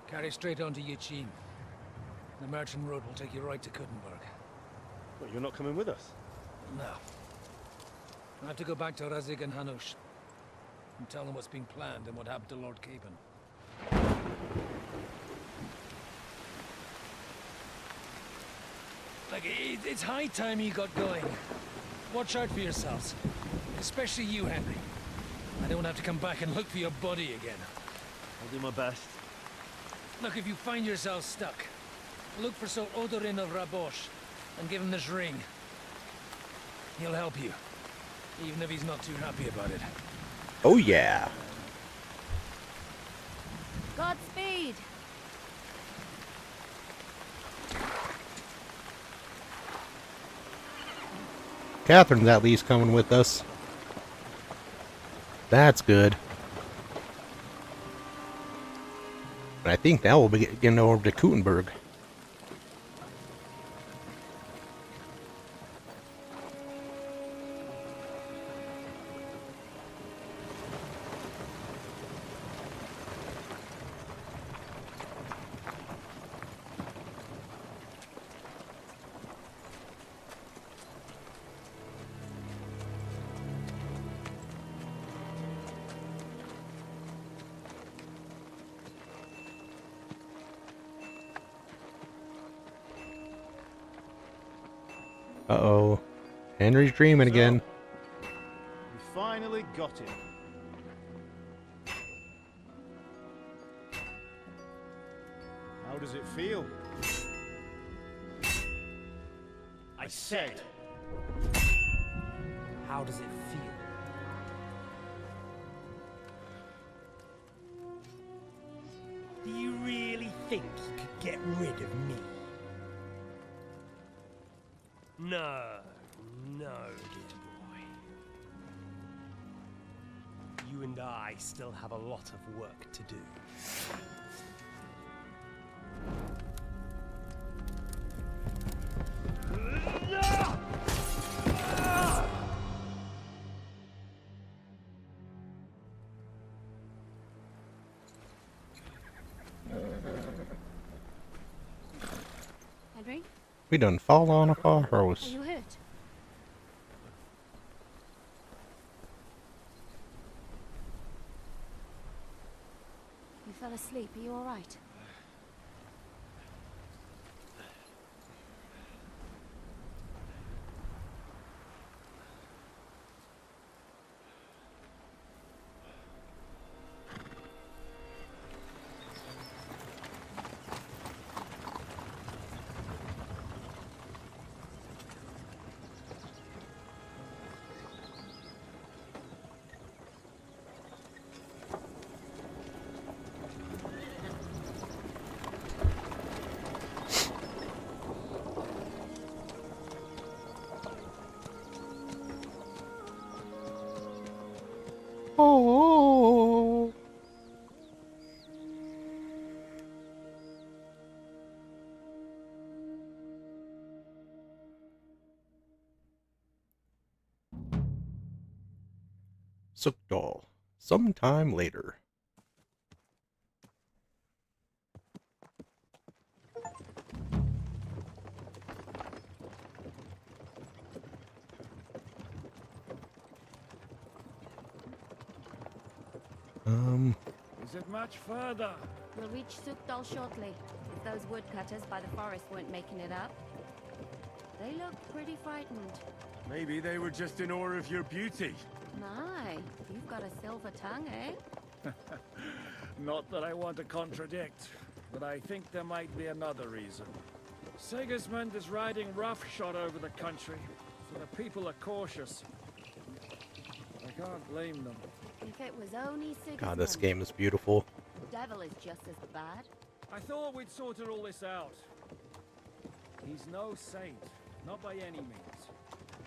Carry straight on to Yuchin. The merchant road will take you right to Kuttenberg. But you're not coming with us? No. I have to go back to Razig and Hanush. and tell him what's been planned and what happened to Lord Capen. Like, it's high time you got going. Watch out for yourselves. Especially you, Henry. I don't have to come back and look for your body again. I'll do my best. Look, if you find yourself stuck, look for Sir Odorin of Rabosh and give him this ring. He'll help you, even if he's not too happy about it. Oh yeah. Godspeed! Catherine's at least coming with us. That's good. And I think now we'll be getting over to Kutenberg. Uh-oh. Henry's dreaming again. We finally got him. How does it feel? I said, how does it feel? Do you really think you could get rid of me? No, no, dear boy. You and I still have a lot of work to do. Henry, We done fall on off our are horse. you hurt? You fell asleep. Are you all right? Oh. Sukdal. Sometime later. Is it much further? We'll reach Sukdal shortly, if those woodcutters by the forest weren't making it up. They look pretty frightened. Maybe they were just in awe of your beauty. My, you've got a silver tongue, eh? Not that I want to contradict, but I think there might be another reason. Sigismund is riding roughshod over the country, so the people are cautious. I can't blame them. If it was only Sigismund. God, this game is beautiful. The devil is just as bad. I thought we'd sorted all this out. He's no saint, not by any means.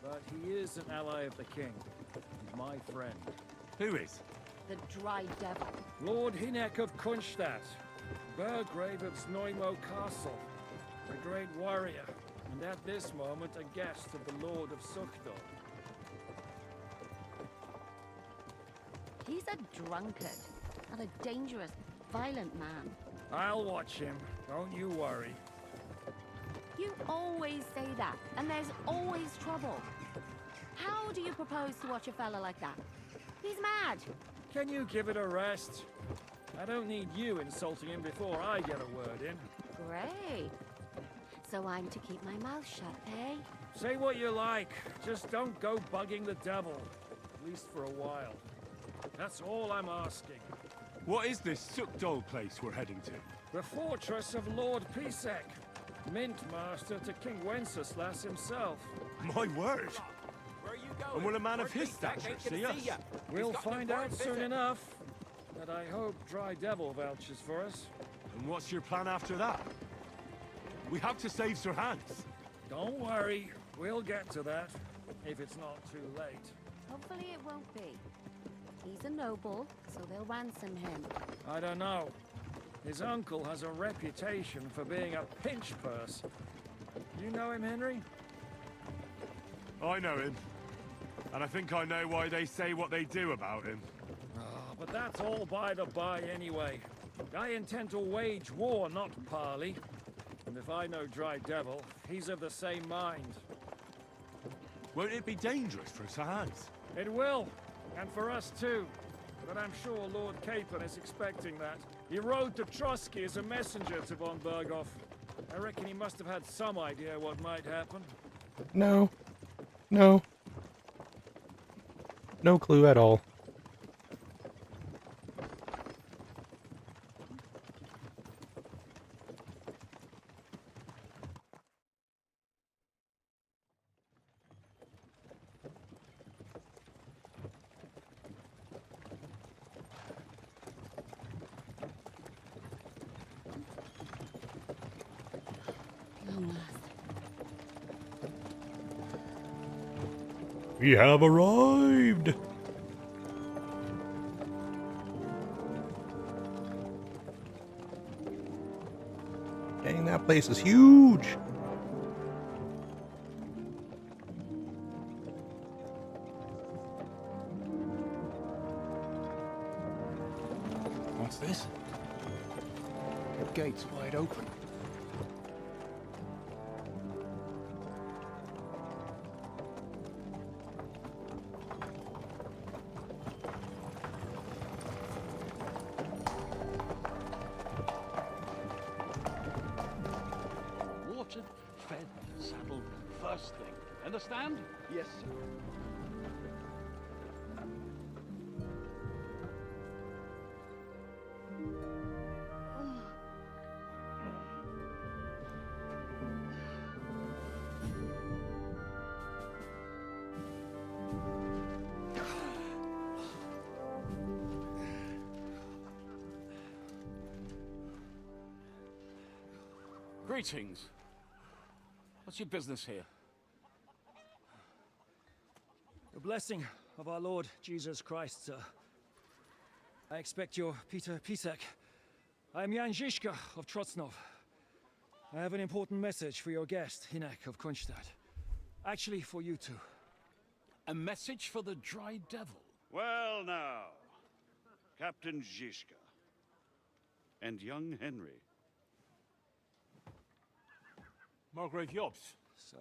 But he is an ally of the king. He's my friend. Who is? The dry devil. Lord Hinek of Kunstadt, Burgrave of Snoimo Castle, a great warrior, and at this moment a guest of the Lord of Sukdal. He's a drunkard and a dangerous, violent man. I'll watch him, don't you worry. You always say that, and there's always trouble. How do you propose to watch a fella like that? He's mad. Can you give it a rest? I don't need you insulting him before I get a word in. Great. So I'm to keep my mouth shut, eh? Say what you like, just don't go bugging the devil. At least for a while. That's all I'm asking. What is this Sukdol place we're heading to? The fortress of Lord Pisek, Mint Master to King Wenceslas himself. My word! Where are you going? And will a man of his Pisek stature ain't gonna see us? see ya. We'll He's got an find out important soon visit. enough. But I hope Dry Devil vouches for us. And what's your plan after that? We have to save Sir Hans. Don't worry, we'll get to that, if it's not too late. Hopefully it won't be. He's a noble, so they'll ransom him. I don't know. His uncle has a reputation for being a pinch purse. You know him, Henry? I know him. And I think I know why they say what they do about him. But that's all by the by anyway. I intend to wage war, not parley. And if I know Dry Devil, he's of the same mind. Won't it be dangerous for Sir Hans? It will, and for us too. But I'm sure Lord Capon is expecting that. He rode to Trotsky as a messenger to von Berghoff. I reckon he must have had some idea what might happen. No. No. No clue at all. We have arrived! Dang, that place is huge! What's this? The gate's wide open. Watered, fed, saddled, first thing. Understand? Yes, sir. Greetings. What's your business here? The blessing of our Lord Jesus Christ, sir. I expect you're Peter Pisek. I'm Jan Žižka of Trocnov. I have an important message for your guest, Hinek of Kronstadt. Actually, for you two. A message for the Dry Devil? Well now, Captain Žižka and young Henry. Margrave Jobs. Sir.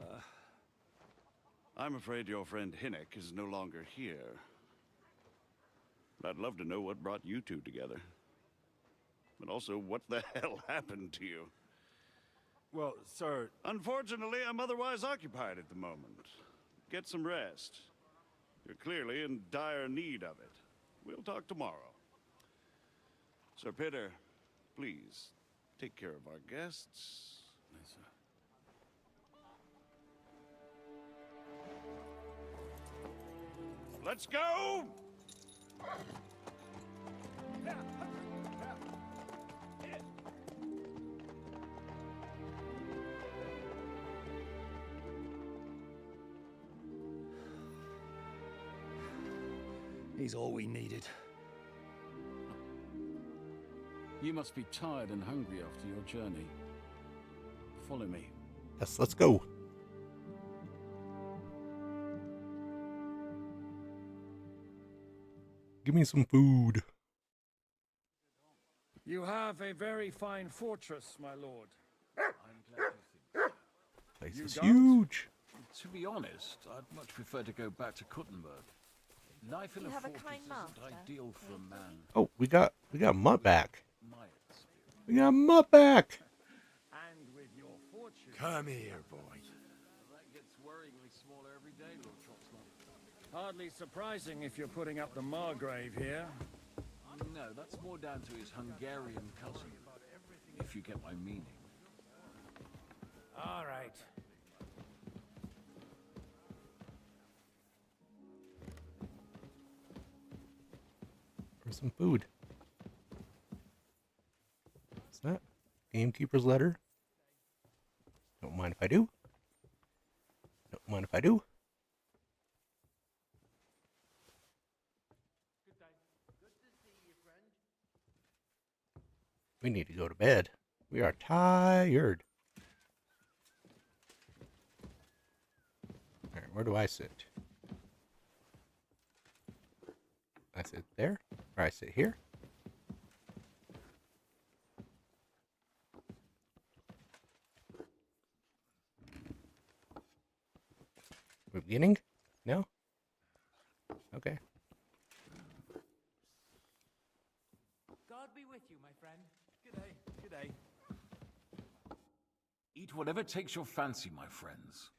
I'm afraid your friend Hinek is no longer here. But I'd love to know what brought you two together. But also, what the hell happened to you? Well, sir... Unfortunately, I'm otherwise occupied at the moment. Get some rest. You're clearly in dire need of it. We'll talk tomorrow. Sir Peter, please, take care of our guests. Yes, sir. Let's go! He's all we needed. You must be tired and hungry after your journey. Follow me. Yes, let's go. Give me some food. You have a very fine fortress, my lord. I'm glad you think so. Place You is don't? huge. To be honest, I'd much prefer to go back to Kuttenberg. Life in You a have a fortress kind isn't master. ideal for a man. Oh, we got Mutt back. We got Mutt back. And with your fortune... Come here, boy. That gets worryingly smaller every day, Lord Trotsman. Hardly surprising if you're putting up the Margrave here. No, that's more down to his Hungarian cousin, if you get my meaning. All right. For some food. What's that? Gamekeeper's letter? Don't mind if I do. Don't mind if I do. We need to go to bed. We are tired. Alright, where do I sit? I sit there, or I sit here. We're beginning? No? Okay. God be with you, my friend. Good day. Eat whatever takes your fancy, my friends.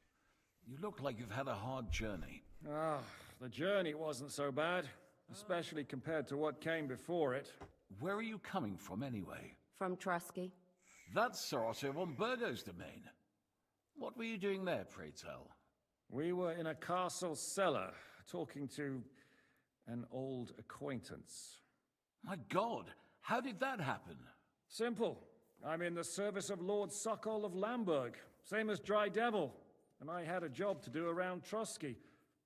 You look like you've had a hard journey. Ah, the journey wasn't so bad, especially compared to what came before it. Where are you coming from, anyway? From Trusky. That's Sir Otto von Burgo's domain. What were you doing there, pray tell? We were in a castle cellar, talking to an old acquaintance. My God, how did that happen? Simple. I'm in the service of Lord Sokol of Lamberg, same as Dry Devil, and I had a job to do around Trusky,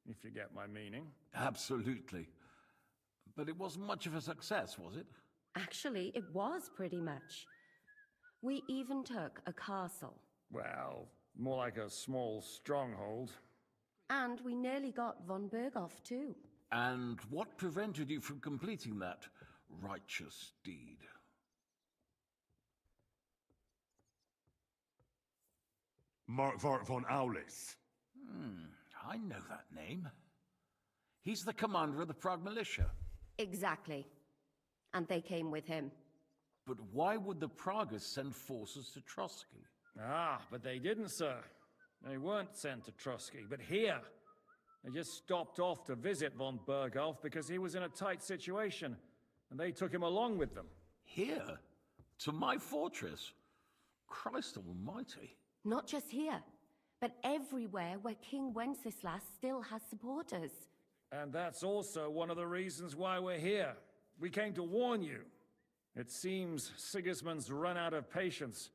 if you get my meaning. Absolutely. But it wasn't much of a success, was it? Actually, it was pretty much. We even took a castle. Well, more like a small stronghold. And we nearly got von Berghoff too. And what prevented you from completing that righteous deed? Markvart von Aulis. I know that name. He's the commander of the Prague militia. Exactly. And they came with him. But why would the Praguers send forces to Trusky? Ah, but they didn't, sir. They weren't sent to Trusky, but here. They just stopped off to visit von Berghoff because he was in a tight situation, and they took him along with them. Here? To my fortress? Christ almighty. Not just here, but everywhere where King Wenceslas still has supporters. And that's also one of the reasons why we're here. We came to warn you. It seems Sigismund's run out of patience.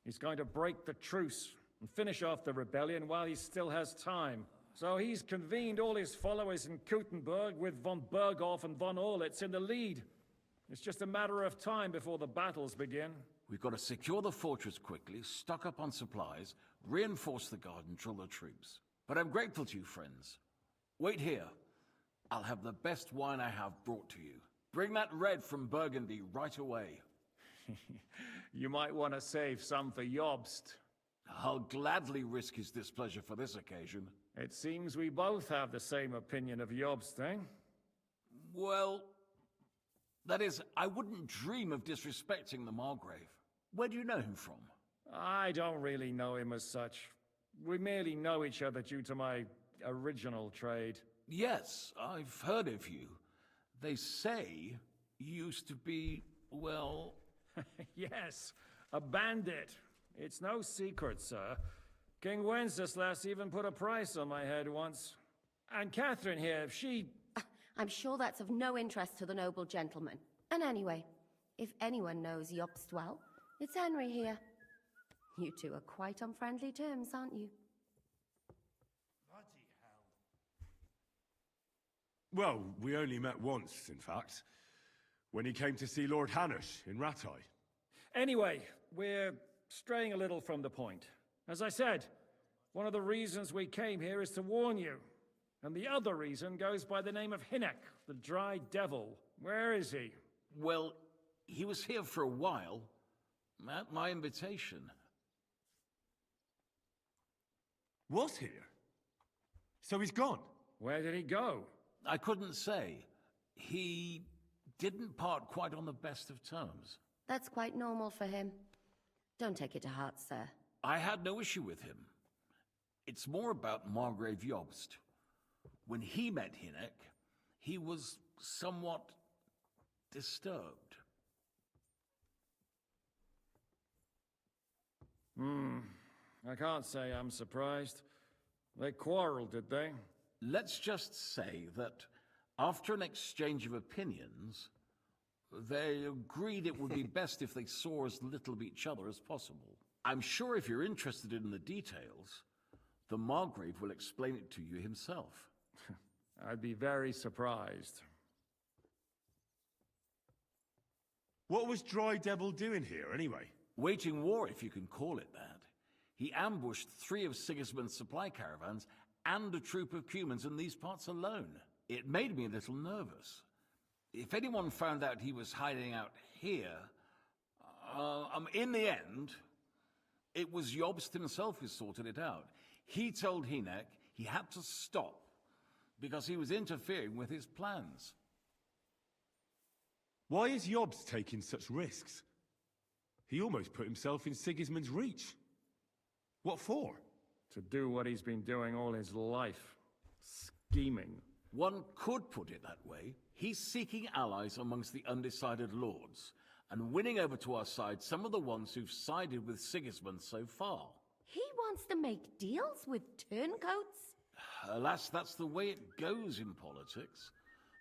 He's going to break the truce and finish off the rebellion while he still has time. So he's convened all his followers in Kuttenberg with von Berghoff and von Orlitz in the lead. It's just a matter of time before the battles begin. We've got to secure the fortress quickly, stock up on supplies, reinforce the guard and drill the troops. But I'm grateful to you, friends. Wait here. I'll have the best wine I have brought to you. Bring that red from Burgundy right away. You might want to save some for Jobst. I'll gladly risk his displeasure for this occasion. It seems we both have the same opinion of Jobst, eh? Well, that is, I wouldn't dream of disrespecting the Margrave. Where do you know him from? I don't really know him as such. We merely know each other due to my original trade. Yes, I've heard of you. They say you used to be, well... Yes, a bandit. It's no secret, sir. King Wenceslas even put a price on my head once. And Catherine here, I'm sure that's of no interest to the noble gentleman. And anyway, if anyone knows Jobst well, it's Henry here. You two are quite on friendly terms, aren't you? Bloody hell. Well, we only met once, in fact. When he came to see Lord Hanush in Rattay. Anyway, we're straying a little from the point. As I said, one of the reasons we came here is to warn you. And the other reason goes by the name of Hinnek, the Dry Devil. Where is he? Well, he was here for a while, at my invitation. Was here? So he's gone? Where did he go? I couldn't say. He didn't part quite on the best of terms. That's quite normal for him. Don't take it to heart, sir. I had no issue with him. It's more about Margrave Jobst. When he met Hynek, he was somewhat disturbed. I can't say I'm surprised. They quarreled, did they? Let's just say that after an exchange of opinions, they agreed it would be best if they saw as little of each other as possible. I'm sure if you're interested in the details, the Margrave will explain it to you himself. I'd be very surprised. What was Dry Devil doing here, anyway? Waging war, if you can call it that. He ambushed 3 of Sigismund's supply caravans and a troop of Cumans in these parts alone. It made me a little nervous. If anyone found out he was hiding out here, in the end, it was Jobst himself who sorted it out. He told Hynek he had to stop because he was interfering with his plans. Why is Jobst taking such risks? He almost put himself in Sigismund's reach. What for? To do what he's been doing all his life. Scheming. One could put it that way. He's seeking allies amongst the undecided lords, and winning over to our side some of the ones who've sided with Sigismund so far. He wants to make deals with turncoats? Alas, that's the way it goes in politics.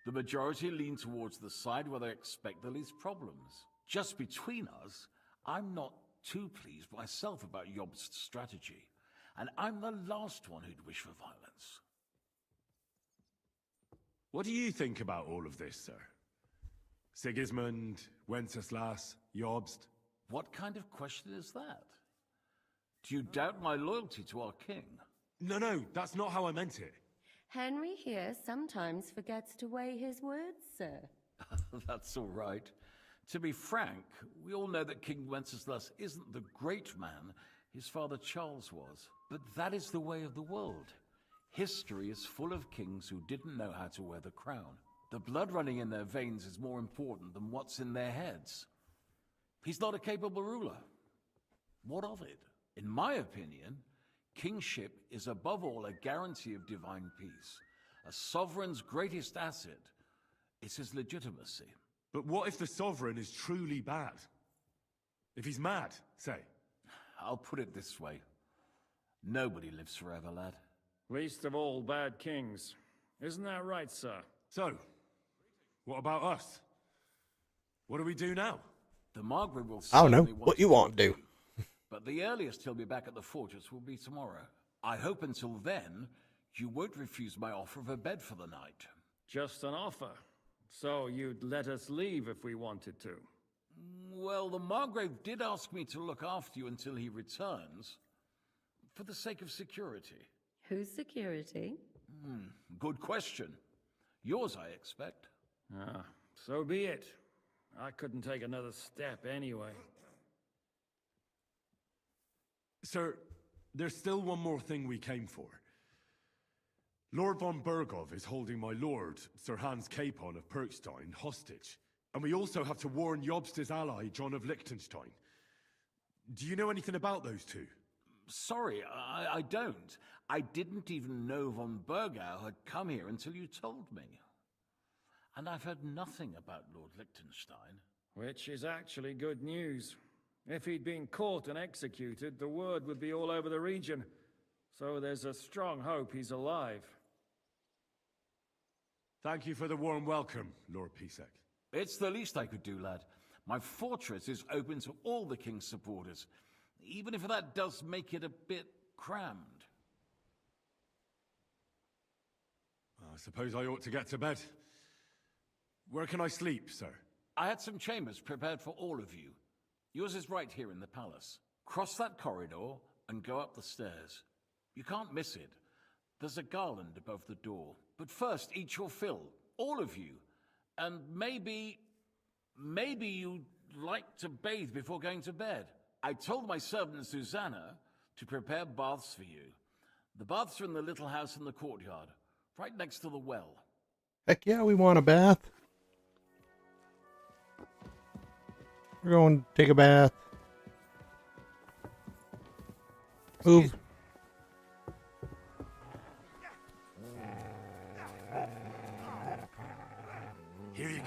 The majority lean towards the side where they expect the least problems. Just between us, I'm not too pleased myself about Jobst's strategy, and I'm the last one who'd wish for violence. What do you think about all of this, sir? Sigismund, Wenceslas, Jobst? What kind of question is that? Do you doubt my loyalty to our king? No, that's not how I meant it. Henry here sometimes forgets to weigh his words, sir. That's all right. To be frank, we all know that King Wenceslas isn't the great man his father Charles was. But that is the way of the world. History is full of kings who didn't know how to wear the crown. The blood running in their veins is more important than what's in their heads. He's not a capable ruler. What of it? In my opinion, kingship is above all a guarantee of divine peace. A sovereign's greatest asset is his legitimacy. But what if the sovereign is truly bad? If he's mad, say? I'll put it this way. Nobody lives forever, lad. Least of all bad kings. Isn't that right, sir? So, what about us? What do we do now? The Margrave will I don't know. certainly What you want to do? But the earliest he'll be back at the fortress will be tomorrow. I hope until then, you won't refuse my offer of a bed for the night. Just an offer. So you'd let us leave if we wanted to? Well, the Margrave did ask me to look after you until he returns, for the sake of security. Whose security? Good question. Yours, I expect. Ah, so be it. I couldn't take another step anyway. Sir, there's still one more thing we came for. Lord von Bergov is holding my lord, Sir Hans Capon of Perkstein, hostage. And we also have to warn Jobst's ally, John of Liechtenstein. Do you know anything about those two? Sorry, I don't. I didn't even know von Bergau had come here until you told me. And I've heard nothing about Lord Liechtenstein. Which is actually good news. If he'd been caught and executed, the word would be all over the region. So there's a strong hope he's alive. Thank you for the warm welcome, Lord Pisek. It's the least I could do, lad. My fortress is open to all the king's supporters, even if that does make it a bit crammed. I suppose I ought to get to bed. Where can I sleep, sir? I had some chambers prepared for all of you. Yours is right here in the palace. Cross that corridor and go up the stairs. You can't miss it. There's a garland above the door. But first, eat your fill, all of you. And maybe you'd like to bathe before going to bed. I told my servant Susanna to prepare baths for you. The baths are in the little house in the courtyard, right next to the well. Heck yeah, we want a bath. We're going to take a bath. Move. Here you go.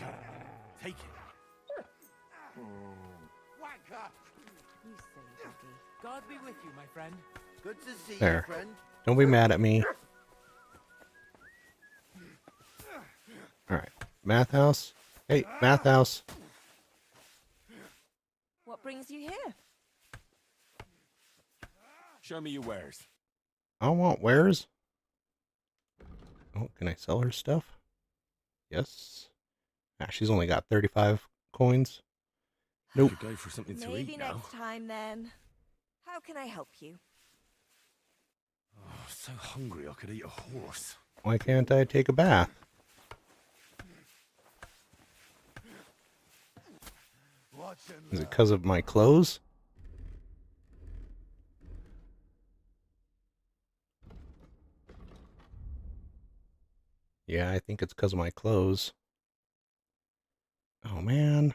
Take it. Wanker! You silly doggy. God be with you, my friend. Good to see There. you, friend. Don't be mad at me. Alright. Math house. Hey, math house. What brings you here? Show me your wares. I want wares. Oh, can I sell her stuff? Yes. Ah, she's only got 35 coins. Nope. Could go for something to Maybe eat now. next time then. How can I help you? Oh, so hungry I could eat a horse. Why can't I take a bath? Is it because of my clothes? Yeah, I think it's because of my clothes. Oh, man.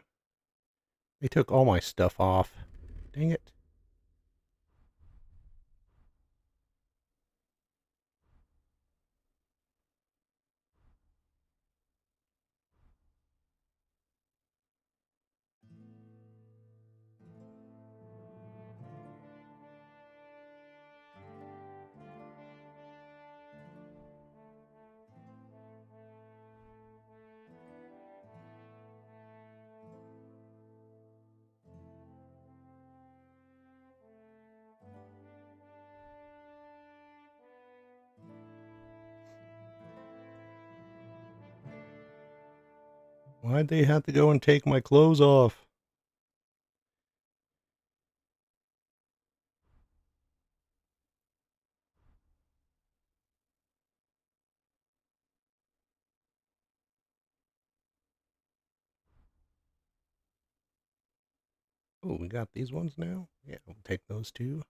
They took all my stuff off. Dang it. Why'd they have to go and take my clothes off? Oh, we got these ones now? Yeah, we'll take those two.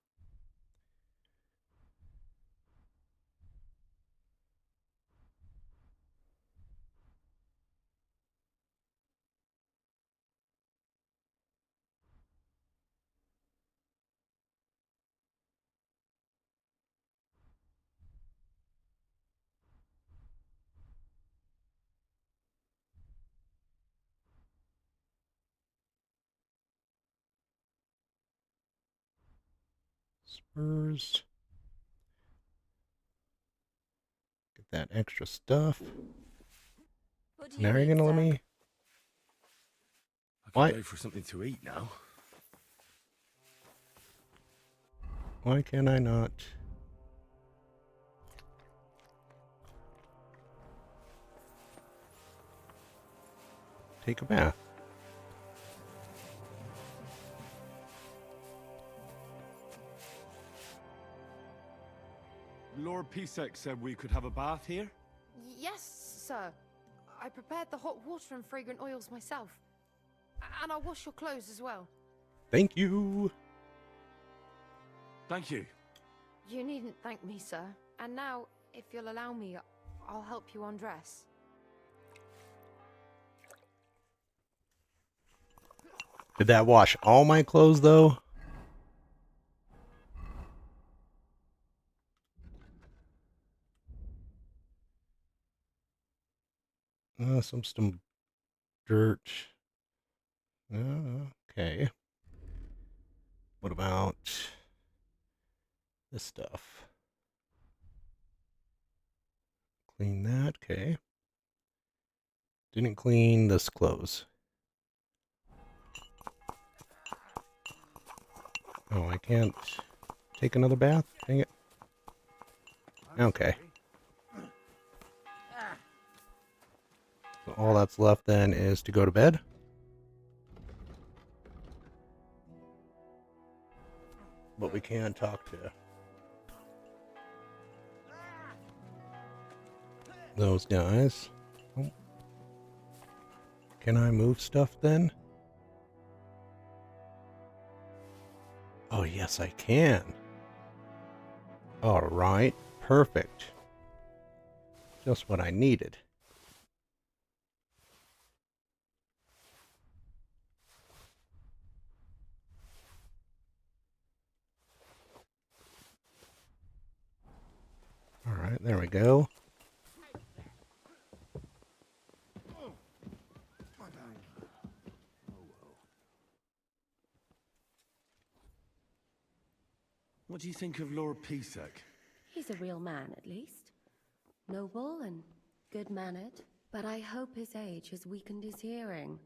Spurs. Get that extra stuff. What do Now you're need, gonna let sir? me... I could Why? go for something to eat now. Why can I not? Take a bath. Lord Pisek said we could have a bath here? Yes, sir. I prepared the hot water and fragrant oils myself. And I'll wash your clothes as well. Thank you. Thank you. You needn't thank me, sir. And now, if you'll allow me, I'll help you undress. Did that wash all my clothes, though? Some dirt. Okay. What about this stuff? Clean that, okay. Didn't clean this clothes. Oh, I can't take another bath? Dang it. Okay. So all that's left then is to go to bed. But we can talk to those guys. Oh. Can I move stuff then? Oh, yes, I can. All right. Perfect. Just what I needed. There we go. What do you think of Lord Pisek? He's a real man, at least. Noble and good-mannered, but I hope his age has weakened his hearing.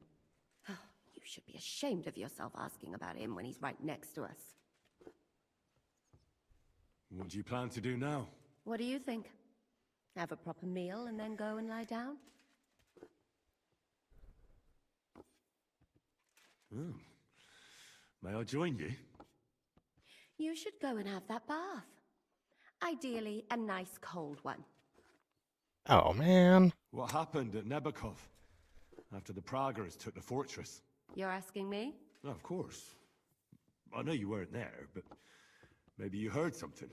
Oh, you should be ashamed of yourself asking about him when he's right next to us. What do you plan to do now? What do you think? Have a proper meal and then go and lie down? Oh. May I join you? You should go and have that bath. Ideally, a nice cold one. Oh, man. What happened at Nebakov after the Praguers took the fortress? You're asking me? No, of course. I know you weren't there, but maybe you heard something.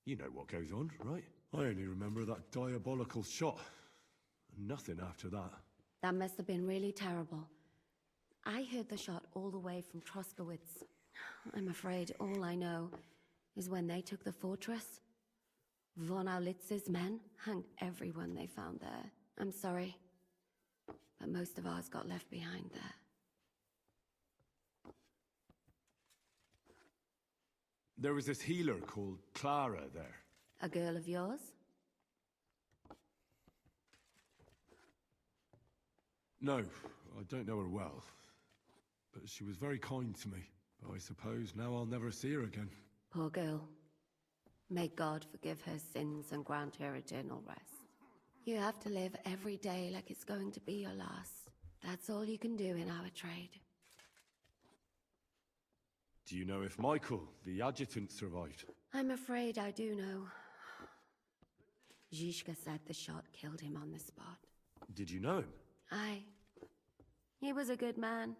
You know what goes on, right? I only remember that diabolical shot. Nothing after that. That must have been really terrible. I heard the shot all the way from Troskowitz. I'm afraid all I know is when they took the fortress, von Aulitz's men hanged everyone they found there. I'm sorry, but most of ours got left behind there. There was this healer called Clara there. A girl of yours? No, I don't know her well. But she was very kind to me. But I suppose now I'll never see her again. Poor girl. May God forgive her sins and grant her eternal rest. You have to live every day like it's going to be your last. That's all you can do in our trade. Do you know if Michael, the adjutant, survived? I'm afraid I do know. Zhishka said the shot killed him on the spot. Did you know him? Aye. He was a good man.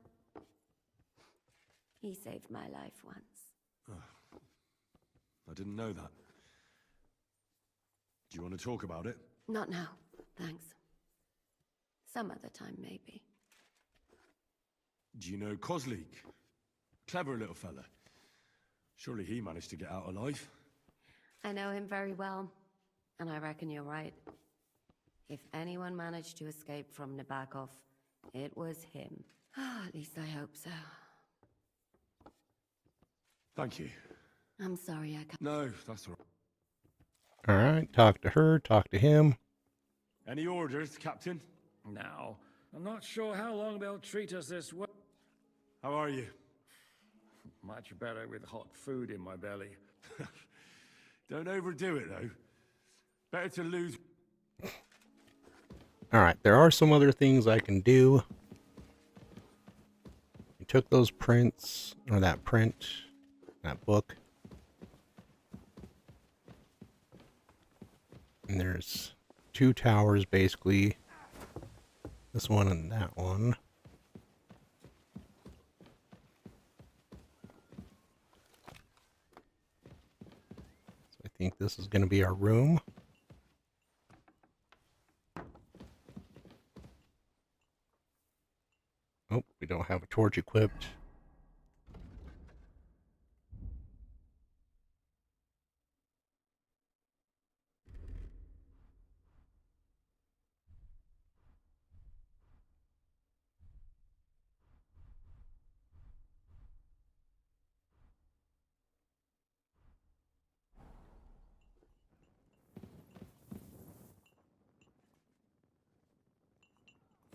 He saved my life once. Oh, I didn't know that. Do you want to talk about it? Not now, thanks. Some other time, maybe. Do you know Kozlik? Clever little fella. Surely he managed to get out alive. I know him very well, and I reckon you're right. If anyone managed to escape from Nabokov, it was him. At least I hope so. Thank you. I'm sorry I can't. No, that's all right. All right, talk to her, talk to him. Any orders, Captain? Now, I'm not sure how long they'll treat us this way. How are you? Much better with hot food in my belly. Don't overdo it, though. Better to lose... All right, there are some other things I can do. You took those prints, or that print, that book. And there's two towers, basically. This one and that one. So I think this is going to be our room. Oh, we don't have a torch equipped.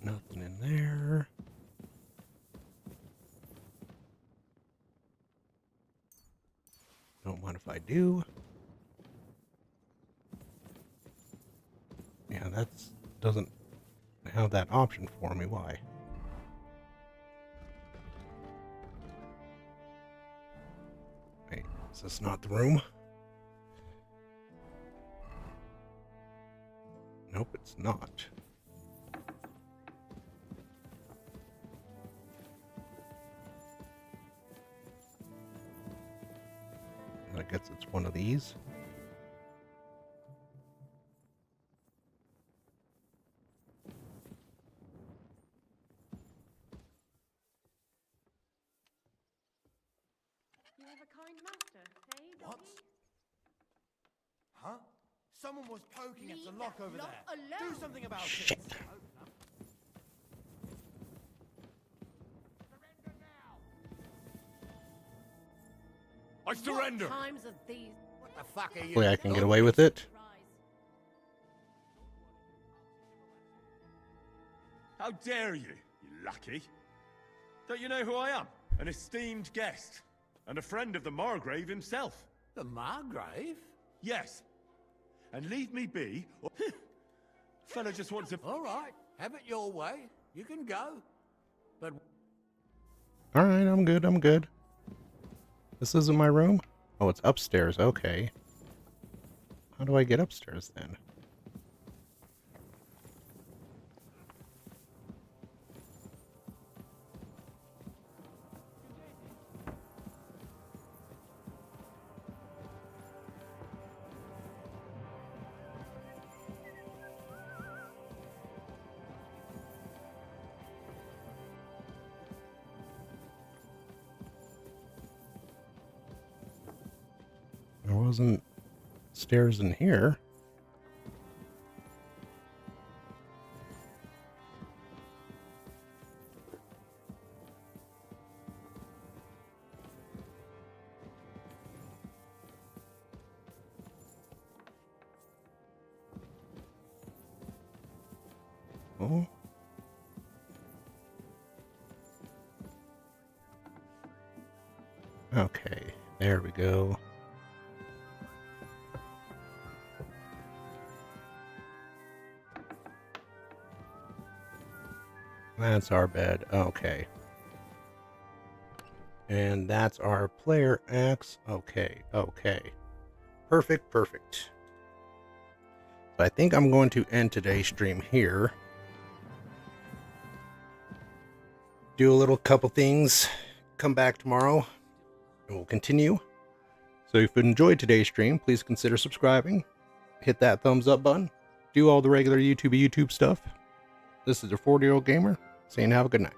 Nothing in there. Don't mind if I do. Yeah, that doesn't have that option for me. Why? Wait, is this not the room? Nope, it's not. I guess it's one of these. You have a kind master, eh, What? doggy? Huh? Someone was poking at the lock over there. Do something about Shit. it. I surrender. What times are these? What the fuck are you? Hopefully I can get away with it. How dare you, you lucky? Don't you know who I am? An esteemed guest. And a friend of the Margrave himself. The Margrave? Yes. And leave me be, or... Fella just wants to... All right, have it your way. You can go. But... Alright, I'm good, I'm good. This isn't my room? Oh, it's upstairs, okay. How do I get upstairs then? There wasn't stairs in here. Oh. Okay, there we go. That's our bed. Okay. And that's our player axe. Okay. Okay. Perfect. Perfect. So I think I'm going to end today's stream here. Do a little couple things. Come back tomorrow. And we'll continue. So if you enjoyed today's stream, please consider subscribing. Hit that thumbs up button. Do all the regular YouTube stuff. This is your 40-year-old gamer saying have a good night.